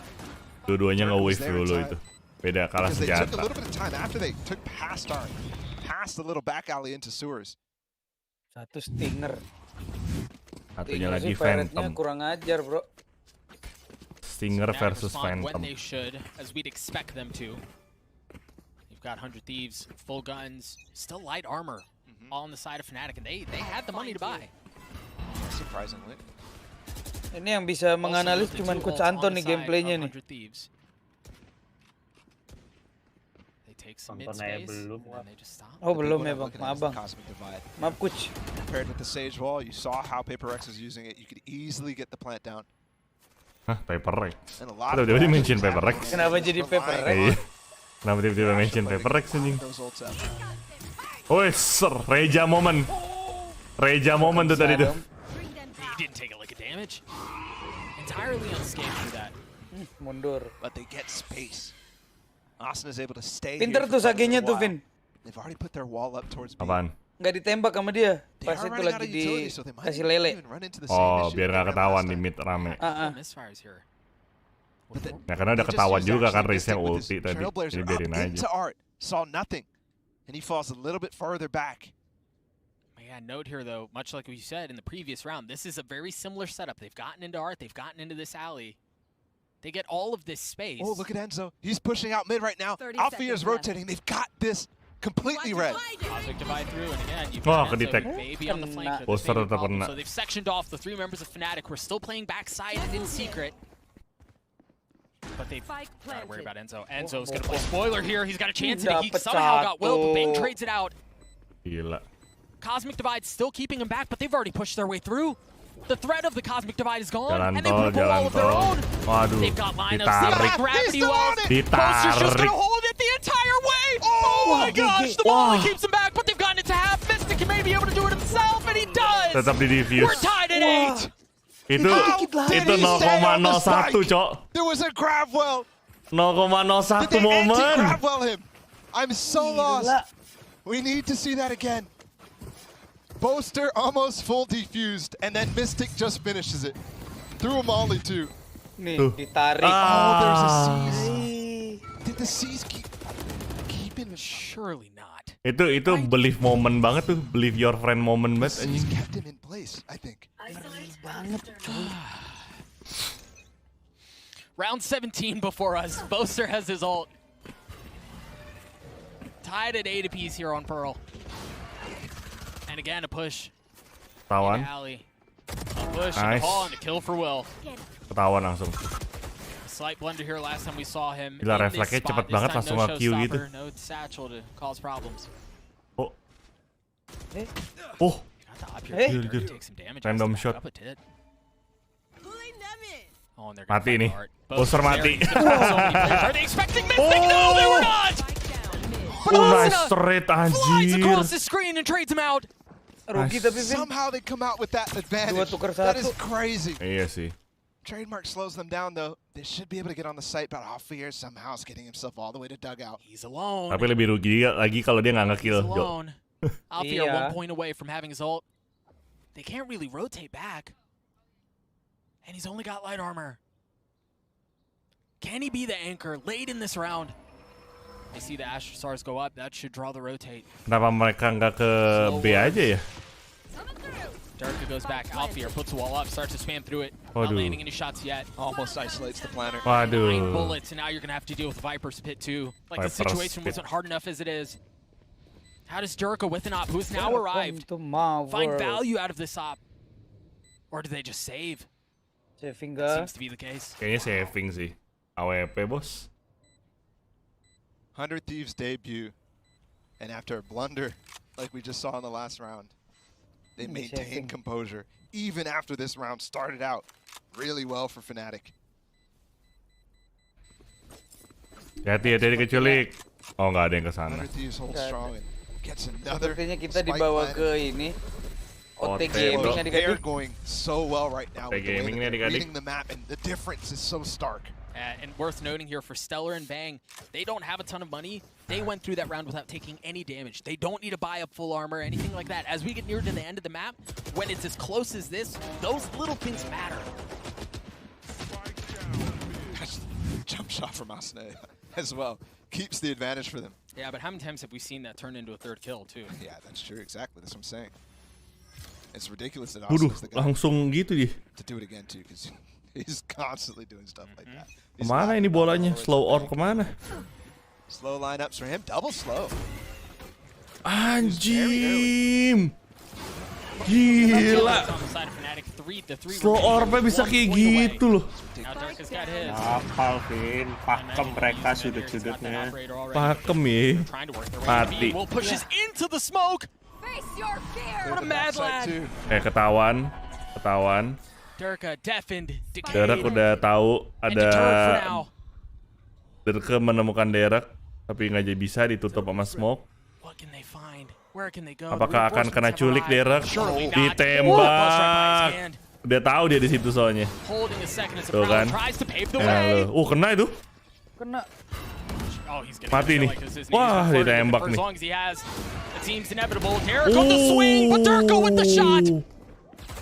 dua-duanya nge-wave dulu itu. Beda kalah senjata. They took a little bit of time after they took past the little back alley into sewers. Satu stinger. Satunya lagi Phantom. Kurang ajar, bro. Stinger versus Phantom. When they should, as we'd expect them to. You've got 100 Thieves, full guns, still light armor, all on the side of Fnatic, and they had the money to buy. Surprisingly. Ini yang bisa menganalisis cuman Coach Anton nih gameplaynya nih. Oh belum ya bang, maaf bang. Maaf Coach. Compared with the Sage Wall, you saw how PaperX is using it. You could easily get the plant down. Hah, PaperX? Kenapa tiba-tiba mention PaperX? Kenapa jadi PaperX? Kenapa tiba-tiba mention PaperX anjing? Wih, Reja moment tuh tadi tuh. He didn't take a lick of damage. Entirely unscathed through that. Mundur. But they get space. Austin is able to stay Pinter here tuh for quite a Sagenya little tuh, Vin. while. They've already put their wall up towards B. Apaan? Nggak ditembak sama dia. They Pas are itu running out lagi of utility, so they might dikasih lele. even run into the same Oh, issue biar that nggak they ran ketahuan last di time. mid rame. Misfires here. Ya karena udah They just ketahuan used juga kan actually Raze-nya Mystic with ulti his tadi. Trailblazer Jadi up biarin into aja. Art. Saw nothing. And he falls a little bit further back. Yeah, note here though, much like we said in the previous round, this is a very similar setup. They've gotten into Art, they've gotten into this alley. They get all of this space. Oh, look at Enzo. He's pushing out mid right now. Alfia is rotating. They've got this completely red. Cosmic Divide through, and again, you've Oh, got Enzo ke-detect. maybe on the flank. but Poster this may be a tetap problem. kena. So they've sectioned off the 3 members of Fnatic who are still playing backside and in secret. But they've got to worry about Enzo. Enzo's going to pull spoiler here. He's got a chance at it. He somehow got Will, but Bang trades it out. Gila. Cosmic Divide still keeping him back, but they've already pushed their way through. The threat of the Cosmic Divide is gone, Jalan and they put a pull all of their own. Waduh, They've got lineups. ditarik. Gravity wells. Poster's just Ditarik. going to hold it the entire way. Oh my gosh, the ball keeps him back, but they've gotten it to half. Mystic may be able to do it himself, and he does. Tetap di defuse. We're tied at 8. Itu 0,01 cok. There was a grab well. 0,01 Did they momen. anti-grab well him? I'm so lost. We need to see that again. Boaster almost full defused, and then Mystic just finishes it. Threw a molly too. Nih, ditarik. Oh, there's a C's. Did the C's keep him? Surely not. Itu believe moment banget tuh, believe your friend moment banget anjing. Kept him in place, I think. Round 17 before us. Boaster has his ult. Tied at 8 apiece here on Pearl. And again, a push. Ketahuan. Alley. A push Nice. and a haul and a kill for Will. Ketahuan langsung. Slight blunder here last time we saw him. Gila, in this refleksnya spot. cepet This banget time, langsung no nge-Q showstopper, gitu. No satchel to cause problems. Oh. Got the up here. Jujur. Take some damage. Random Has to shot. back up a tit. Oh, and they're Mati nih. Both Poster there. mati. He's gonna pull so many players. Are they expecting Mystic? No, they were not! But Nice Asuna trade flies anjir. across the screen and trades him out. Rugi tapi Vin. Somehow they come out with that advantage. tukar That satu. is crazy. Iya sih. Trademark slows them down though. They should be able to get on the site, but Alfia somehow is getting himself all the way to dugout. He's alone. Tapi lebih rugi lagi kalau dia nggak nge-kill. He's Jo. alone. Alfia 1 point away from having his ult. They can't really rotate back. And he's only got light armor. Can he be the anchor late in this round? I see the Astro Stars go up. That should draw the rotate. Kenapa mereka nggak ke B aja ya? Darka goes back. Alfia puts the wall up, starts to spam through it. Not Waduh. landing any shots yet. Almost isolates the planner. 9 Waduh. bullets, and now you're going to have to deal with Viper's Pit too. Like the Viper's situation Pit. wasn't hard enough as it is. How does Durka with an op, who's now arrived, To my find world. value out of this op? Or do they just save? Saving That ga? seems to be the case. Kayaknya saving sih. AWP bos. 100 Thieves debut, and after a blunder, like we just saw in the last round, they maintained composure. Even after this round started out really well for Fnatic. Hati-hati diculik. Oh nggak ada yang kesana. 100 Thieves holds strong and gets another. Sepertinya kita spike dibawa planted. ke ini. OT OT, Gaming bro. adik-adik. They're going so well right now with the way Gaming that nih they're adik-adik. reading the map, and the difference is so stark. And worth noting here for Stellar and Bang, they don't have a ton of money. They went through that round without taking any damage. They don't need to buy up full armor, anything like that. As we get near to the end of the map, when it's as close as this, those little things matter. Jump shot from Asune as well. Keeps the advantage for them. Yeah, but how many times have we seen that turn into a third kill, too? Yeah, that's true. Exactly. That's what I'm saying. It's ridiculous that Waduh, Asune's the guy langsung gitu dia. to do it again, too, because he's constantly doing stuff like that. He's Kemana not ini bolanya? forward Slow or today. kemana? Slow lineups for him. Double slow. Anjim. Gila. On the side of Fnatic, the three Slow orb bisa kayak gitu loh. Now Darka's got his. Hafal, Vin. Pakem mereka sudut-sudutnya. Pakem ya. Mati. Will pushes into the smoke. What a mad lad. Ketahuan. Ketahuan. Durka deafened, decayed, Derek udah tahu and ada deterred for now. Derek menemukan Derek tapi nggak jadi bisa ditutup sama smoke. What can they find? Where can they go? Apakah akan kena culik Reinforcements have Derek? arrived. Surely not. Ditembak. Ooh, buzz right by his hand. Dia tahu dia di situ soalnya. Tuh kan. Kena itu. Kena. Mati nih. Wah, ditembak nih.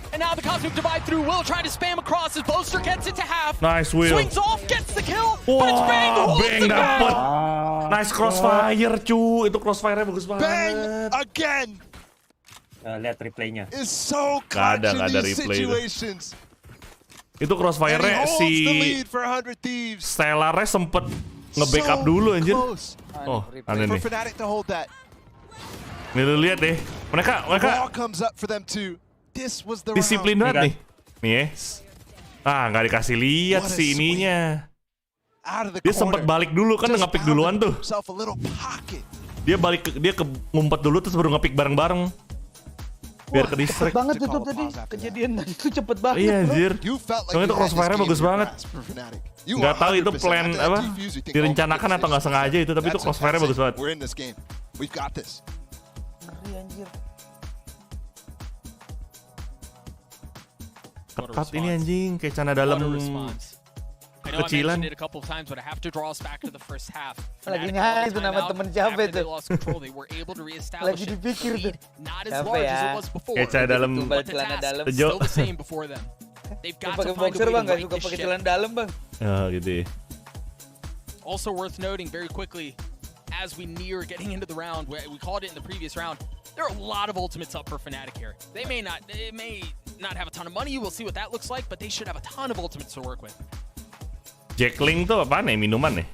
And now the Cosmic Divide through Will trying to spam across as Boaster gets it to half. Nice Will. Swings off, gets the kill, but it's Bang who holds Bang the dapet. ground. Nice crossfire cu. Itu crossfire-nya bagus banget. Bang again. Lihat replaynya. Is so clutch in these situations. Itu crossfire-nya si Stellar-nya sempet nge-backup dulu anjir. Oh, aneh nih. Nih lu lihat deh. Mereka disiplin banget nih. Nih ya. Nggak dikasih lihat sih ininya. Dia sempet balik dulu kan nge-pick duluan tuh. Dia ngumpet dulu terus baru nge-pick bareng-bareng. Biar ke distract. Cepet banget itu tadi. Kejadian tadi itu cepet banget. Iya anjir. Soalnya itu crossfire-nya bagus banget. Nggak tahu itu plan apa direncanakan atau nggak sengaja itu, tapi itu crossfire-nya bagus banget. Ngeri anjir. Ketat ini anjing, kayak cana dalam kecilan. Lagi nyari itu nama temen siapa itu. Lagi dipikir tuh. Siapa ya? Kayak cana dalam. Celana dalam. Tejo. Pakai boxer bang, gak suka pakai celana dalam bang. Oh gitu ya. Also worth noting very quickly, as we near getting into the round, we called it in the previous round, there are a lot of ultimates up for Fnatic here. They may not have a ton of money, we'll see what that looks like, but they should have a ton of ultimates to work with. Jackling tuh apaan nih? Minuman nih?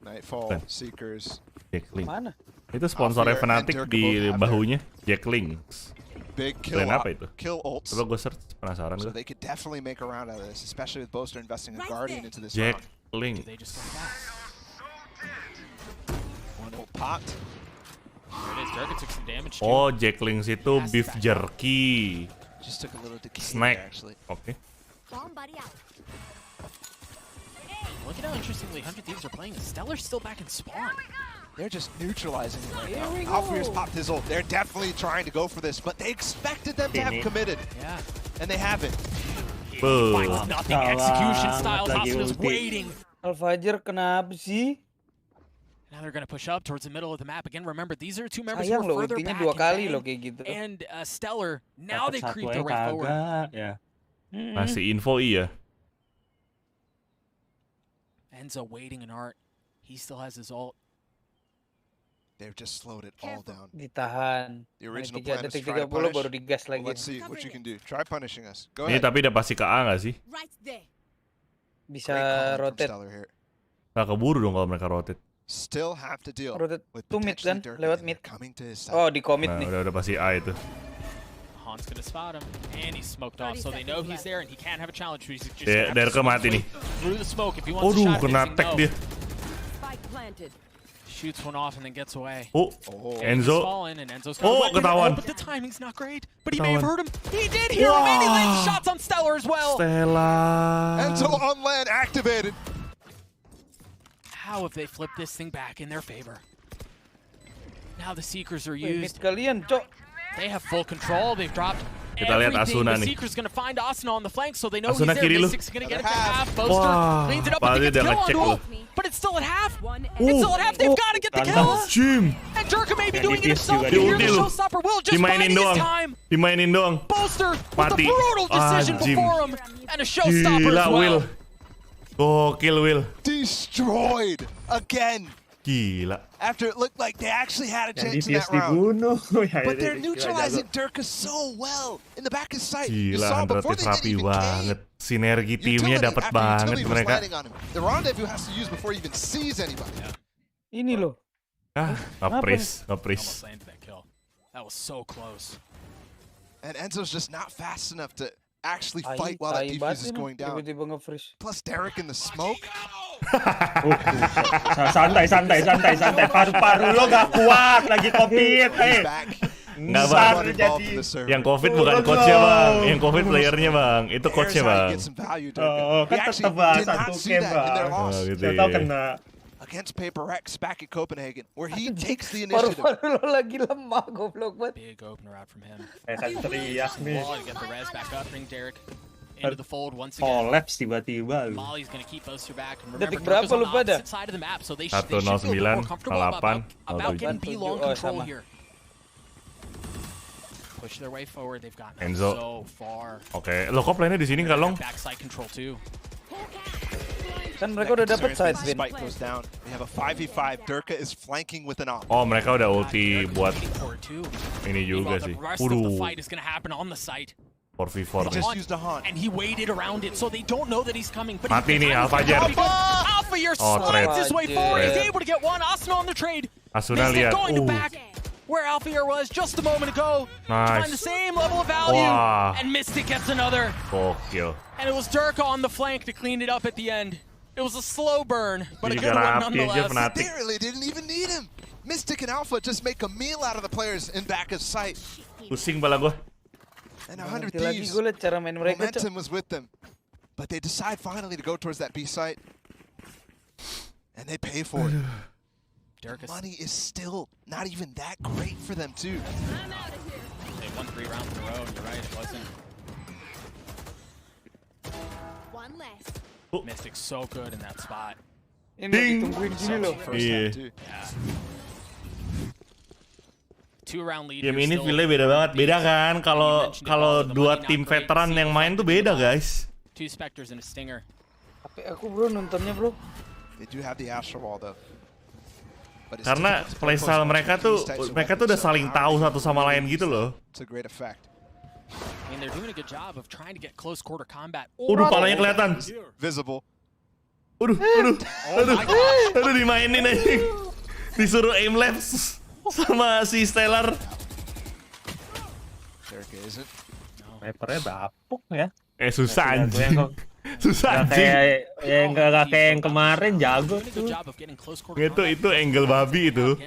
Nightfall, Seekers. Jackling. Mana? Itu sponsornya Fnatic di bahunya. Jackling. Big kill apa itu? Kill ults. Coba gue search, penasaran gue. So they could definitely make a round out of this, especially with Boaster investing a Guardian into this round. Jackling. One ult popped. Oh, Jacklings itu beef jerky. Snack. Oke. Look at how interestingly 100 Thieves are playing. Stellar's still back in spawn. They're just neutralizing it right now. Alfier's popped his ult. They're definitely trying to go for this, but they expected them to have committed. Yeah. And they haven't. Finds nothing. Execution styles. Hospital's waiting. Alfajer kenapa sih? Now they're going to push up towards the middle of the map. Again, remember, these are two members Sayang who are loh, further back. dua kali loh kayak gitu. And Stellar, now they creep their way forward. Yeah. Masih info iya. Enzo waiting in art. He still has his ult. They've just slowed it all down. Ditahan. The original plan is to try to punish. Baru digas lagi. Let's see what you can do. Try punishing us. Go Ini ahead. tapi udah pasti ke A nggak sih? Bisa rotate. Nggak keburu dong kalau mereka rotate. Still have to deal with mid kan, lewat mid. Coming to his side. Oh, di commit nih. Udah pasti A itu. Han's gonna spot him, and he's smoked off, so they know he's there, and he can't have a challenge. He's just Dari ke mati nih. through the smoke if he wants to shot. Kena tag dia. Shoots one off and then gets away. Enzo. Ketahuan. But the timing's not great. But he may have heard him. He did hear him, and he lands shots on Stellar as well. Enzo on land activated. How have they flipped this thing back in their favor? Now the Seekers are used. Kalian, Cok. They have full control. They've dropped Kita lihat Asuna the nih. Seeker's gonna find Asuna on the flank, so they know Asuna he's there. kiri lu. Mystic's gonna get it to half. Boaster cleans it up, but they get kill on ult. But it's still at half. It's still at half. They've got to get the kills. And Jerka may be doing it himself. You hear the showstopper. Will just finding his time. Dimainin doang. Boaster with a brutal decision before him. And a showstopper as well. Gokil Will. Destroyed again. Gila. After it looked like they actually had a chance in that round. But they're neutralizing Durka so well in the back of sight. You Gila, saw before they rapi didn't even banget. Sinergi timnya dapat banget mereka. The rendezvous has to use before he even sees anybody. Ini loh. Ngapris. That was so close. And Enzo's just not fast enough to actually fight while that defuse is going down. Plus Derek in the smoke. Santai. Paru-paru lo gak kuat lagi COVID. Nggak bang. Yang COVID bukan coachnya bang. Yang COVID playernya bang. Itu coachnya bang. Oh kan tetap bahas satu game bang. Saya tahu kena. Against Paper X back at Copenhagen, where he takes the initiative. Paru-paru lo lagi lemah, goblok banget. Big opener out from him. Teriak nih. Get the res back up, bring Derek. into the fold once again. Collapse tiba-tiba. Molly's gonna keep Boaster back. And remember, Detik berapa lu pada? side of the map, so they 109, should feel more comfortable 08, about getting 07. B-long control here. Push their way forward. They've gotten Enzo. so far. Oke, lo kok play-nya di sini nggak Long? Backside control too. Kan mereka udah dapat side spin. Spike goes down. We have a 5v5. Durka is flanking with an op. Oh, mereka udah ulti buat ini juga sih. Waduh. 4v4 nih. And he waited around it, so they don't know that he's coming. But Mati nih Alfajar. Alfajar slides his way forward. He's able to get one. Asuna on the trade. Asuna lihat. Going to back where Alfajar was just a moment ago. Nice. To find the same level of value. Wah. And Mystic gets another. Gokil. And it was Durka on the flank to clean it up at the end. It was a slow burn, but a good one nonetheless. They really didn't even need him. Mystic and Alpha just make a meal out of the players in back of sight. Pusing bala gue. And 100 Thieves, momentum was with them. But they decide finally to go towards that B site. And they pay for it. Money is still not even that great for them too. They won 3 rounds in a row, you're right, it wasn't. One less. Mystic's so good in that spot. Ding. Yeah. 2-round lead. Game ini feel-nya beda banget. Beda kan kalau dua tim veteran yang main tuh beda, guys. 2 Spectres and a Stinger. Tapi aku bro nontonnya bro. They do have the Astral Wall though. Karena playstyle mereka tuh udah saling tahu satu sama lain gitu loh. It's a great effect. I mean, they're doing a good job of trying to get close quarter combat. Udah palanya kelihatan. Visible. Aduh dimainin aja. Disuruh aim laps sama si Stellar. Snipernya bapuk ya. Susah anjing. Susah anjing. Nggak kayak yang kemarin jago tuh. Itu angle babi itu.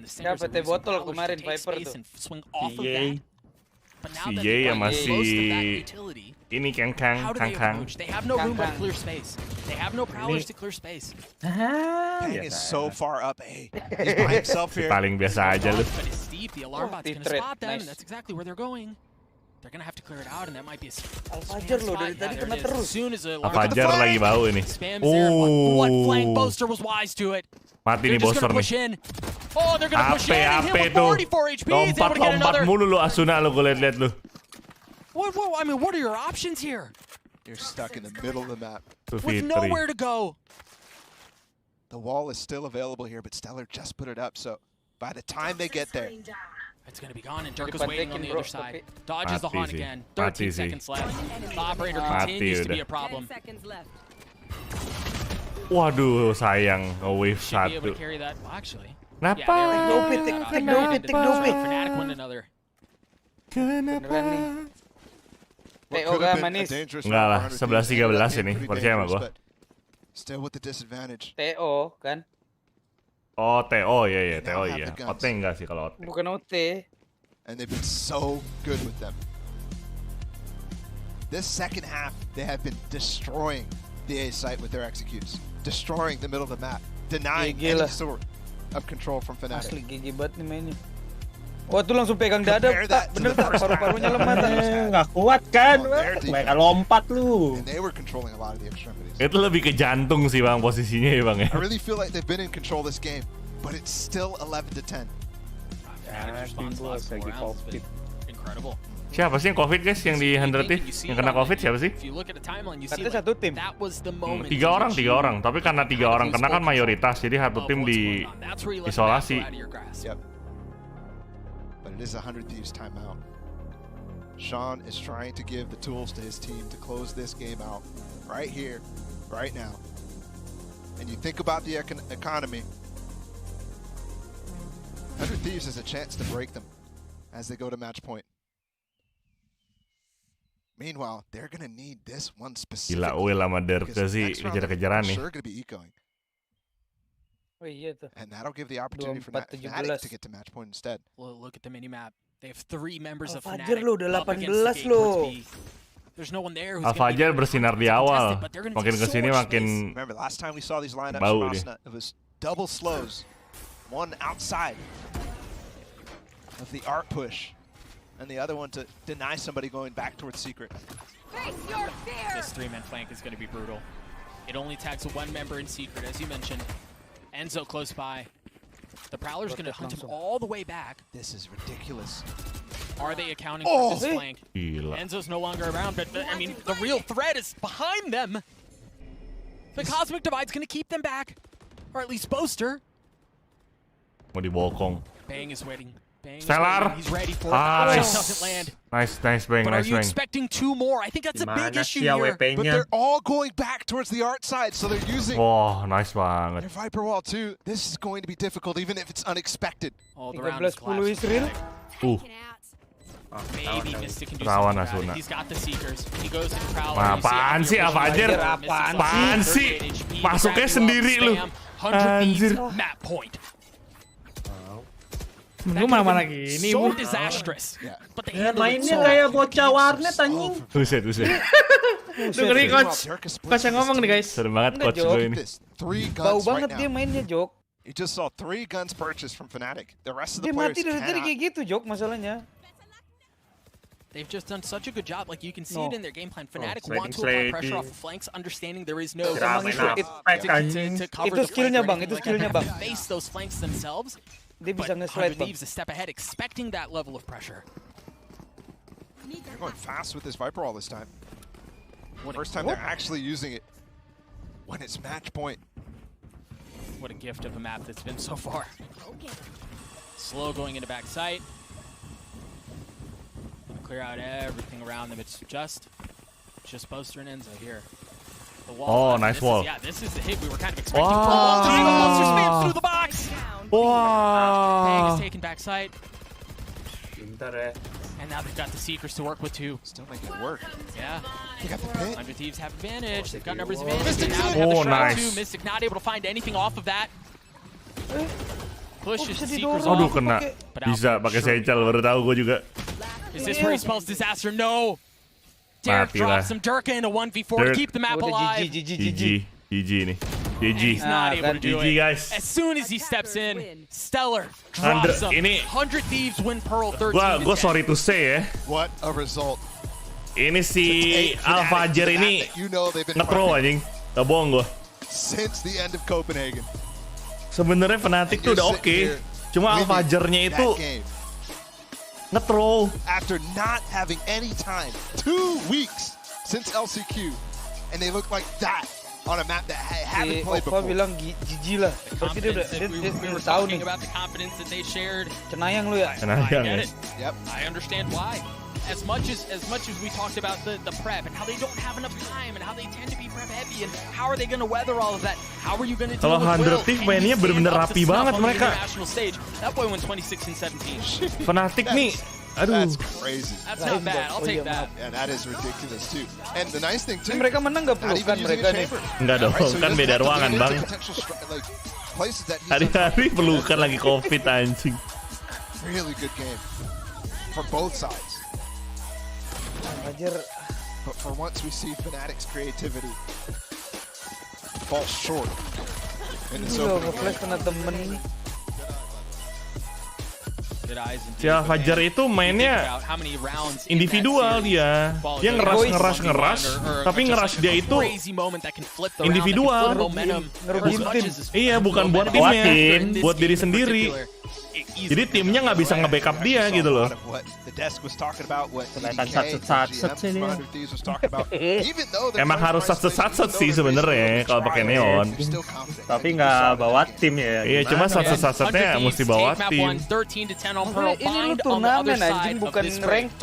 Siapa teh botol kemarin Viper tuh. Si Ye yang masih ini kangkang. They have no room to clear space. They have no prowlers to clear space. Pang is so far up A. He's by himself here. Paling biasa aja lu. But it's steep. The alarm bot's gonna spot them, and that's exactly where they're going. They're gonna have to clear it out, and that might be a Alfajar lo dari tadi kena terus. Alfajar lagi bau ini. What flank Boaster was wise to it. Mati nih Boaster nih. Oh, they're gonna push in. AP tuh. Lompat mulu lu Asuna lu, gue liat lu. I mean, what are your options here? You're stuck in the middle of the map. With nowhere to go. The wall is still available here, but Stellar just put it up, so by the time they get there, it's going to be gone, and Durka's waiting on the other side. Dodges the Haunt again. 13 seconds left. The operator continues to be a problem. Waduh, sayang. Wave 1. Kenapa? Fnatic win another. Kenapa? TO gak manis? Enggak lah, 11-13 ini. Percaya sama gua. Still with the disadvantage. TO kan? Oh, TO ya, TO iya. OT enggak sih kalau OT. Bukan OT. And they've been so good with them. This second half, they have been destroying the A site with their executes. Destroying the middle of the map. Denying any sort of control from Fnatic. Asli gigi banget nih mainnya. Wah tuh langsung pegang dada, tak bener tak paru-parunya lemah. Nggak kuat kan, mereka lompat lu. And they were controlling a lot of the extremities. Itu lebih ke jantung sih bang posisinya ya bang ya. I really feel like they've been in control this game, but it's still 11-10. Incredible. Siapa sih yang COVID guys yang di 100 yang kena COVID siapa sih? Katanya satu tim. 3 orang. Tapi karena 3 orang kena kan mayoritas, jadi satu tim di isolasi. But it is a 100 Thieves timeout. Sean is trying to give the tools to his team to close this game out right here, right now. And you think about the economy. 100 Thieves has a chance to break them as they go to match point. Meanwhile, they're gonna need this one specific. Gila, Will sama Durka sih kejar-kejaran nih. Sure gonna be ecoing. Oh iya tuh. And that'll give the opportunity for Fnatic to get to match point instead. Well, look at the mini map. They have 3 members of Fnatic. Alfajar lo udah 18 lo. There's no one there. Alfajar bersinar di awal. Makin kesini makin. Remember last time we saw these lineups from Asna, it was double slows, one outside of the art push, and the other one to deny somebody going back towards secret. This three-man flank is going to be brutal. It only tags one member in secret, as you mentioned. Enzo close by. The Prowler's going to hunt him all the way back. This is ridiculous. Are they accounting for this flank? Gila. Enzo's no longer around, but I mean, the real threat is behind them. The Cosmic Divide's going to keep them back. Or at least Boaster. Mau dibokong. Bang is waiting. Bang Stellar. He's ready for it. Nice. Doesn't land. Nice Bang, But nice are you Bang. expecting two more? I think that's a big issue here. But they're all going back towards the art side, so they're using Wah, nice banget. their Viper Wall too. This is going to be difficult, even if it's unexpected. Oh, the round is collapsed. Maybe Mystic can do Rawan something about Asuna. it. He's got the Seekers. He goes to the Prowler. Apaan sih, Fajar? Apaan sih? Masuknya sendiri lu. Anjir. Map point. Gue mana gini, So Bu. disastrous. But they Ya, handled it mainnya so kayak bocah warnet anjing. Buset. Dengerin coach yang ngomong nih guys. Seru banget coach gue ini. Bau banget dia mainnya, Jok. You just saw 3 guns purchased from Fnatic. The rest of the Dia players mati dari tadi cannot. kayak gitu, Jok, masalahnya. They've just done such a good job. Like, you can see No. it in their game plan. Fnatic sliding want to apply sliding. pressure off the flanks, understanding there is no Drama to cover Itu the skillnya, flank or Bang. Itu anything like skillnya, that. Bang. Face those flanks themselves. Dia bisa But nge-slide, 100 Bang. Thieves a step ahead, expecting that level of pressure. They're going fast with this Viper Wall this time. First time they're actually using it when it's match point. What a gift of a map that's been so far. Slow going into back sight. Gonna clear out everything around them. It's just Boaster and Enzo here. The wall. Oh, nice wall. This is the hit we were kind of expecting for a long time. Boaster spams through the box. Bang is taken back sight. Pintar ya. And now they've got the Seekers to work with too. Still making it work. Yeah. They got the pit. 100 Thieves have advantage. They've got numbers advantage. Mystic Now they have the Oh, Shroud nice. too. Mystic not able to find anything off of that. Pushes bisa Seekers didorong. Aduh off. kena. Bisa pakai Seychelles, baru tahu gue juga. Is this where he spells disaster? No. Derek Mati lah. drops some Durka in a 1v4 to Dirk. keep the map alive. GG nih. GG. He's not able to do GG it. guys. As soon as he steps in, Stellar Andre, drops him. ini 100 Thieves win Pearl 13. Gue sorry to say ya. What a result. Ini si Al-Fajar ini nge-throw anjing. Gak bohong gue. Since the end of Copenhagen. Sebenarnya Fnatic tuh udah oke. Cuma Al-Fajarnya itu nge-throw. After not having any time, 2 weeks since LCQ, and they look like that on a map that haven't played before. bilang GG lah. Berarti dia udah We were tahu nih. talking about the confidence that they shared. Cenayang lu ya. I get it. Yep. I understand why. As much as we talked about the prep and how they don't have enough time and how they tend to be prep heavy and how are they going to weather all of that? How are you going to deal Kalau with Will? 100 Thieves mainnya bener-bener rapi banget mereka. International stage. That boy went 26-17. Fnatic nih, aduh. That's crazy. That's not bad. I'll take that. Yeah, that is ridiculous too. And the nice thing too, Mereka menang nggak pelukan mereka nih. Enggak dong, kan beda ruangan bang. Hari-hari pelukan lagi COVID anjing. Really good game for both sides. But for once we see Fnatic's creativity fall short in this opening Flash kena temen ini. Si Al-Fajar itu mainnya individual dia. Dia ngeras, tapi ngeras dia itu individual. Iya, bukan buat timnya, buat diri sendiri. Jadi timnya nggak bisa nge-backup dia gitu loh. Kelihatan satset sih dia. Emang harus satset sih sebenarnya kalau pakai neon. Tapi nggak bawa tim ya. Iya, cuma satsetnya mesti bawa tim. Ini lu turnamen anjing, bukan ranked.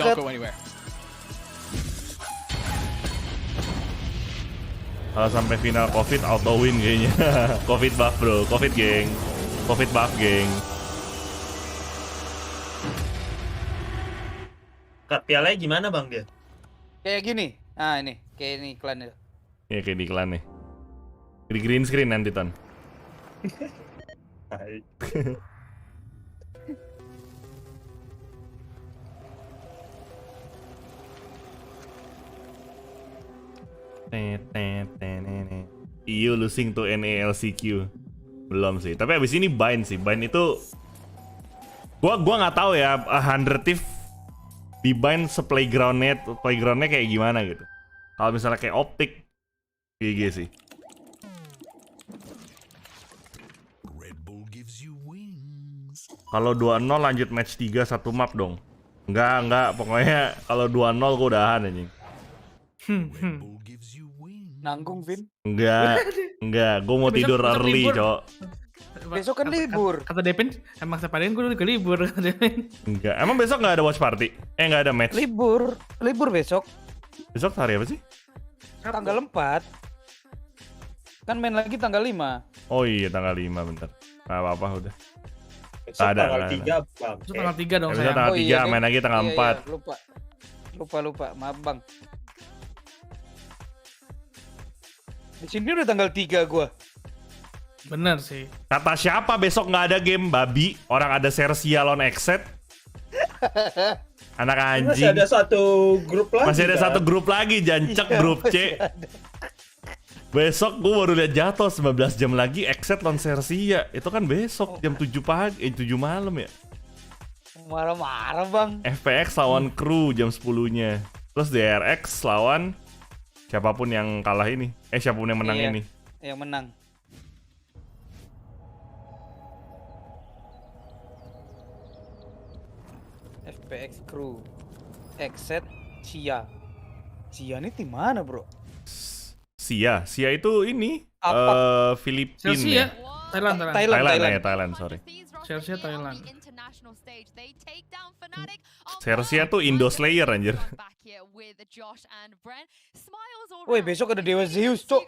Kalau sampai final COVID auto win kayaknya. COVID buff bro, COVID geng, COVID buff geng. Cut pialanya gimana bang dia? Kayak gini. Ah ini, kayak ini iklan itu. Iya kayak di iklan nih. Di green screen nanti Ton. EU losing to NALCQ. Belum sih. Tapi abis ini bind sih. Bind itu gua nggak tahu ya 100 Thieves di bind playgroundnya kayak gimana gitu. Kalau misalnya kayak optik, GG sih. Kalau 2-0 lanjut match 3 satu map dong. Enggak, pokoknya kalau 2-0 gue udahan anjing. Nanggung, Vin? Enggak, gue mau tidur early, Cok. Besok kan libur. Kata Devin, emang sepadain gue juga libur, kata Devin. Enggak, emang besok nggak ada watch party? Nggak ada match? Libur besok. Besok hari apa sih? Tanggal 4. Kan main lagi tanggal 5. Oh iya, tanggal 5, bentar. Nggak apa-apa, udah. Besok tanggal 3, Bang. Besok tanggal 3 dong, sayang. Tanggal 3, main lagi tanggal 4. Lupa. Maaf, Bang. Di sini udah tanggal 3 gua. Bener sih. Kata siapa besok nggak ada game, babi? Orang ada Sersia lawan Exet. Anak anjing. Masih ada satu grup lagi. Masih ada satu grup lagi, jancek grup C. Besok gue baru lihat jatuh 19 jam lagi Exet lawan Sersia. Itu kan besok jam 7 pagi, 7 malam ya. Marah-marah, Bang. FPX lawan Crew jam 10-nya. Terus DRX lawan siapapun yang kalah ini. Siapapun yang menang ini. Yang menang. FPX Crew, Exet, Sia ini tim mana, bro? Sia itu ini Filipina. Sia, Thailand, sorry. Sia Thailand. Sersia tuh Indo Slayer anjir. Woi, besok ada Dewa Zeus, Cok.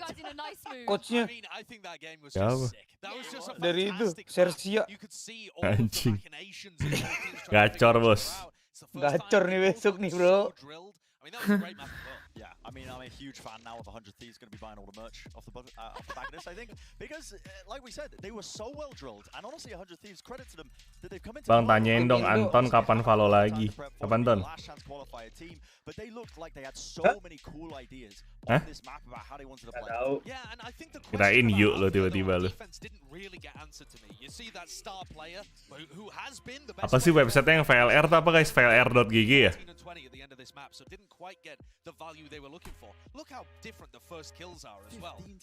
Coachnya. Siapa? Dari itu, Sersia. Anjing. Gacor, Bos. Gacor nih besok nih, bro. Yeah, I mean, I'm a huge fan now of 100 Thieves going to be buying all the merch off the back of this, I think, because, like we said, they were so well drilled, and honestly, 100 Thieves, credit to them that they've come into. Bang, tanyain dong Anton kapan Valo lagi? Kapan, Ton? But they looked like they had so many cool ideas on this map about how they wanted to play. Yeah, and I think the kirain yuk lo tiba-tiba lo. Apa sih website yang VLR tuh apa guys? VLR.gg ya?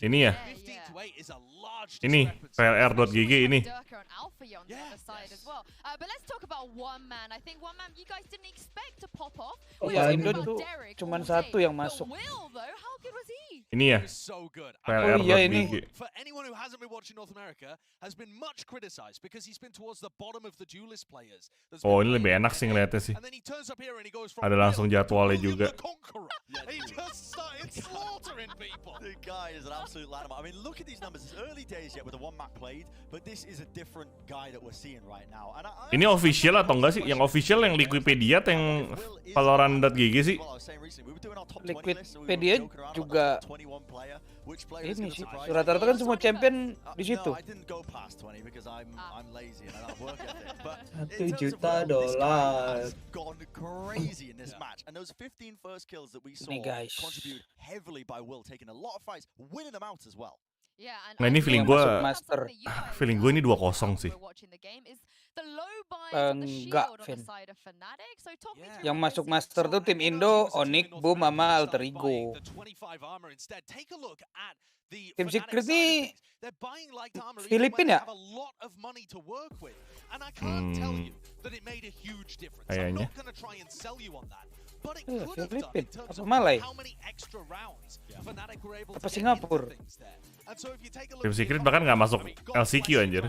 Ini ya? Ini VLR.gg ini. Oh ya, Indo tuh cuman satu yang masuk. Ini ya? VLR.gg. Iya ini. Oh, ini lebih enak sih ngeliatnya sih. Ada langsung jadwalnya juga. The guy is an absolute ladder. I mean, look at these numbers. It's early days yet with the one map played, but this is a different guy that we're seeing right now. Ini official atau enggak sih? Yang official yang Liquipedia atau yang Valorant.gg sih? Liquipedia juga ini sih. Rata-rata kan semua champion di situ. $1 juta. Nih guys. Nah ini feeling gue ini 2-0 sih. Enggak, Vin. Yang masuk master tuh tim Indo, Onyx, Boom, sama Alter Ego. Tim Secret nih Filipina ya? Kayaknya. Filipina apa Malay? Apa Singapura? Tim Secret bahkan nggak masuk LCQ anjir.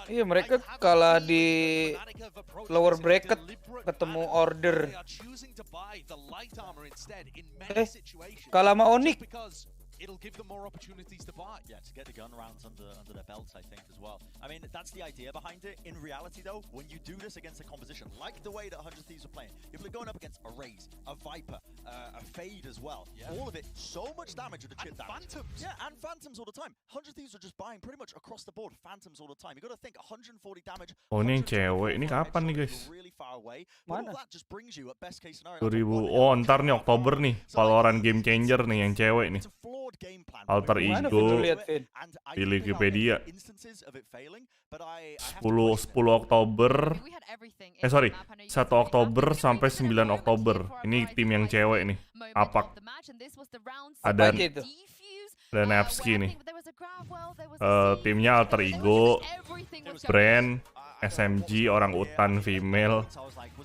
Iya, mereka kalah di lower bracket ketemu Order. Kalah sama Onyx. It'll give them more opportunities to buy. Yeah, to get the gun rounds under their belts, I think, as well. I mean, that's the idea behind it. In reality, though, when you do this against a composition, like the way that 100 Thieves are playing, if they're going up against a Raze, a Viper, a Fade as well, all of it, so much damage with the chip damage. Phantoms. Yeah, and Phantoms all the time. 100 Thieves are just buying pretty much across the board Phantoms all the time. You got to think 140 damage. Oh, ini yang cewek. Ini kapan nih, guys? Mana? 2000. Oh, ntar nih Oktober nih. Valorant Game Changer nih yang cewek nih. Alter Ego di Wikipedia 10 Oktober 1 Oktober sampai 9 Oktober. Ini tim yang cewek nih. Apak. Ada Nevsky nih. Timnya Alter Ego, Brand, SMG, Orang Utan Female,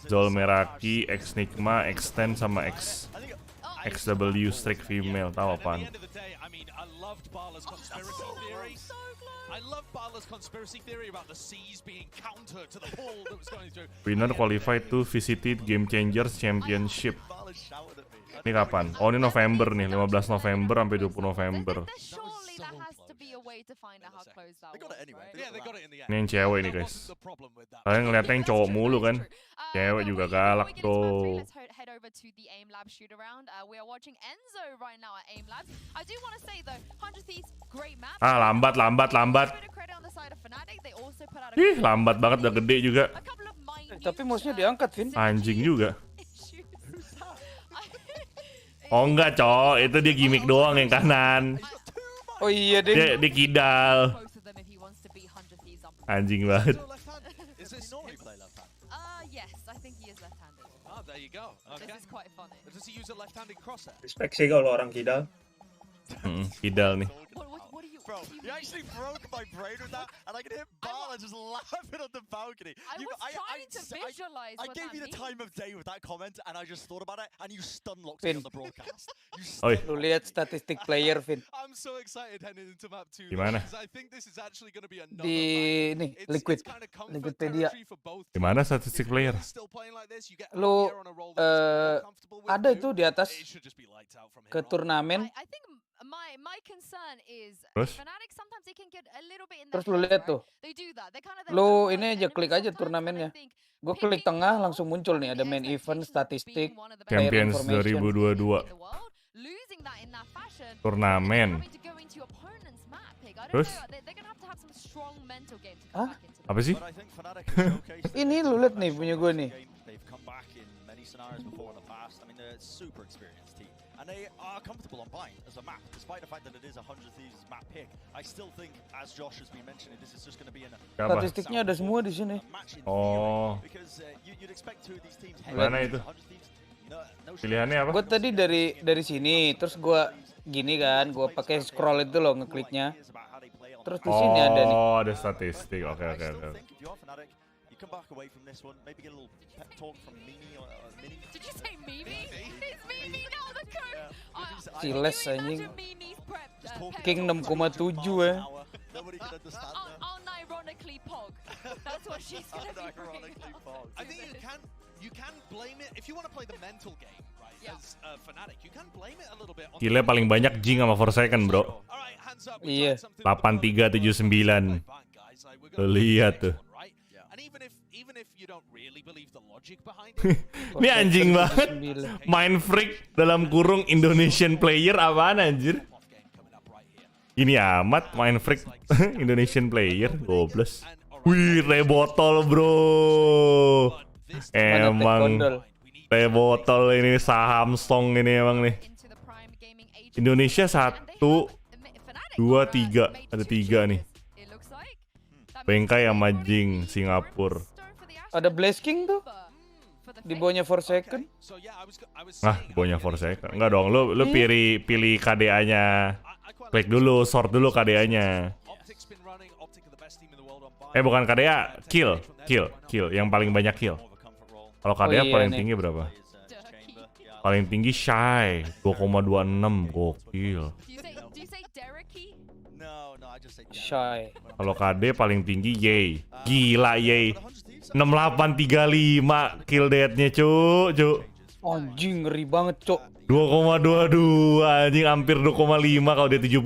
Zol Meraki, Xnigma, Xten sama XW Strict Female. Tahu apaan? Winner qualified to visited Game Changers Championship. Ini kapan? Oh, ini November nih, 15 November sampai 20 November. Ini yang cewek nih guys. Kalian ngeliatnya yang cowok mulu kan? Cewek juga galak bro. Lambat. Ih, lambat banget, udah gede juga. Tapi mouse-nya diangkat, Vin. Anjing juga. Oh enggak, Cok. Itu dia gimmick doang yang kanan. Oh iya deh. Dia kidal. Anjing banget. Respect sih kalau orang kidal. Kidal nih. Bro, you actually broke my brain with that, and I can hear Bala just laughing on the balcony. I gave you the time of day with that comment, and I just thought about it, and you stun-locked me on the broadcast. Lu lihat statistik player, Vin. I'm so excited heading into map 2. Di mana? Di nih, Liquidpedia. Di mana statistik player? Lu ada itu di atas ke turnamen. Terus lu lihat tuh, lu ini aja klik aja turnamennya. Gue klik tengah langsung muncul nih ada main event, statistik, Champions 2022 turnamen. Terus? Hah? Apa sih? Ini lu lihat nih punya gue nih. And they are comfortable on bind as a map, despite the fact that it is a 100 Thieves map pick. I still think, as Josh has been mentioning, this is just going to be statistiknya ada semua di sini. Oh. Mana itu? Pilihannya apa? Gue tadi dari sini, terus gue gini kan, gue pakai scroll itu loh ngekliknya. Terus di sini ada nih. Oh, ada statistik. Oke. Come back away from this one. Maybe get a little pep talk from Mimi or Mini. Did you say Mimi? It's Mimi now, the code. Siles anjing. King 6,7 ya. Unironically pog. That's what she's gonna be bringing. I think you can blame it if you want to play the mental game, right? As Fnatic, you can blame it a little bit. Gila paling banyak Jing sama Forsaken, bro. Iya. 8379. Lihat tuh. Ini anjing banget. Mind freak dalam kurung Indonesian player apaan anjir? Ini amat Mind freak Indonesian player gobles. Wih, rebotol bro. Emang rebotol ini saham song ini emang nih. Indonesia 1, 2, 3. Ada 3 nih. Bengkai sama Jing Singapura. Ada Blazking tuh di bawahnya Forsaken. Nah, bawahnya Forsaken. Enggak dong, lu pilih KDA-nya. Klik dulu, sort dulu KDA-nya. Bukan KDA, kill. Yang paling banyak kill. Kalau KDA paling tinggi berapa? Paling tinggi Shy 2,26, gokil. Shy. Kalau KD paling tinggi Yay. Gila Yay. 6835 kill death-nya, Cuk. Anjing ngeri banget, Cuk. 2,22 anjing, hampir 2,5 kalau dia 70.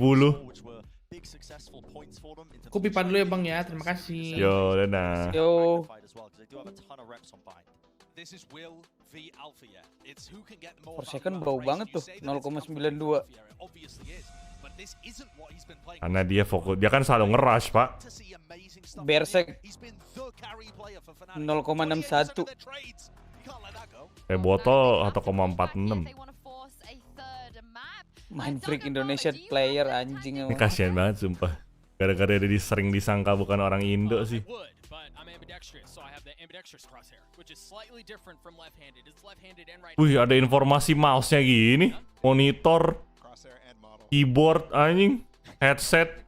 Aku pipa dulu ya Bang ya, terima kasih. Yo, Dana. Yo. Forsaken bau banget tuh, 0,92. Karena dia fokus, dia kan selalu ngerush, Pak. Bersek 0,61. Botol 1,46. Main freak Indonesia player anjing. Ini kasihan banget sumpah. Gara-gara dia sering disangka bukan orang Indo sih. Wih, ada informasi mouse-nya gini. Monitor, keyboard anjing, headset.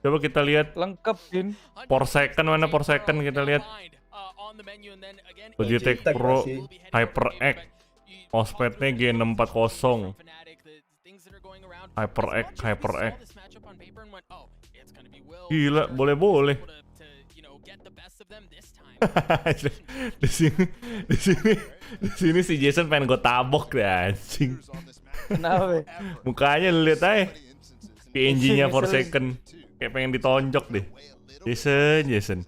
Coba kita lihat. Lengkap, Din. Per second mana per second kita lihat. Logitech Pro HyperX. Mousepadnya G640. HyperX. Gila, boleh-boleh. di sini si Jason pengen gue tabok deh anjing. Kenapa? Mukanya lu lihat aja. PNG-nya per second. Kayak pengen ditonjok deh. Jason.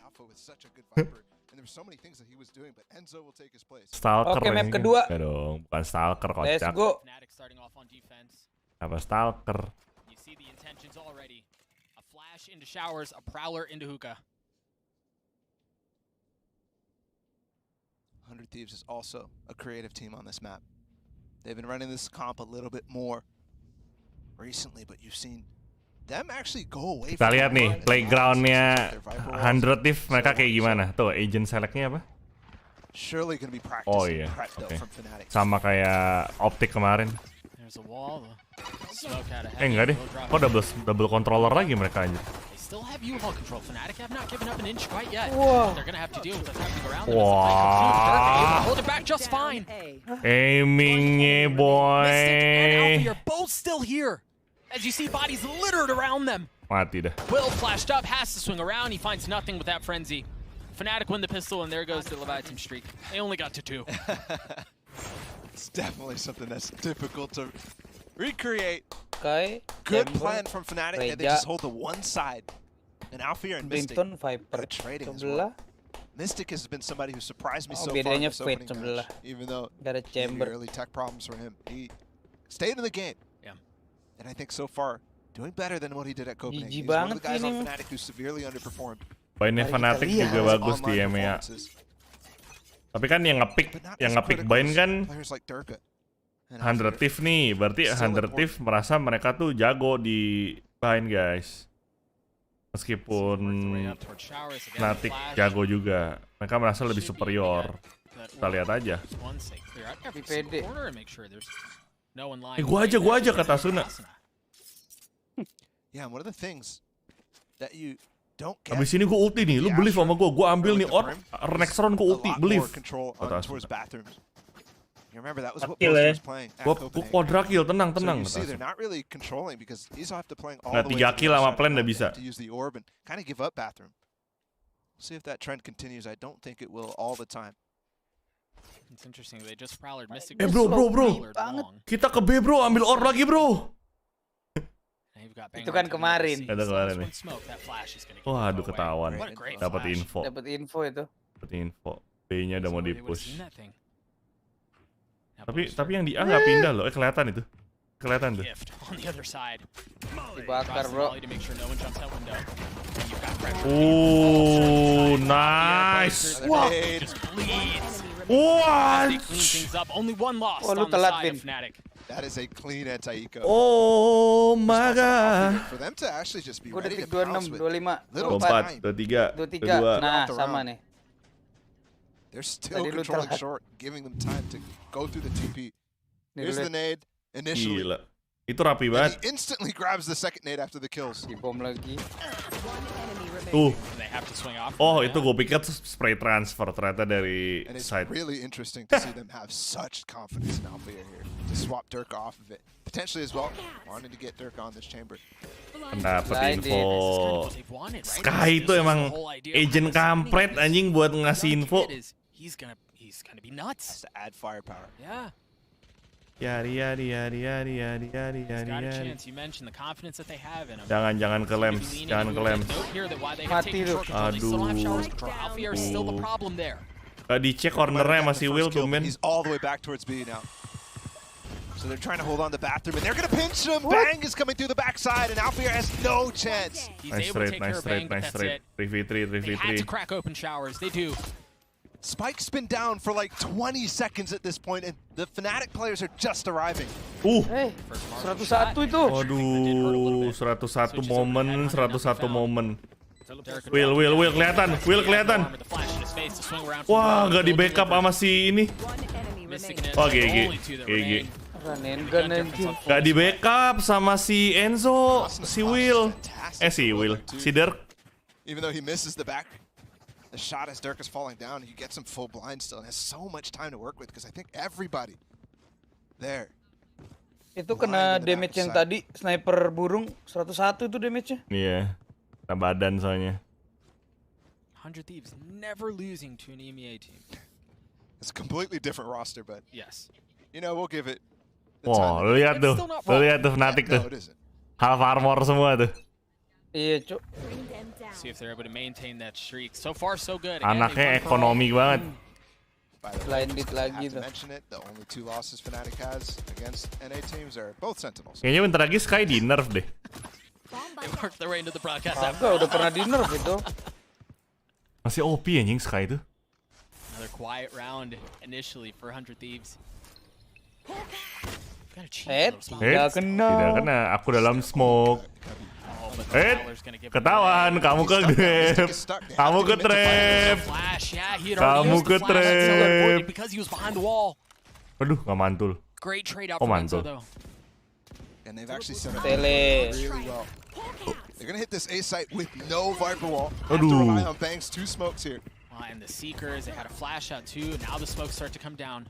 Stalker. Oke, map kedua. Enggak dong, bukan stalker kocak. Let's go. Apa stalker? 100 Thieves is also a creative team on this map. They've been running this comp a little bit more recently, but you've seen them actually go away. Kita lihat nih playgroundnya 100 Thieves mereka kayak gimana? Tuh agent selectnya apa? Oh iya, oke. Sama kayak optik kemarin. Enggak deh, kok double controller lagi mereka aja. Wah. Aimingnya boy. Mati dah. Will flashed up, has to swing around, he finds nothing with that frenzy. Fnatic win the pistol, and there goes the Leviathan streak. They only got to 2. It's definitely something that's difficult to recreate. Okay. Good plan from Fnatic, and they just hold the one side. And Alfear and Mystic are trading as well. Mystic has been somebody who surprised me so far in this opening match, even though maybe early tech problems for him. He stayed in the game. Yeah. And I think so far, doing better than what he did at Copenhagen. He's one of the guys on Fnatic who severely underperformed. Bainnya Fnatic juga bagus di EMEA. Tapi kan yang ngepick Bain kan 100 Thieves nih. Berarti 100 Thieves merasa mereka tuh jago di Bain, guys. Meskipun Fnatic jago juga. Mereka merasa lebih superior. Kita lihat aja. Gua aja kata Suna. Yeah, one of the things that you abis ini gue ulti nih, lu believe sama gue ambil nih next round gue ulti, believe. Gue quadra kill, tenang. Nggak 3 kill sama plan udah bisa. Bro. Kita ke B bro, ambil or lagi bro. Itu kan kemarin. Nih. Wah, aduh ketahuan. Dapat info itu. B-nya udah mau di-push. Tapi yang di A nggak pindah loh. Kelihatan itu. Kelihatan tuh. Dibakar, bro. Nice. Wah, lu telat, Vin. That is a clean anti-eco. Oh my god. For them to actually just be ready to 26, 25, 24, 23. Nah, sama nih. They're still controlling short, giving them time to go through the TP. Here's the nade initially. Gila. Itu rapi banget. He instantly grabs the second nade after the kills. Dibom lagi. Oh, itu gue pikir spray transfer ternyata dari side. It's really interesting to see them have such confidence in Alfear here to swap Dirk off of it. Potentially as well, wanting to get Dirk on this chamber. Dapat info. Sky itu emang agent kampret anjing buat ngasih info. He's gonna be nuts. To add firepower. Yeah. Yari. Jangan ke lems, Mati lu. Aduh. Dicek cornernya masih Will tuh men. He's all the way back towards B now. So they're trying to hold on the bathroom, and they're gonna pinch him. Bang is coming through the backside, and Alfear has no chance. Nice trade. 3v3. They had to crack open showers. They do. Spike's been down for like 20 seconds at this point, and the Fnatic players are just arriving. 101 itu. Waduh, 101 momen. Will kelihatan. Wah, nggak di backup sama si ini. Wah, GG. Nggak di backup sama si Enzo, si Dirk. Even though he misses the back, the shot as Dirk is falling down, he gets him full blind still and has so much time to work with because I think everybody there. Itu kena damage yang tadi sniper burung 101 itu damage-nya. Iya. Kena badan soalnya. 100 Thieves never losing to an EMEA team. It's a completely different roster, but yes. You know, we'll give it. Wah, lihat tuh Fnatic tuh. Half armor semua tuh. Iya, Cuk. See if they're able to maintain that streak. So far, so good. Anaknya ekonomi banget. Blinded lagi tuh. The only 2 losses Fnatic has against NA teams are both Sentinels. Kayaknya bentar lagi Sky di nerf deh. They worked their way into the broadcast. Udah pernah di nerf itu. Masih OP anjing Sky itu. Another quiet round initially for 100 Thieves. Tidak kena. Aku dalam smoke. Ketahuan, kamu ke trap. Aduh, nggak mantul. Oh, mantul. And they've actually set up really well. They're gonna hit this A site with no Viper wall. Have to rely on Banks, 2 smokes here. And the Seekers, they had a flash out too. Now the smokes start to come down.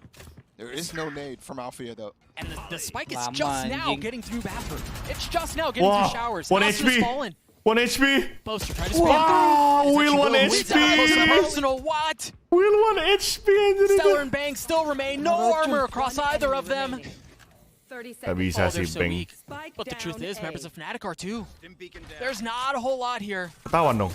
There is no nade from Alfia though. And the spike is just now getting through bathroom. It's just now getting through showers. 1 HP. 1 HP. Wow, Will 1 HP. What? Will 1 HP. Stellar and Bang still remain. No armor across either of them. Gak bisa sih Bang. But the truth is, members of Fnatic are too. There's not a whole lot here. Ketahuan dong.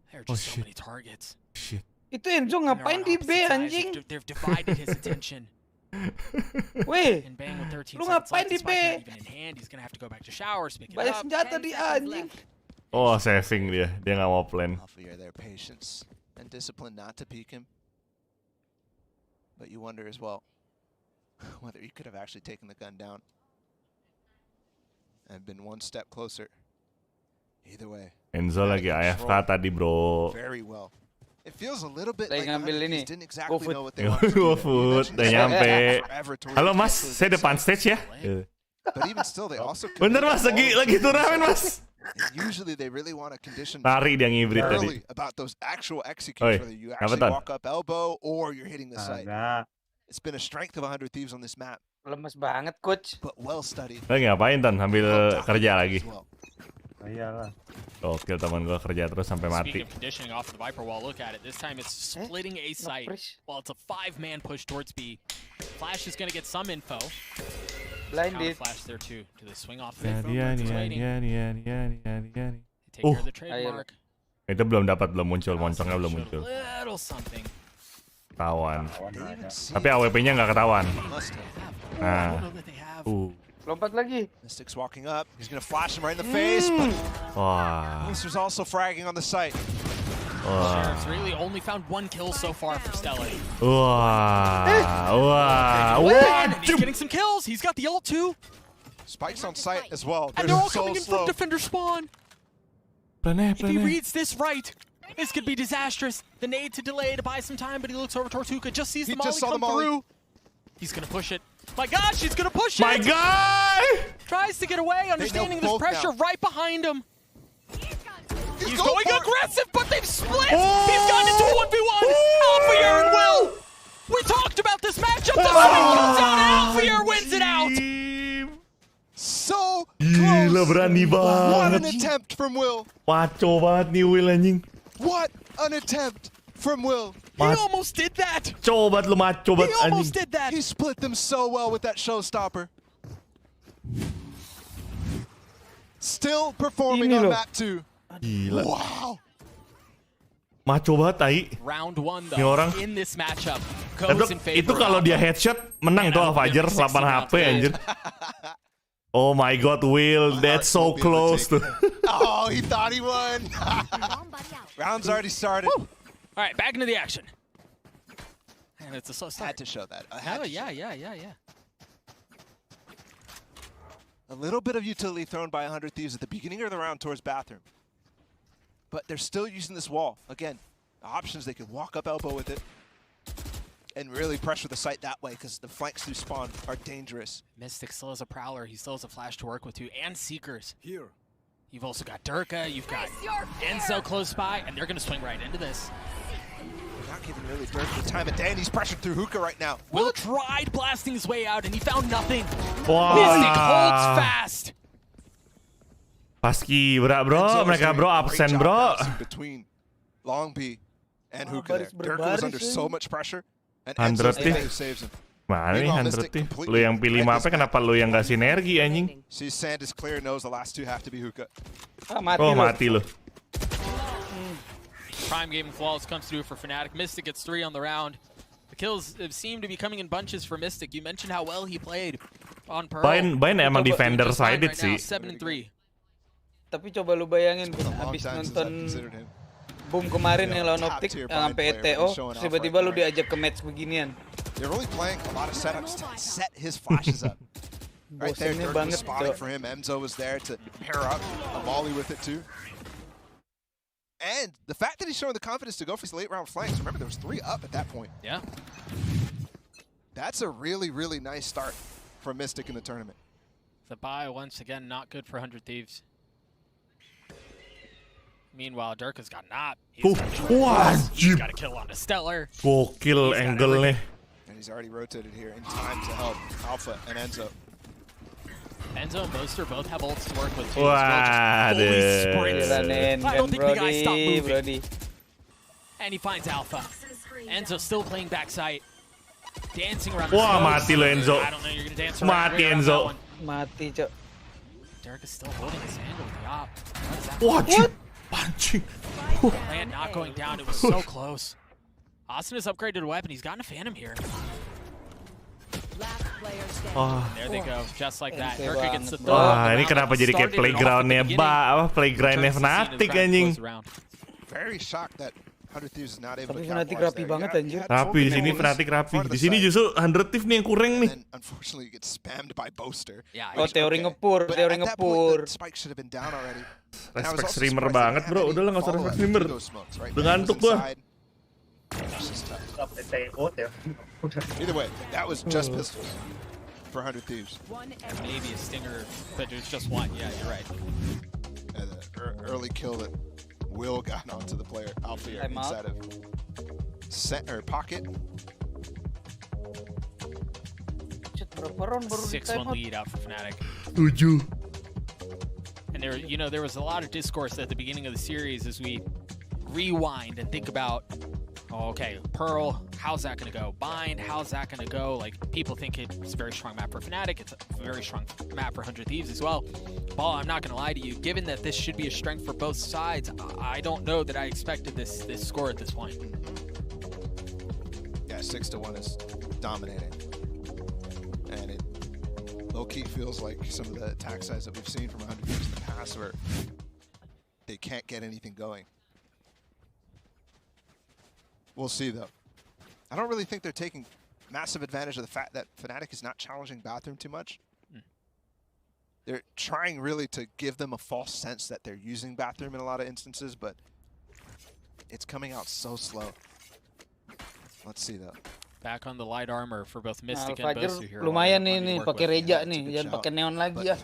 There are just so many targets. Shit. Itu Enzo ngapain di B anjing? They've divided his attention. Weh, lu ngapain di B? Banyak senjata di A anjing. Oh, saving dia nggak mau plan. Their patience and discipline not to peek him. But you wonder as well whether he could have actually taken the gun down and been 1 step closer. Either way. Enzo lagi AFK tadi, bro. Very well. It feels a little bit like they didn't exactly know what they wanted to do. Udah nyampe. Halo Mas, saya depan stage ya. But even still, they also bener Mas, lagi turnamen Mas. Usually they really want to condition Lari dia ngibrit tadi. About those actual executes, whether you actually walk up elbow or you're hitting the site. It's been a strength of 100 Thieves on this map. Lemes banget, coach. But well studied. Lagi ngapain Tan? Sambil kerja lagi. Iyalah. Oke, teman gue kerja terus sampai mati. Speaking of conditioning off the Viper wall, look at it. This time it's splitting A site while it's a 5-man push towards B. Flash is going to get some info. Blinded. Flash there too. Do they swing off the waiting? Take care of the trademark. Itu belum muncul, moncongnya belum muncul. Little something. Ketahuan. Tapi AWP-nya nggak ketahuan. Nah. Lompat lagi. Mystic's walking up. He's gonna flash him right in the face. But Monster's also fragging on the site. Sheriff's really only found 1 kill so far for Stellar. He's getting some kills. He's got the ult too. Spike's on site as well. And they're all coming in from defender spawn. If he reads this right, this could be disastrous. The nade to delay to buy some time, but he looks over Tortuga, just sees the molly come through. He's gonna push it. My gosh, he's gonna push it! My guy! Tries to get away, understanding there's pressure right behind him. He's going aggressive, but they've split! He's gotten into a 1v1! Alphayer and Will! We talked about this matchup! The swing comes out, and Alphayer wins it out! So close! Gila, berani banget. What an attempt from Will! Maco banget nih Will anjing. What an attempt from Will! He almost did that! Coba lu maco banget anjing. He almost did that! He split them so well with that showstopper. Still performing on map 2. Gila. Wow. Maco banget tai. Round 1 Ini orang. in this matchup goes in favor. Itu kalau dia headshot menang tuh Fajar 8 HP anjir. Oh my god, Will, that's so close. Oh, he thought he won. Round's already started. All right, back into the action. And it's a slow start. Had to show that. Yeah. A little bit of utility thrown by 100 Thieves at the beginning of the round towards bathroom. But they're still using this wall. Again, options, they could walk up elbow with it and really pressure the site that way because the flanks through spawn are dangerous. Mystic still has a Prowler. He still has a Flash to work with too, and Seekers. Here. You've also got Durka, you've got Enzo close by, and they're going to swing right into this. Not giving really Durka the time of day, and he's pressured through hookah right now. Will tried blasting his way out, and he found nothing. Wah. Mystic holds fast. Paski berat bro, mereka bro absen bro. Between Long B and hookah there. Durka was under so much pressure. 100 saves him. Mana nih 100 Thief? Lu yang pilih mapnya kenapa lu yang gak sinergi anjing? See, Sand is clear, knows the last two have to be hookah. Oh, mati lu. Prime game flawless comes through for Fnatic. Mystic gets 3 on the round. The kills seem to be coming in bunches for Mystic. You mentioned how well he played on Pearl. Bain emang defender sided sih. 7-3. Tapi coba lu bayangin habis nonton Boom kemarin yang lawan Optic yang sampai ETO, tiba-tiba lu diajak ke match beginian. They're really playing a lot of setups to set his flashes up. Right there, Dirk was spotting for him. Enzo was there to pair up a volley with it too. And the fact that he's showing the confidence to go for his late round flanks. Remember, there was 3 up at that point. Yeah. That's a really, really nice start for Mystic in the tournament. The buy once again not good for 100 Thieves. Meanwhile, Durka's got not. He's got a kill on a Stellar. Gokil angle-nya. And he's already rotated here in time to help Alpha and Enzo. Enzo and Boaster both have ults to work with too. Waduh. I don't think the guy stopped moving. And he finds Alpha. Enzo still playing backside. Dancing around the Wah, mati lo Enzo. I don't know, you're going to dance around. Mati Enzo. Mati, Cok. Durka's still holding his angle with the op. What? Punching. Land not going down. It was so close. Austin has upgraded a weapon. He's gotten a Phantom here. There they go, just like that. Durka gets the throw. Wah, ini kenapa jadi kayak playgroundnya playgroundnya Fnatic anjing. Very shocked that 100 Thieves is not able to Fnatic rapi banget anjir. Rapi di sini Fnatic rapi. Di sini justru 100 Thief nih yang kurang nih. Unfortunately, gets spammed by Boaster. Oh, teori ngepur, teori ngepur. Spike should have been down already. Respect streamer banget bro, udah lah nggak usah respect streamer. Udah ngantuk gua. Either way, that was just pistols for 100 Thieves. Maybe a stinger, but it's just one. Yeah, you're right. And the early kill that Will got onto the player Alpha here inside of pocket. 6-1 lead out for Fnatic. 7. And there was a lot of discourse at the beginning of the series as we rewind and think about, oh, okay, Pearl, how's that going to go? Bind, how's that going to go? Like, people think it's a very strong map for Fnatic. It's a very strong map for 100 Thieves as well. Ball, I'm not going to lie to you. Given that this should be a strength for both sides, I don't know that I expected this score at this point. Yeah, 6-1 is dominating. And it low-key feels like some of the attack size that we've seen from 100 Thieves in the past where they can't get anything going. We'll see, though. I don't really think they're taking massive advantage of the fact that Fnatic is not challenging Bathroom too much. They're trying really to give them a false sense that they're using Bathroom in a lot of instances, but it's coming out so slow. Let's see, though. Back on the light armor for both Mystic and Boaster here. Lumayan nih, pakai Reja nih, jangan pakai Neon lagi ya.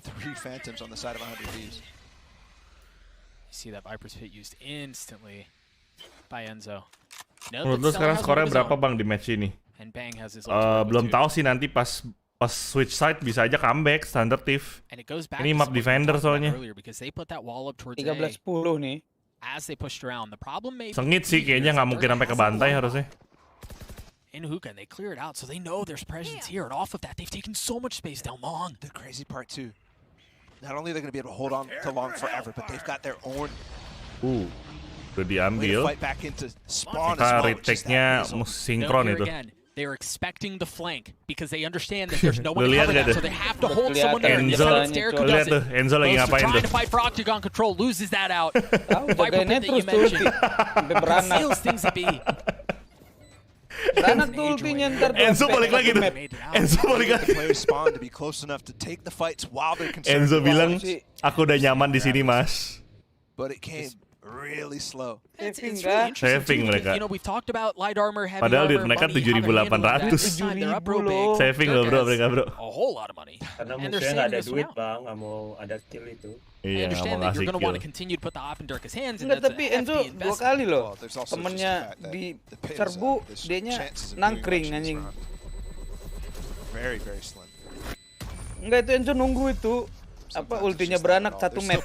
3 Phantoms on the side of 100 Thieves. You see that Viper's Pit used instantly by Enzo. Menurut lu sekarang skornya berapa bang di match ini? Belum tahu sih, nanti pas switch side bisa aja comeback standard Thief. Ini map defender soalnya. 13-10 nih. Sengit sih kayaknya, nggak mungkin sampai ke bantai harusnya. In hookah, and they clear it out, so they know there's presence here. And off of that, they've taken so much space down long. The crazy part too, not only are they going to be able to hold on to long forever, but they've got their own. Udah diambil. Fight back into spawn Kita retake-nya sinkron itu. They're expecting the flank because they understand that there's no one to cover that, so they have to hold someone there. Jericho does it. Enzo lagi ngapain tuh? Trying to fight for Octagon control, loses that out. Viper Pit that you mentioned seals things to be. Beranak tuh ultinya ntar. Enzo balik lagi tuh. Enzo balik lagi. Enzo bilang, aku udah nyaman di sini, Mas. But it came really slow. It's really interesting too, because, you know, we've talked about light armor, heavy Padahal armor, mereka money, how they're handling that 7.800. side. They're up real big. Saving loh bro, mereka bro. A whole lot of money. Karena And they're musuhnya nggak ada saving this duit one out. bang, nggak mau ada kill itu. I Iya, nggak mau understand that you're ngasih going to want to kill. continue to put the op in Dirk's hands. And Enggak, that's tapi a Enzo hefty 2 investment. kali loh. Temennya di serbu, dianya nangkring anjing. Very, very slim. Enggak, itu Enzo nunggu itu. Apa ultinya beranak 1 map.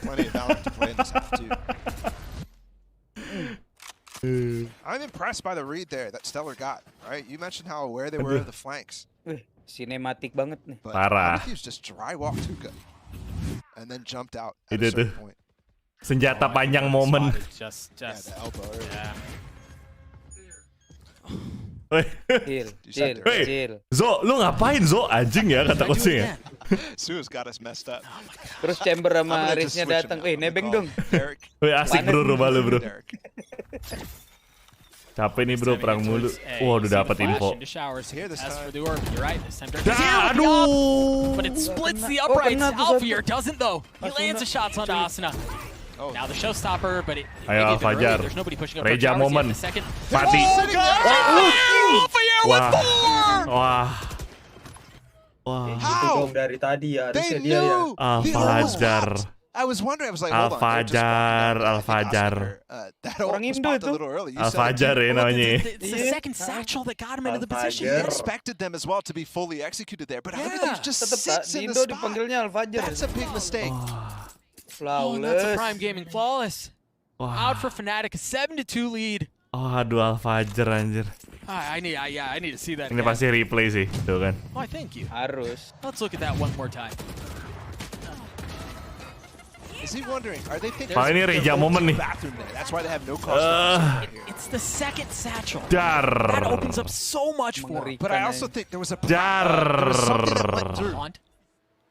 I'm impressed by the read there that Stellar got. Right, you mentioned how aware they were of the flanks. Sinematik banget nih. Parah. He's just dry walked Tuka and then jumped out at Itu a tuh. certain point. Senjata panjang momen. Just the elbow. Yeah. Chill. Zo, lu ngapain Zo? Anjing ya kata coachnya ya. Sue's got us messed up. Terus Chamber sama Riz-nya datang. Nebeng dong. Asik bro, rumah lu bro. Capek nih bro, perang mulu. Wah, udah dapat info. But it splits the uprights. Alfier doesn't though. He lands the shots onto Asuna. Now the showstopper, but Ayo Fajar. there's nobody pushing up. Reja momen. Mati. Wah. Wah. Wah. Itu dong dari tadi ya. They Harusnya dia ya. knew. Al-Fajar. I was wondering. I was like, hold on. Al-Fajar. That orang Indo itu. Al-Fajar ya namanya. It's the second satchel that got him into the position. He expected them as well to be fully executed there, but everything just sits in the spot. Dipanggilnya Al-Fajar. That's a big mistake. Oh, that's a Prime Gaming flawless. Out for Fnatic, a 7-2 lead. Oh, aduh Al-Fajar anjir. I need to see that. Ini pasti replay sih, tuh kan. Oh, thank you. Harus. Let's look at that one more time. Is he wondering? Are they thinking? Oh, ini Reja momen nih. That's why they have no cost. It's the second satchel. Dar. That opens up so much for him. But I also think there was a Dar. something that went through.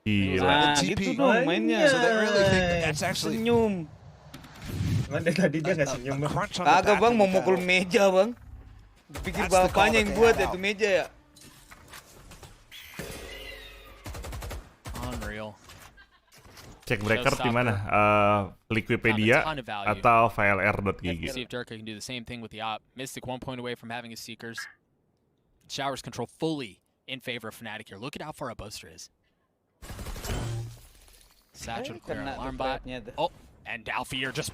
Gila. Gitu dong mainnya. So they really think that that's actually senyum. Mana tadi dia nggak senyum bang? Kagak bang, mau mukul meja bang. Dipikir bapaknya yang buat itu meja ya. Unreal. Cek breaker di mana? Liquipedia atau VLR.gg. See if Dirk can do the same thing with the op. Mystic 1 point away from having his Seekers. Showers control fully in favor of Fnatic here. Look at how far a Buster is. Satchel to clear alarm bot. Oh, and Alfier just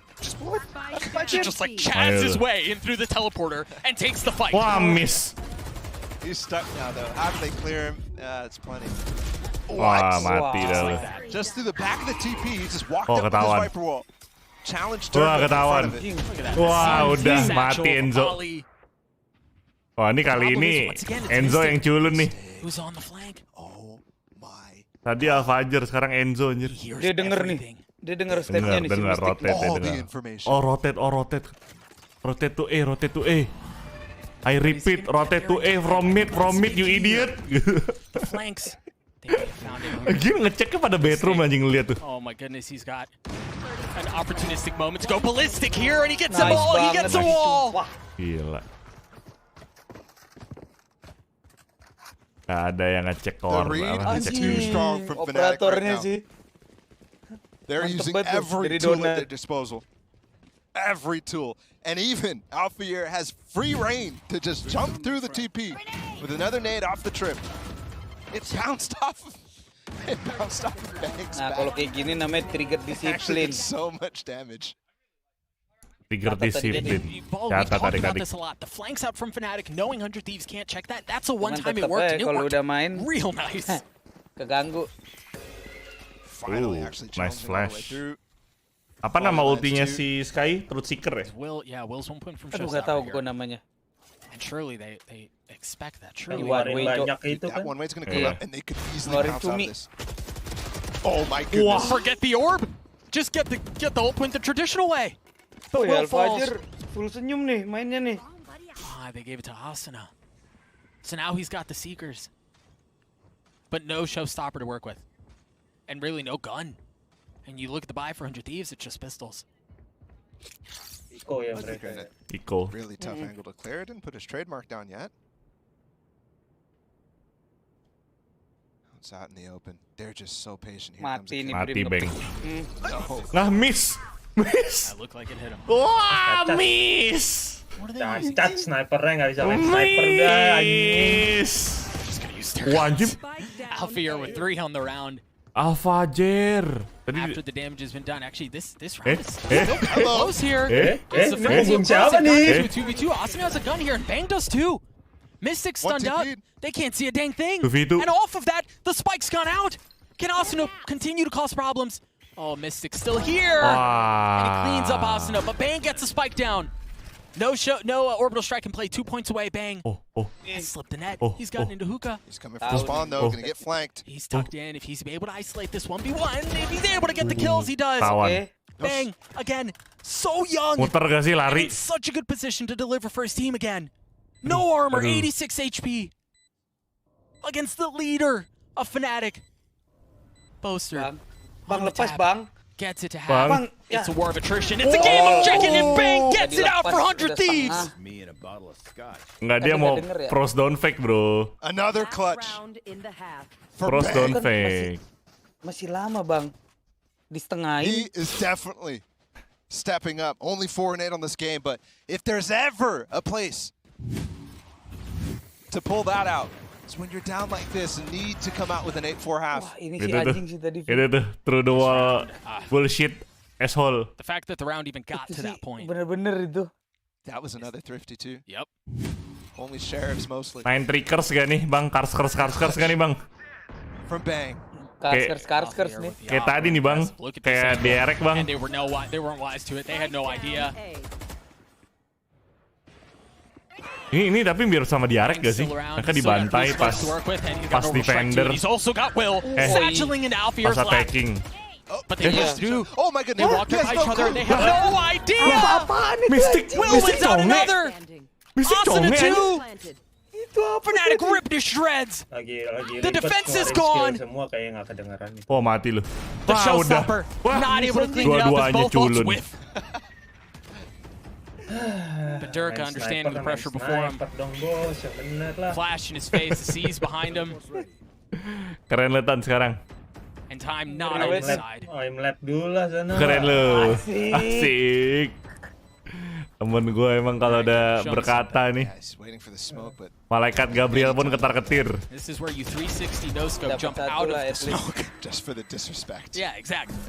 like chats his way in through the teleporter and takes the fight. Wah, miss. He's stuck now though. How do they clear him? It's plenty. Wah, mati dah. Just through the back of the TP, he just walked Oh, up with his ketahuan. Viper wall. Challenge Wah, Dirk in ketahuan. front of it. Wah, udah mati Enzo. Wah, ini kali ini Enzo yang culun nih. Who's on the flank? Tadi Al-Fajar, sekarang Enzo anjir. Dia denger nih. Dia denger stepnya nih. Dengar rotate, dengar. Oh, rotate. Rotate to A. I repeat, rotate to A from mid, you idiot. Flanks. Gila ngeceknya pada bedroom anjing lihat tuh. Oh my goodness, he's got an opportunistic moment to go ballistic here, and he gets a ball. He gets a wall. Gila. Gak ada yang ngecek corner. Operatornya sih. They're using every tool at their disposal. Every tool. And even Alfier has free reign to just jump through the TP with another nade off the trip. It bounced off of Banks. Nah, kalau kayak gini namanya trigger disiplin. So much damage. Trigger disiplin. Catat adik-adik. The flanks out from Fnatic, knowing 100 Thieves can't check that. That's a one time it worked. Kalau udah main, real nice. Keganggu. Nice flash. Apa nama ultinya si Sky? Truth Seeker ya? Will's 1 point from Aduh, nggak tahu gue namanya. And surely they expect that. Surely banyak itu kan. That one way's gonna come up and they could easily bounce out of this. Oh my goodness. Forget the orb. Just get the ult point the traditional way. But Al-Fajar full senyum nih mainnya nih. They gave it to Asuna. So now he's got the Seekers. But no showstopper to work with. And really no gun. And you look at the buy for 100 Thieves, it's just pistols. Eco. Really tough angle to clear. Didn't put his trademark down yet. It's out in the open. They're just so patient. Here comes a Mati, Bang. Nah, miss. Miss. That looked like it hit him. Wah, miss. Cacat snipernya nggak bisa main sniper guys. Just gonna use Wajib. Alfier with 3 on the round. Alfajer. After the damage has been done, actually this round is still close here. It's the Bung siapa nih? 2v2. Asuna has a gun here and Bang does too. Mystic stunned up. They can't see a dang thing. 2v2. And off of that, the spike's gone out. Can Asuna continue to cause problems? Oh, Mystic's still here. And he cleans up Asuna, but Bang gets the spike down. No orbital strike can play 2 points away. Bang. And slipped the net. He's gotten into hookah. He's coming for the spawn though. Gonna get flanked. He's tucked in. If he's able to isolate this 1v1, if he's able to get the kills, he does. Bang again. So young. Muter gak sih lari? In such a good position to deliver for his team again. No armor, 86 HP. Against the leader of Fnatic. Boaster. Bang lepas bang. Gets it to half. It's a war of attrition. It's a game of chicken and Bang gets it out for 100 Thieves. Enggak, dia mau pros down fake, bro. Another clutch. Pros down fake. Masih lama, Bang. Di setengahin. He is definitely stepping up. Only 4 and 8 on this game, but if there's ever a place to pull that out, it's when you're down like this and need to come out with an 8-4 half. Wah, ini si anjing sih tadi. Itu tuh through the wall bullshit asshole. The fact that the round even got to that point. Bener-bener itu. That was another thrifty too. Yep. Only sheriffs mostly. Main trickers gak nih, Bang? Karskers gak nih, Bang? From Bang. Karskers nih. Kayak tadi nih, Bang. Kayak DRX, Bang. And they weren't wise to it. They had no idea. Ini tapi biar sama DRX gak sih? Mereka dibantai pas defender. He's also got Will satcheling into Alfier's lap. Pas attacking. But they just do. Oh my goodness. They walked up by each other and they have no idea. Mystic Will wins out another. Asuna 2. Fnatic ripped to shreds. The defense is gone. Oh, mati lu. The showstopper not able to clean it up as both folks whiff. But Durka understanding the pressure before him. Flash in his face, the C's behind him. Keren lu Tan sekarang. And time not on his side. Lap dulu lah sana. Keren lu. Asik. Temen gue emang kalau udah berkata nih. Malaikat Gabriel pun ketar-ketir. This is where you 360 no scope jump out of the smoke. Just for the disrespect. Yeah, exactly.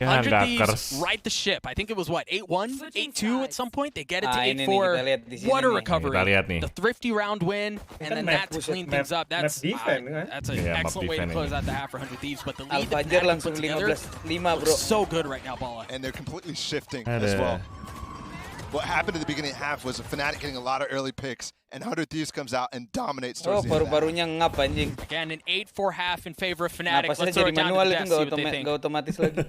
100 Thieves right the ship. I think it was what, 8-1, 8-2 at some point. They get it to 8-4. What a recovery. The thrifty round win, and then that to clean things up. That's an excellent way to close out the half for 100 Thieves. But the lead that Fnatic put together looks so good right now, Bala. And they're completely shifting as well. What happened at the beginning of the half was a Fnatic getting a lot of early picks, and 100 Thieves comes out and dominates towards the end. Baru-barunya ngap anjing. Again, an 8-4 half in favor of Fnatic. Let's throw it down to the death, see what they think. Otomatis lagi.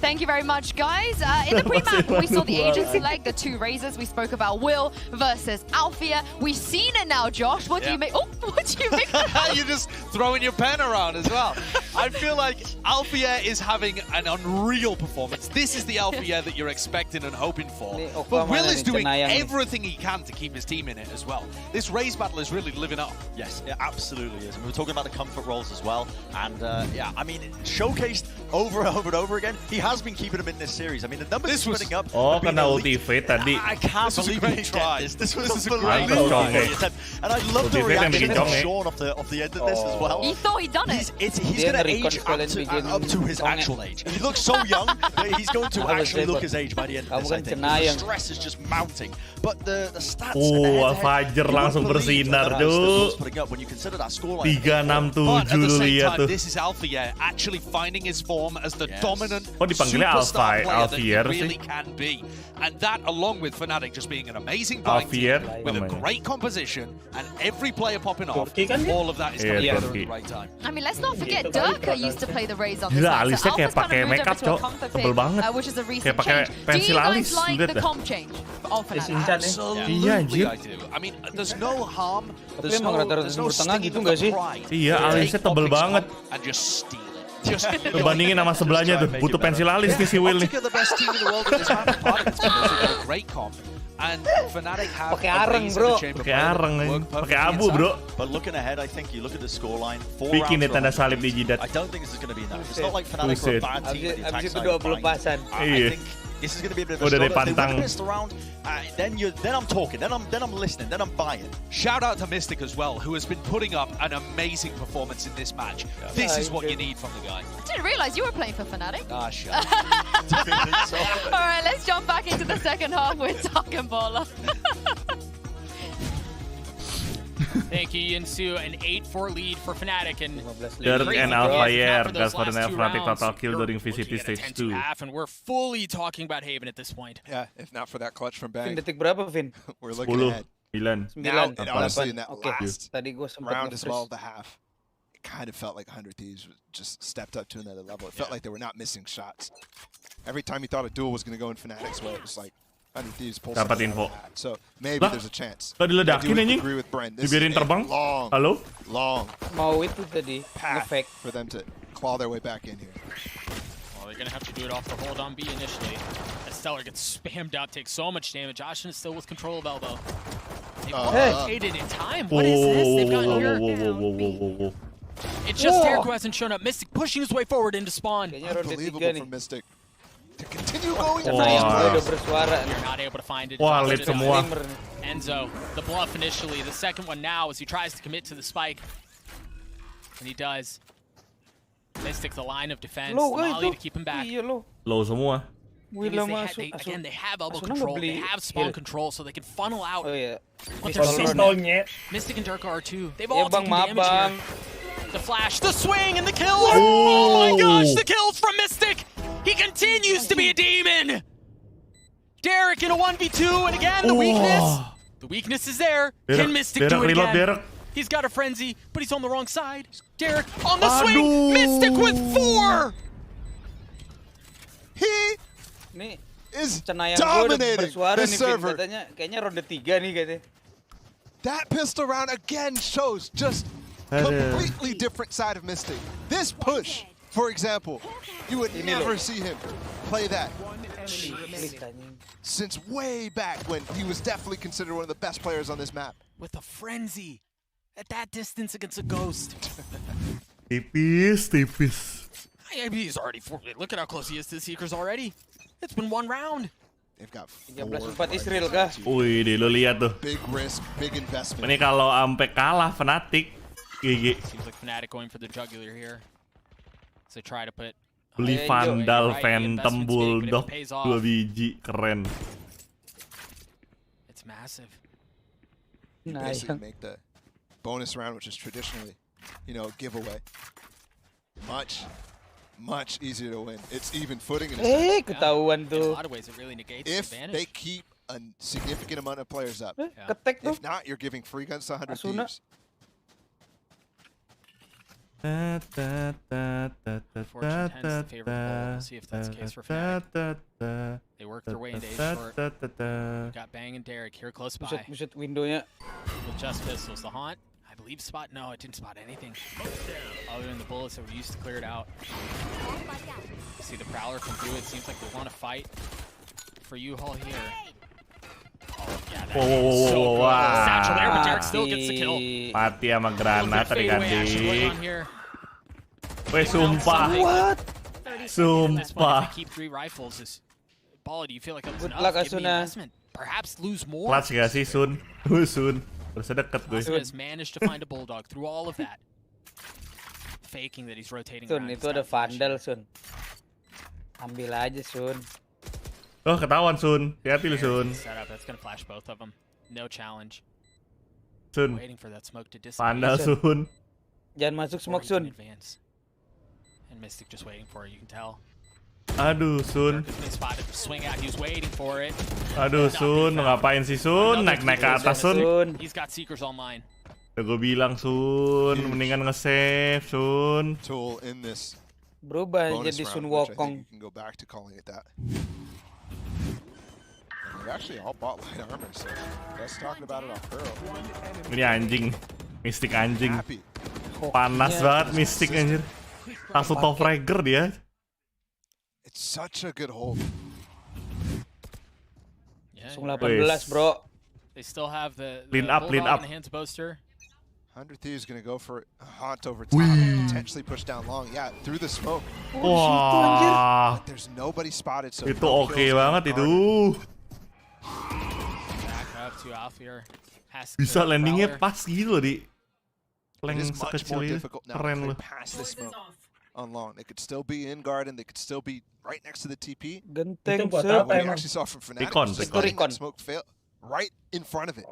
Thank you very much, guys. In the pre-map, we saw the agency leg, the 2 Razors. We spoke about Will versus Alfia. We've seen it now, Josh. What do you make? Oh, what do you make? You're just throwing your pen around as well. I feel like Alfia is having an unreal performance. This is the Alfia that you're expecting and hoping for. But Will is doing everything he can to keep his team in it as well. This Raze battle is really living up. Yes, it absolutely is. And we were talking about the comfort roles as well. And yeah, I mean, showcased over and over and over again. He has been keeping him in this series. I mean, the numbers are putting up. Oh, kena ultimate tadi. I can't believe he tried this. This was a great try. And I love the reaction of Sean off the end of this as well. He thought he'd done it. He's going to age up to his actual age. He looks so young that he's going to actually look his age by the end of this, I think. The stress is just mounting. But the stats... Oh, Fajar langsung bersinar, tuh. 3-6-7 lu lihat tuh. This is Alfia actually finding his form as the dominant dipanggilnya superstar player that he really can be. And that, along with Fnatic just being an amazing buying team with a great composition and every player popping off, all of that is coming together at the right time. I mean, let's not forget Durka Durka used to play the Raze on this Gila, side, so alisnya kayak Alpha's kind pakai of moved makeup, over to a Cok. comfort Tebel pick, banget. which is a recent Kayak pakai change. Do pensil you guys alis, like lihat the dah. comp change of Fnatic? Absolutely, Iya, anjir. I do. I mean, there's no harm. Tapi emang rata-rata Timur Tengah gitu nggak sih? Iya, alisnya tebel banget. And just steal it. Tuh, bandingin sama sebelahnya tuh, butuh pensil alis nih si Will nih. Optic are the best team in the world in this map. Part of it's because they've got a great comp. And Fnatic have pakai areng, bro. Pakai areng, pakai abu, bro. But looking ahead, I think you look at the scoreline. Bikin deh tanda salib di jidat. I don't think this is going to be enough. It's not like Fnatic are a bad team. Abis itu 20 pasan. Iya. I think this is going to be a bit of a Udah struggle. dipantang. If they win this round, then I'm talking, then I'm listening, then I'm buying. Shout out to Mystic as well, who has been putting up an amazing performance in this match. Yeah. This is what you need from the guy. I didn't realize you were playing for Fnatic. Ah, shut Alright, let's jump back into the second half with Toughpower. Thank you, Yinsu. An 8-4 lead for Fnatic. And Dirk and Alphayer, gas for the Fnatic total kill during VCT stage 2. And we're fully talking about Haven at this point. Yeah, if not for that clutch from Bang. Vin, detik berapa, Vin? We're looking ahead. 9. Now, and honestly, in that last Tadi gua sempat round as well of the half, it kind of felt like 100 Thieves just stepped up to another level. It felt like they were not missing shots. Every time you thought a duel was going to go in Fnatic's way, it was like 100 Thieves pulls Dapat info. So maybe there's a chance. Kok diledakin anjing? Agree with Brent. This Dibiarin is a terbang? Halo? long mau itu tadi path for them to claw their way back in here. Well, they're going to have to do it off the hold on B initially. As Stellar gets spammed out, takes so much damage. Ashen is still with control of Elbow. They've rotated in time. What is this? They've got here. It's just Derek who hasn't shown up. Mystic pushing his way forward into spawn. Unbelievable from Mystic. To continue going. You're not able to find it. Wah, lit semua. Enzo, the bluff initially. The second one now as he tries to commit to the spike. And he does. Mystic, the line of defense. Molly to keep him back. Low semua. Again, they have elbow control, they have spawn control, so they can funnel out. Mystic and Durka are too. They've all taken damage here. The flash, the swing, and the kill! Oh my gosh, the kills from Mystic! He continues to be a demon! Derek in a 1v2, and again, the weakness. The weakness is there. Can Mystic do it again? He's got a frenzy, but he's on the wrong side. Derek on the swing! Mystic with 4! He is dominating this server. Kayaknya ronde 3 nih katanya. That pistol round again shows just completely different side of Mystic. This push, for example, you would never see him play that since way back when he was definitely considered one of the best players on this map. With a frenzy at that distance against a ghost. Tipis. He's already look at how close he is to the Seekers already. It's been one round. They've got 13-4 Israel kah? Wih, lu lihat tuh. Big risk, big investment. Ini kalau sampai kalah Fnatic, GG. Seems like Fnatic going for the jugular here. So they try to put Beli Vandal, Phantom, Bulldog, 2 biji, keren. It's massive. You basically make the bonus round, which is traditionally, giveaway, much easier to win. It's even footing. Ketahuan tuh. In a lot of ways, it really negates the advantage. If they keep a significant amount of players up, if not, you're giving free guns to 100 Thieves. Fortune 10's the favorite ball. We'll see if that's the case for Fnatic. They work their way into A-short. Got Bang and Derek here close by. Buset windownya. With just pistols. The haunt, I believe spot. No, it didn't spot anything. Other than the bullets that were used to clear it out. See the Prowler come through. It seems like they want to fight for U-Haul here. Oh, yeah, that is so good. Satchel there, but Derek still gets the kill. Mati sama granat tadi Gandik. Weh, sumpah. What? Sumpah. Keep 3 rifles. Ball, do you feel like that was enough? Give me investment. Perhaps lose more. Clutch gak sih, Sun? Sun. Terus deket gue. Asuna has managed to find a Bulldog through all of that. Faking that he's rotating Sun, around. itu ada Vandal, Sun. Ambil aja, Sun. Oh, ketahuan, Sun. Hati-hati lu, Sun. Setup. That's gonna flash both of them. No challenge. Sun. Waiting for that smoke to dissipate. Vandal, Sun. Jangan masuk smoke, Sun. And Mystic just waiting for it, you can tell. Aduh, Sun. Spotted the swing out, he was waiting for it. Aduh, Sun. Ngapain sih, Sun? Naik-naik ke atas, Sun. He's got Seekers online. Gue bilang Sun, mendingan nge-save Sun. Tool in this Berubah bonus jadi Sun round, which I think Wokong. you can go back to calling it that. They've actually all bought light armor, so that's talking about it on Pearl. Ini anjing, Mystic anjing. Panas banget Mystic anjir. Langsung top fragger dia. It's such a good hold. Langsung 18 bro. They still have the Lean up. in the hands boaster. 100 Thieves gonna go for a haunt over top, potentially push down long. Yeah, through the smoke. Wah, But there's nobody spotted, so itu no oke kills banget itu. Back up to Alfir. Bisa landingnya pas gitu loh di It is leng much sekecil more itu. difficult now Keren to loh. pass the smoke on long. They could still be in garden. They could still be right next to the TP. Genteng What we actually saw from Fnatic was just letting that smoke fail right in front of it.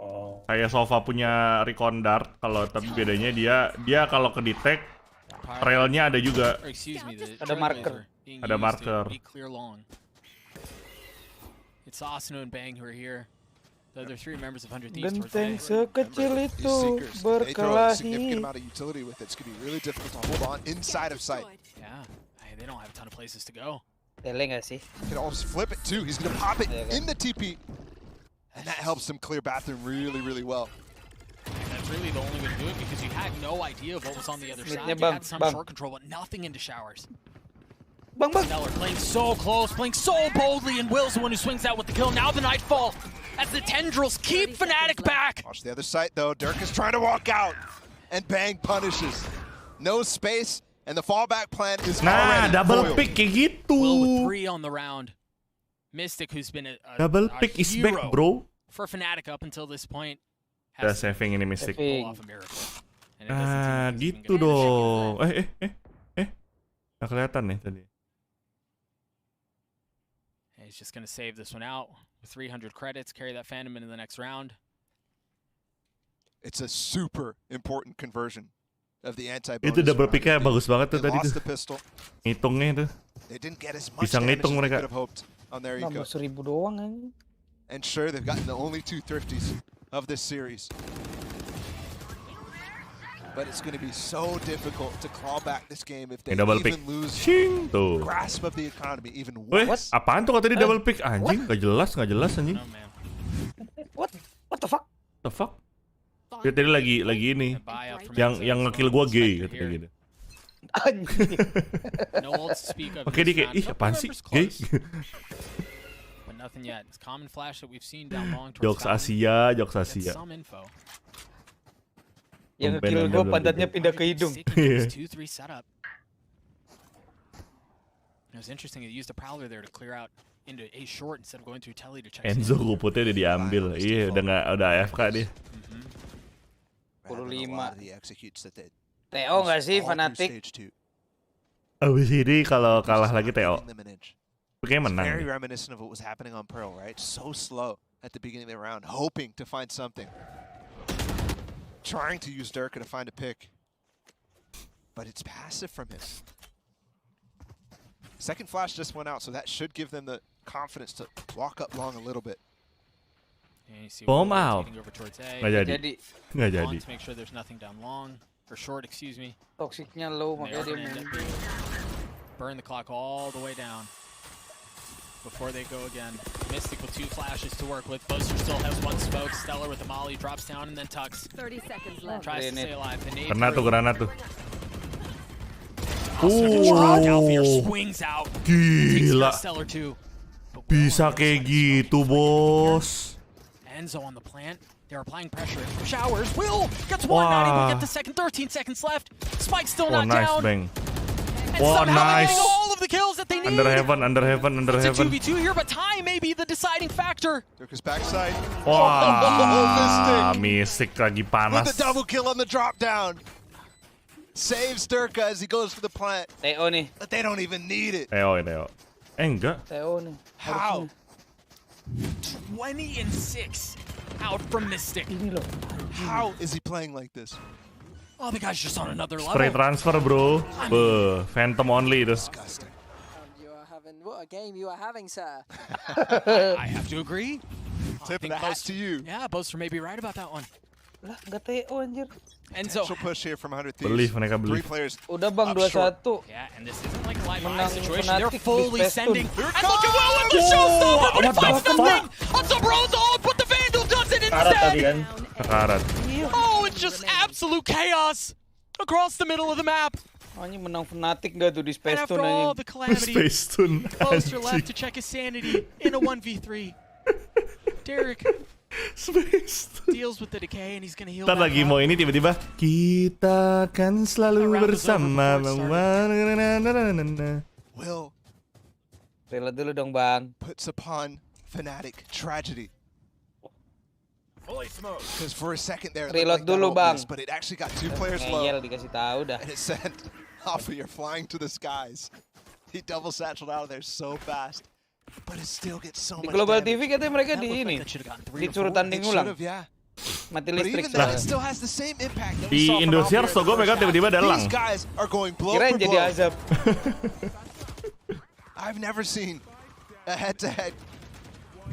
Saya Sova punya recon dart, kalau tapi bedanya dia kalau ke detect trailnya ada juga. Ada marker. Ada marker. It's Asano and Bang who are here. The other 3 members of 100 Thieves. Genteng sekecil itu They throw a berkelahi. significant amount of utility with it. It's gonna be really difficult to hold on inside of sight. Yeah, they don't have a ton of places to go. Tele nggak sih? He can almost flip it too. He's gonna pop it in the TP. And that helps him clear bathroom really, really well. That's really the only way to do it because you had no idea of what was on the other side. You had some short control, but nothing into showers. Stellar playing so close, playing so boldly, and Will's the one who swings out with the kill. Now the Nightfall as the Tendrils keep Fnatic back. Watch the other side though. Dirk is trying to walk out, and Bang punishes. No space, and the fallback plan is already double foiled. pick kayak gitu. Will with 3 on the round. Mystic, who's been a Double pick is back, hero bro. for Fnatic up until this point. Udah saving ini Mystic. Pull off a miracle. Nah, gitu dong. Nggak kelihatan nih tadi. He's just going to save this one out with 300 credits, carry that Phantom into the next round. It's a super important conversion of the anti-bonus. Itu double picknya bagus banget tuh tadi tuh. Ngitungnya itu. Bisa ngitung mereka. On their eco. 16.000 doang aja. And sure, they've gotten the only 2 thrifties of this series. But it's going to be so difficult to claw back this game if they even lose grasp of the economy, even worse. Apaan tuh kata dia double pick? Anjing, nggak jelas anjing. What the fuck? The fuck? Dia tadi lagi ini. Yang ngekill gua gay katanya gitu. Anjing. Oke dia kayak, ih apaan sih? Gay? But nothing yet. It's common flash that we've seen down long Jokes towards Asia. some info. Yang ngekill gue pantatnya pindah ke hidung. It was interesting. They used a prowler there to clear out into a short instead of going through telly to check. Enzo ruputnya udah diambil. Iya, udah AFK dia. 45. TO nggak sih Fnatic? Abis ini kalau kalah lagi TO. Kayaknya menang. Very reminiscent of what was happening on Pearl, right? So slow at the beginning of the round, hoping to find something. Trying to use Durka to find a pick. But it's passive from him. Second flash just went out, so that should give them the confidence to walk up long a little bit. Bomb out. Nggak jadi. Nggak jadi. Make sure there's nothing down long or short, excuse me. Toxicnya low, makanya dia burn the clock all the way down before they go again. Mystic with 2 flashes to work with. Boaster still has 1 smoke. Stellar with the molly drops down and then tucks. 30 seconds left. Tries to stay alive. Granat tuh. Swings out. Gila. Stellar too. Bisa kayak gitu, bos. Enzo on the plant. They're applying pressure. Showers. Will gets one. Not able to get the second. 13 seconds left. Spike still not down. Bang. And somehow getting all of the kills that they need. Under heaven. It's a 2v2 here, but time may be the deciding factor. Durka's backside. Wah, Mystic lagi panas. With the double kill on the drop down. Saves Durka as he goes for the plant. TO nih. But they don't even need it. TO. Enggak. TO nih. How? 20-6 out from Mystic. How is he playing like this? Oh, the guy's just on another level. Straight transfer, bro. Phantom only itu. What a game you are having, sir. I have to agree. Tip of the hat to you. Yeah, Boaster may be right about that one. Lah, enggak TO anjir. Enzo push here from 100 Beli, Thieves. mereka beli. 3 players. Udah Bang 2-1. Yeah, and this isn't like a live Menang situation. They're Fnatic fully di sending. Headphone. And look at Will with the showstopper, but he finds nothing. On the Bros ult, but the Vandal does it Karat tadi instead. kan. Karat. Oh, it's just absolute chaos across the middle of the map. Anjing menang Fnatic enggak tuh di And Space after Tune all anjing. the calamity, Space Tune. Closer left to check his sanity in a 1v3. Derek deals with the decay and he's gonna heal. Ntar lagi mau ini tiba-tiba kita kan selalu bersama. Will reload dulu dong Bang. puts upon Fnatic tragedy. Because for a second there, it Reload looked like dulu that ult Bang. missed, but it actually got 2 players low. Ngeyel dikasih tahu dah. And it sent Alfia flying to the skies. He double satcheled out of there so fast. But it still gets so Di much Global damage. TV katanya mereka di ini. Disuruh tanding It ulang. should've, yeah. Mati But listrik even that, it soalnya. still has the same impact that we Di saw from Indosiar Alfia in so the gue mereka first tiba-tiba half. dalang. These guys are going blow Kirain for jadi blow. azab. I've never seen a head-to-head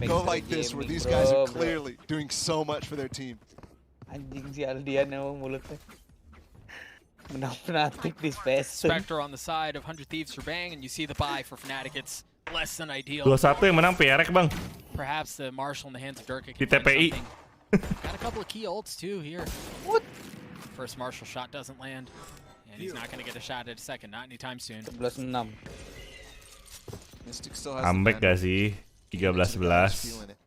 Extra go like this, where gaming, these guys are bro. clearly doing so much for their team. Anjing si Aldian emang mulutnya. Menang Fnatic di Space Tune. Spectre on the side of 100 Thieves for Bang, and you see the buy for Fnatic. It's less than ideal. 2-1 yang menang PRX Bang. Perhaps the Marshal in the hands of Durka Di can find TPI. something. Got a couple of key ults too here. What? First Marshal shot doesn't land, and he's not going to get a shot at a second, not anytime soon. 11-6. Mystic still has Comeback gak sih? 13-11. feeling it.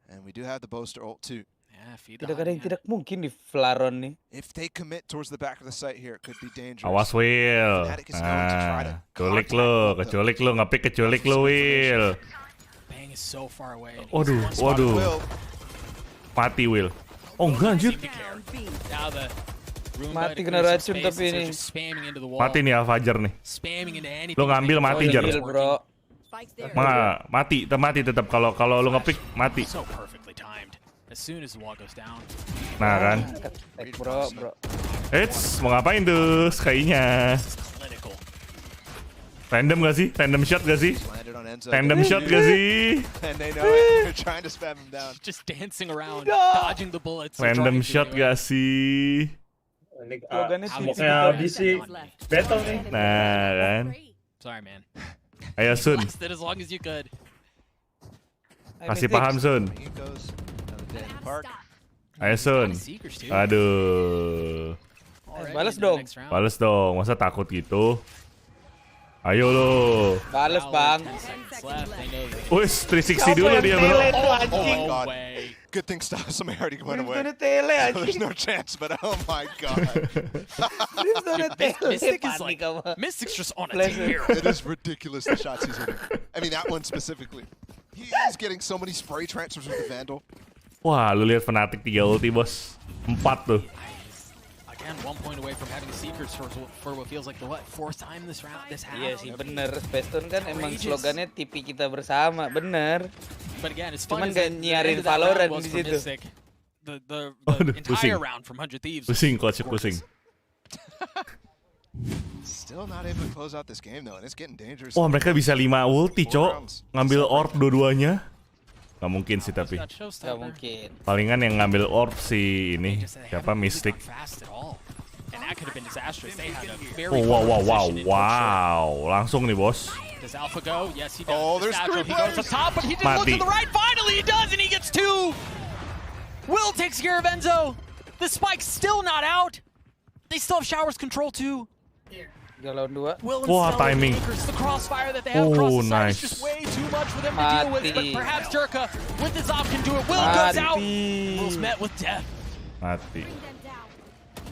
And we do have the Boaster ult too. Yeah, feed Tidak ada yang tidak mungkin di Flaron nih. If they commit towards the back of the site here, it could be dangerous. Awas Will. Fnatic is going to try to Culik lo, keculik lo, ngepick keculik lo Will. Bang is so far away. and he's Waduh, one spot waduh. away. Mati Will. Oh enggak anjir. Now the Roomba Mati to kena clear some racun space, tapi so ini. just spamming into the wall. Mati nih Alfajar nih. Spamming into anything. Lo ngambil to make mati the Jar. working. Bro. Mati tetap kalau lo ngepick mati. So perfectly timed. As soon as the wall goes down. Nah kan. Bro. Eits, mau ngapain tuh kayaknya? Clinical. Random gak sih? Random shot gak sih? Landed on Enzo. Random shot gak sih? And they know it. They're trying to spam him down. Just dancing around, dodging the bullets. and Random drawing through shot anyway. gak sih? Ini amoknya habis sih. Battle nih. Nah kan. Sorry man. Ayo Sun, Lasted as long as you could. kasih paham Sun. Ayo Sun. Aduh. Balas dong. Balas dong, masa takut gitu? Ayo lo. Balas Bang. Wis 360 dulu dia bro. Oh my god. Good thing Somebody already went away. There's no chance, but oh my god. Mystic's just on a tear. It is ridiculous the shots he's hitting. I mean that one specifically. He's getting so many spray transfers with the Vandal. Wah, lu lihat Fnatic 3 ulti bos. 4 tuh. Again, 1 point away from having Seekers for what feels like the fourth time this round, this half. Iya sih bener, Space Tune kan emang slogannya TV kita bersama, bener. But again, it's fun. Cuman gak nyiarin Valorant di situ. The pusing. entire round from 100 Thieves. Pusing, coach pusing. Still not able to close out this game though, and it's getting dangerous. Wah, mereka bisa 5 ulti, Cok. Ngambil orb dua-duanya. Gak mungkin sih tapi. Gak mungkin. Palingan yang ngambil orb si ini siapa Mystic. Wow. Langsung nih bos. Does Alpha go? Yes, he does. Oh, there's 3 He goes up top, but he didn't look to the right. Finally, he does, and he gets 2. Will takes care of Enzo. The spike's still not out. They still have Shower's control too. Wah, timing. The crossfire that they have across the side is just nice. way too much for them to deal with. But perhaps Durka with his op can do it. Will goes out. Will's met with death. Mati.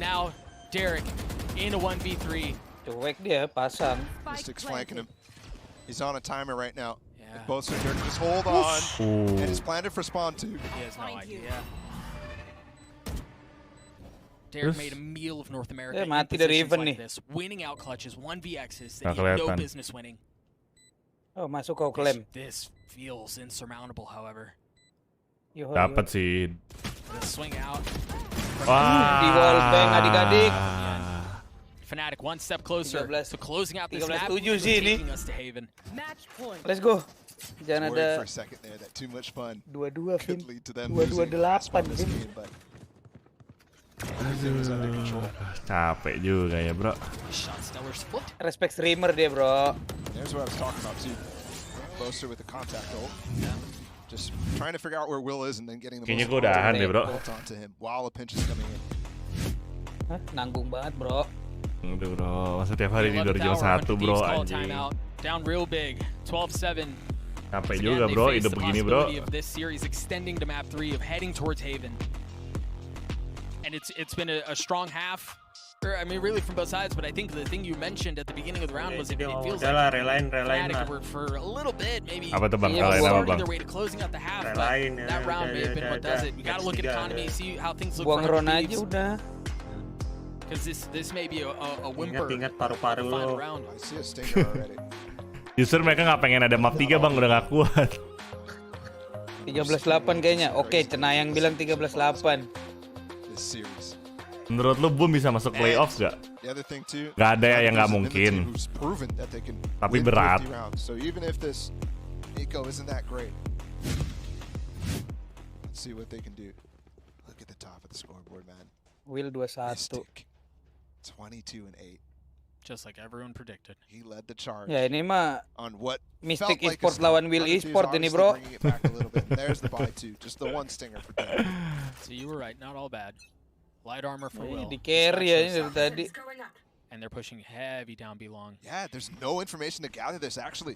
Now Derek in a 1v3. Cuek dia pasang. Mystic's flanking him. He's on a timer right now. Yeah. Both are Durka. Just hold on. And it's planted for spawn too. He has no idea. Derek made a meal of North America in positions like this, winning out clutches, 1vx's that he had no business winning. Oh, masuk kau klaim. This feels insurmountable, however. Dapat sih. The swing out. Wah. Di wall bang adik-adik. Fnatic one step closer to closing out this map. 13-7 sih ini. Taking us to Haven. Let's go. Jangan ada for a second there that too much fun 2-2 could Vin. lead to them 2-2-8 Vin. Capek juga ya, bro. Respect streamer dia, bro. There's what I was talking about too. Closer with the contact ult. Just trying to figure out where Will is and then getting the Kayaknya gue udahan deh, bro. onto him while a pinch is coming in. Nanggung banget, bro. Udah, bro. Masa tiap hari tidur jam 1, bro, anjing. Down real big. 12-7. Capek juga, bro. Hidup begini, bro. This series extending to map 3 of heading towards Haven. And it's been a strong half. I mean, really from both sides, but I think the thing you mentioned at the beginning of the round was it feels like Fnatic were for a little bit, maybe starting their way to closing out the half, but that round may have been what does it. We gotta look at economy, see how things look for Thieves. Because this may be a whimper final round. I see a stinger already. Justru mereka nggak pengen ada map 3, bang, udah nggak kuat. 13-8 kayaknya. Oke, Cenayang bilang 13-8. This series. Menurut lu Boom bisa masuk playoff gak? Gak ada yang gak mungkin. Tapi berat. So even if this eco isn't that great, let's see what they can do. Look at the top of the scoreboard, man. Will 21. 22-8. Just like everyone predicted. He led the charge. Ya ini mah on what Mystic Esport lawan Will Esport ini, bro. There's the buy two, just the one stinger for Devin. So you were right, not all bad. Light armor for Will. Di carry ya ini dari tadi. And they're pushing heavy down B long. Yeah, there's no information to gather this actually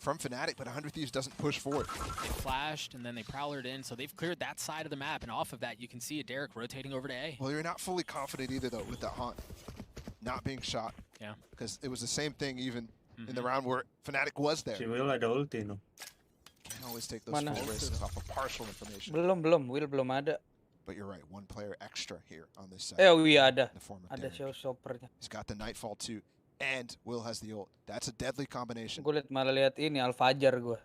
from Fnatic, but 100 Thieves doesn't push forward. They flashed and then they prowlered in, so they've cleared that side of the map, and off of that you can see a Derek rotating over to A. Well, you're not fully confident either though with that haunt not being shot. Yeah. Because it was the same thing even in the round where Fnatic was there. Will ada ulti, no? Can't always take those full risks off of partial information. Belum, Will belum ada. But you're right, one player extra here on this side. Ada. Ada showstoppernya. He's got the Nightfall too, and Will has the ult. That's a deadly combination. Gue malah lihat ini Alfajar gue.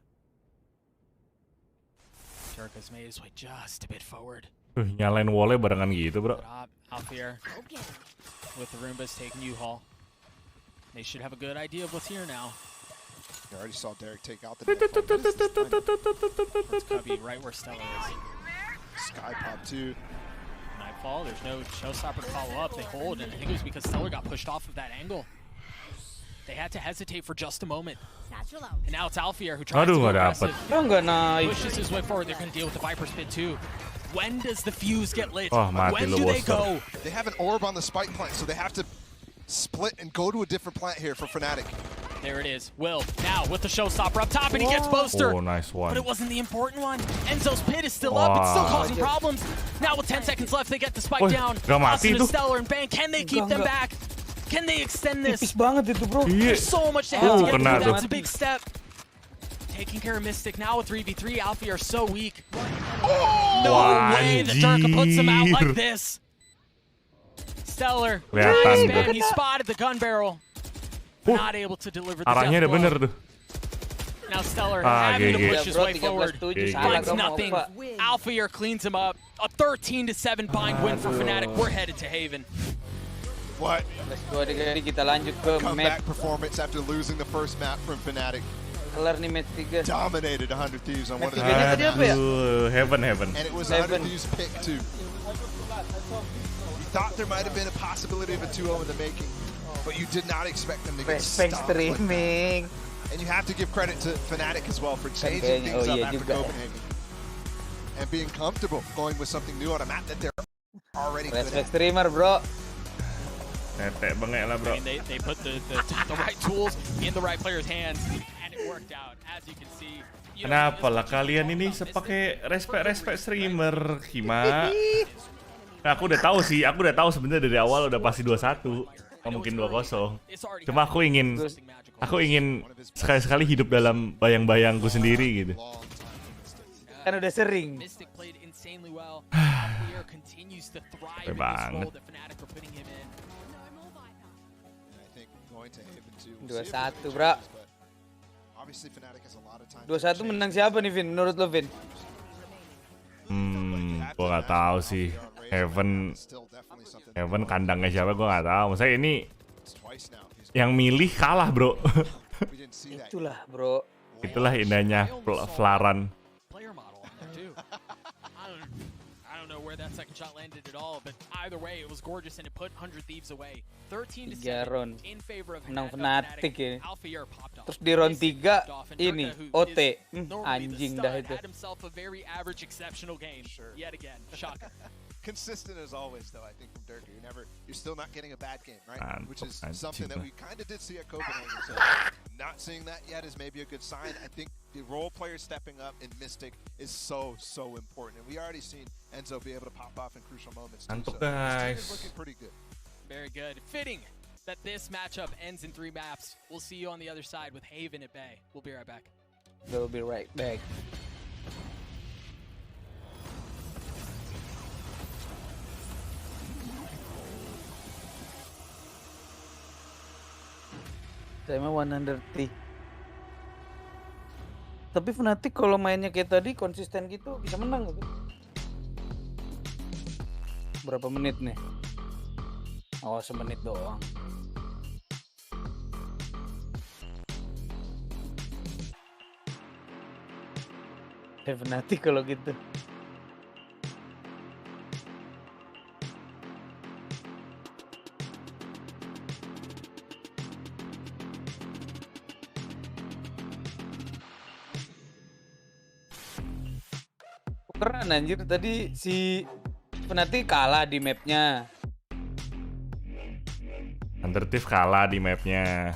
Turk has made his way just a bit forward. Nyalain wall-nya barengan gitu, bro. Alfier with the Roombas taking U-Haul. They should have a good idea of what's here now. You already saw Derek take out the That's gonna be right where Stella is. Sky pop too. Nightfall, there's no showstopper to follow up. They hold, and I think it was because Stellar got pushed off of that angle. They had to hesitate for just a moment. And now it's Alfier who tries to go aggressive. Pushes his way forward. They're going to deal with the Viper Spit too. When does the fuse get lit? When do they go? They have an orb on the spike plant, so they have to split and go to a different plant here for Fnatic. There it is. Will now with the showstopper up top, and he gets Boaster. Oh, nice one. But it wasn't the important one. Enzo's pit is still up. It's still causing problems. Now with 10 seconds left, they get the spike down. Austin and Stellar and Bang. Can they keep them back? Can they extend this? There's so much to have to get through. That's a big step. Taking care of Mystic now with 3v3. Alfie are so weak. No way that Durka puts them out like this. Stellar. He spotted the gun barrel. Not able to deliver the arahnya udah bener tuh. Now Stellar having to push his way forward. Finds nothing. Alfier cleans him up. A 13-7 bind win for Fnatic. We're headed to Haven. What? Kita lanjut ke comeback performance after losing the first map from Fnatic. Kelar nih match 3. Dominated 100 Thieves on one of the Heaven. And it was 100 Thieves pick too. You thought there might have been a possibility of a 2-0 in the making. But you did not expect them to get stopped. Streaming. And you have to give credit to Fnatic as well for changing things up after Copenhagen. And being comfortable going with something new on a map that they're already good at. Streamer, bro. Netek bengek lah, bro. I mean, they put the right tools in the right player's hands, and it worked out, as you can see. Kenapa lah kalian ini sepakai respect streamer, Kima? Nah, aku udah tahu sebenarnya dari awal udah pasti 2-1. Mungkin 2-0. Cuma aku ingin sekali-sekali hidup dalam bayang-bayangku sendiri gitu. Kan udah sering. Capek banget. 2-1, bro. 2-1 menang siapa nih, Vin? Menurut lo, Vin? Gua nggak tahu sih. Heaven kandangnya siapa gue nggak tahu. Maksudnya ini yang milih kalah, bro. Itulah, bro. Itulah indahnya Valorant. know where that second shot landed at all, but either way, it was gorgeous and it put 100 Thieves away. 13-7 in favor of Fnatic ya. Alphayear popped off. Terus di round 3 ini OT. Anjing dah itu. Had himself a very average, exceptional game. Yet again, shocker. Consistent as always, though. I think from Durka, you're still not getting a bad game, right? Which is something that we kind of did see at Copenhagen. So not seeing that yet is maybe a good sign. I think the role player stepping up in Mystic is so important, and we already seen Enzo be able to pop off in crucial moments. Too, so this team is looking pretty good. Very good. Fitting that this matchup ends in 3 maps. We'll see you on the other side with Haven at Bay. We'll be right back. We'll be right back. Saya mah 130. Tapi Fnatic kalau mainnya kayak tadi konsisten gitu bisa menang gitu. Berapa menit nih? Oh, semenit doang. Fnatic kalau gitu. Keren anjir, tadi si Fnatic kalah di mapnya. Undertiff kalah di mapnya.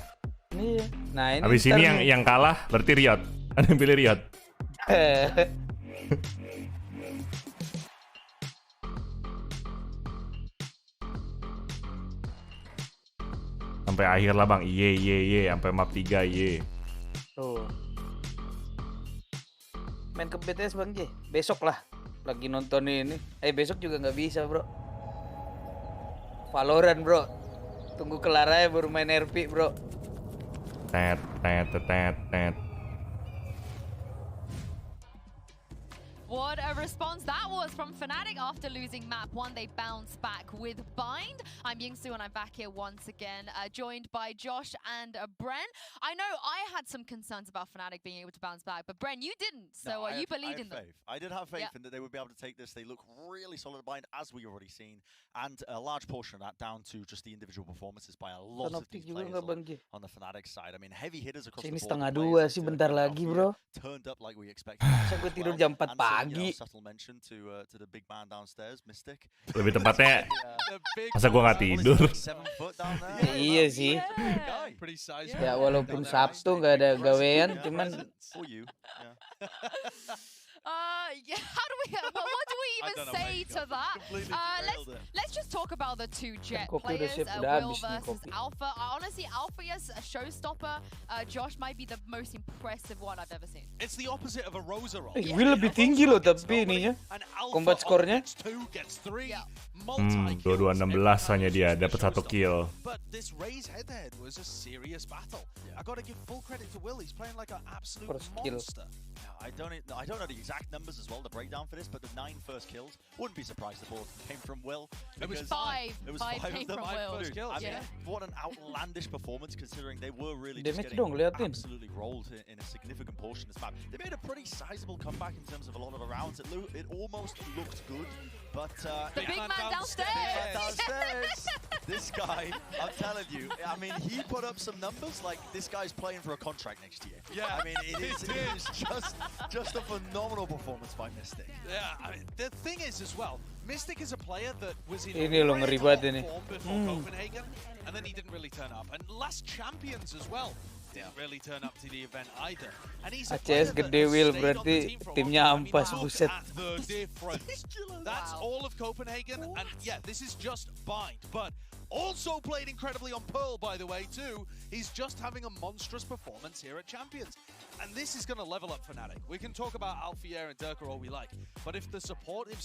Iya. Nah ini habis ini yang kalah berarti Riot. Ada yang pilih Riot. Sampai akhir lah bang. Iye. Sampai map 3 iye. Tuh. Main ke BTS bang J. Besok lah. Lagi nonton ini. Besok juga nggak bisa bro. Valorant bro. Tunggu kelar aja baru main RP bro. Tet. What a response that was from Fnatic after losing map 1. They bounce back with Bind. I'm Yingsu and I'm back here once again, joined by Josh and Bren. I know I had some concerns about Fnatic being able to bounce back, but Bren, you didn't. So you believed in them. I did have faith in that they would be able to take this. They look really solid at Bind, as we already seen, and a large portion of that down to just the individual performances by a lot of these players on the Fnatic side. I mean, heavy hitters across the board. Ini 1:30 sih, bentar lagi bro. Turned up like we expected. Saya gue tidur jam 4 pagi. Subtle mention to the big man downstairs, Mystic. Lebih tepatnya, masa gue nggak tidur? Iya sih. Ya walaupun Sabtu nggak ada gawean, cuman. How do we? What do we even say to that? Let's just talk about the 2 Jet players, Will versus Alpha. Honestly, Alpha is a showstopper. Josh might be the most impressive one I've ever seen. It's the opposite of a Rosa roll. Will lebih tinggi loh tapi ininya. Combat score-nya. 22-16 hanya dia dapat 1 kill. But this Raze head-to-head was a serious battle. I got to give full credit to Will. He's playing like an absolute monster. I don't know the exact numbers as well, the breakdown for this, but the 9 first kills, wouldn't be surprised the ball came from Will. It was 5. It was 5 came of them. From Will. I mean, what an outlandish performance considering they were really just Damage getting absolutely rolled in a significant portion of this map. They made a pretty sizable comeback in terms of a lot of the rounds. It almost looked good, but the big man downstairs. This guy, I'm telling you, I mean, he put up some numbers like this guy's playing for a contract next year. Yeah, I mean, it is just a phenomenal performance by Mystic. Yeah, I mean, the thing is as well, Mystic is a player that was in form before Copenhagen, and then he didn't really turn up. And last champions as well didn't really turn up to the event either. And he's a ACS gede Will berarti timnya ampas buset. The difference. That's all of Copenhagen, and yeah, this is just Bind, but also played incredibly on Pearl, by the way, too. He's just having a monstrous performance here at Champions. And this is going to level up Fnatic. We can talk about Alphayear and Durka all we like, but if the supportive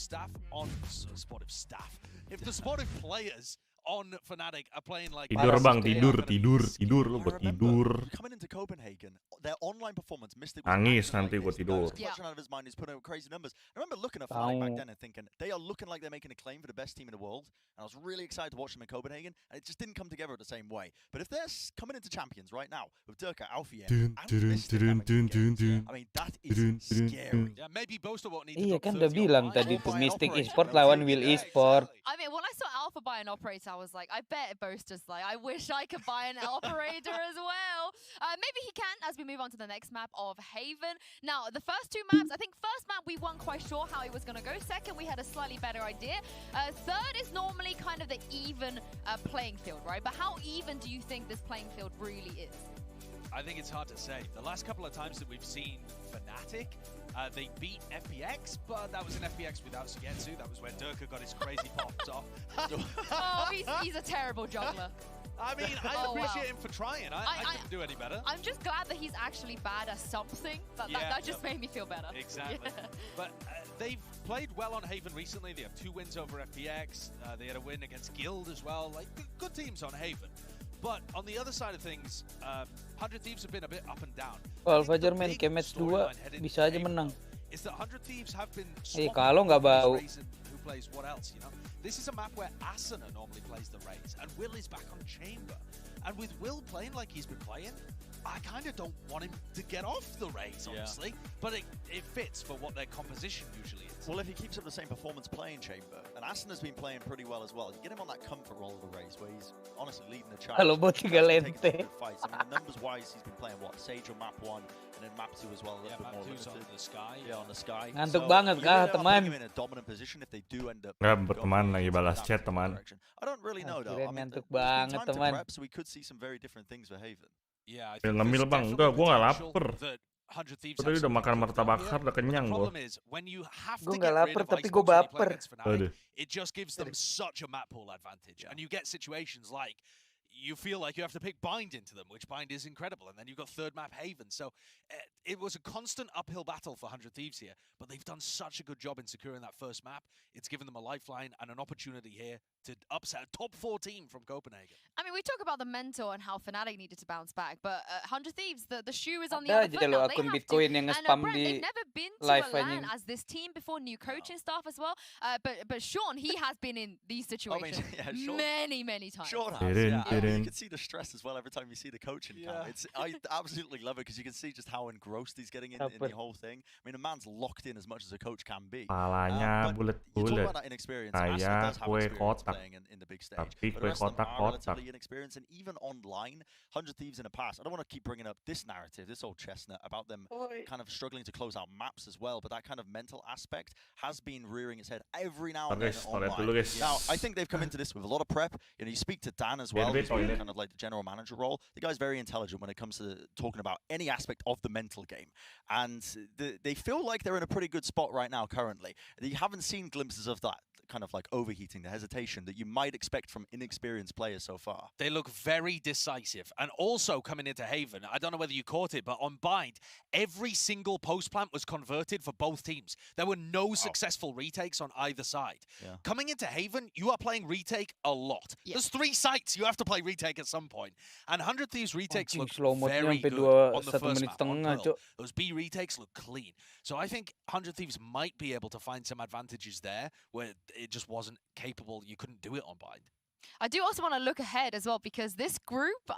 players on Fnatic are playing like tidur bang, tidur lu buat tidur. Coming into Copenhagen, their online performance, Mystic nangis nanti gua tidur. Out of his mind, he's putting out crazy numbers. I remember looking at Fnatic back then and thinking they are looking like they're making a claim for the best team in the world, and I was really excited to watch them in Copenhagen, and it just didn't come together the same way. But if they're coming into champions right now with Durka, Alfie, I mean that is scary. Yeah, maybe Boaster won't need. Iya kan udah bilang tadi tuh Mystic Esport lawan Will Esport. I mean, when I saw Alpha buy an operator, I was like, I bet Boaster's like, I wish I could buy an operator as well. Maybe he can as we move on to the next map of Haven. Now, the first two maps, I think first map we weren't quite sure how he was going to go. Second, we had a slightly better idea. Third is normally kind of the even playing field, right? But how even do you think this playing field really is? I think it's hard to say. The last couple of times that we've seen Fnatic, they beat FPX, but that was an FPX without Sugetsu. That was where Durka got his crazy pops off. Oh, he's a terrible juggler. I mean, I appreciate him for trying. I couldn't do any better. I'm just glad that he's actually bad at something. That just made me feel better. Exactly. Yeah. But they've played well on Haven recently. They have 2 wins over FPX. They had a win against Guild as well. Like, good teams on Haven. But on the other side of things, 100 Thieves have been a bit up and down. Kalau Fajar main ke match 2 bisa aja menang. Is that 100 Thieves have been kalau nggak bau. Who plays what else, you know? This is a map where Asuna normally plays the Raze, and Will is back on Chamber. And with Will playing like he's been playing, I kind of don't want him to get off the Raze, honestly. But it fits for what their composition usually is. Well, if he keeps up the same performance playing Chamber, and Asuna's been playing pretty well as well, you get him on that comfort role of the Raze, where he's honestly leading the charge. Halo botiga lente. Fights. I mean, numbers-wise, he's been playing what? Sage on map 1, and then map 2 as well. A little bit more limited. On the Sky. Yeah, on the Sky. Ngantuk banget kah, teman? In a dominant position if they do end up. Teman lagi balas chat, teman. I don't really know though. I mean, ngantuk banget, teman. Prep, so we could see some very different things for Haven. Yeah, ngemil bang, enggak, gua nggak lapar. Tadi udah makan martabak bakar, udah kenyang gua. Gua nggak lapar tapi gua baper. It just gives them such a map pool advantage, and you get situations like you feel like you have to pick Bind into them, which Bind is incredible, and then you've got third map Haven. So it was a constant uphill battle for 100 Thieves here, but they've done such a good job in securing that first map. It's given them a lifeline and an opportunity here to upset a top 4 team from Copenhagen. I mean, we talk about the mentor and how Fnatic needed to bounce back, but 100 Thieves, the shoe is on the other foot now. They have to. And Brent, they've never been to a LAN as this team before, new coaching staff as well. But Sean, he has been in these situations many times. Sean has, you can see the stress as well every time you see the coaching cam. I absolutely love it because you can see just how engrossed he's getting in the whole thing. I mean, a man's locked in as much as a coach can be. Palanya bulat-bulat. You talk about that inexperience. Asuna does have experience playing in the big stage. But the rest of them are relatively inexperienced, and even online, 100 Thieves in the past. I don't want to keep bringing up this narrative, this old chestnut about them kind of struggling to close out maps as well. But that kind of mental aspect has been rearing its head every now and then online. Now, I think they've come into this with a lot of prep. You know, you speak to Dan as well, who's kind of like the general manager role. The guy's very intelligent when it comes to talking about any aspect of the mental game. And they feel like they're in a pretty good spot right now currently. You haven't seen glimpses of that kind of like overheating, the hesitation that you might expect from inexperienced players so far. They look very decisive. And also coming into Haven, I don't know whether you caught it, but on Bind, every single post plant was converted for both teams. There were no successful retakes on either side. Coming into Haven, you are playing retake a lot. There's 3 sites you have to play retake at some point. And 100 Thieves retakes look very good on the first map. Those B retakes look clean. So I think 100 Thieves might be able to find some advantages there where it just wasn't capable. You couldn't do it on Bind. I do also want to look ahead as well, because this group,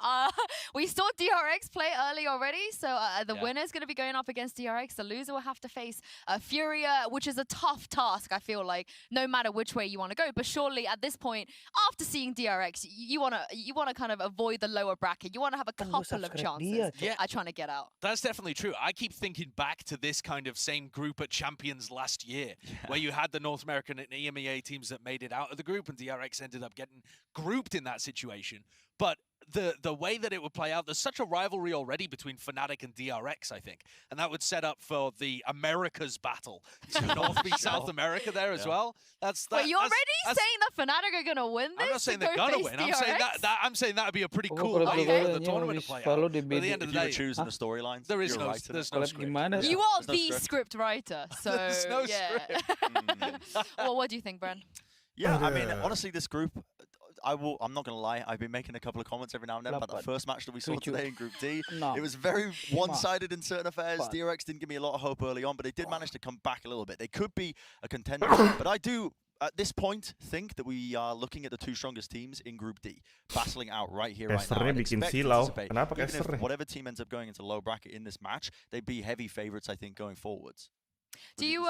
we saw DRX play early already, so the winner is going to be going up against DRX. The loser will have to face FURIA, which is a tough task, I feel like, no matter which way you want to go. But surely at this point, after seeing DRX, you want to kind of avoid the lower bracket. You want to have a couple of chances at trying to get out. That's definitely true. I keep thinking back to this kind of same group at Champions last year, where you had the North American and EMEA teams that made it out of the group, and DRX ended up getting grouped in that situation. But the way that it would play out, there's such a rivalry already between Fnatic and DRX, I think. And that would set up for the Americas battle. So North v South America there as well. Wait, you're already saying that Fnatic are going to win this? I'm not saying they're going to win. I'm saying that would be a pretty cool way for the tournament to play out. But at the end of the day, choosing the storylines, there's no script. You are the script writer, so there's no script. Well, what do you think, Bren? Yeah, I mean, honestly, this group, I'm not gonna lie. I've been making a couple of comments every now and then about the first match that we saw today in Group D. It was very one-sided in certain affairs. DRX didn't give me a lot of hope early on, but they did manage to come back a little bit. They could be a contender, but I do, at this point, think that we are looking at the two strongest teams in Group D, battling out right here, right now. And expect to anticipate, even if whatever team ends up going into low bracket in this match, they'd be heavy favorites, I think, going forwards. Do you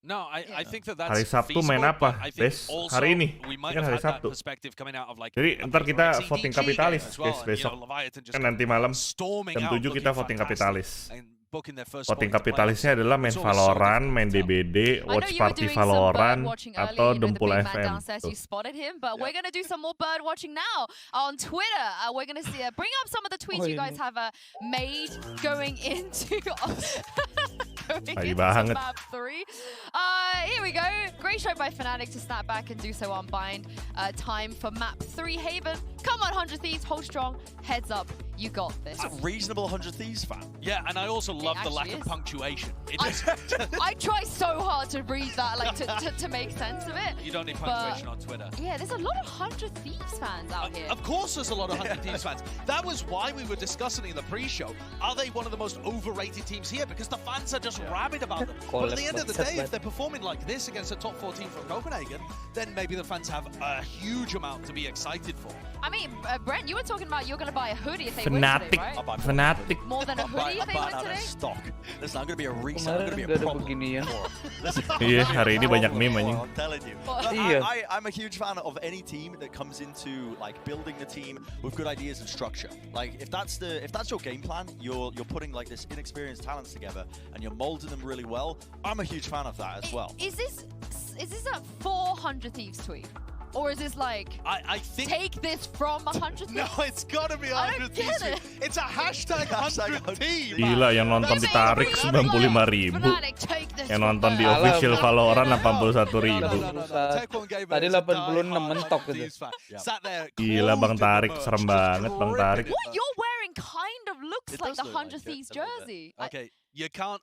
No, I think that's hari Sabtu main apa? Hari ini kan hari Sabtu. Jadi ntar kita voting kapitalis, guys, besok. Kan nanti malam jam 7 kita voting kapitalis. Voting kapitalisnya adalah main Valorant, main DBD, watch party Valorant, atau Dempul FM. You spotted him, but we're gonna do some more bird watching now on Twitter. We're gonna see bring up some of the tweets you guys have made going into map 3. Here we go. Great show by Fnatic to snap back and do so unbind. Time for map 3 Haven. Come on, 100 Thieves, hold strong. Heads up, you got this. It's a reasonable 100 Thieves fan. Yeah, and I also love the lack of punctuation. I try so hard to read that, like to make sense of it. You don't need punctuation on Twitter. Yeah, there's a lot of 100 Thieves fans out here. Of course there's a lot of 100 Thieves fans. That was why we were discussing in the pre-show, are they one of the most overrated teams here? Because the fans are just rabid about them. But at the end of the day, if they're performing like this against a top 14 from Copenhagen, then maybe the fans have a huge amount to be excited for. I mean, Brent, you were talking about you're going to buy a hoodie if they Fnatic, win today, right? Fnatic. More than a hoodie if they win today? Stock. Listen, I'm going to be a reseller. I'm going to be a problem. Iya, hari ini banyak meme anjing. I'm telling you. I'm a huge fan of any team that comes into like building the team with good ideas and structure. Like if that's your game plan, you're putting like this inexperienced talents together and you're molding them really well. I'm a huge fan of that as well. Is this a 400 Thieves tweet? Or is this like, I think take this from 100 Thieves? No, it's gotta be 100 Thieves. It's a hashtag 100 Thieves. Gila, yang nonton ditarik 95.000. Yang nonton di official Valorant 81.000. Tadi 86 mentok gitu. Gila, Bang Tarik, serem banget Bang Tarik. What you're wearing kind of looks like the 100 Thieves jersey. Okay. You can't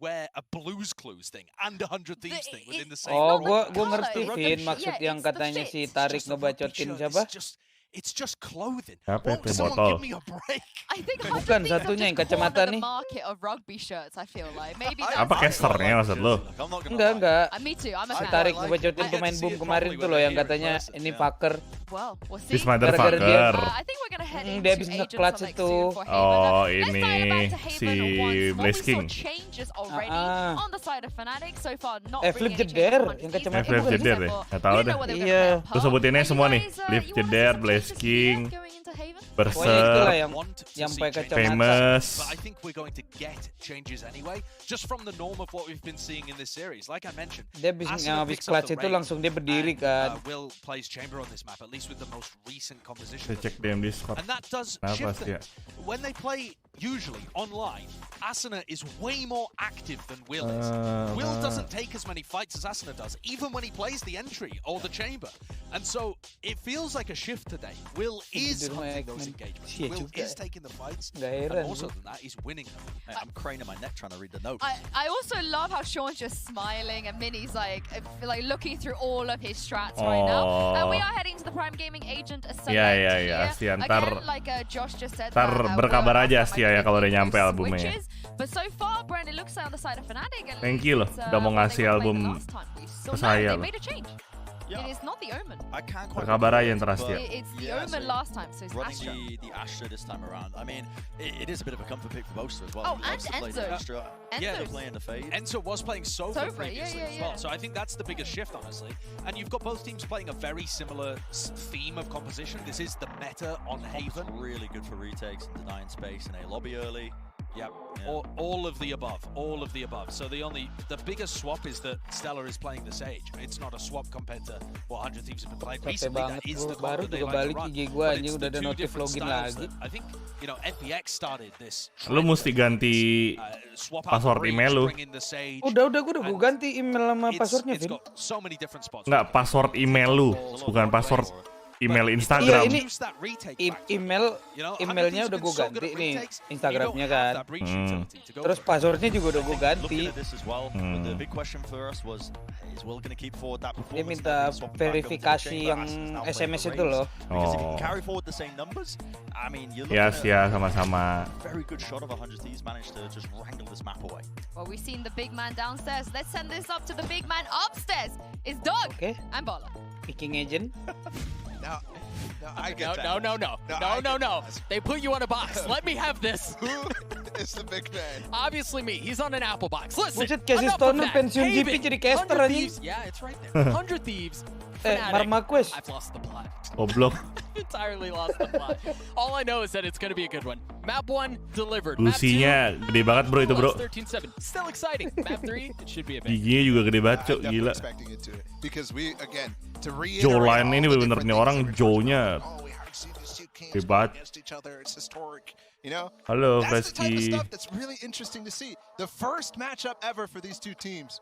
wear a Blues Clues thing and a 100 Thieves thing within the same. Oh, gua ngerti Vin maksud yang katanya si Tarik ngebacotin siapa? It's just clothing. Apa itu botol? I think bukan satunya yang kacamata nih. Market of rugby shirts, I feel like. Maybe apa casternya maksud lo? Enggak. Me too. I'm a si Tarik ngebacotin pemain boom kemarin tuh loh yang katanya ini fucker. Well, we'll see. This motherfucker. I think we're gonna head into dia habis nge-clutch itu. Oh, ini si Blaze King. On the side of Fnatic so far not Flip jeder yang kacamata Flip jeder deh. Enggak tahu deh. Iya. Terus sebutinnya semua nih. Flip jeder, Blaze King, Berserk, Famous. But I think we're going to get changes anyway, just from the norm of what we've been seeing in this series. Like I mentioned, dia habis clutch itu langsung dia berdiri kan. Will plays chamber on this map, at least with the most recent composition. Cek DM Discord. And that does shift them. When they play usually online, Asuna is way more active than Will is. Will doesn't take as many fights as Asuna does, even when he plays the entry or the chamber. And so it feels like a shift today. Will is hunting those engagements. Will is taking the fights. And also than that, he's winning them. Hey, I'm craning my neck trying to read the notes. I also love how Sean's just smiling and Minnie's like looking through all of his strats right now. And we are heading to the Prime Gaming Agent Select. Iya, Astia. Again, like Josh just said. Ntar berkabar aja Astia ya kalau udah nyampe albumnya. But so far, Brent, it looks like on the side of Fnatic. Thank you loh, udah mau ngasih album ke saya loh. It is not the Omen. I can't quite berkabar aja ntar Astia. It's the Omen last time, so it's Astra. The Astra this time around. I mean, it is a bit of a comfort pick for Boaster as well. Oh, and Enzo. Playing the fade. Enzo was playing Sova previously as well, so I think that's the biggest shift, honestly. And you've got both teams playing a very similar theme of composition. This is the meta on Haven. Really good for retakes and denying space in a lobby early. Yep, all of the above, all of the above. So the biggest swap is that Stellar is playing the Sage. It's not a swap compared to what 100 Thieves have been playing recently. That is the comp that they like to run. But it's the two different styles that I think, FPX started this. Lu mesti ganti password email lu. Udah gue ganti email sama passwordnya, Vin. So many different spots. Enggak, password email lu, bukan password email Instagram. Iya, ini emailnya udah gue ganti nih, Instagramnya kan. Terus passwordnya juga udah gue ganti. Dia minta verifikasi yang SMS itu loh. Oh. Ya, sama-sama. Well, we've seen the big man downstairs. Let's send this up to the big man upstairs. It's Dog and Bola. Picking agent. No, They put you on a box. Let me have this. Who is the big man? Obviously me. He's on an Apple box. Listen, Buset, Casey Stoner pensiun GP jadi caster anjing. Yeah, it's right there. 100 Thieves. Marmarquez. I've lost the plot. Goblok. Entirely lost the plot. All I know is that it's going to be a good one. Map 1 delivered. Lusinya gede banget bro itu bro. 13-7. Still exciting. Map 3 it should be a bit. Giginya juga gede banget cok, gila. Because we again to reiterate. Joe line ini bener nih orang Joe-nya hebat. You know? Halo, that's the type of Fresky. stuff that's really interesting to see. The first matchup ever for these two teams.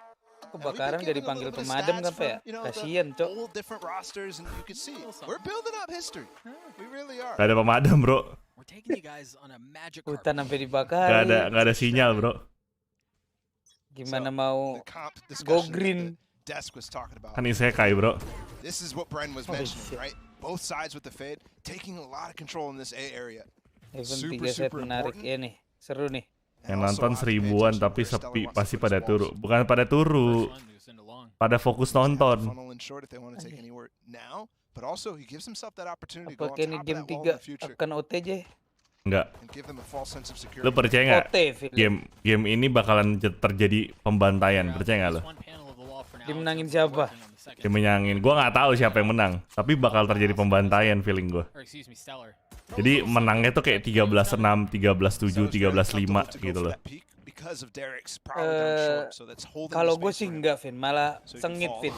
Kebakaran jadi panggil pemadam kan Pak ya? Kasian cok. All different rosters and you can see we're building up history. We really are. Gak ada pemadam bro. Hutan sampai dibakar. Gak ada sinyal bro. Gimana mau go green? Kan isekai bro. This is what Bren was mentioning, right? Both sides with the fade, taking a lot of control in this A area. Even 3 set menarik ya nih, seru nih. Yang nonton 1000-an tapi sepi, pasti pada turu. Bukan pada turu, pada fokus nonton. Apakah ini game 3 akan OTJ? Enggak. Lo percaya nggak? Game ini bakalan terjadi pembantaian, percaya nggak lo? Dimenangin siapa? Dimenangin, gue nggak tahu siapa yang menang, tapi bakal terjadi pembantaian feeling gue. Jadi menangnya tuh kayak 13-6, 13-7, 13-5 gitu loh. Kalau gue sih enggak, Vin, malah sengit, Vin.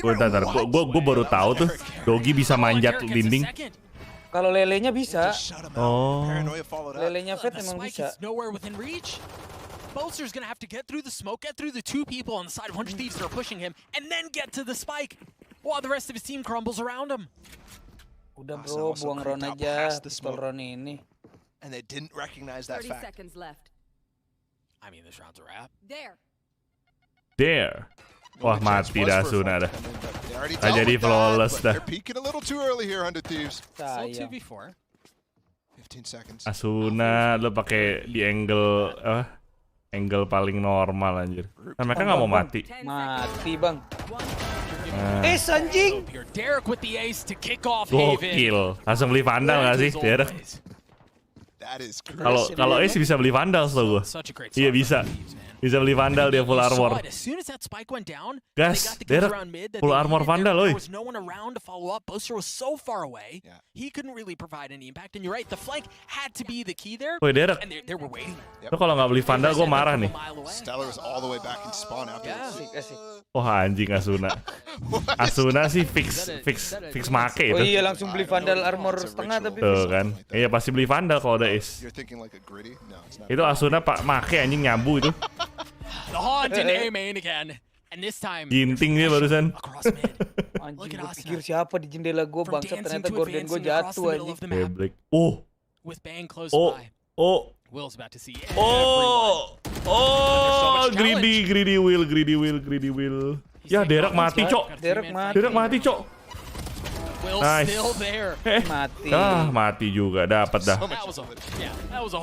Gue baru tahu tuh Dogi bisa manjat dinding. Kalau lelenya bisa. Oh. Lelenya Fed emang bisa. Bolster's gonna have to get through the smoke, get through the 2 people on the side of 100 Thieves that are pushing him, and then get to the spike while the rest of his team crumbles around him. Udah bro, buang Ron aja, pistol Ron ini. And they didn't recognize that 30 fact. seconds left. I mean, this round's a wrap. There. Wah, mati dah Asuna dah. Nah, jadi flawless dah. They're peeking a little too early here, 100 Thieves. Still 2v4. 15 seconds. Asuna lo pakai di angle angle paling normal anjir. Nah, mereka nggak mau mati. Mati bang. Anjing. Derek with the ace to kick off Gokil. Langsung beli Vandal nggak sih, Derek? Kalau ace bisa beli Vandal tau gue. Iya bisa. Bisa beli Vandal dia full armor. Gas, Derek full armor Vandal loh. Woi Derek, lo kalau nggak beli Vandal gue marah nih. Wah anjing Asuna. Asuna sih fix make itu. Oh iya langsung beli Vandal armor setengah tapi. Tuh kan, iya pasti beli Vandal kalau ada ace. Itu Asuna pak make anjing nyambu itu. The haunt in A main again. And this time ginting dia barusan. Anjing gue pikir siapa di jendela gue bangsat ternyata gorden gue jatuh anjing. Geblek. Oh. With Bang close by. Will's about to see. Greedy Will. Ya Derek mati cok. Derek mati cok. Nice. Mati. Mati juga, dapat dah.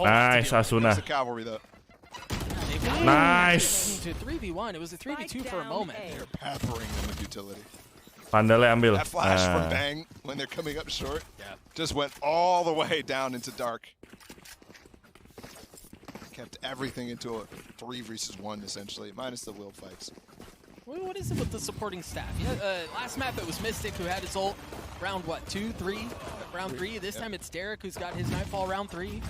Nice Asuna. Nice. 3v1. It was a 3v2 for a moment. They're peppering them with utility. Pandalnya ambil. That flash from Bang when they're coming up short just went all the way down into dark. Kept everything into a 3 versus 1 essentially, minus the Will fights. What is it with the supporting staff? Last map it was Mystic who had his ult round what, 2, 3? Round 3. This time it's Derek who's got his Nightfall round 3.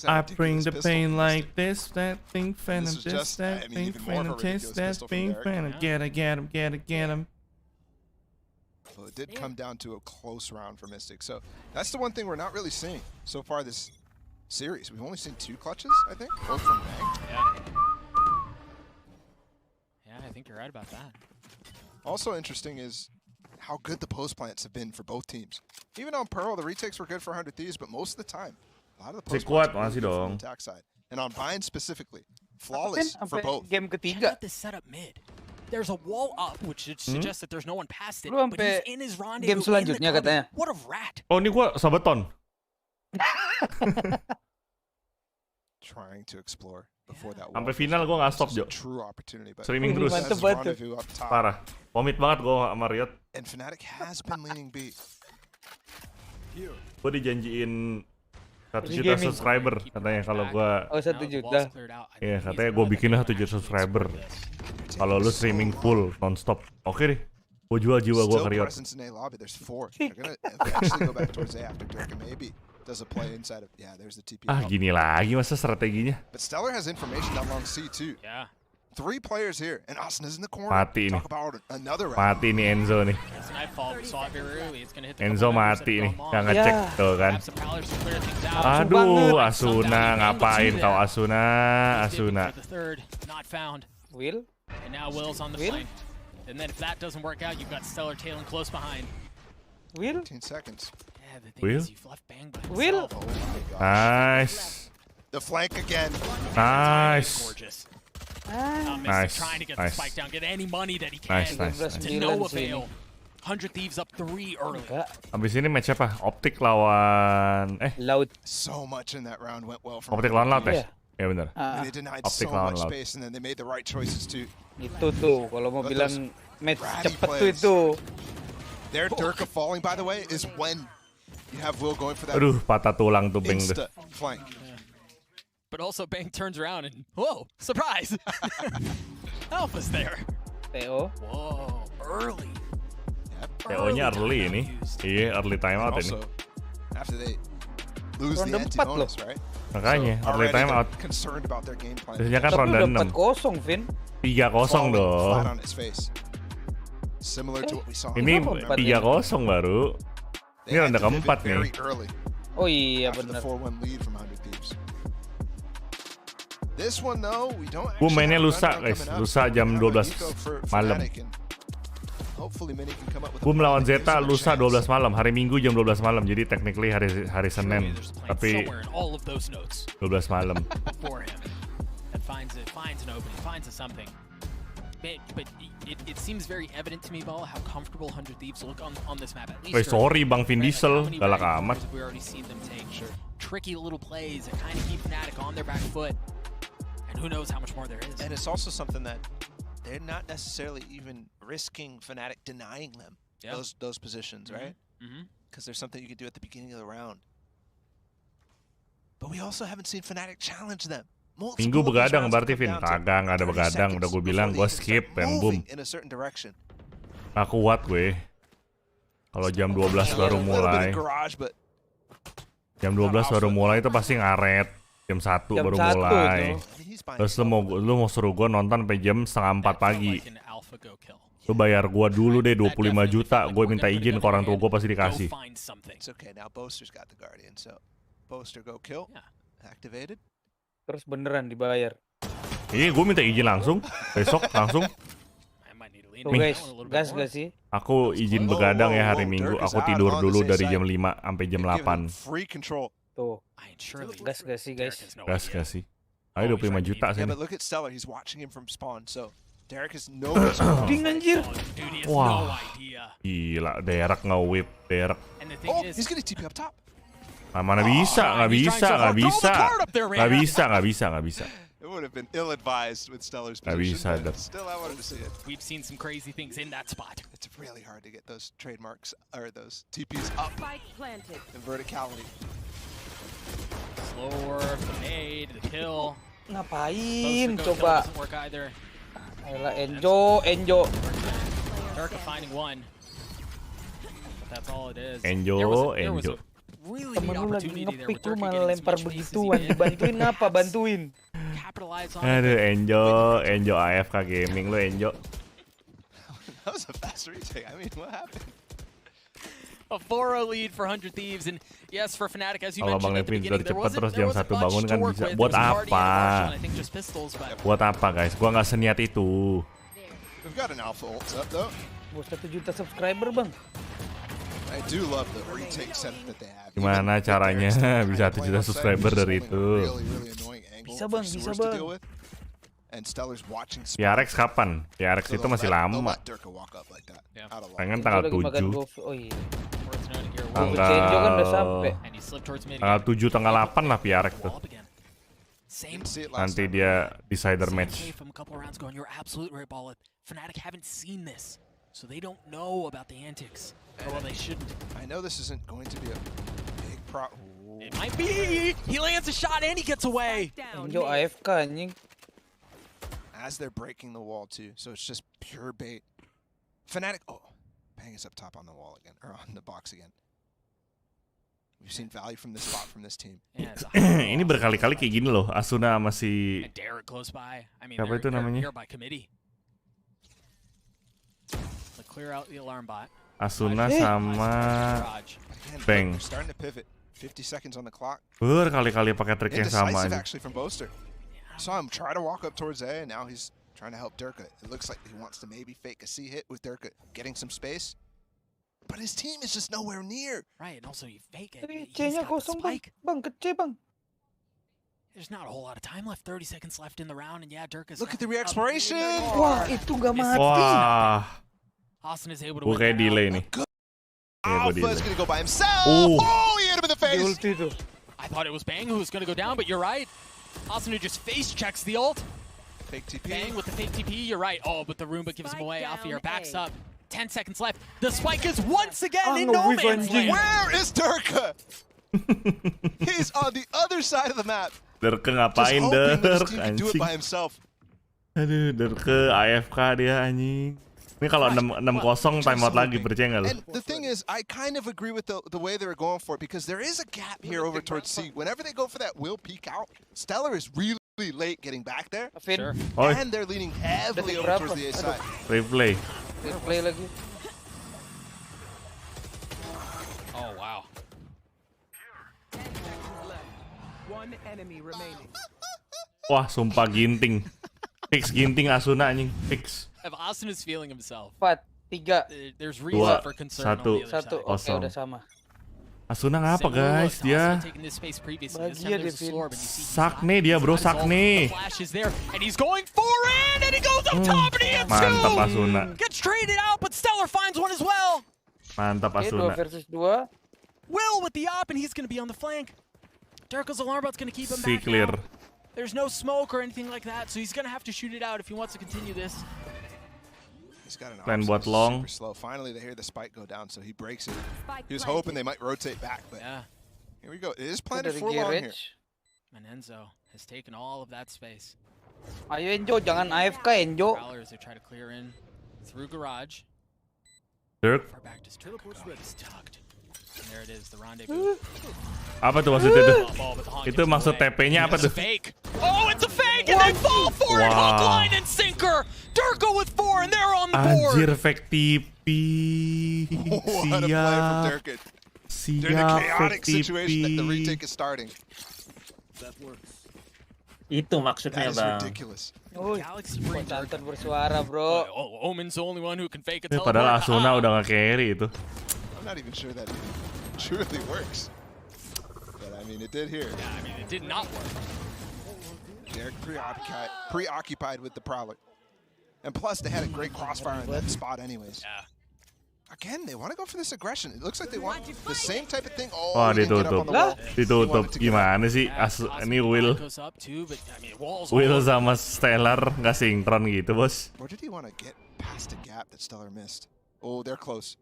I bring the pain like this, that thing, phantom, this, that thing, phantom, this, that thing, phantom. Get him. Well, it did come down to a close round for Mystic, so that's the one thing we're not really seeing so far this series. We've only seen 2 clutches, I think, both from Bang. Yeah, I think you're right about that. Also interesting is how good the post plants have been for both teams. Even on Pearl, the retakes were good for 100 Thieves, but most of the time, a lot of the post plants were good from the attack side. And on Bind specifically, flawless for both. Game ketiga. This setup mid. There's a wall up, which suggests that there's no one past it. But he's in his rendezvous. Game selanjutnya katanya. What a rat. Oh, ini gua sabeton. Trying to explore before that. Sampai final gua nggak stop, Jo. Streaming terus. Parah. Komit banget gua sama Riot. And Fnatic has been leaning B. Gua dijanjiin 1 juta subscriber katanya kalau gua. Oh, 1 juta. Iya, katanya gua bikin 1 juta subscriber. Kalau lu streaming full non-stop. Oke deh. Gua jual jiwa gua ke Riot. Gini lagi masa strateginya. But Stellar has information down long C too. Yeah. 3 players here, and Asna's in the corner. Mati nih. Mati nih Enzo nih. Enzo mati nih. Gak ngecek tuh kan. Aduh, Asuna ngapain kau Asuna? Will? And now Will's on the flank. And then if that doesn't work out, you've got Stellar tailing close behind. Will? 15 seconds. Yeah, the thing Will? is you've left Bang by Will? himself. Oh my gosh. Nice. The flank again. Nice. Gorgeous. Nice. Trying to get the spike down, get any money that he can. Nice. To no avail. 100 Thieves up 3 early. Habis ini match apa? Optik lawan Laut. So much in that round went well for Optik lawan Laut ya? Iya benar. They denied so much space and then they made the right choices too. Itu tuh kalau mau bilang match cepet tuh itu. Their Durka falling by the way is when you have Will going for that. Aduh, patah tulang tuh Bang. Flank. But also Bang turns around and whoa, surprise. Alpha's there. Theo. Whoa, early. TO-nya early ini. Iya, early timeout ini. After they lose the anti-bonus, right? Makanya, early timeout. Biasanya kan ronde 6. 4-0, Vin. 3-0 dong. Ini 3-0 baru. Ini ronde keempat nih. Oh iya benar. Gue mainnya lusa guys, lusa jam 12 malam. Gue melawan Zeta lusa 12 malam, hari Minggu jam 12 malam, jadi technically hari Senin, tapi 12 malam. Wait, sorry Bang Vin Diesel, galak amat. Tricky little plays that kind of keep Fnatic on their back foot. And who knows how much more there is. And it's also something that they're not necessarily even risking Fnatic denying them those positions, right? Because there's something you can do at the beginning of the round. But we also haven't seen Fnatic challenge them. Minggu begadang berarti Vin, kagak nggak ada begadang, udah gue bilang gue skip and boom. Nggak kuat gue. Kalau jam 12 baru mulai. Jam 12 baru mulai itu pasti ngaret. Jam 1 baru mulai. Terus lu mau suruh gue nonton sampai jam 3:30 pagi. Lu bayar gue dulu deh 25 juta. Gue minta izin ke orang tua gue pasti dikasih. Terus beneran dibayar. Iya, gue minta izin langsung. Besok langsung. Tuh guys, gas gak sih? Aku izin begadang ya hari Minggu. Aku tidur dulu dari jam 5 sampai jam 8. Tuh. Gas gak sih guys? Gas gak sih? Ayo 25 juta sih. Ding anjir. Wah. Gila, Derek nge-whip, Derek. Mana bisa, nggak bisa. It would have been ill-advised with Stellar's position, but still I wanted to see it. We've seen some crazy things in that spot. It's really hard to get those trademarks, or those TPs up in verticality. Slower, the nade, the kill. Ngapain coba? Doesn't work either. Ayolah, Enjo. Durka finding one. But that's all it is. Enjo. Really temen lu lagi ngepick lu malah lempar begituan, dibantuin ngapa? Bantuin. Aduh, Enjo AFK gaming lu, Enjo. That was a fast retake. I mean, what happened? A 4-0 lead for 100 Thieves, and yes, for Fnatic, as you mentioned at the beginning, there wasn't much to work with. Buat apa? Buat apa guys? Gua nggak seniat itu. We've got an alpha ult up though. Bos 1 juta subscriber, Bang. I do love the retake setup that they have. Gimana caranya bisa 1 juta subscriber dari itu? Bisa, Bang, bisa, Bang. DRX kapan? DRX itu masih lama. Pengen tanggal 7. Oh iya. Tanggal 7, tanggal 8 lah PRX tuh. Nanti dia decider match. Fnatic haven't seen this, so they don't know about the antics. Well, they shouldn't. I know this isn't going to be a big problem. It might be. He lands a shot and he gets away. Yo AFK anjing. As they're breaking the wall too, so it's just pure bait. Fnatic, Pang is up top on the wall again, or on the box again. We've seen value from this spot from this team. Ini berkali-kali kayak gini loh, Asuna masih. Siapa itu namanya? Asuna sama Bang. Berkali-kali pakai trik yang sama aja. Saw him try to walk up towards A, and now he's trying to help Durka. It looks like he wants to maybe fake a C hit with Durka, getting some space. But his team is just nowhere near. Right, and also you fake it. C-nya kosong, Bang, kecil, Bang. There's not a whole lot of time left. 30 seconds left in the round, and yeah, Durka's. Look at the re-exploration. Wah, itu nggak mati. Wah. Austin is able to win. Kayak delay nih. Alpha is gonna go by himself. Oh, he hit him in the face. I thought it was Bang who was gonna go down, but you're right. Austin who just face checks the ult. Fake TP. Bang with the fake TP. You're right. Oh, but the Roomba gives him away. Alpha backs up. 10 seconds left. The spike is once again in no man's land. Where is Durka? He's on the other side of the map. Durka ngapain, Durk? Do it by himself. Aduh, Durka AFK dia anjing. Ini kalau 6-0 timeout lagi, percaya nggak lu? And the thing is, I kind of agree with the way they were going for it, because there is a gap here over towards C. Whenever they go for that will peek out, Stellar is really late getting back there. Sure. And they're leaning heavily over towards the A side. Replay. Replay lagi. Oh, wow. Wah, sumpah ginting. Fix ginting Asuna anjing, fix. If Austin is feeling himself. 4, 3. There's reason for concern on the other side. Oke, udah sama. Asuna ngapa guys dia? Sakne dia bro, sakne. Mantap Asuna. Gets traded out, but Stellar finds one as well. Mantap Asuna. 2 versus 2. Will with the op, and he's going to be on the flank. Durka's alarm bot's going to keep him back clear. now. There's no smoke or anything like that, so he's going to have to shoot it out if he wants to continue this. He's got an plan buat long. Super slow. Finally, they hear the spike go down, so he breaks it. He was hoping they might rotate back, but here we go. It is planted for long here. Menenzo has taken all of that space. Ayo Enjo, jangan AFK Enjo. Prowlers they try to clear in through garage. Dirk. Far back to tucked. And there it is, the rendezvous. Apa tuh maksudnya tuh? Itu maksud TP-nya apa tuh? Oh, it's a fake, and they fall for it. Hook, line, and sinker. Durka with 4, and they're on the board. Anjir, fake TP. What a play from Durka. They're in a chaotic situation that the retake is starting. That works. Itu maksudnya, Bang. That is ridiculous. Galaxy Tantan bersuara, bro. Omen's the only one who can fake a teleport. Padahal Asuna udah nge-carry itu. I'm not even sure that truly works. But I mean, it did here. Yeah, I mean, it did not work. Derek preoccupied with the Prowler. And plus, they had a great crossfire in that spot anyways. Yeah. Again, they want to go for this aggression. It looks like they want the same type of thing. Wah, ditutup. Ditutup. Gimana sih? Ini Will. Will sama Stellar nggak sinkron gitu, bos. Or did he want to get past a gap that Stellar missed? Oh, they're close.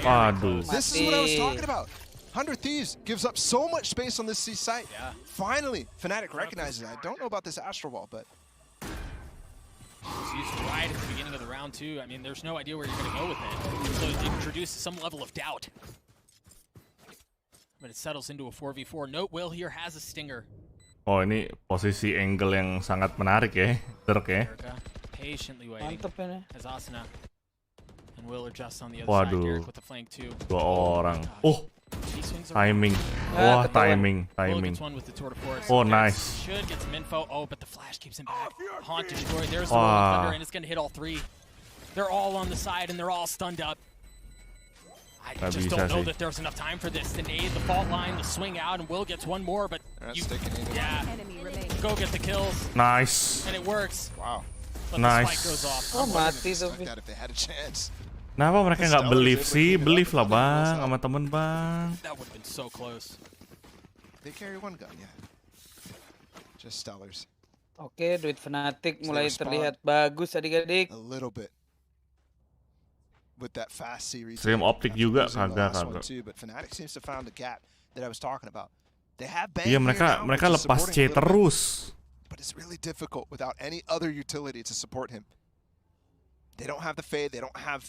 Waduh. This is what I was talking about. 100 Thieves gives up so much space on this C site. Yeah. Finally, Fnatic recognizes it. I don't know about this Astral Ball, but... It's used right at the beginning of the round, too. I mean, there's no idea where you're going to go with it. So it introduces some level of doubt. But it settles into a 4v4. Note, Will here has a stinger. Oh, ini posisi angle yang sangat menarik ya, Dirk ya. Patiently waiting. As Asuna and Will adjust on the other Waduh. side. Derek with the flank too. 2 orang. Oh, timing. Wah, timing. Oh, nice. Should get some info. Oh, but the flash keeps him back. Haunt destroyed. There's the rolling thunder, and it's going to hit all 3. They're all on the side and they're all stunned up. I just don't know that there's enough time for this. The nade, the fault line, the swing out, and Will gets one more, but go get the kills. Nice. And it works. Wow. But nice. the spike goes off. Oh, mati tapi. Kenapa mereka nggak believe sih? Believe lah bang, sama temen bang. That would have been so close. They carry one gun, yeah. Just stellars. Oke, duit Fnatic mulai terlihat bagus adik-adik. A little bit. With that fast series. Stream optik juga kagak. But Fnatic seems to found the gap that I was talking about. They have Iya mereka lepas C terus. But it's really difficult without any other utility to support him. They don't have the fade, they don't have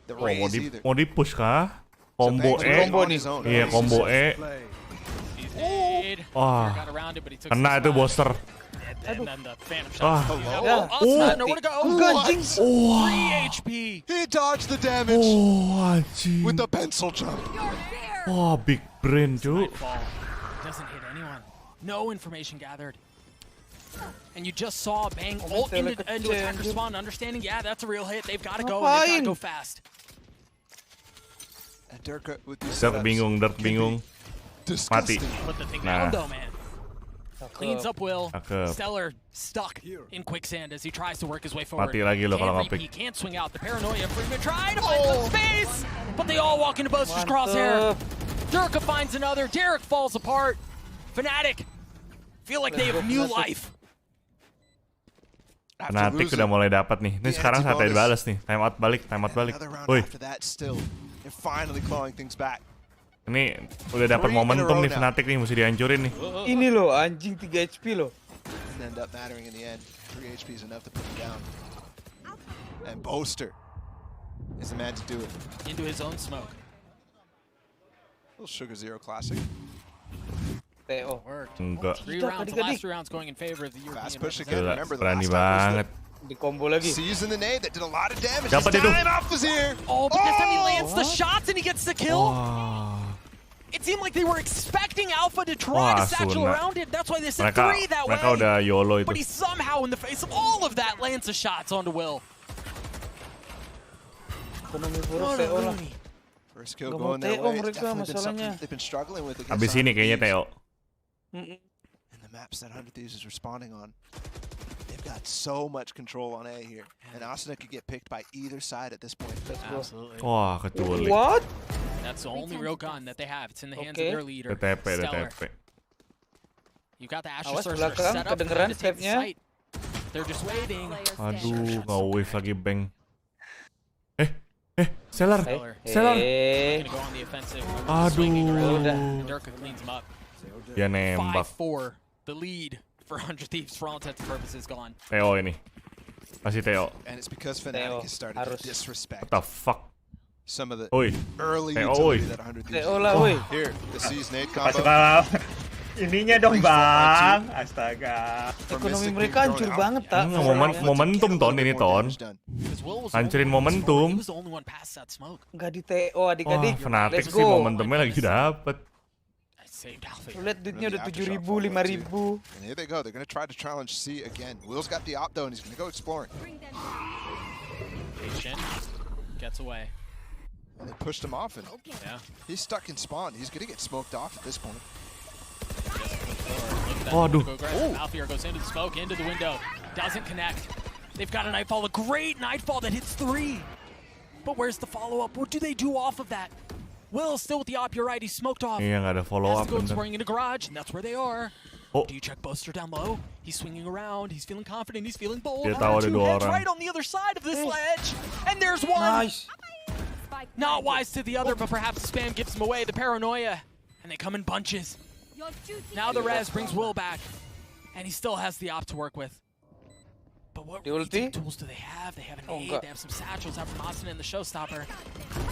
the raise either. Mau di push kah? Combo E. Iya combo E. Wah, kena itu booster. And then the Phantom Ah. Shot. Nowhere to go. Oh, 3 HP. He dodged the damage. Oh, anjing. With the pencil jump. Oh, big brain, cuy. Doesn't hit anyone. No information gathered. And you just saw bang ult into attacker spawn, understanding, yeah, that's a real hit. They've got to go, and they've got to go fast. Dirk bingung. Mati. Put the thing down though, man. Cleans up Will. Stellar stuck in quicksand as he tries to work his way forward. Mati lagi lo kalau nge-pick. Can't swing out. The paranoia. Freeman trying to find some space, but they all walk into Boaster's crosshair. Durka finds another. Derek falls apart. Fnatic feel like they have new life. Fnatic udah mulai dapat nih. Ini sekarang saatnya dibalas nih. Time out balik. Woi. Ini udah dapat momentum nih Fnatic nih, mesti dihancurin nih. Ini loh anjing 3 HP loh. End up mattering in the end. 3 HP is enough to put him down. And Boaster is the man to do it. Into his own smoke. Little Sugar Zero classic. TO. Enggak. 3 rounds, the last 3 rounds going in favor of the European. Fast push again. Remember the berani last banget. Di combo lagi. Seizing the nade that did a lot of damage. Dapat itu. Off was here. Oh, but this time he lands the shots and he gets the kill. It seemed like they were expecting Alpha to try to satchel around it. That's why they said 3 that way. Mereka udah YOLO itu. But he somehow, in the face of all of that, lands the shots onto Will. First kill going their way. It's definitely been something they've been struggling with against Abis ini kayaknya Teo. And the maps that 100 Thieves is responding on. They've got so much control on A here. And Asuna could get picked by either side at this point. Absolutely. Wah, kecuali. What? That's the only real gun that they have. It's in the hands of their leader. TP. You got the Asher Sorcerer set up kedengeran to take the stepnya. site. They're just waiting. Aduh, nggak wave lagi bang. Stellar. Gonna go on the offensive. Aduh. Durka cleans him up. Dia nembak. 5-4. The lead for 100 Thieves for all intents and purposes gone. Teo ini. Masih Teo. And it's because Fnatic has started to disrespect. What the fuck? Some of the Oi. early Teo, utility that 100 Thieves. Here, the Seize nade combo. Ininya dong bang, astaga. Ekonomi mereka hancur banget tak? Momentum ton ini ton. Hancurin momentum. Nggak di TO adik-adik. Fnatic sih momentumnya lagi dapet. Lu lihat duitnya udah 7.000, 5.000. And here they go. They're gonna try to challenge C again. Will's got the op though, and he's gonna go exploring. Patient gets away. And they pushed him off, and he's stuck in spawn. He's gonna get smoked off at this point. Waduh. Alfier goes into the smoke, into the window. Doesn't connect. They've got a Nightfall, a great Nightfall that hits 3. But where's the follow-up? What do they do off of that? Will still with the op, you're right, he's smoked off. Iya, nggak ada follow-up. Has to go exploring in the garage, and that's where they are. Oh. Do you check Boaster down low? He's swinging around, he's feeling confident, he's feeling bold. Dia tahu ada 2 orang. Right on the other side of this ledge. And there's one. Nice. Not wise to the other, but perhaps spam gives him away. The paranoia. And they come in bunches. Now the res brings Will back. And he still has the op to work with. But what tools do they have? They have an aid, they have some satchels out from Austin and the showstopper.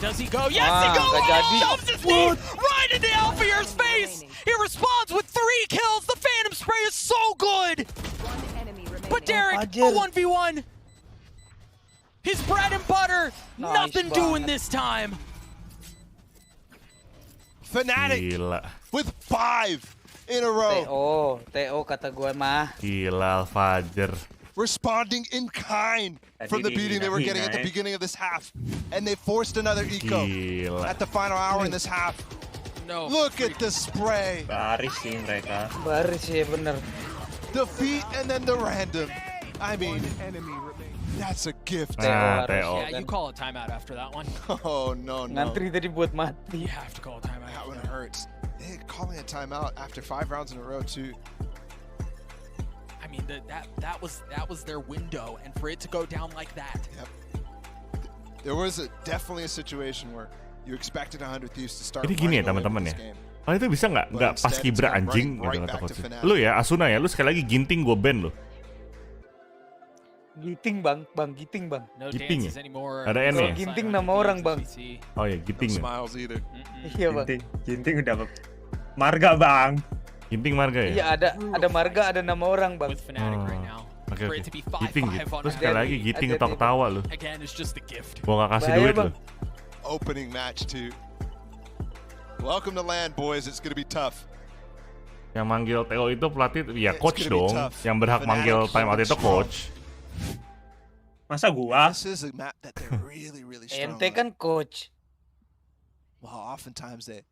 Does he go? Yes, he goes! Shoves his knee right into Alfier's face! He responds with 3 kills! The Phantom Spray is so good! But Derek, a 1v1! His bread and butter! Nothing doing this time! Fnatic with 5 in a row. TO kata gue mah. Gila, Fajar. responding in kind from the beating they were getting at the beginning of this half. And they forced another eco at the final hour in this half. No. Look at the spray. Baris sih mereka. Baris sih bener. The feet and then the random. I mean, that's a gift. Yeah, you call a timeout after that one. Oh, no. Ngantri tadi buat mati. You have to call a timeout. That one hurts. They're calling a timeout after 5 rounds in a row, too. I mean, that was their window, and for it to go down like that. Yep. There was definitely a situation where you expected 100 Thieves to start. Jadi gini ya teman-teman ya. Kalau itu bisa nggak pas kibra anjing gitu kata coach. Lu ya Asuna ya, lu sekali lagi ginting gue ban lu. Giting bang, giting bang. Giting ya? Ada N ya? Ginting nama orang bang. Oh ya, giting ya? Iya bang. Ginting udah marga bang. Ginting marga ya? Iya ada marga, ada nama orang bang. Oke. Giting gitu. Terus sekali lagi giting ketawa lu. Gua nggak kasih duit lu. Opening match too. Welcome to land, boys. It's gonna be tough. Yang manggil Theo itu pelatih, ya coach dong. Yang berhak manggil timeout itu coach. Masa gua? This is a map that they're really strong. Ente kan coach. Well, oftentimes they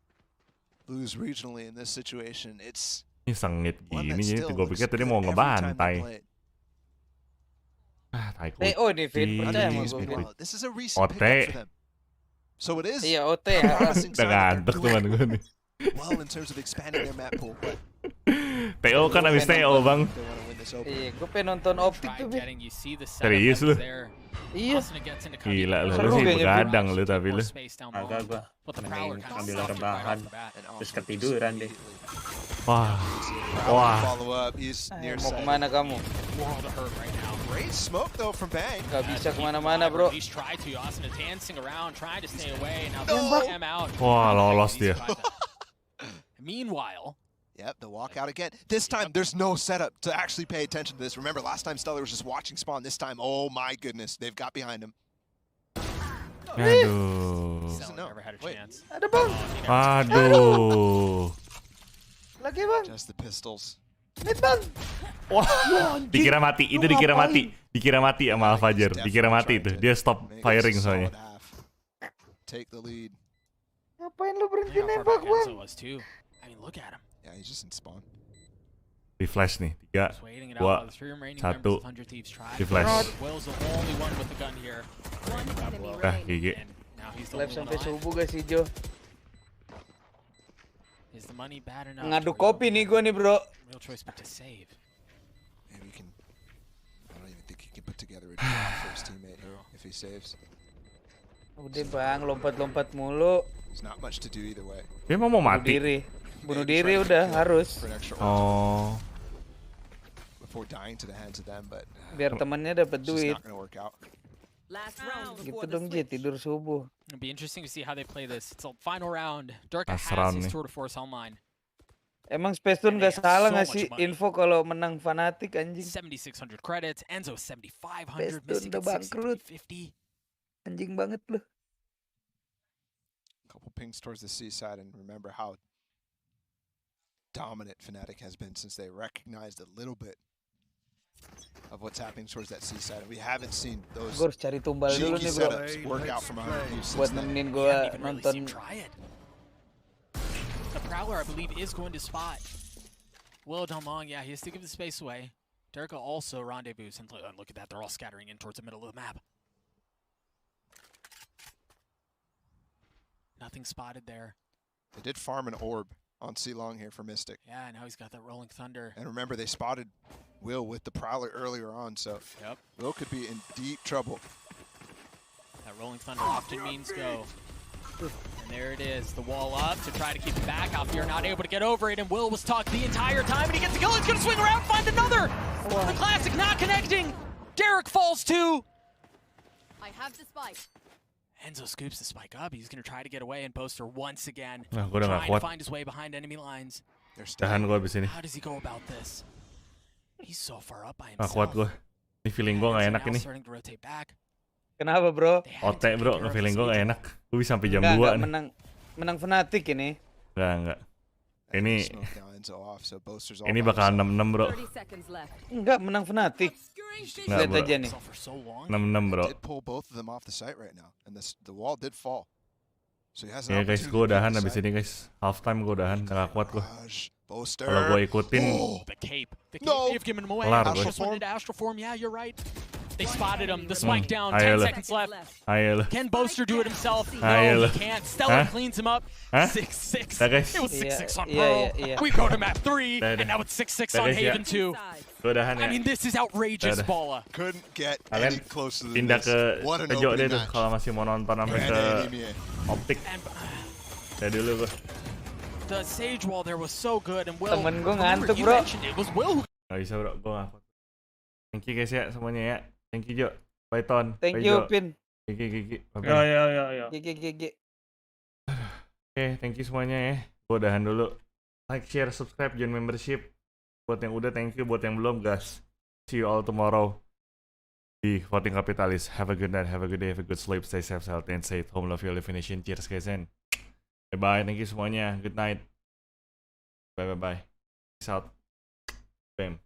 lose regionally in this situation. It's ini sengit gini, jadi gue pikir tadi mau ngebantai. Tai coach. Oh, ini fit percaya sama gue. This is a recent pickup for them. So it is. Iya, OT ya. Udah ngantuk teman gue nih. Well, in terms of expanding their map pool, but Theo kan abis Theo bang. Iya, gue pengen nonton optik tuh. Serius lu? Iya. Gila lu sih begadang lu tapi lu. Agak gua ambil rebahan terus ketiduran deh. Wah. Mau kemana kamu? Great smoke though from Bang. Gak bisa kemana-mana bro. Wah lolos dia. Meanwhile. Yep, the walkout again. This time, there's no setup to actually pay attention to this. Remember, last time Stellar was just watching spawn. This time, oh my goodness, they've got behind him. Aduh. Ada bang. Aduh. Lagi bang. Just the pistols. Mid bang. Wah. Dikira mati. Itu dikira mati. Dikira mati sama Alfajar. Dikira mati itu. Dia stop firing soalnya. Take the lead. Ngapain lu berhenti nembak bang? I mean, look at him. Yeah, he's just in spawn. Di flash nih, 3, 2, 1, di flash. GG. Live sampai subuh guys hijau. Ngadu kopi nih gue nih bro. Udah bang, lompat-lompat mulu. Dia mau mati. Bunuh diri udah harus. Oh. Biar temannya dapat duit. Gitu dong Ji, tidur subuh. It'll be interesting to see how they play this. It's a final round. Durka has his Tour de Force online. Emang Spacetoon gak salah ngasih info kalau menang Fnatic anjing. 7,600 credits, Enzo 7,500, Spacetoon udah bangkrut. Anjing banget lu. Couple pings towards the seaside and remember how dominant Fnatic has been since they recognized a little bit of what's happening towards that seaside. We haven't seen those cari tumbal dulu nih bro. Work out from buat nemenin gua nonton. The Prowler, I believe, is going to spot Will Dalmong. Yeah, he has to give the space away. Durka also rendezvous, and look at that, they're all scattering in towards the middle of the map. Nothing spotted there. They did farm an orb on C-Long here for Mystic. Yeah, now he's got that Rolling Thunder. And remember, they spotted Will with the Prowler earlier on, so Will could be in deep trouble. That Rolling Thunder often means go. And there it is, the wall up to try to keep it back. Alfear not able to get over it, and Will was talked the entire time, and he gets the kill. He's going to swing around, find another! The Classic not connecting! Derek falls too! I have the spike. Enzo scoops the spike up. He's going to try to get away, and Boaster once again trying to find his way behind enemy lines. Tahan gue abis ini. How does he go about this? He's so far up by himself. Kuat gue. Ini feeling gue gak enak ini. Kenapa bro? Otek bro, feeling gue gak enak. Gue bisa sampai jam 2 nih. Menang Fnatic ini. Enggak. Ini bakal 6-6 bro. Enggak, menang Fnatic. Lihat aja nih. 6-6 bro. Ya guys, gue udahan abis ini guys. Halftime gue udahan, gak kuat gue. Kalau gue ikutin, kelar gue. They spotted him. The spike down. 10 seconds left. Can Boaster do it himself? No, he can't. Stellar cleans him up. 6-6. It was 6-6 on Pearl. We go to map 3, and now it's 6-6 on Haven 2. I mean, this is outrageous, Bala. Couldn't get any closer than pindah this. ke Jo deh tuh kalau masih mau nonton sampai ke optik. Ya dulu gue. The Sage wall there was so good, and Will. Temen gue ngantuk bro. It was Will. Gak bisa bro, gue ngakut. Thank you guys ya semuanya ya. Thank you Jo. Bye Ton. Thank Bye, you Jo. Pin. Gigi. Ya. Gigi. Oke, thank you semuanya ya. Gue udahan dulu. Like, share, subscribe, join membership. Buat yang udah, thank you. Buat yang belum, guys. See you all tomorrow di Voting Kapitalis. Have a good night, have a good day, have a good sleep, stay safe, healthy, and safe. Home, love you, live in nation. Cheers guys, and bye-bye. Thank you semuanya. Good night. Bye-bye. Peace out. Bam.